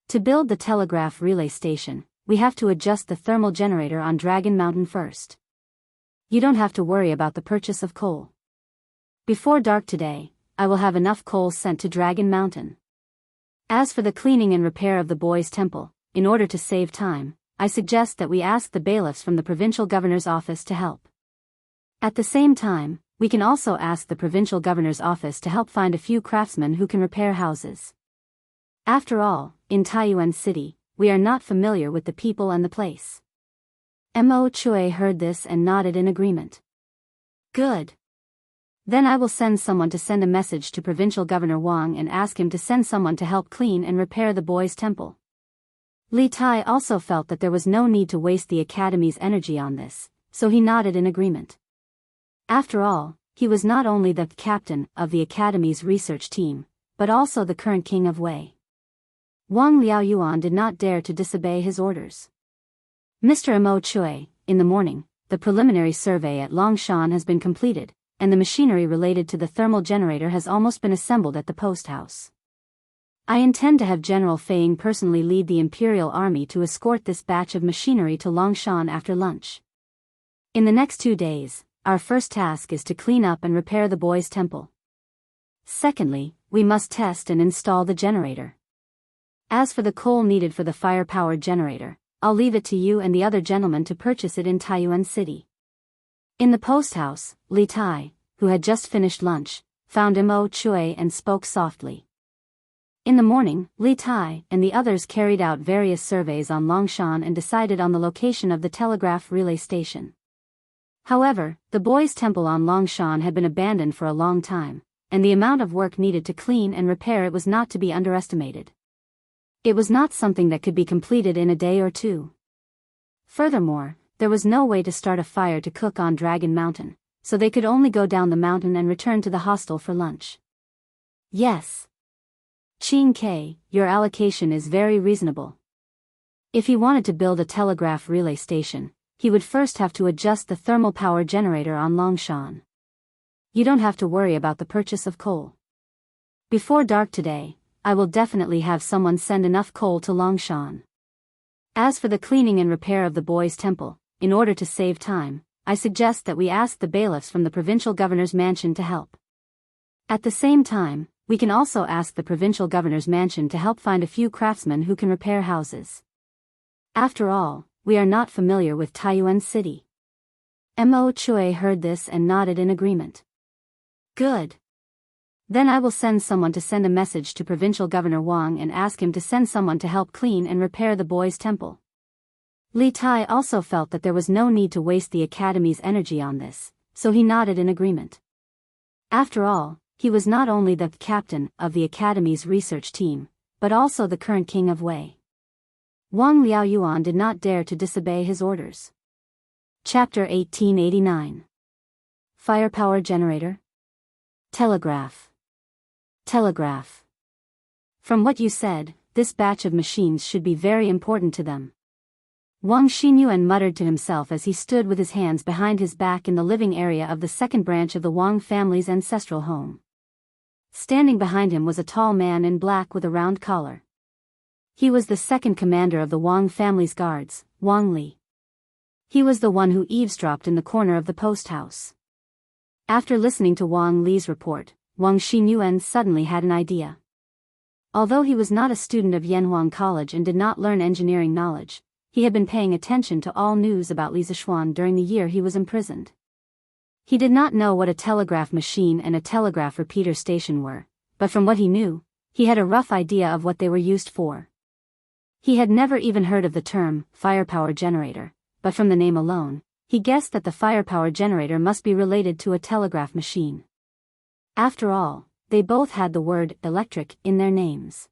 To build the telegraph relay station, we have to adjust the thermal generator on Dragon Mountain first. You don't have to worry about the purchase of coal. Before dark today, I will have enough coal sent to Dragon Mountain. As for the cleaning and repair of the boys' temple, in order to save time, I suggest that we ask the bailiffs from the provincial governor's office to help. At the same time, we can also ask the provincial governor's office to help find a few craftsmen who can repair houses. After all, in Taiyuan City, we are not familiar with the people and the place. Mo Chui heard this and nodded in agreement. Good. Then I will send someone to send a message to Provincial Governor Wang and ask him to send someone to help clean and repair the boys' temple. Li Tai also felt that there was no need to waste the Academy's energy on this, so he nodded in agreement. After all, he was not only the captain of the Academy's research team, but also the current king of Wei. Wang Liaoyuan did not dare to disobey his orders. Mr. Mo Chui, in the morning, the preliminary survey at Longshan has been completed, and the machinery related to the thermal generator has almost been assembled at the post house. I intend to have General Feiying personally lead the Imperial Army to escort this batch of machinery to Longshan after lunch. In the next 2 days, our first task is to clean up and repair the boys' temple. Secondly, we must test and install the generator. As for the coal needed for the fire-powered generator, I'll leave it to you and the other gentlemen to purchase it in Taiyuan City. In the post house, Li Tai, who had just finished lunch, found Mo Chui and spoke softly. In the morning, Li Tai and the others carried out various surveys on Longshan and decided on the location of the telegraph relay station. However, the boys' temple on Longshan had been abandoned for a long time, and the amount of work needed to clean and repair it was not to be underestimated. It was not something that could be completed in a day or two. Furthermore, there was no way to start a fire to cook on Dragon Mountain, so they could only go down the mountain and return to the hostel for lunch. Yes. Qingke, your allocation is very reasonable. If he wanted to build a telegraph relay station, he would first have to adjust the thermal power generator on Longshan. You don't have to worry about the purchase of coal. Before dark today, I will definitely have someone send enough coal to Longshan. As for the cleaning and repair of the boys' temple, in order to save time, I suggest that we ask the bailiffs from the provincial governor's mansion to help. At the same time, we can also ask the provincial governor's mansion to help find a few craftsmen who can repair houses. After all, we are not familiar with Taiyuan City. Mo Chui heard this and nodded in agreement. Good. Then I will send someone to send a message to Provincial Governor Wang and ask him to send someone to help clean and repair the boys' temple. Li Tai also felt that there was no need to waste the Academy's energy on this, so he nodded in agreement. After all, he was not only the captain of the Academy's research team, but also the current king of Wei. Wang Liaoyuan did not dare to disobey his orders. Chapter 1889. Firepower Generator. Telegraph. Telegraph. From what you said, this batch of machines should be very important to them. Wang Xinyuan muttered to himself as he stood with his hands behind his back in the living area of the second branch of the Wang family's ancestral home. Standing behind him was a tall man in black with a round collar. He was the second commander of the Wang family's guards, Wang Li. He was the one who eavesdropped in the corner of the post house. After listening to Wang Li's report, Wang Xinyuan suddenly had an idea. Although he was not a student of Yanhuang College and did not learn engineering knowledge, he had been paying attention to all news about Li Zishuan during the year he was imprisoned. He did not know what a telegraph machine and a telegraph repeater station were, but from what he knew, he had a rough idea of what they were used for. He had never even heard of the term firepower generator, but from the name alone, he guessed that the firepower generator must be related to a telegraph machine. After all, they both had the word electric in their names.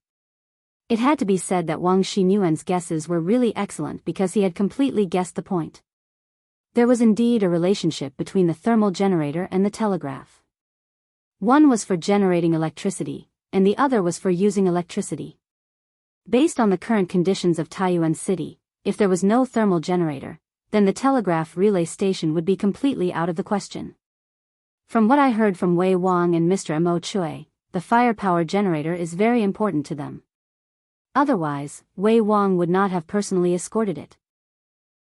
It had to be said that Wang Xinyuan's guesses were really excellent because he had completely guessed the point. There was indeed a relationship between the thermal generator and the telegraph. One was for generating electricity, and the other was for using electricity. Based on the current conditions of Taiyuan City, if there was no thermal generator, then the telegraph relay station would be completely out of the question. From what I heard from Wei Wang and Mr. Mo Chui, the firepower generator is very important to them. Otherwise, Wei Wang would not have personally escorted it.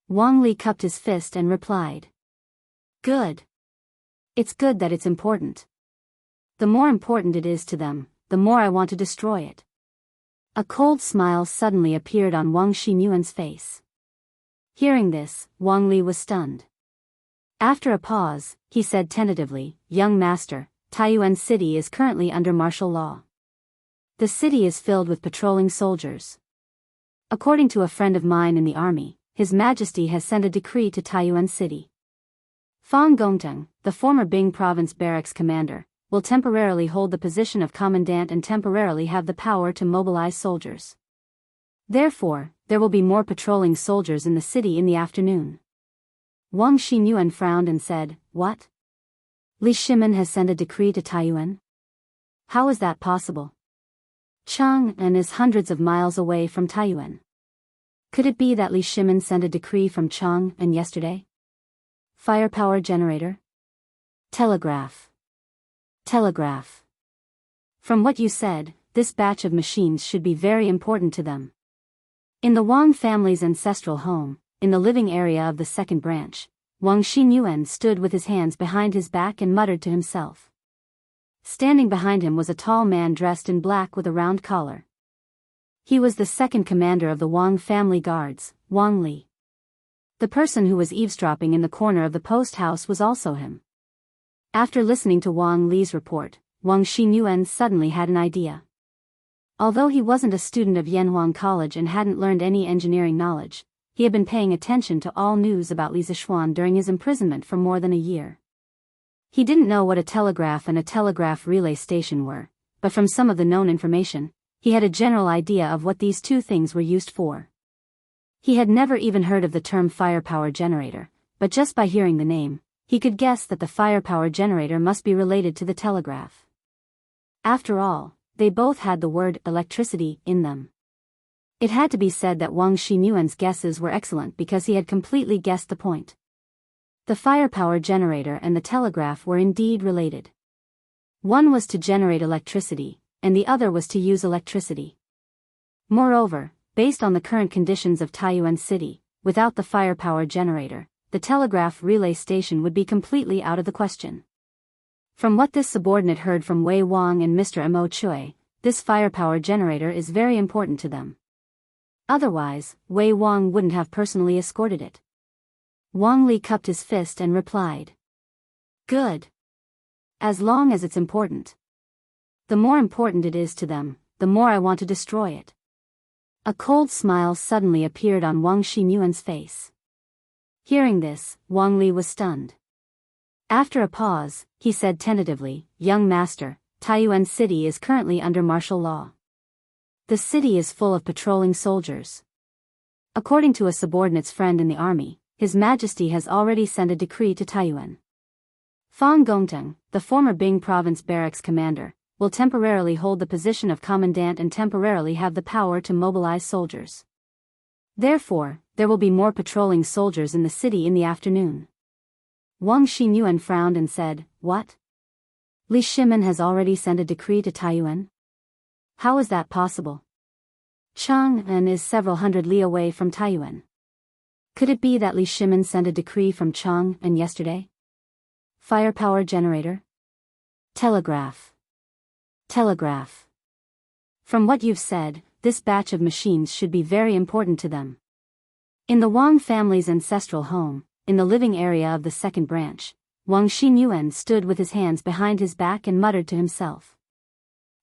Wang Li cupped his fist and replied. Good. It's good that it's important. The more important it is to them, the more I want to destroy it. A cold smile suddenly appeared on Wang Xinyuan's face. Hearing this, Wang Li was stunned. After a pause, he said tentatively, Young master, Taiyuan City is currently under martial law. The city is filled with patrolling soldiers. According to a friend of mine in the army, His Majesty has sent a decree to Taiyuan City. Fang Gongteng, the former Bing Province barracks commander, will temporarily hold the position of commandant and temporarily have the power to mobilize soldiers. Therefore, there will be more patrolling soldiers in the city in the afternoon. Wang Xinyuan frowned and said, What? Li Shimin has sent a decree to Taiyuan? How is that possible? Chang'an is hundreds of miles away from Taiyuan. Could it be that Li Shimin sent a decree from Chang'an yesterday? Firepower generator? Telegraph. Telegraph. From what you said, this batch of machines should be very important to them. In the Wang family's ancestral home, in the living area of the second branch, Wang Xinyuan stood with his hands behind his back and muttered to himself. Standing behind him was a tall man dressed in black with a round collar. He was the second commander of the Wang family guards, Wang Li. The person who was eavesdropping in the corner of the post house was also him. After listening to Wang Li's report, Wang Xinyuan suddenly had an idea. Although he wasn't a student of Yanhuang College and hadn't learned any engineering knowledge, he had been paying attention to all news about Li Zishuan during his imprisonment for more than a year. He didn't know what a telegraph and a telegraph relay station were, but from some of the known information, he had a general idea of what these two things were used for. He had never even heard of the term firepower generator, but just by hearing the name, he could guess that the firepower generator must be related to the telegraph. After all, they both had the word electricity in them. It had to be said that Wang Xinyuan's guesses were excellent because he had completely guessed the point. The firepower generator and the telegraph were indeed related. One was to generate electricity, and the other was to use electricity. Moreover, based on the current conditions of Taiyuan City, without the firepower generator, the telegraph relay station would be completely out of the question. From what this subordinate heard from Wei Wang and Mr. Mo Chui, this firepower generator is very important to them. Otherwise, Wei Wang wouldn't have personally escorted it. Wang Li cupped his fist and replied. Good. As long as it's important. The more important it is to them, the more I want to destroy it. A cold smile suddenly appeared on Wang Xinyuan's face. Hearing this, Wang Li was stunned. After a pause, he said tentatively, Young master, Taiyuan City is currently under martial law. The city is full of patrolling soldiers. According to a subordinate's friend in the army, His Majesty has already sent a decree to Taiyuan. Fang Gongteng, the former Bing Province barracks commander, will temporarily hold the position of commandant and temporarily have the power to mobilize soldiers. Therefore, there will be more patrolling soldiers in the city in the afternoon. Wang Xinyuan frowned and said, What? Li Shimin has already sent a decree to Taiyuan? How is that possible? Chang'an is several hundred li away from Taiyuan. Could it be that Li Shimin sent a decree from Chang'an yesterday? Firepower generator? Telegraph. Telegraph. From what you've said, this batch of machines should be very important to them. In the Wang family's ancestral home, in the living area of the second branch, Wang Xinyuan stood with his hands behind his back and muttered to himself.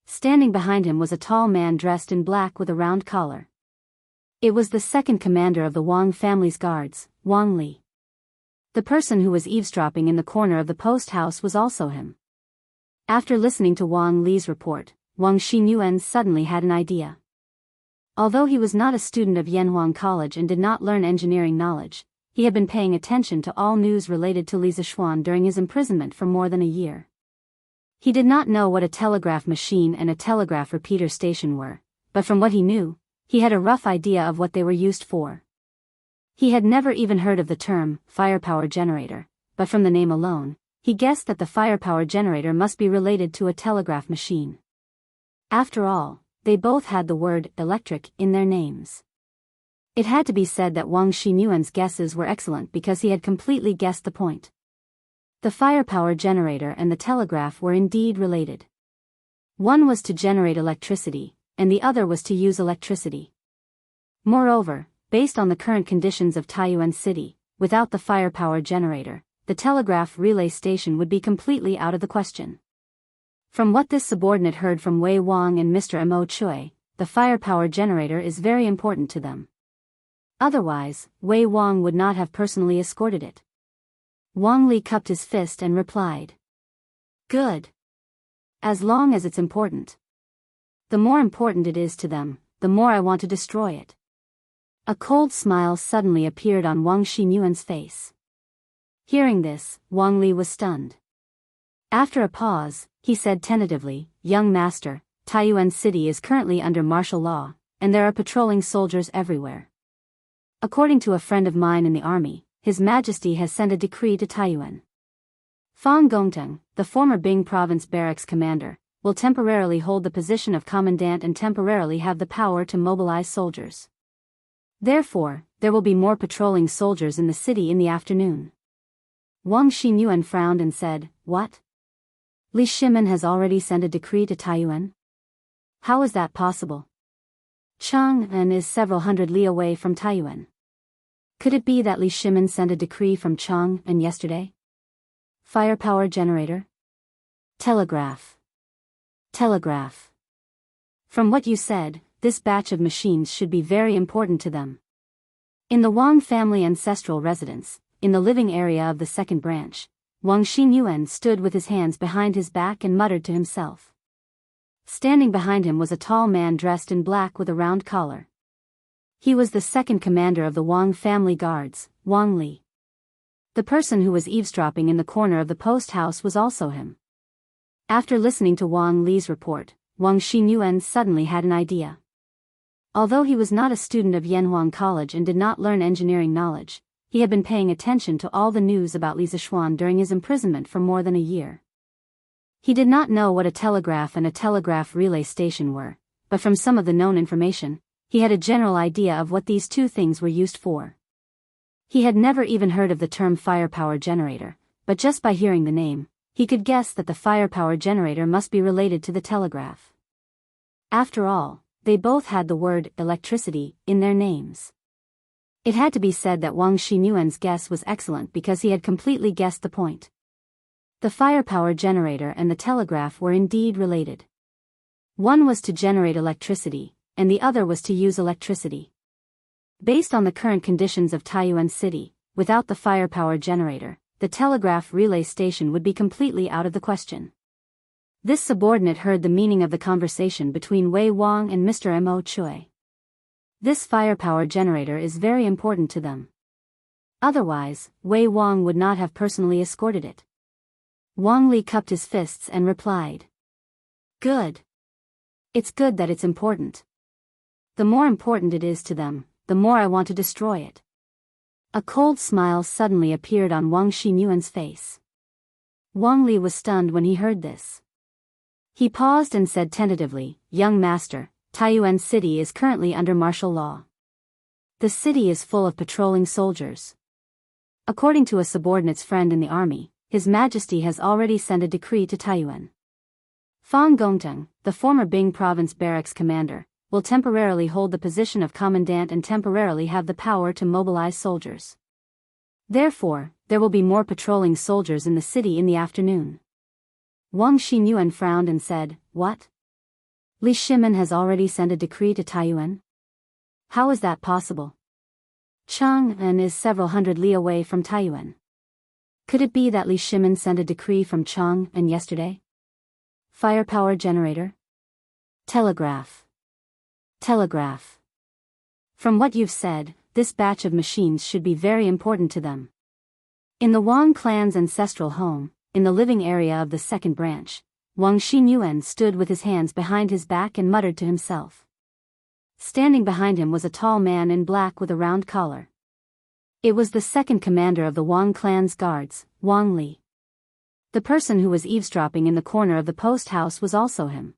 Standing behind him was a tall man dressed in black with a round collar. It was the second commander of the Wang family's guards, Wang Li. The person who was eavesdropping in the corner of the post house was also him. After listening to Wang Li's report, Wang Xinyuan suddenly had an idea. Although he was not a student of Yanhuang College and did not learn engineering knowledge, he had been paying attention to all news related to Li Zishuan during his imprisonment for more than a year. He did not know what a telegraph machine and a telegraph repeater station were, but from what he knew, he had a rough idea of what they were used for. He had never even heard of the term firepower generator, but from the name alone, he guessed that the firepower generator must be related to a telegraph machine. After all, they both had the word electric in their names. It had to be said that Wang Xinyuan's guesses were excellent because he had completely guessed the point. The firepower generator and the telegraph were indeed related. One was to generate electricity, and the other was to use electricity. Moreover, based on the current conditions of Taiyuan City, without the firepower generator, the telegraph relay station would be completely out of the question. From what this subordinate heard from Wei Wang and Mr. Mo Chui, the firepower generator is very important to them. Otherwise, Wei Wang would not have personally escorted it. Wang Li cupped his fist and replied. Good. As long as it's important. The more important it is to them, the more I want to destroy it. A cold smile suddenly appeared on Wang Xinyuan's face. Hearing this, Wang Li was stunned. After a pause, he said tentatively, Young master, Taiyuan City is currently under martial law, and there are patrolling soldiers everywhere. According to a friend of mine in the army, His Majesty has sent a decree to Taiyuan. Fang Gongteng, the former Bing province barracks commander, will temporarily hold the position of commandant and temporarily have the power to mobilize soldiers. Therefore, there will be more patrolling soldiers in the city in the afternoon. Wang Xinyuan frowned and said, What? Li Shimin has already sent a decree to Taiyuan? How is that possible? Chang'an is several hundred li away from Taiyuan. Could it be that Li Shimin sent a decree from Chang'an yesterday? Firepower generator? Telegraph. Telegraph. From what you said, this batch of machines should be very important to them. In the Wang family ancestral residence, in the living area of the second branch, Wang Xinyuan stood with his hands behind his back and muttered to himself. Standing behind him was a tall man dressed in black with a round collar. He was the second commander of the Wang family guards, Wang Li. The person who was eavesdropping in the corner of the post house was also him. After listening to Wang Li's report, Wang Xinyuan suddenly had an idea. Although he was not a student of Yanhuang College and did not learn engineering knowledge, he had been paying attention to all the news about Li Zishuan during his imprisonment for more than a year. He did not know what a telegraph and a telegraph relay station were, but from some of the known information, he had a general idea of what these two things were used for. He had never even heard of the term firepower generator, but just by hearing the name, he could guess that the firepower generator must be related to the telegraph. After all, they both had the word electricity in their names. It had to be said that Wang Xinyuan's guess was excellent because he had completely guessed the point. The firepower generator and the telegraph were indeed related. One was to generate electricity, and the other was to use electricity. Based on the current conditions of Taiyuan City, without the firepower generator, the telegraph relay station would be completely out of the question. This subordinate heard the meaning of the conversation between Wei Wang and Mr. Mo Chui. This firepower generator is very important to them. Otherwise, Wei Wang would not have personally escorted it. Wang Li cupped his fists and replied. Good. It's good that it's important. The more important it is to them, the more I want to destroy it. A cold smile suddenly appeared on Wang Xinyuan's face. Wang Li was stunned when he heard this. He paused and said tentatively, Young master, Taiyuan City is currently under martial law. The city is full of patrolling soldiers. According to a subordinate's friend in the army, His Majesty has already sent a decree to Taiyuan. Fang Gongteng, the former Bing province barracks commander, will temporarily hold the position of commandant and temporarily have the power to mobilize soldiers. Therefore, there will be more patrolling soldiers in the city in the afternoon. Wang Xinyuan frowned and said, What? Li Shimin has already sent a decree to Taiyuan? How is that possible? Chang'an is several hundred li away from Taiyuan. Could it be that Li Shimin sent a decree from Chang'an yesterday? Firepower generator? Telegraph. Telegraph. From what you've said, this batch of machines should be very important to them. In the Wang clan's ancestral home, in the living area of the second branch, Wang Xinyuan stood with his hands behind his back and muttered to himself. Standing behind him was a tall man in black with a round collar. It was the second commander of the Wang clan's guards, Wang Li. The person who was eavesdropping in the corner of the post house was also him.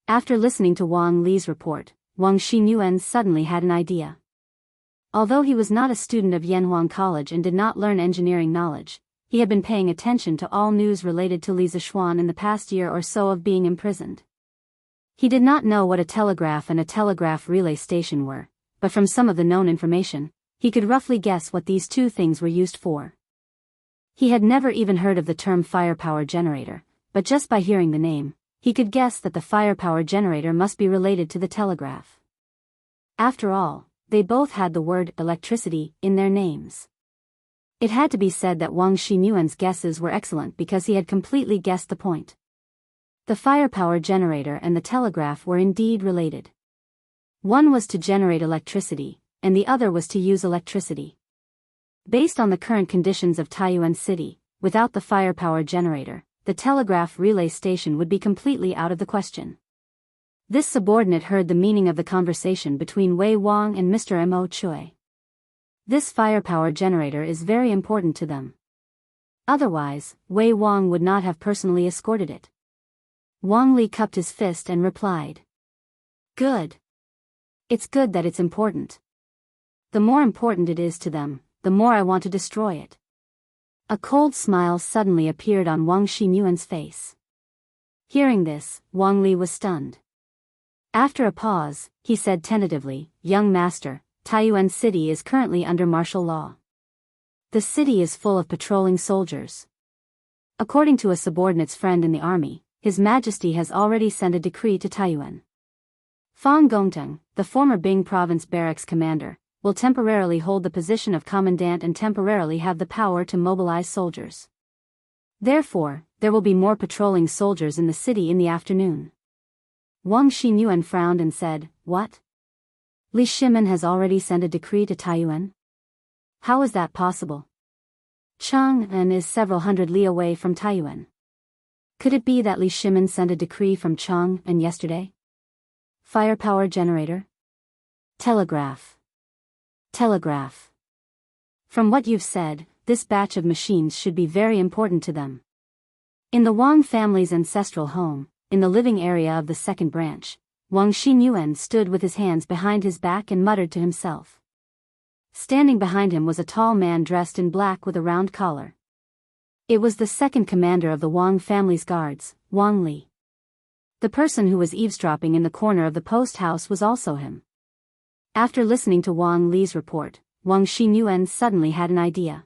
After listening to Wang Li's report, Wang Xinyuan suddenly had an idea. Although he was not a student of Yanhuang College and did not learn engineering knowledge, he had been paying attention to all news related to Li Zishuan in the past year or so of being imprisoned. He did not know what a telegraph and a telegraph relay station were, but from some of the known information, he could roughly guess what these two things were used for. He had never even heard of the term firepower generator, but just by hearing the name, he could guess that the firepower generator must be related to the telegraph. After all, they both had the word electricity in their names. It had to be said that Wang Xinyuan's guesses were excellent because he had completely guessed the point. The firepower generator and the telegraph were indeed related. One was to generate electricity, and the other was to use electricity. Based on the current conditions of Taiyuan City, without the firepower generator, the telegraph relay station would be completely out of the question. This subordinate heard the meaning of the conversation between Wei Wang and Mr. Mo Chui. This firepower generator is very important to them. Otherwise, Wei Wang would not have personally escorted it. Wang Li cupped his fist and replied. Good. It's good that it's important. The more important it is to them, the more I want to destroy it. A cold smile suddenly appeared on Wang Xinyuan's face. Hearing this, Wang Li was stunned. After a pause, he said tentatively, "Young master, Taiyuan City is currently under martial law. The city is full of patrolling soldiers. According to a subordinate's friend in the army, His Majesty has already sent a decree to Taiyuan. Fang Gongteng, the former Bing province barracks commander, will temporarily hold the position of commandant and temporarily have the power to mobilize soldiers. Therefore, there will be more patrolling soldiers in the city in the afternoon." Wang Xinyuan frowned and said, "What? Li Shimin has already sent a decree to Taiyuan? How is that possible? Chang'an is several hundred li away from Taiyuan. Could it be that Li Shimin sent a decree from Chang'an yesterday? Firepower generator? Telegraph. Telegraph. From what you've said, this batch of machines should be very important to them." In the Wang family's ancestral home, in the living area of the second branch, Wang Xinyuan stood with his hands behind his back and muttered to himself. Standing behind him was a tall man dressed in black with a round collar. It was the second commander of the Wang family's guards, Wang Li. The person who was eavesdropping in the corner of the post house was also him. After listening to Wang Li's report, Wang Xinyuan suddenly had an idea.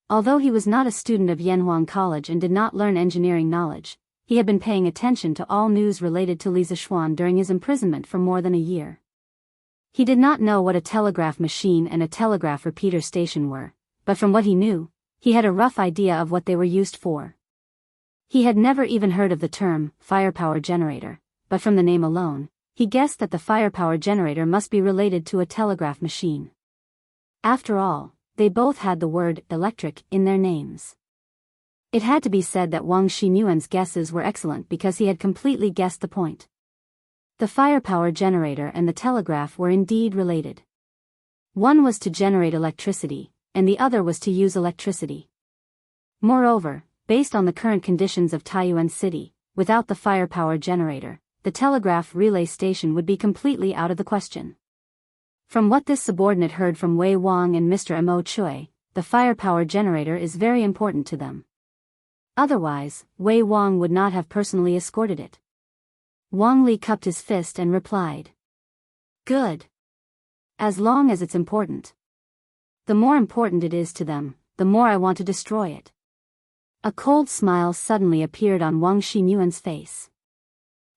Although he was not a student of Yanhuang College and did not learn engineering knowledge, he had been paying attention to all news related to Li Zishuan during his imprisonment for more than a year. He did not know what a telegraph machine and a telegraph repeater station were, but from what he knew, he had a rough idea of what they were used for. He had never even heard of the term firepower generator, but from the name alone, he guessed that the firepower generator must be related to a telegraph machine. After all, they both had the word electric in their names. It had to be said that Wang Xinyuan's guesses were excellent because he had completely guessed the point. The firepower generator and the telegraph were indeed related. One was to generate electricity, and the other was to use electricity. Moreover, based on the current conditions of Taiyuan City, without the firepower generator, the telegraph relay station would be completely out of the question. From what this subordinate heard from Wei Wang and Mr. Mo Chui, the firepower generator is very important to them. Otherwise, Wei Wang would not have personally escorted it. Wang Li cupped his fist and replied. "Good. As long as it's important. The more important it is to them, the more I want to destroy it." A cold smile suddenly appeared on Wang Xinyuan's face.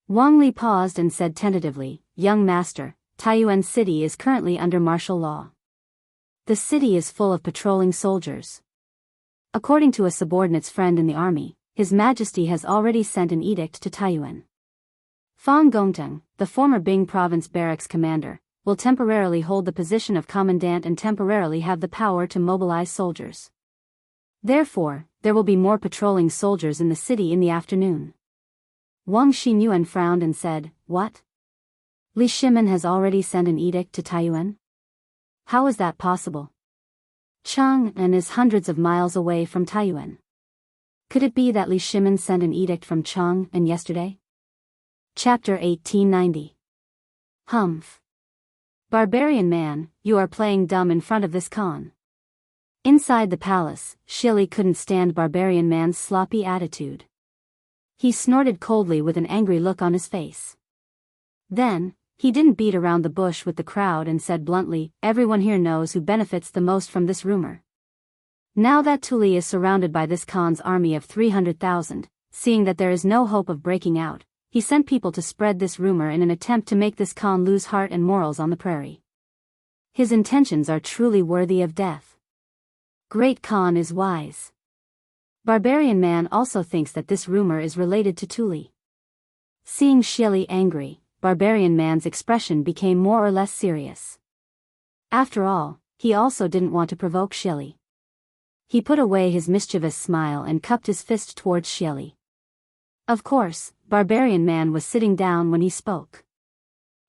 Wang Li paused and said tentatively, "Young master, Taiyuan City is currently under martial law. The city is full of patrolling soldiers. According to a subordinate's friend in the army, His Majesty has already sent an edict to Taiyuan. Fang Gongteng, the former Bing province barracks commander, will temporarily hold the position of commandant and temporarily have the power to mobilize soldiers. Therefore, there will be more patrolling soldiers in the city in the afternoon." Wang Xinyuan frowned and said, "What? Li Shimin has already sent an edict to Taiyuan? How is that possible? Chang'an is hundreds of miles away from Taiyuan. Could it be that Li Shimin sent an edict from Chang and yesterday? Chapter 1890. Humph. Barbarian man, you are playing dumb in front of this Khan. Inside the palace, Shili couldn't stand Barbarian man's sloppy attitude. He snorted coldly with an angry look on his face. Then, he didn't beat around the bush with the crowd and said bluntly, everyone here knows who benefits the most from this rumor. Now that Tuli is surrounded by this Khan's army of 300,000, seeing that there is no hope of breaking out, he sent people to spread this rumor in an attempt to make this Khan lose heart and morals on the prairie. His intentions are truly worthy of death. Great Khan is wise. Barbarian man also thinks that this rumor is related to Tuli. Seeing Shili angry, Barbarian man's expression became more or less serious. After all, he also didn't want to provoke Shili. He put away his mischievous smile and cupped his fist towards Shili. Of course, Barbarian man was sitting down when he spoke.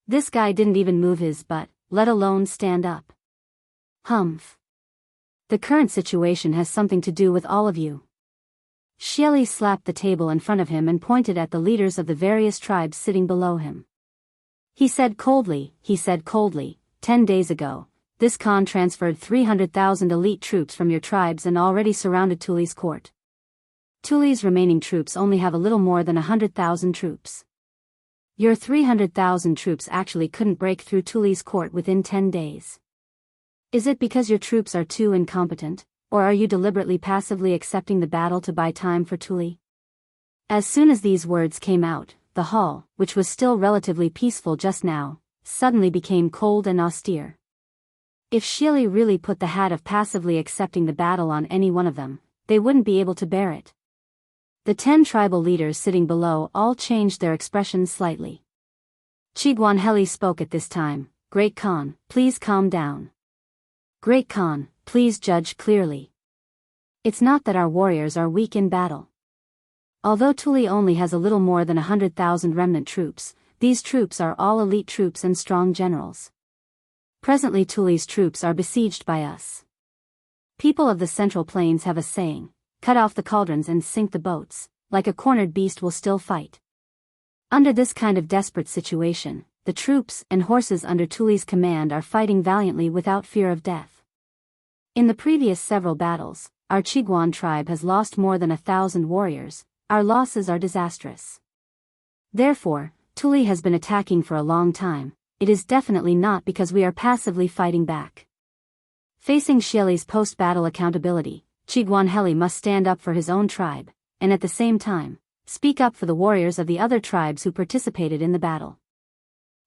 This guy didn't even move his butt, let alone stand up. Humph. The current situation has something to do with all of you. Shili slapped the table in front of him and pointed at the leaders of the various tribes sitting below him. He said coldly, 10 days ago, this Khan transferred 300,000 elite troops from your tribes and already surrounded Tuli's court. Tuli's remaining troops only have a little more than 100,000 troops. Your 300,000 troops actually couldn't break through Tuli's court within 10 days. Is it because your troops are too incompetent, or are you deliberately passively accepting the battle to buy time for Tuli? As soon as these words came out, the hall, which was still relatively peaceful just now, suddenly became cold and austere. If Shili really put the hat of passively accepting the battle on any one of them, they wouldn't be able to bear it. The 10 tribal leaders sitting below all changed their expressions slightly. Chiguanheli spoke at this time, Great Khan, please calm down. Great Khan, please judge clearly. It's not that our warriors are weak in battle. Although Tuli only has a little more than 100,000 remnant troops, these troops are all elite troops and strong generals. Presently Tuli's troops are besieged by us. People of the Central Plains have a saying, cut off the cauldrons and sink the boats, like a cornered beast will still fight. Under this kind of desperate situation, the troops and horses under Tuli's command are fighting valiantly without fear of death. In the previous several battles, our Chiguan tribe has lost more than 1,000 warriors, our losses are disastrous. Therefore, Tuli has been attacking for a long time. It is definitely not because we are passively fighting back. Facing Shili's post-battle accountability, Chiguanheli must stand up for his own tribe, and at the same time, speak up for the warriors of the other tribes who participated in the battle.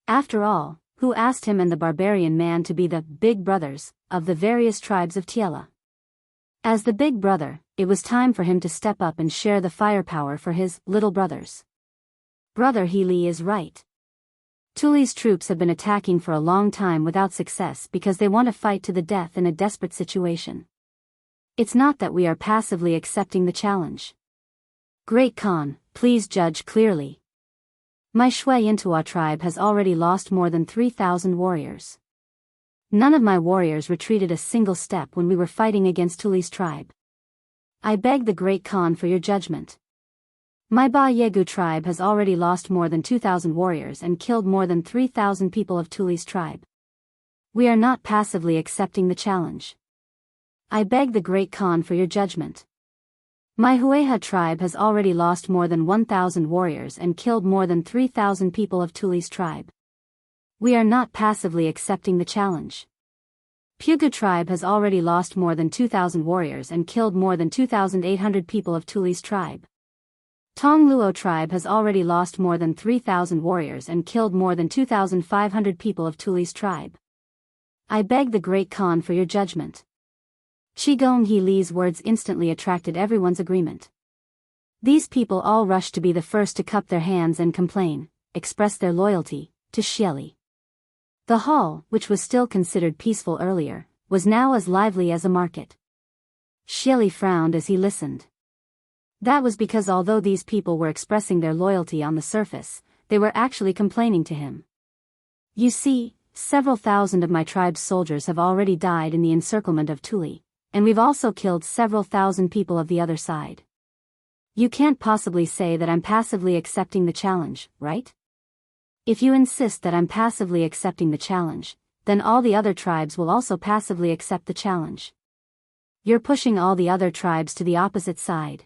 After all, who asked him and the barbarian man to be the big brothers of the various tribes of Tiela? As the big brother, it was time for him to step up and share the firepower for his little brothers. Brother Healy is right. Tuli's troops have been attacking for a long time without success because they want to fight to the death in a desperate situation. It's not that we are passively accepting the challenge. Great Khan, please judge clearly. My Shui Yintua tribe has already lost more than 3,000 warriors. None of my warriors retreated a single step when we were fighting against Tuli's tribe. I beg the Great Khan for your judgment. My Ba Yegu tribe has already lost more than 2,000 warriors and killed more than 3,000 people of Tuli's tribe. We are not passively accepting the challenge. I beg the Great Khan for your judgment. My Hueha tribe has already lost more than 1,000 warriors and killed more than 3,000 people of Tuli's tribe. We are not passively accepting the challenge. Pugu tribe has already lost more than 2,000 warriors and killed more than 2,800 people of Tuli's tribe. Tong Luo tribe has already lost more than 3,000 warriors and killed more than 2,500 people of Tuli's tribe. I beg the Great Khan for your judgment. Qigong He Li's words instantly attracted everyone's agreement. These people all rushed to be the first to cup their hands and complain, express their loyalty, to Shili. The hall, which was still considered peaceful earlier, was now as lively as a market. Shili frowned as he listened. That was because although these people were expressing their loyalty on the surface, they were actually complaining to him. You see, several thousand of my tribe's soldiers have already died in the encirclement of Tuli, and we've also killed several thousand people of the other side. You can't possibly say that I'm passively accepting the challenge, right? If you insist that I'm passively accepting the challenge, then all the other tribes will also passively accept the challenge. You're pushing all the other tribes to the opposite side.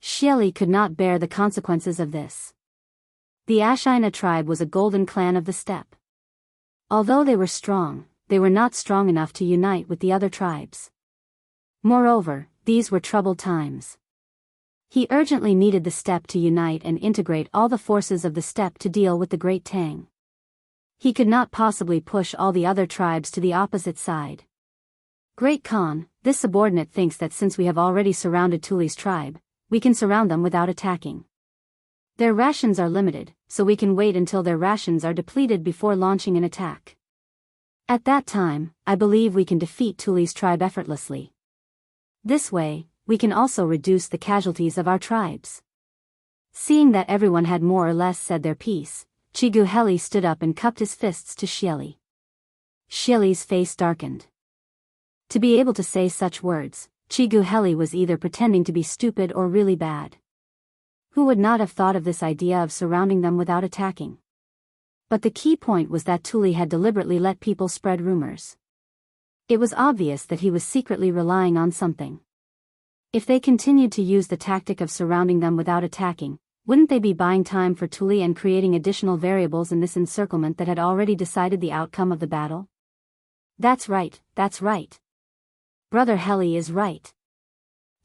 Xieli could not bear the consequences of this. The Xianxia tribe was a golden clan of the steppe. Although they were strong, they were not strong enough to unite with the other tribes. Moreover, these were troubled times. He urgently needed the steppe to unite and integrate all the forces of the steppe to deal with the Great Tang. He could not possibly push all the other tribes to the opposite side. Great Khan, this subordinate thinks that since we have already surrounded Tuli's tribe, we can surround them without attacking. Their rations are limited, so we can wait until their rations are depleted before launching an attack. At that time, I believe we can defeat Tuli's tribe effortlessly. This way, we can also reduce the casualties of our tribes. Seeing that everyone had more or less said their piece, Jianghu stood up and cupped his fists to Xieli. Xieli's face darkened. To be able to say such words, Jianghu was either pretending to be stupid or really bad. Who would not have thought of this idea of surrounding them without attacking? But the key point was that Tuli had deliberately let people spread rumors. It was obvious that he was secretly relying on something. If they continued to use the tactic of surrounding them without attacking, wouldn't they be buying time for Tuli and creating additional variables in this encirclement that had already decided the outcome of the battle? That's right, that's right. Brother Heli is right.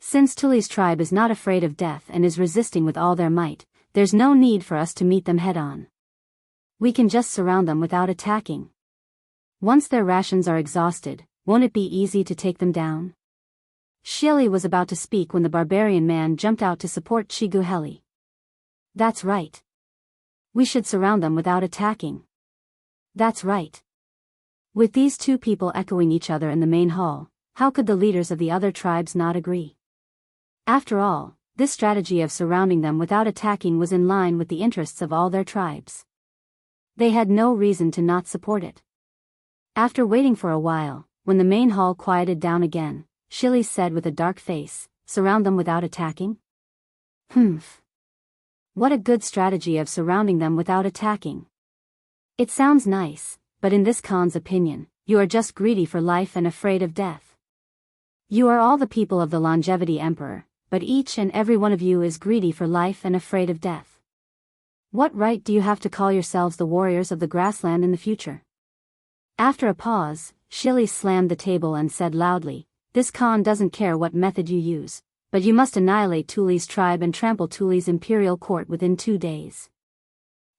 Since Tuli's tribe is not afraid of death and is resisting with all their might, there's no need for us to meet them head-on. We can just surround them without attacking. Once their rations are exhausted, won't it be easy to take them down? Xieli was about to speak when the barbarian man jumped out to support Jianghu. That's right. We should surround them without attacking. That's right. With these two people echoing each other in the main hall, how could the leaders of the other tribes not agree? After all, this strategy of surrounding them without attacking was in line with the interests of all their tribes. They had no reason to not support it. After waiting for a while, when the main hall quieted down again, Xieli said with a dark face, "Surround them without attacking?" Humph. What a good strategy of surrounding them without attacking. It sounds nice, but in this Khan's opinion, you are just greedy for life and afraid of death. You are all the people of the Longevity Emperor, but each and every one of you is greedy for life and afraid of death. What right do you have to call yourselves the warriors of the grassland in the future? After a pause, Xieli slammed the table and said loudly, "This Khan doesn't care what method you use, but you must annihilate Tuli's tribe and trample Tuli's imperial court within 2 days.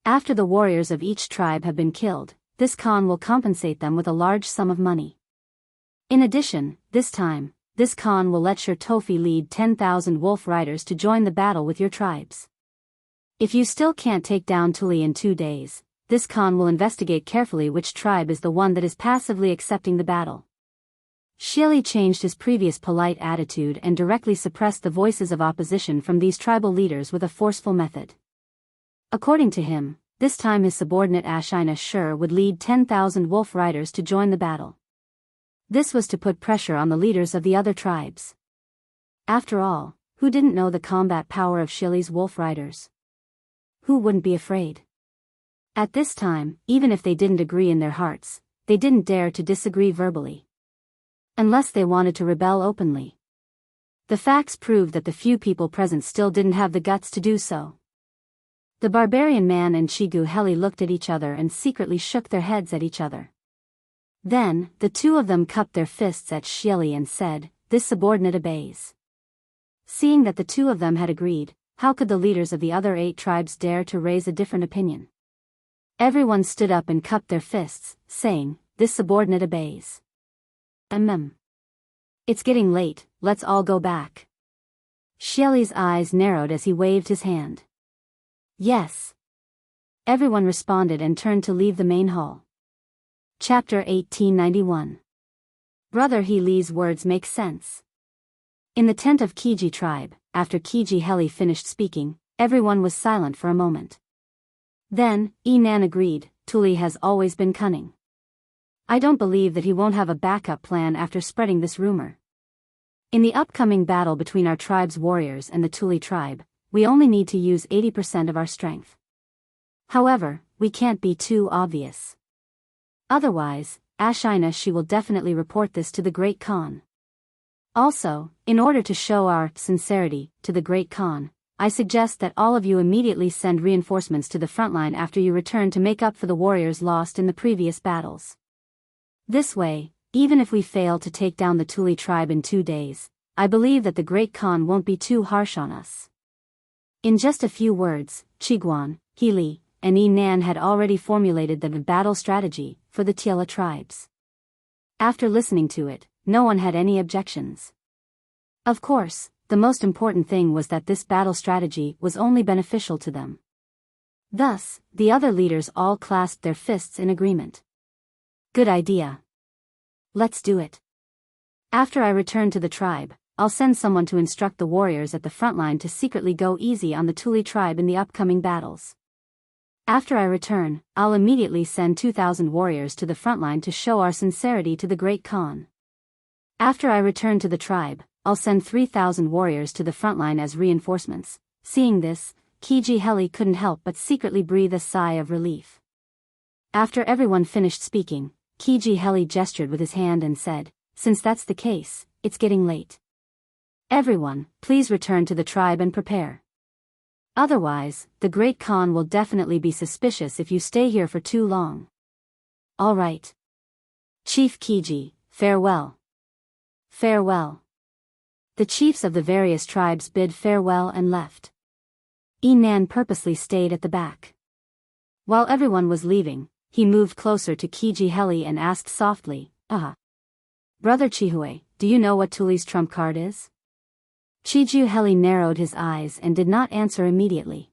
After the warriors of each tribe have been killed, this Khan will compensate them with a large sum of money. In addition, this time, this Khan will let Sher Tofi lead 10,000 wolf riders to join the battle with your tribes. If you still can't take down Tuli in 2 days, this Khan will investigate carefully which tribe is the one that is passively accepting the battle." Xieli changed his previous polite attitude and directly suppressed the voices of opposition from these tribal leaders with a forceful method. According to him, this time his subordinate Xianxia Sher would lead 10,000 wolf riders to join the battle. This was to put pressure on the leaders of the other tribes. After all, who didn't know the combat power of Xieli's wolf riders? Who wouldn't be afraid? At this time, even if they didn't agree in their hearts, they didn't dare to disagree verbally. Unless they wanted to rebel openly. The facts proved that the few people present still didn't have the guts to do so. The barbarian man and Jianghu looked at each other and secretly shook their heads at each other. Then, the two of them cupped their fists at Xieli and said, "This subordinate obeys." Seeing that the two of them had agreed, how could the leaders of the other 8 tribes dare to raise a different opinion? Everyone stood up and cupped their fists, saying, "This subordinate obeys." It's getting late, let's all go back. Xieli's eyes narrowed as he waved his hand. Yes. Everyone responded and turned to leave the main hall. Chapter 1891. Brother Heli's words make sense. In the tent of Kiji tribe, after Kiji finished speaking, everyone was silent for a moment. Then, Nan agreed, Tuli has always been cunning. I don't believe that he won't have a backup plan after spreading this rumor. In the upcoming battle between our tribe's warriors and the Tuli tribe, we only need to use 80% of our strength. However, we can't be too obvious. Otherwise, she will definitely report this to the Great Khan. Also, in order to show our sincerity to the Great Khan, I suggest that all of you immediately send reinforcements to the front line after you return to make up for the warriors lost in the previous battles. This way, even if we fail to take down the Tuli tribe in 2 days, I believe that the Great Khan won't be too harsh on us. In just a few words, Qiguan, Healy, and Nan had already formulated the battle strategy for the Tiela tribes. After listening to it, no one had any objections. Of course, the most important thing was that this battle strategy was only beneficial to them. Thus, the other leaders all clasped their fists in agreement. Good idea. Let's do it. After I return to the tribe, I'll send someone to instruct the warriors at the front line to secretly go easy on the Tuli tribe in the upcoming battles. After I return, I'll immediately send 2,000 warriors to the front line to show our sincerity to the Great Khan. After I return to the tribe, I'll send 3,000 warriors to the front line as reinforcements. Seeing this, Kiji Heli couldn't help but secretly breathe a sigh of relief. After everyone finished speaking, Kiji Heli gestured with his hand and said, "Since that's the case, it's getting late. Everyone, please return to the tribe and prepare. Otherwise, the Great Khan will definitely be suspicious if you stay here for too long." All right. Chief Kiji, farewell. Farewell. The chiefs of the various tribes bid farewell and left. Nan purposely stayed at the back. While everyone was leaving, he moved closer to Kiji Heli and asked softly, Brother Chihue, do you know what Tuli's trump card is?" Kiji Heli narrowed his eyes and did not answer immediately.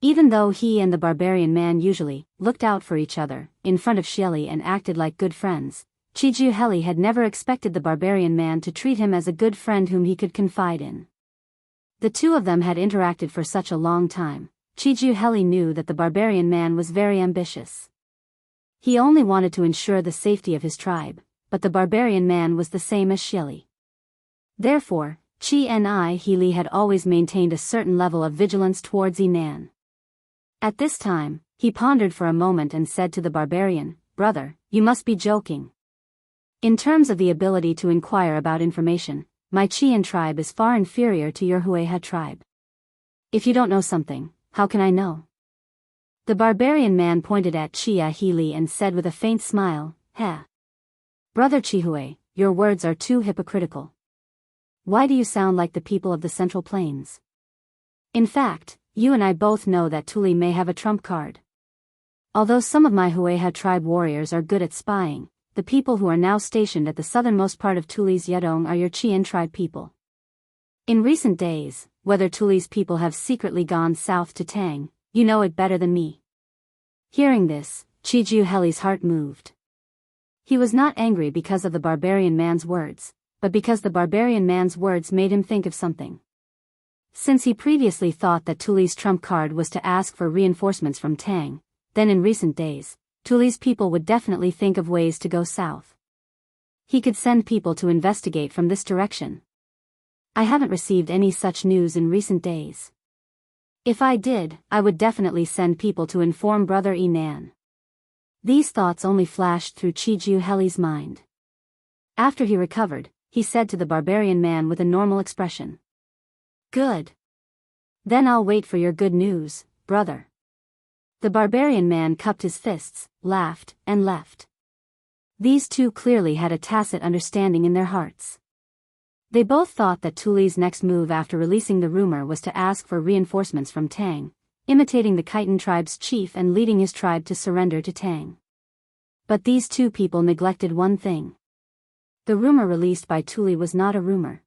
Even though he and the barbarian man usually looked out for each other in front of Shieli and acted like good friends, Kiji Heli had never expected the barbarian man to treat him as a good friend whom he could confide in. The two of them had interacted for such a long time. Kiji Heli knew that the barbarian man was very ambitious. He only wanted to ensure the safety of his tribe, but the barbarian man was the same as Shieli. Therefore, Healy had always maintained a certain level of vigilance towards Nan. At this time, he pondered for a moment and said to the barbarian, "Brother, you must be joking. In terms of the ability to inquire about information, my Qian tribe is far inferior to your Hueha tribe. If you don't know something, how can I know?" The barbarian man pointed at Chia Healy and said with a faint smile, "Heh. Brother Chihue, your words are too hypocritical. Why do you sound like the people of the Central Plains? In fact, you and I both know that Tuli may have a trump card. Although some of my Hueha tribe warriors are good at spying, the people who are now stationed at the southernmost part of Tuli's Yedong are your Qian tribe people. In recent days, whether Tuli's people have secretly gone south to Tang, you know it better than me." Hearing this, Kiji Heli's heart moved. He was not angry because of the barbarian man's words, but because the barbarian man's words made him think of something. Since he previously thought that Tuli's trump card was to ask for reinforcements from Tang, then in recent days, Tuli's people would definitely think of ways to go south. He could send people to investigate from this direction. I haven't received any such news in recent days. If I did, I would definitely send people to inform Brother Nan. These thoughts only flashed through Kiji Heli's mind. After he recovered, he said to the barbarian man with a normal expression, "Good. Then I'll wait for your good news, brother." The barbarian man cupped his fists, laughed, and left. These two clearly had a tacit understanding in their hearts. They both thought that Tuli's next move after releasing the rumor was to ask for reinforcements from Tang, imitating the Khitan tribe's chief and leading his tribe to surrender to Tang. But these two people neglected one thing. The rumor released by Tuli was not a rumor.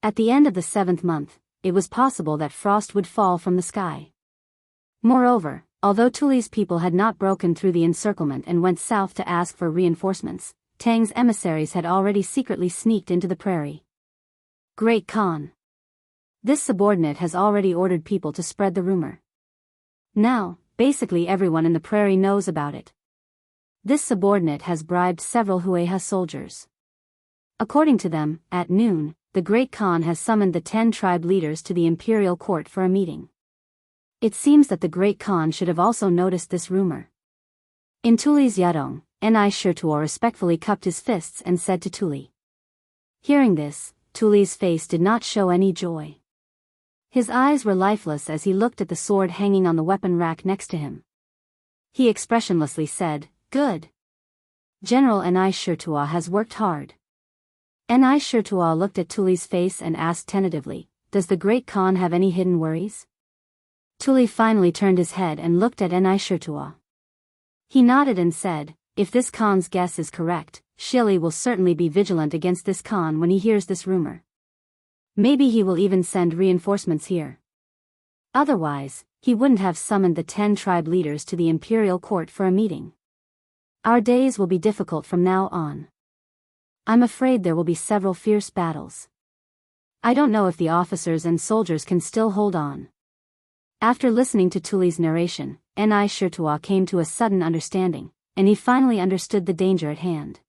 At the end of the 7th month, it was possible that frost would fall from the sky. Moreover, although Tuli's people had not broken through the encirclement and went south to ask for reinforcements, Tang's emissaries had already secretly sneaked into the prairie. Great Khan. This subordinate has already ordered people to spread the rumor. Now, basically everyone in the prairie knows about it. This subordinate has bribed several Hueha soldiers. According to them, at noon, the Great Khan has summoned the 10 tribe leaders to the imperial court for a meeting. It seems that the Great Khan should have also noticed this rumor. In Tuli's Yadong, Ni Shirtuo respectfully cupped his fists and said to Tuli. Hearing this, Tuli's face did not show any joy. His eyes were lifeless as he looked at the sword hanging on the weapon rack next to him. He expressionlessly said, "Good. General Ni Shirtuo has worked hard." Ni Shirtuo looked at Tuli's face and asked tentatively, "Does the Great Khan have any hidden worries?" Tuli finally turned his head and looked at Ni Shirtuo. He nodded and said, "If this Khan's guess is correct, Shili will certainly be vigilant against this Khan when he hears this rumor. Maybe he will even send reinforcements here. Otherwise, he wouldn't have summoned the 10 tribe leaders to the imperial court for a meeting. Our days will be difficult from now on. I'm afraid there will be several fierce battles. I don't know if the officers and soldiers can still hold on." After listening to Tuli's narration, Ni Shirtuo came to a sudden understanding, and he finally understood the danger at hand.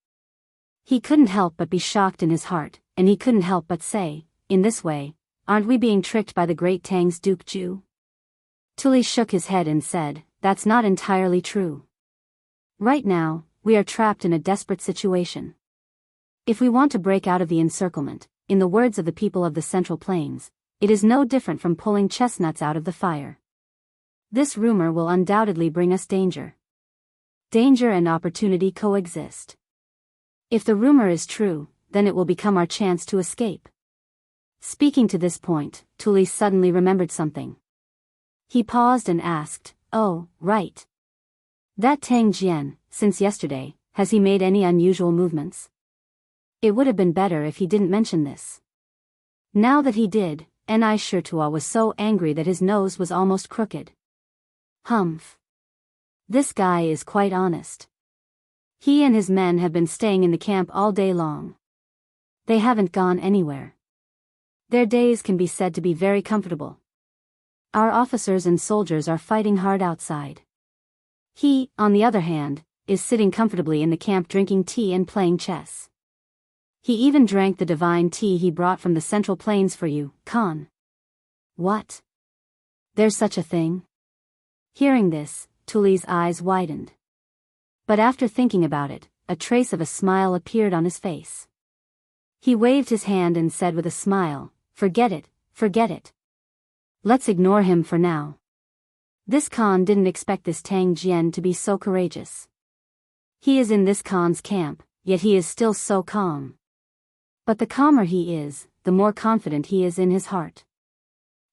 He couldn't help but be shocked in his heart, and he couldn't help but say, "In this way, aren't we being tricked by the great Tang's Duke Ju?" Tuli shook his head and said, "That's not entirely true. Right now, we are trapped in a desperate situation. If we want to break out of the encirclement, in the words of the people of the Central Plains, it is no different from pulling chestnuts out of the fire. This rumor will undoubtedly bring us danger. Danger and opportunity coexist. If the rumor is true, then it will become our chance to escape." Speaking to this point, Tuli suddenly remembered something. He paused and asked, "Oh, right. That Tang Jian, since yesterday, has he made any unusual movements?" It would have been better if he didn't mention this. Now that he did, Ni Shirtuo was so angry that his nose was almost crooked. Humph. This guy is quite honest. He and his men have been staying in the camp all day long. They haven't gone anywhere. Their days can be said to be very comfortable. Our officers and soldiers are fighting hard outside. He, on the other hand, is sitting comfortably in the camp drinking tea and playing chess. He even drank the divine tea he brought from the Central Plains for you, Khan." "What? There's such a thing?" Hearing this, Tuli's eyes widened. But after thinking about it, a trace of a smile appeared on his face. He waved his hand and said with a smile, "Forget it, forget it. Let's ignore him for now. This Khan didn't expect this Tang Jian to be so courageous. He is in this Khan's camp, yet he is still so calm. But the calmer he is, the more confident he is in his heart.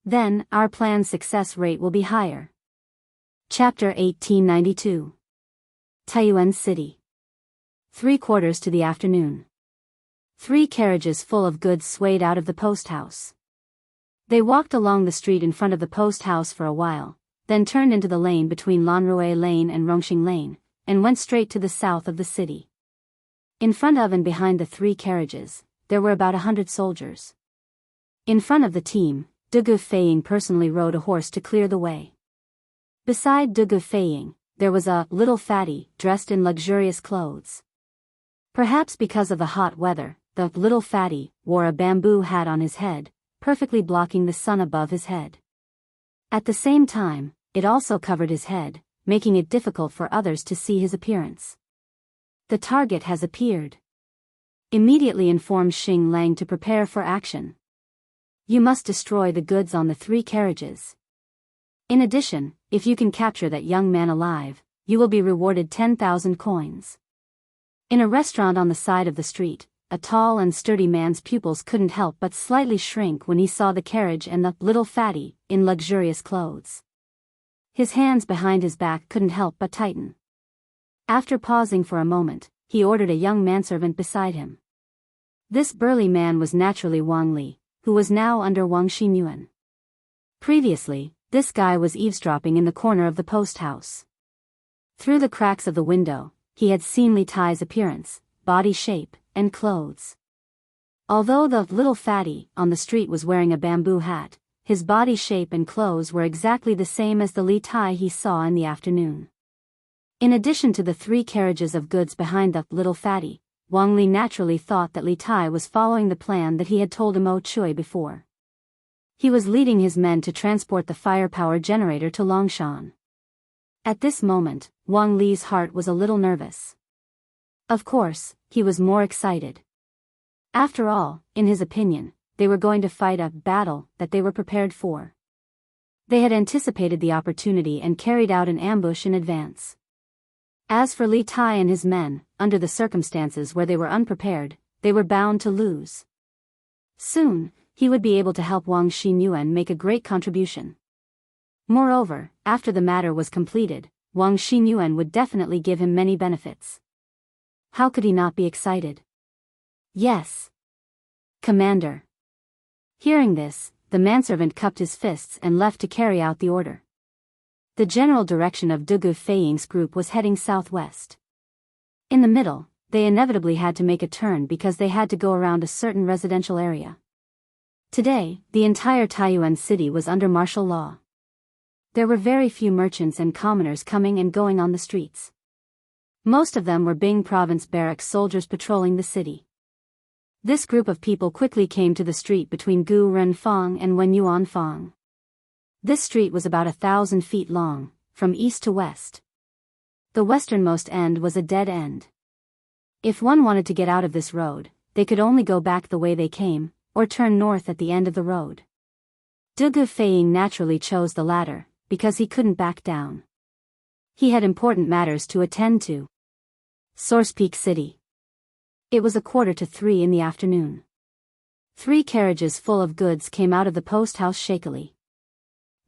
Then, our plan's success rate will be higher." Chapter 1892. Taiyuan City. 3/4 to the afternoon. 3 carriages full of goods swayed out of the post house. They walked along the street in front of the post house for a while, then turned into the lane between Lanrui Lane and Rongxing Lane, and went straight to the south of the city. In front of and behind the 3 carriages, there were about 100 soldiers. In front of the team, Dugu Feiying personally rode a horse to clear the way. Beside Dugu Feiying, there was a little fatty, dressed in luxurious clothes. Perhaps because of the hot weather, the little fatty wore a bamboo hat on his head, perfectly blocking the sun above his head. At the same time, it also covered his head, making it difficult for others to see his appearance. "The target has appeared. Immediately inform Xing Lang to prepare for action. You must destroy the goods on the 3 carriages. In addition, if you can capture that young man alive, you will be rewarded 10,000 coins." In a restaurant on the side of the street, a tall and sturdy man's pupils couldn't help but slightly shrink when he saw the carriage and the little fatty in luxurious clothes. His hands behind his back couldn't help but tighten. After pausing for a moment, he ordered a young manservant beside him. This burly man was naturally Wang Li, who was now under Wang Xinyuan. Previously, this guy was eavesdropping in the corner of the post house. Through the cracks of the window, he had seen Li Tai's appearance, body shape, and clothes. Although the little fatty on the street was wearing a bamboo hat, his body shape and clothes were exactly the same as the Li Tai he saw in the afternoon. In addition to the 3 carriages of goods behind the little fatty, Wang Li naturally thought that Li Tai was following the plan that he had told Mo Chui before. He was leading his men to transport the firepower generator to Longshan. At this moment, Wang Li's heart was a little nervous. Of course, he was more excited. After all, in his opinion, they were going to fight a battle that they were prepared for. They had anticipated the opportunity and carried out an ambush in advance. As for Li Tai and his men, under the circumstances where they were unprepared, they were bound to lose. Soon, he would be able to help Wang Xinyuan make a great contribution. Moreover, after the matter was completed, Wang Xinyuan would definitely give him many benefits. How could he not be excited? Yes. Commander. Hearing this, the manservant cupped his fists and left to carry out the order. The general direction of Dugu Feiying's group was heading southwest. In the middle, they inevitably had to make a turn because they had to go around a certain residential area. Today, the entire Taiyuan city was under martial law. There were very few merchants and commoners coming and going on the streets. Most of them were Bing Province barracks soldiers patrolling the city. This group of people quickly came to the street between Gu Renfang and Wenyuanfang. This street was about 1,000 feet long, from east to west. The westernmost end was a dead end. If one wanted to get out of this road, they could only go back the way they came, or turn north at the end of the road. Dugu Feiying naturally chose the latter, because he couldn't back down. He had important matters to attend to. Source Peak City. It was 2:45 in the afternoon. 3 carriages full of goods came out of the post house shakily.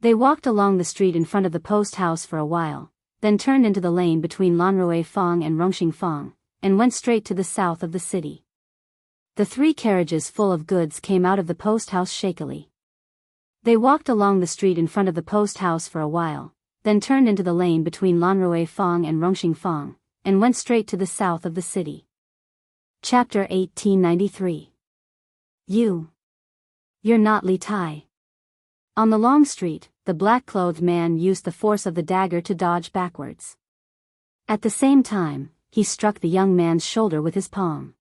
They walked along the street in front of the post house for a while, then turned into the lane between Lanrui Fang and Rongxing Fang, and went straight to the south of the city. The 3 carriages full of goods came out of the post house shakily. They walked along the street in front of the post house for a while, then turned into the lane between Lanrui Fang and Rongxing Fang, and went straight to the south of the city. Chapter 1893. You're not Li Tai. On the long street, the black-clothed man used the force of the dagger to dodge backwards. At the same time, he struck the young man's shoulder with his palm.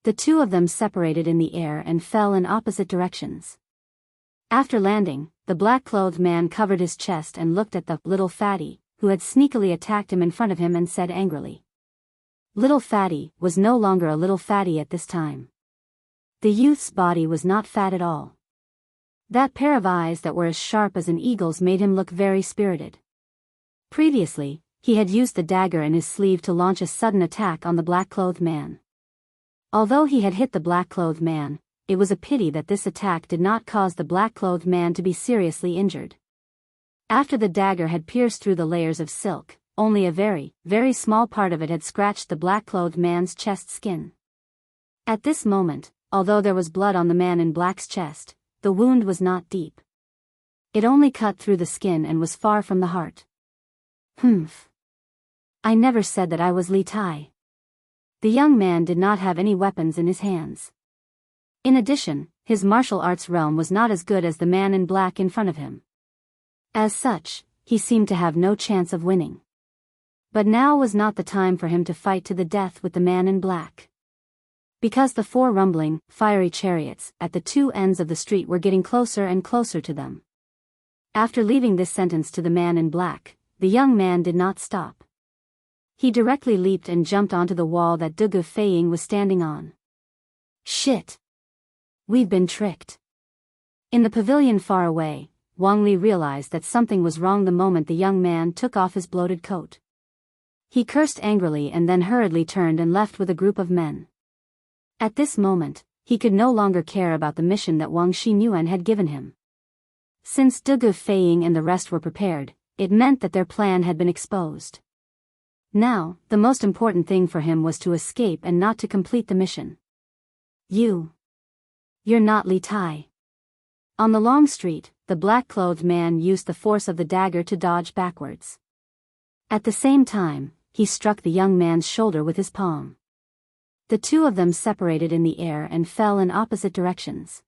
The two of them separated in the air and fell in opposite directions. After landing, the black-clothed man covered his chest and looked at the little fatty, who had sneakily attacked him in front of him, and said angrily. Little fatty was no longer a little fatty at this time. The youth's body was not fat at all. That pair of eyes that were as sharp as an eagle's made him look very spirited. Previously, he had used the dagger in his sleeve to launch a sudden attack on the black-clothed man. Although he had hit the black-clothed man, it was a pity that this attack did not cause the black-clothed man to be seriously injured. After the dagger had pierced through the layers of silk, only a very, very small part of it had scratched the black-clothed man's chest skin. At this moment, although there was blood on the man in black's chest, the wound was not deep. It only cut through the skin and was far from the heart. Humph. I never said that I was Li Tai. The young man did not have any weapons in his hands. In addition, his martial arts realm was not as good as the man in black in front of him. As such, he seemed to have no chance of winning. But now was not the time for him to fight to the death with the man in black. Because the 4 rumbling, fiery chariots at the 2 ends of the street were getting closer and closer to them. After leaving this sentence to the man in black, the young man did not stop. He directly leaped and jumped onto the wall that Dugu Feiying was standing on. Shit! We've been tricked. In the pavilion far away, Wang Li realized that something was wrong the moment the young man took off his bloated coat. He cursed angrily and then hurriedly turned and left with a group of men. At this moment, he could no longer care about the mission that Wang Xinyuan had given him. Since Dugu Feiying and the rest were prepared, it meant that their plan had been exposed. Now, the most important thing for him was to escape and not to complete the mission. You're not Li Tai. On the long street, the black-clothed man used the force of the dagger to dodge backwards. At the same time, he struck the young man's shoulder with his palm. The two of them separated in the air and fell in opposite directions.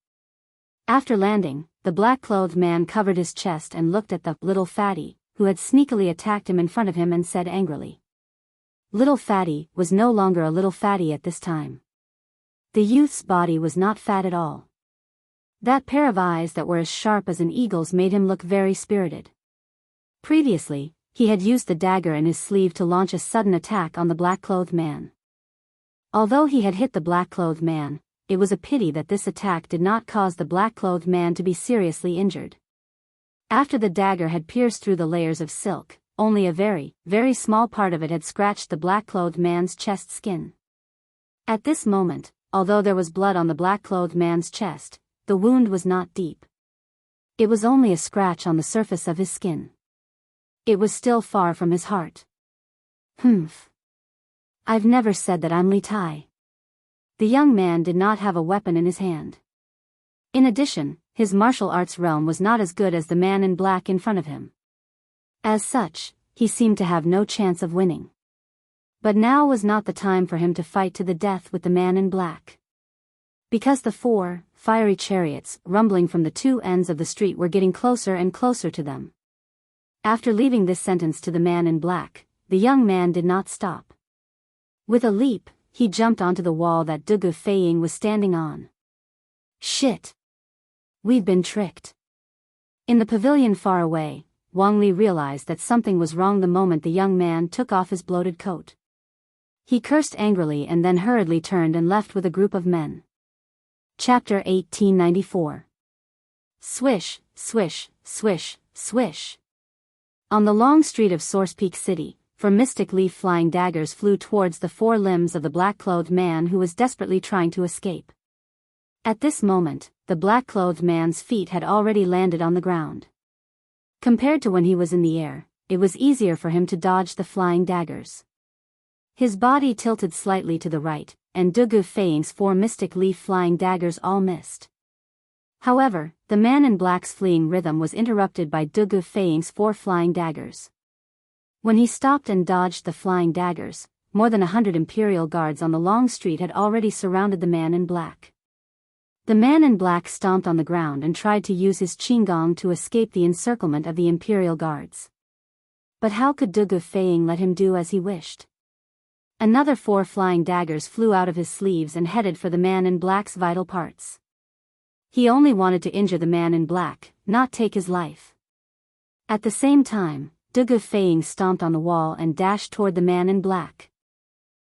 After landing, the black-clothed man covered his chest and looked at the little fatty, who had sneakily attacked him in front of him, and said angrily. Little Fatty was no longer a little fatty at this time. The youth's body was not fat at all. That pair of eyes that were as sharp as an eagle's made him look very spirited. Previously, he had used the dagger in his sleeve to launch a sudden attack on the black-clothed man. Although he had hit the black-clothed man, it was a pity that this attack did not cause the black-clothed man to be seriously injured. After the dagger had pierced through the layers of silk, only a very, very small part of it had scratched the black-clothed man's chest skin. At this moment, although there was blood on the black-clothed man's chest, the wound was not deep. It was only a scratch on the surface of his skin. It was still far from his heart. Humph. I've never said that I'm Li Tai. The young man did not have a weapon in his hand. In addition, his martial arts realm was not as good as the man in black in front of him. As such, he seemed to have no chance of winning. But now was not the time for him to fight to the death with the man in black. Because the 4 fiery chariots rumbling from the 2 ends of the street were getting closer and closer to them. After leaving this sentence to the man in black, the young man did not stop. With a leap, he jumped onto the wall that Dugu Feiying was standing on. Shit! We've been tricked. In the pavilion far away, Wang Li realized that something was wrong the moment the young man took off his bloated coat. He cursed angrily and then hurriedly turned and left with a group of men. Chapter 1894. Swish, swish, swish, swish. On the long street of Source Peak City, from mystic leaf flying daggers flew towards the 4 limbs of the black-clothed man who was desperately trying to escape. At this moment, the black-clothed man's feet had already landed on the ground. Compared to when he was in the air, it was easier for him to dodge the flying daggers. His body tilted slightly to the right, and Dugu Feiying's 4 mystic leaf flying daggers all missed. However, the man in black's fleeing rhythm was interrupted by Dugu Feiying's 4 flying daggers. When he stopped and dodged the flying daggers, more than 100 Imperial guards on the long street had already surrounded the man in black. The man in black stomped on the ground and tried to use his qinggong to escape the encirclement of the Imperial guards. But how could Dugu Feiying let him do as he wished? Another 4 flying daggers flew out of his sleeves and headed for the man in black's vital parts. He only wanted to injure the man in black, not take his life. At the same time, Dugu Feiying stomped on the wall and dashed toward the man in black.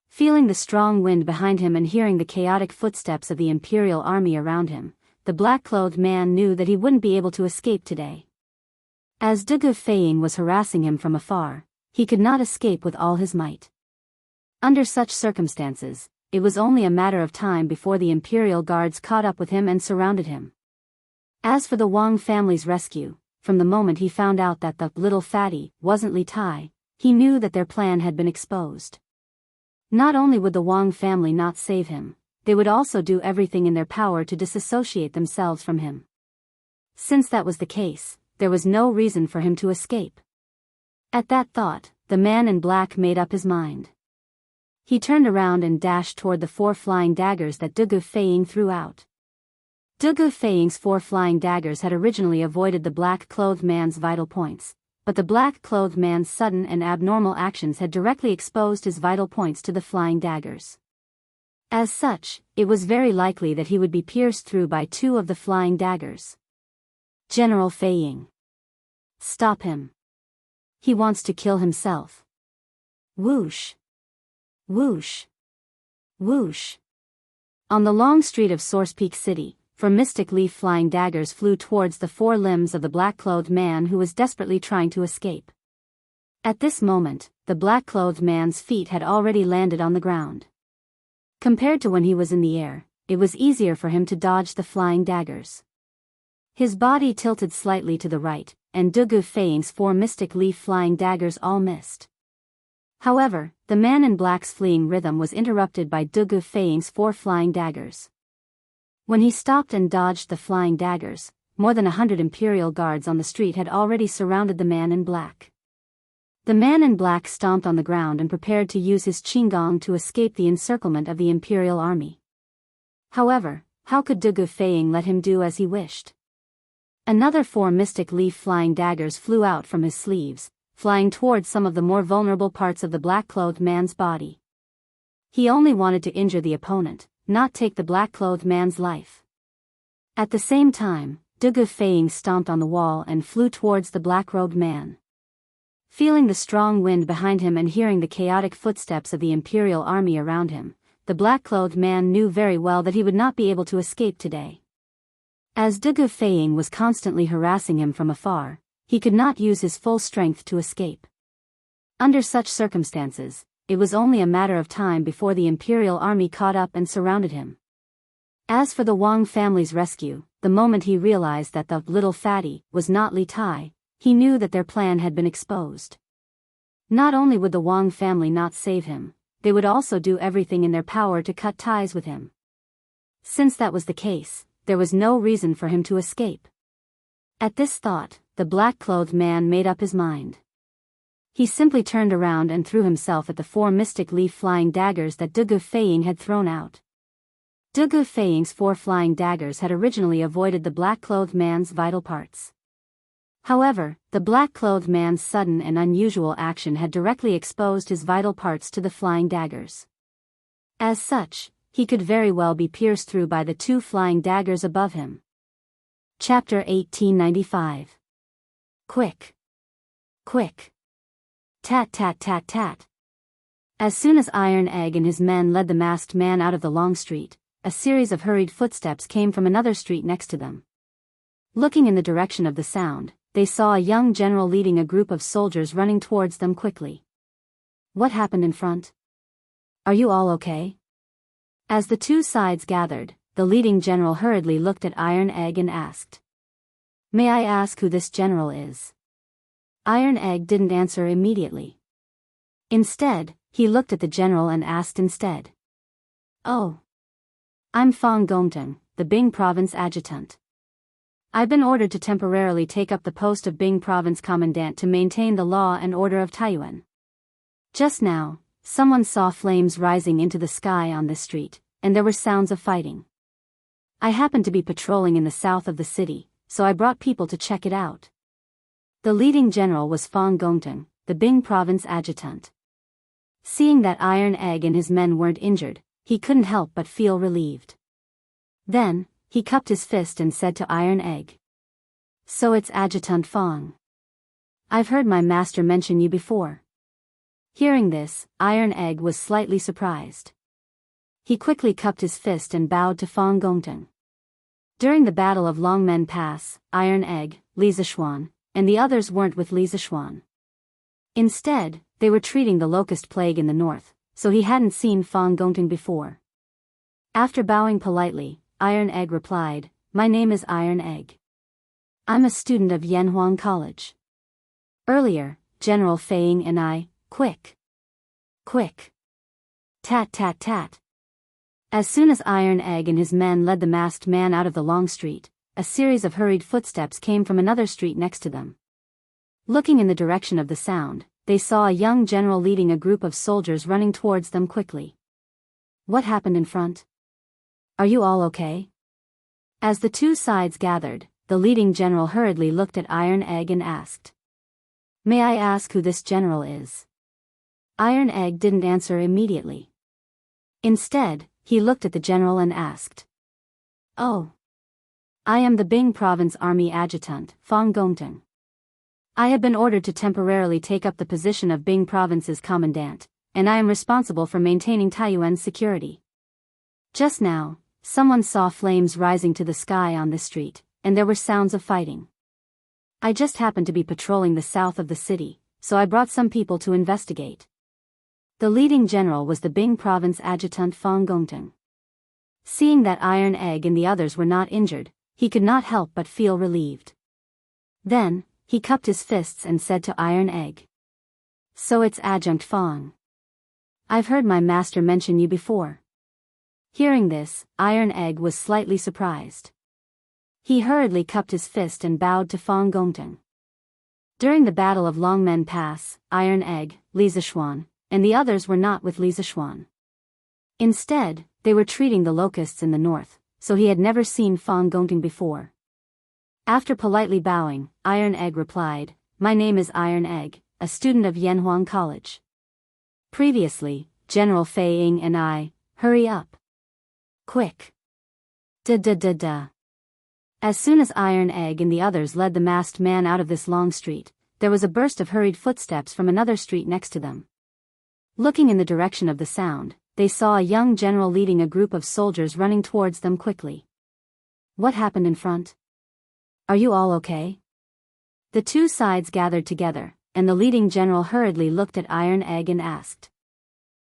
Feeling the strong wind behind him and hearing the chaotic footsteps of the Imperial army around him, the black-clothed man knew that he wouldn't be able to escape today. As Dugu Feiying was harassing him from afar, he could not escape with all his might. Under such circumstances, it was only a matter of time before the Imperial guards caught up with him and surrounded him. As for the Wang family's rescue, from the moment he found out that the little fatty wasn't Li Tai, he knew that their plan had been exposed. Not only would the Wang family not save him, they would also do everything in their power to disassociate themselves from him. Since that was the case, there was no reason for him to escape. At that thought, the man in black made up his mind. He turned around and dashed toward the 4 flying daggers that Dugu Feiying threw out. Dugu Feiying's 4 flying daggers had originally avoided the black-clothed man's vital points, but the black-clothed man's sudden and abnormal actions had directly exposed his vital points to the flying daggers. As such, it was very likely that he would be pierced through by 2 of the flying daggers. General Feiying. Stop him. He wants to kill himself. Whoosh. Whoosh. Whoosh. On the long street of Source Peak City, from mystic leaf flying daggers flew towards the 4 limbs of the black-clothed man who was desperately trying to escape. At this moment, the black-clothed man's feet had already landed on the ground. Compared to when he was in the air, it was easier for him to dodge the flying daggers. His body tilted slightly to the right, and Dugu Feiying's 4 mystic leaf flying daggers all missed. However, the man in black's fleeing rhythm was interrupted by Dugu Feiying's 4 flying daggers. When he stopped and dodged the flying daggers, more than 100 Imperial guards on the street had already surrounded the man in black. The man in black stomped on the ground and prepared to use his qinggong to escape the encirclement of the Imperial army. However, how could Dugu Feiying let him do as he wished? Another 4 mystic leaf flying daggers flew out from his sleeves, flying towards some of the more vulnerable parts of the black-clothed man's body. He only wanted to injure the opponent, not take the black-clothed man's life. At the same time, Dugu Feiying stomped on the wall and flew towards the black-robed man. Feeling the strong wind behind him and hearing the chaotic footsteps of the imperial army around him, the black-clothed man knew very well that he would not be able to escape today. As Dugu Feiying was constantly harassing him from afar, he could not use his full strength to escape. Under such circumstances, it was only a matter of time before the imperial army caught up and surrounded him. As for the Wang family's rescue, the moment he realized that the little fatty was not Li Tai, he knew that their plan had been exposed. Not only would the Wang family not save him, they would also do everything in their power to cut ties with him. Since that was the case, there was no reason for him to escape. At this thought, the black-clothed man made up his mind. He simply turned around and threw himself at the 4 mystic leaf flying daggers that Dugu Feiying had thrown out. Dugu Feiying's 4 flying daggers had originally avoided the black-clothed man's vital parts. However, the black-clothed man's sudden and unusual action had directly exposed his vital parts to the flying daggers. As such, he could very well be pierced through by the 2 flying daggers above him. Chapter 1895. Quick! Quick! Tat tat tat tat. As soon as Iron Egg and his men led the masked man out of the long street, a series of hurried footsteps came from another street next to them. Looking in the direction of the sound, they saw a young general leading a group of soldiers running towards them quickly. What happened in front? Are you all okay? As the 2 sides gathered, the leading general hurriedly looked at Iron Egg and asked, "May I ask who this general is?" Iron Egg didn't answer immediately. Instead, he looked at the general and asked instead, "Oh. I'm Fang Gongteng, the Bing Province adjutant. I've been ordered to temporarily take up the post of Bing Province Commandant to maintain the law and order of Taiyuan. Just now, someone saw flames rising into the sky on this street, and there were sounds of fighting. I happened to be patrolling in the south of the city, so I brought people to check it out." The leading general was Fang Gongteng, the Bing Province adjutant. Seeing that Iron Egg and his men weren't injured, he couldn't help but feel relieved. Then, he cupped his fist and said to Iron Egg, "So it's Adjutant Fang. I've heard my master mention you before." Hearing this, Iron Egg was slightly surprised. He quickly cupped his fist and bowed to Fang Gongteng. During the Battle of Longmen Pass, Iron Egg, Li Zishuan, and the others weren't with Li Zishuan. Instead, they were treating the locust plague in the north, so he hadn't seen Fang Gongteng before. After bowing politely, Iron Egg replied, "My name is Iron Egg. I'm a student of Yanhuang College. Earlier, General Feiying and I, quick! Quick! Tat tat tat." As soon as Iron Egg and his men led the masked man out of the long street, a series of hurried footsteps came from another street next to them. Looking in the direction of the sound, they saw a young general leading a group of soldiers running towards them quickly. What happened in front? Are you all okay? As the 2 sides gathered, the leading general hurriedly looked at Iron Egg and asked, "May I ask who this general is?" Iron Egg didn't answer immediately. Instead, he looked at the general and asked, "Oh. I am the Bing Province Army Adjutant, Fang Gongteng. I have been ordered to temporarily take up the position of Bing Province's commandant, and I am responsible for maintaining Taiyuan's security. Just now, someone saw flames rising to the sky on this street, and there were sounds of fighting. I just happened to be patrolling the south of the city, so I brought some people to investigate." The leading general was the Bing Province Adjutant Fang Gongteng. Seeing that Iron Egg and the others were not injured, he could not help but feel relieved. Then, he cupped his fists and said to Iron Egg, "So it's Adjunct Fang. I've heard my master mention you before." Hearing this, Iron Egg was slightly surprised. He hurriedly cupped his fist and bowed to Fang Gongteng. During the Battle of Longmen Pass, Iron Egg, Li Zishuan, and the others were not with Li Zishuan. Instead, they were treating the locusts in the north, so he had never seen Fang Gongteng before. After politely bowing, Iron Egg replied, "My name is Iron Egg, a student of Yanhuang College. Previously, General Fei Ying and I, hurry up. Quick. Da. As soon as Iron Egg and the others led the masked man out of this long street, there was a burst of hurried footsteps from another street next to them. Looking in the direction of the sound, they saw a young general leading a group of soldiers running towards them quickly. What happened in front? Are you all okay? The two sides gathered together, and the leading general hurriedly looked at Iron Egg and asked.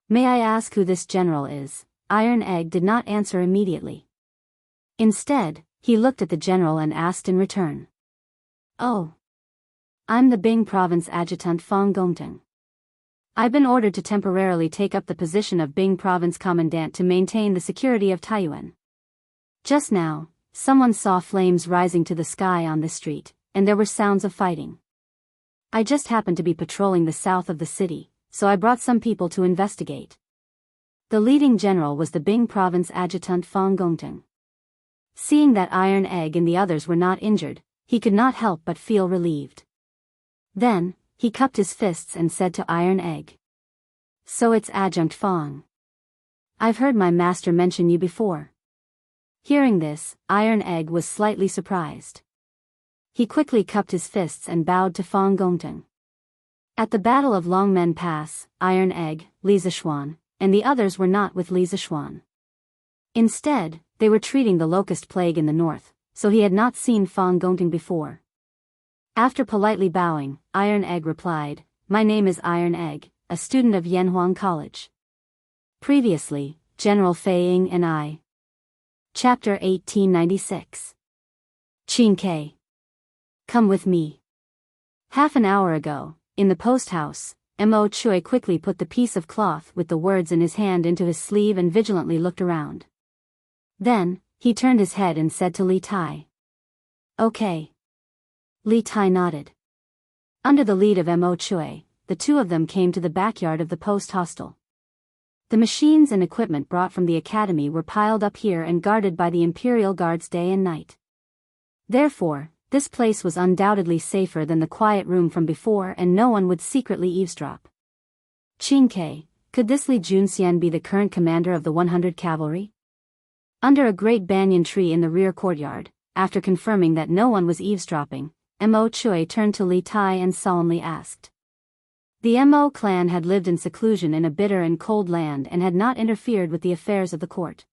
May I ask who this general is? Iron Egg did not answer immediately. Instead, he looked at the general and asked in return. Oh. I'm the Bing Province Adjutant Fong Gongteng. I've been ordered to temporarily take up the position of Bing Province Commandant to maintain the security of Taiyuan. Just now, someone saw flames rising to the sky on this street, and there were sounds of fighting. I just happened to be patrolling the south of the city, so I brought some people to investigate. The leading general was the Bing Province Adjutant Fong Gongteng. Seeing that Iron Egg and the others were not injured, he could not help but feel relieved. Then, he cupped his fists and said to Iron Egg. So it's Adjunct Fong. I've heard my master mention you before. Hearing this, Iron Egg was slightly surprised. He quickly cupped his fists and bowed to Fong Gongteng. At the Battle of Longmen Pass, Iron Egg, Li Zishuan, and the others were not with Li Zishuan. Instead, they were treating the locust plague in the north, so he had not seen Fong Gongteng before. After politely bowing, Iron Egg replied, My name is Iron Egg, a student of Yanhuang College. Previously, General Fei Ying and I. Chapter 1896. Qingke. Come with me. Half an hour ago, in the post house, Mo Chui quickly put the piece of cloth with the words in his hand into his sleeve and vigilantly looked around. Then, he turned his head and said to Li Tai. Okay. Li Tai nodded. Under the lead of Mo Chui, the two of them came to the backyard of the post hostel. The machines and equipment brought from the academy were piled up here and guarded by the Imperial Guards day and night. Therefore, this place was undoubtedly safer than the quiet room from before and no one would secretly eavesdrop. Qingke, could this Li Junxian be the current commander of the 100 cavalry? Under a great banyan tree in the rear courtyard, after confirming that no one was eavesdropping, Mo Chui turned to Li Tai and solemnly asked. The Mo clan had lived in seclusion in a bitter and cold land and had not interfered with the affairs of the court.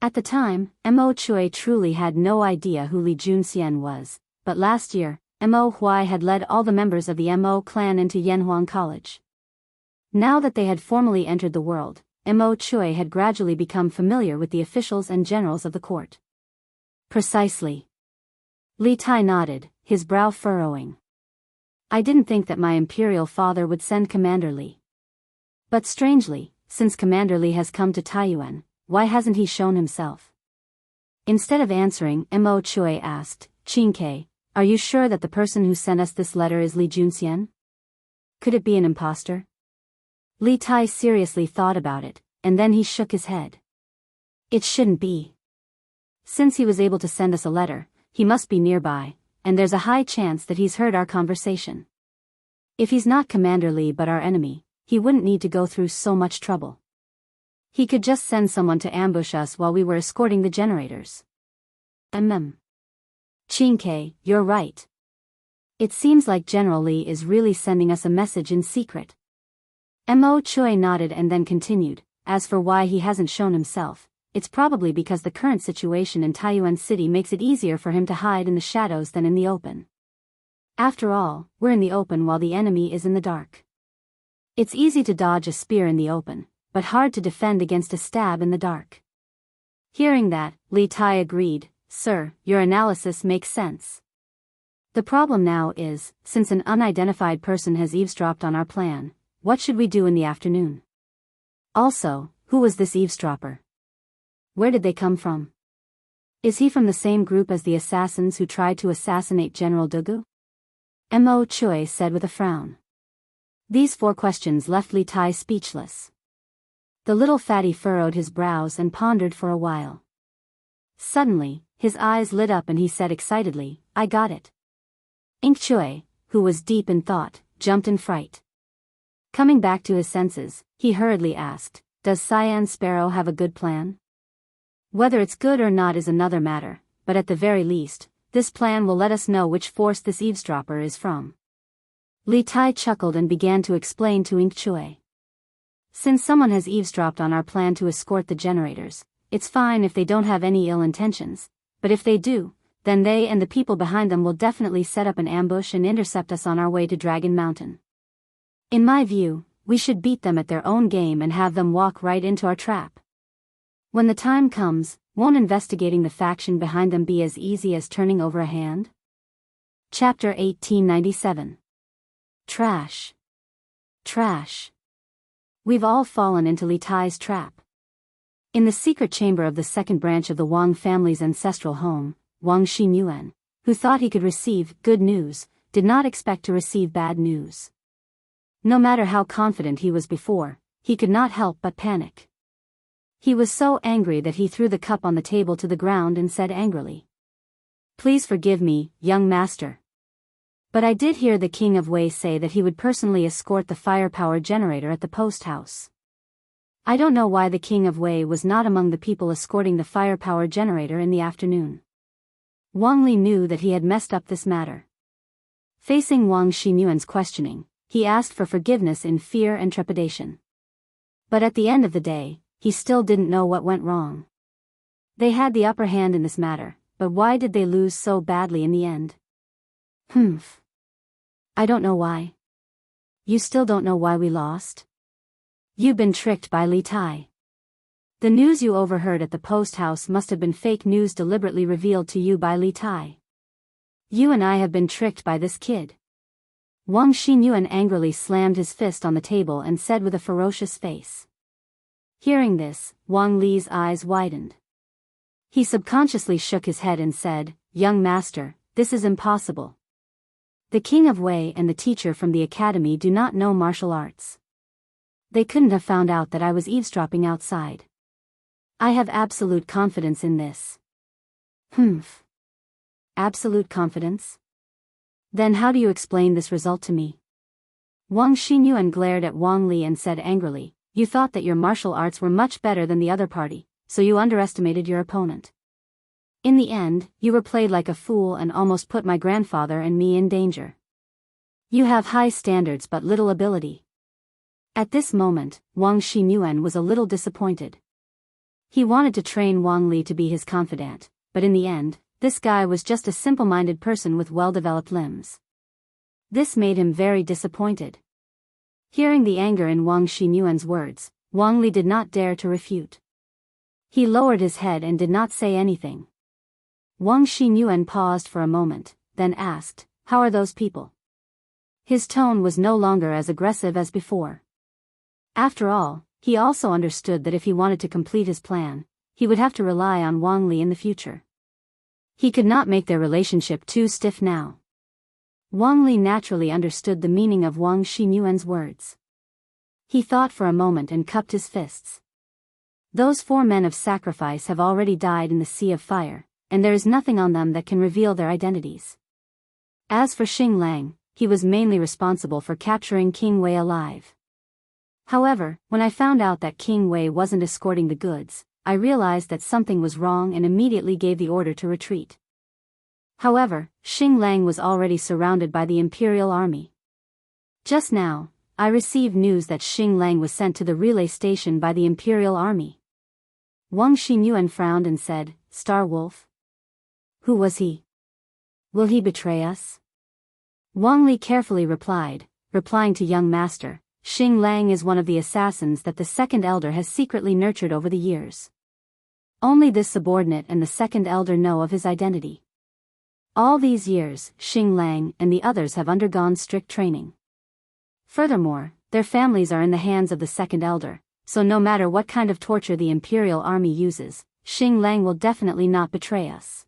At the time, Mo Chui truly had no idea who Li Junxian was, but last year, Mo Huai had led all the members of the Mo clan into Yanhuang College. Now that they had formally entered the world, Mo Chui had gradually become familiar with the officials and generals of the court. Precisely. Li Tai nodded, his brow furrowing. I didn't think that my imperial father would send Commander Li. But strangely, since Commander Li has come to Taiyuan, why hasn't he shown himself? Instead of answering, Mo Chui asked, Qingke, are you sure that the person who sent us this letter is Li Junxian? Could it be an impostor? Li Tai seriously thought about it, and then he shook his head. It shouldn't be. Since he was able to send us a letter, he must be nearby, and there's a high chance that he's heard our conversation. If he's not Commander Li but our enemy, he wouldn't need to go through so much trouble. He could just send someone to ambush us while we were escorting the generators. Qingke, you're right. It seems like General Li is really sending us a message in secret. Mo Chui nodded and then continued, as for why he hasn't shown himself, it's probably because the current situation in Taiyuan City makes it easier for him to hide in the shadows than in the open. After all, we're in the open while the enemy is in the dark. It's easy to dodge a spear in the open, but hard to defend against a stab in the dark. Hearing that, Li Tai agreed, Sir, your analysis makes sense. The problem now is, since an unidentified person has eavesdropped on our plan, what should we do in the afternoon? Also, who was this eavesdropper? Where did they come from? Is he from the same group as the assassins who tried to assassinate General Dugu? Mo Chui said with a frown. These four questions left Li Tai speechless. The little fatty furrowed his brows and pondered for a while. Suddenly, his eyes lit up and he said excitedly, I got it. Ink Chui, who was deep in thought, jumped in fright. Coming back to his senses, he hurriedly asked, "Does Cyan Sparrow have a good plan?" "Whether it's good or not is another matter, but at the very least, this plan will let us know which force this eavesdropper is from." Li Tai chuckled and began to explain to Ink Chui. "Since someone has eavesdropped on our plan to escort the generators, it's fine if they don't have any ill intentions, but if they do, then they and the people behind them will definitely set up an ambush and intercept us on our way to Dragon Mountain. In my view, we should beat them at their own game and have them walk right into our trap. When the time comes, won't investigating the faction behind them be as easy as turning over a hand?" Chapter 1897. Trash. Trash. We've all fallen into Li Tai's trap. In the secret chamber of the second branch of the Wang family's ancestral home, Wang Xinyuan, who thought he could receive good news, did not expect to receive bad news. No matter how confident he was before, he could not help but panic. He was so angry that he threw the cup on the table to the ground and said angrily, "Please forgive me, young master. But I did hear the King of Wei say that he would personally escort the firepower generator at the post house. I don't know why the King of Wei was not among the people escorting the firepower generator in the afternoon." Wang Li knew that he had messed up this matter. Facing Wang Xinyuan's questioning, he asked for forgiveness in fear and trepidation. But at the end of the day, he still didn't know what went wrong. They had the upper hand in this matter, but why did they lose so badly in the end? I don't know why. You still don't know why we lost? You've been tricked by Li Tai. The news you overheard at the post house must have been fake news deliberately revealed to you by Li Tai. You and I have been tricked by this kid. Wang Xinyuan angrily slammed his fist on the table and said with a ferocious face. Hearing this, Wang Li's eyes widened. He subconsciously shook his head and said, "Young master, this is impossible. The King of Wei and the teacher from the academy do not know martial arts. They couldn't have found out that I was eavesdropping outside. I have absolute confidence in this." Absolute confidence? Then how do you explain this result to me? Wang Xinyuan glared at Wang Li and said angrily, "You thought that your martial arts were much better than the other party, so you underestimated your opponent. In the end, you were played like a fool and almost put my grandfather and me in danger. You have high standards but little ability." At this moment, Wang Xinyuan was a little disappointed. He wanted to train Wang Li to be his confidant, but in the end, this guy was just a simple-minded person with well-developed limbs. This made him very disappointed. Hearing the anger in Wang Xinyuan's words, Wang Li did not dare to refute. He lowered his head and did not say anything. Wang Xinyuan paused for a moment, then asked, "How are those people?" His tone was no longer as aggressive as before. After all, he also understood that if he wanted to complete his plan, he would have to rely on Wang Li in the future. He could not make their relationship too stiff now. Wang Li naturally understood the meaning of Wang Xinyuan's words. He thought for a moment and cupped his fists. Those 4 men of sacrifice have already died in the Sea of Fire, and there is nothing on them that can reveal their identities. As for Xing Lang, he was mainly responsible for capturing King Wei alive. However, when I found out that King Wei wasn't escorting the goods, I realized that something was wrong and immediately gave the order to retreat. However, Xing Lang was already surrounded by the Imperial Army. Just now, I received news that Xing Lang was sent to the relay station by the Imperial Army. Wang Xinyuan frowned and said, "Star Wolf? Who was he? Will he betray us?" Wang Li carefully replied, replying to young master, "Xing Lang is one of the assassins that the second elder has secretly nurtured over the years. Only this subordinate and the second elder know of his identity. All these years, Xing Lang and the others have undergone strict training. Furthermore, their families are in the hands of the second elder, so no matter what kind of torture the Imperial Army uses, Xing Lang will definitely not betray us."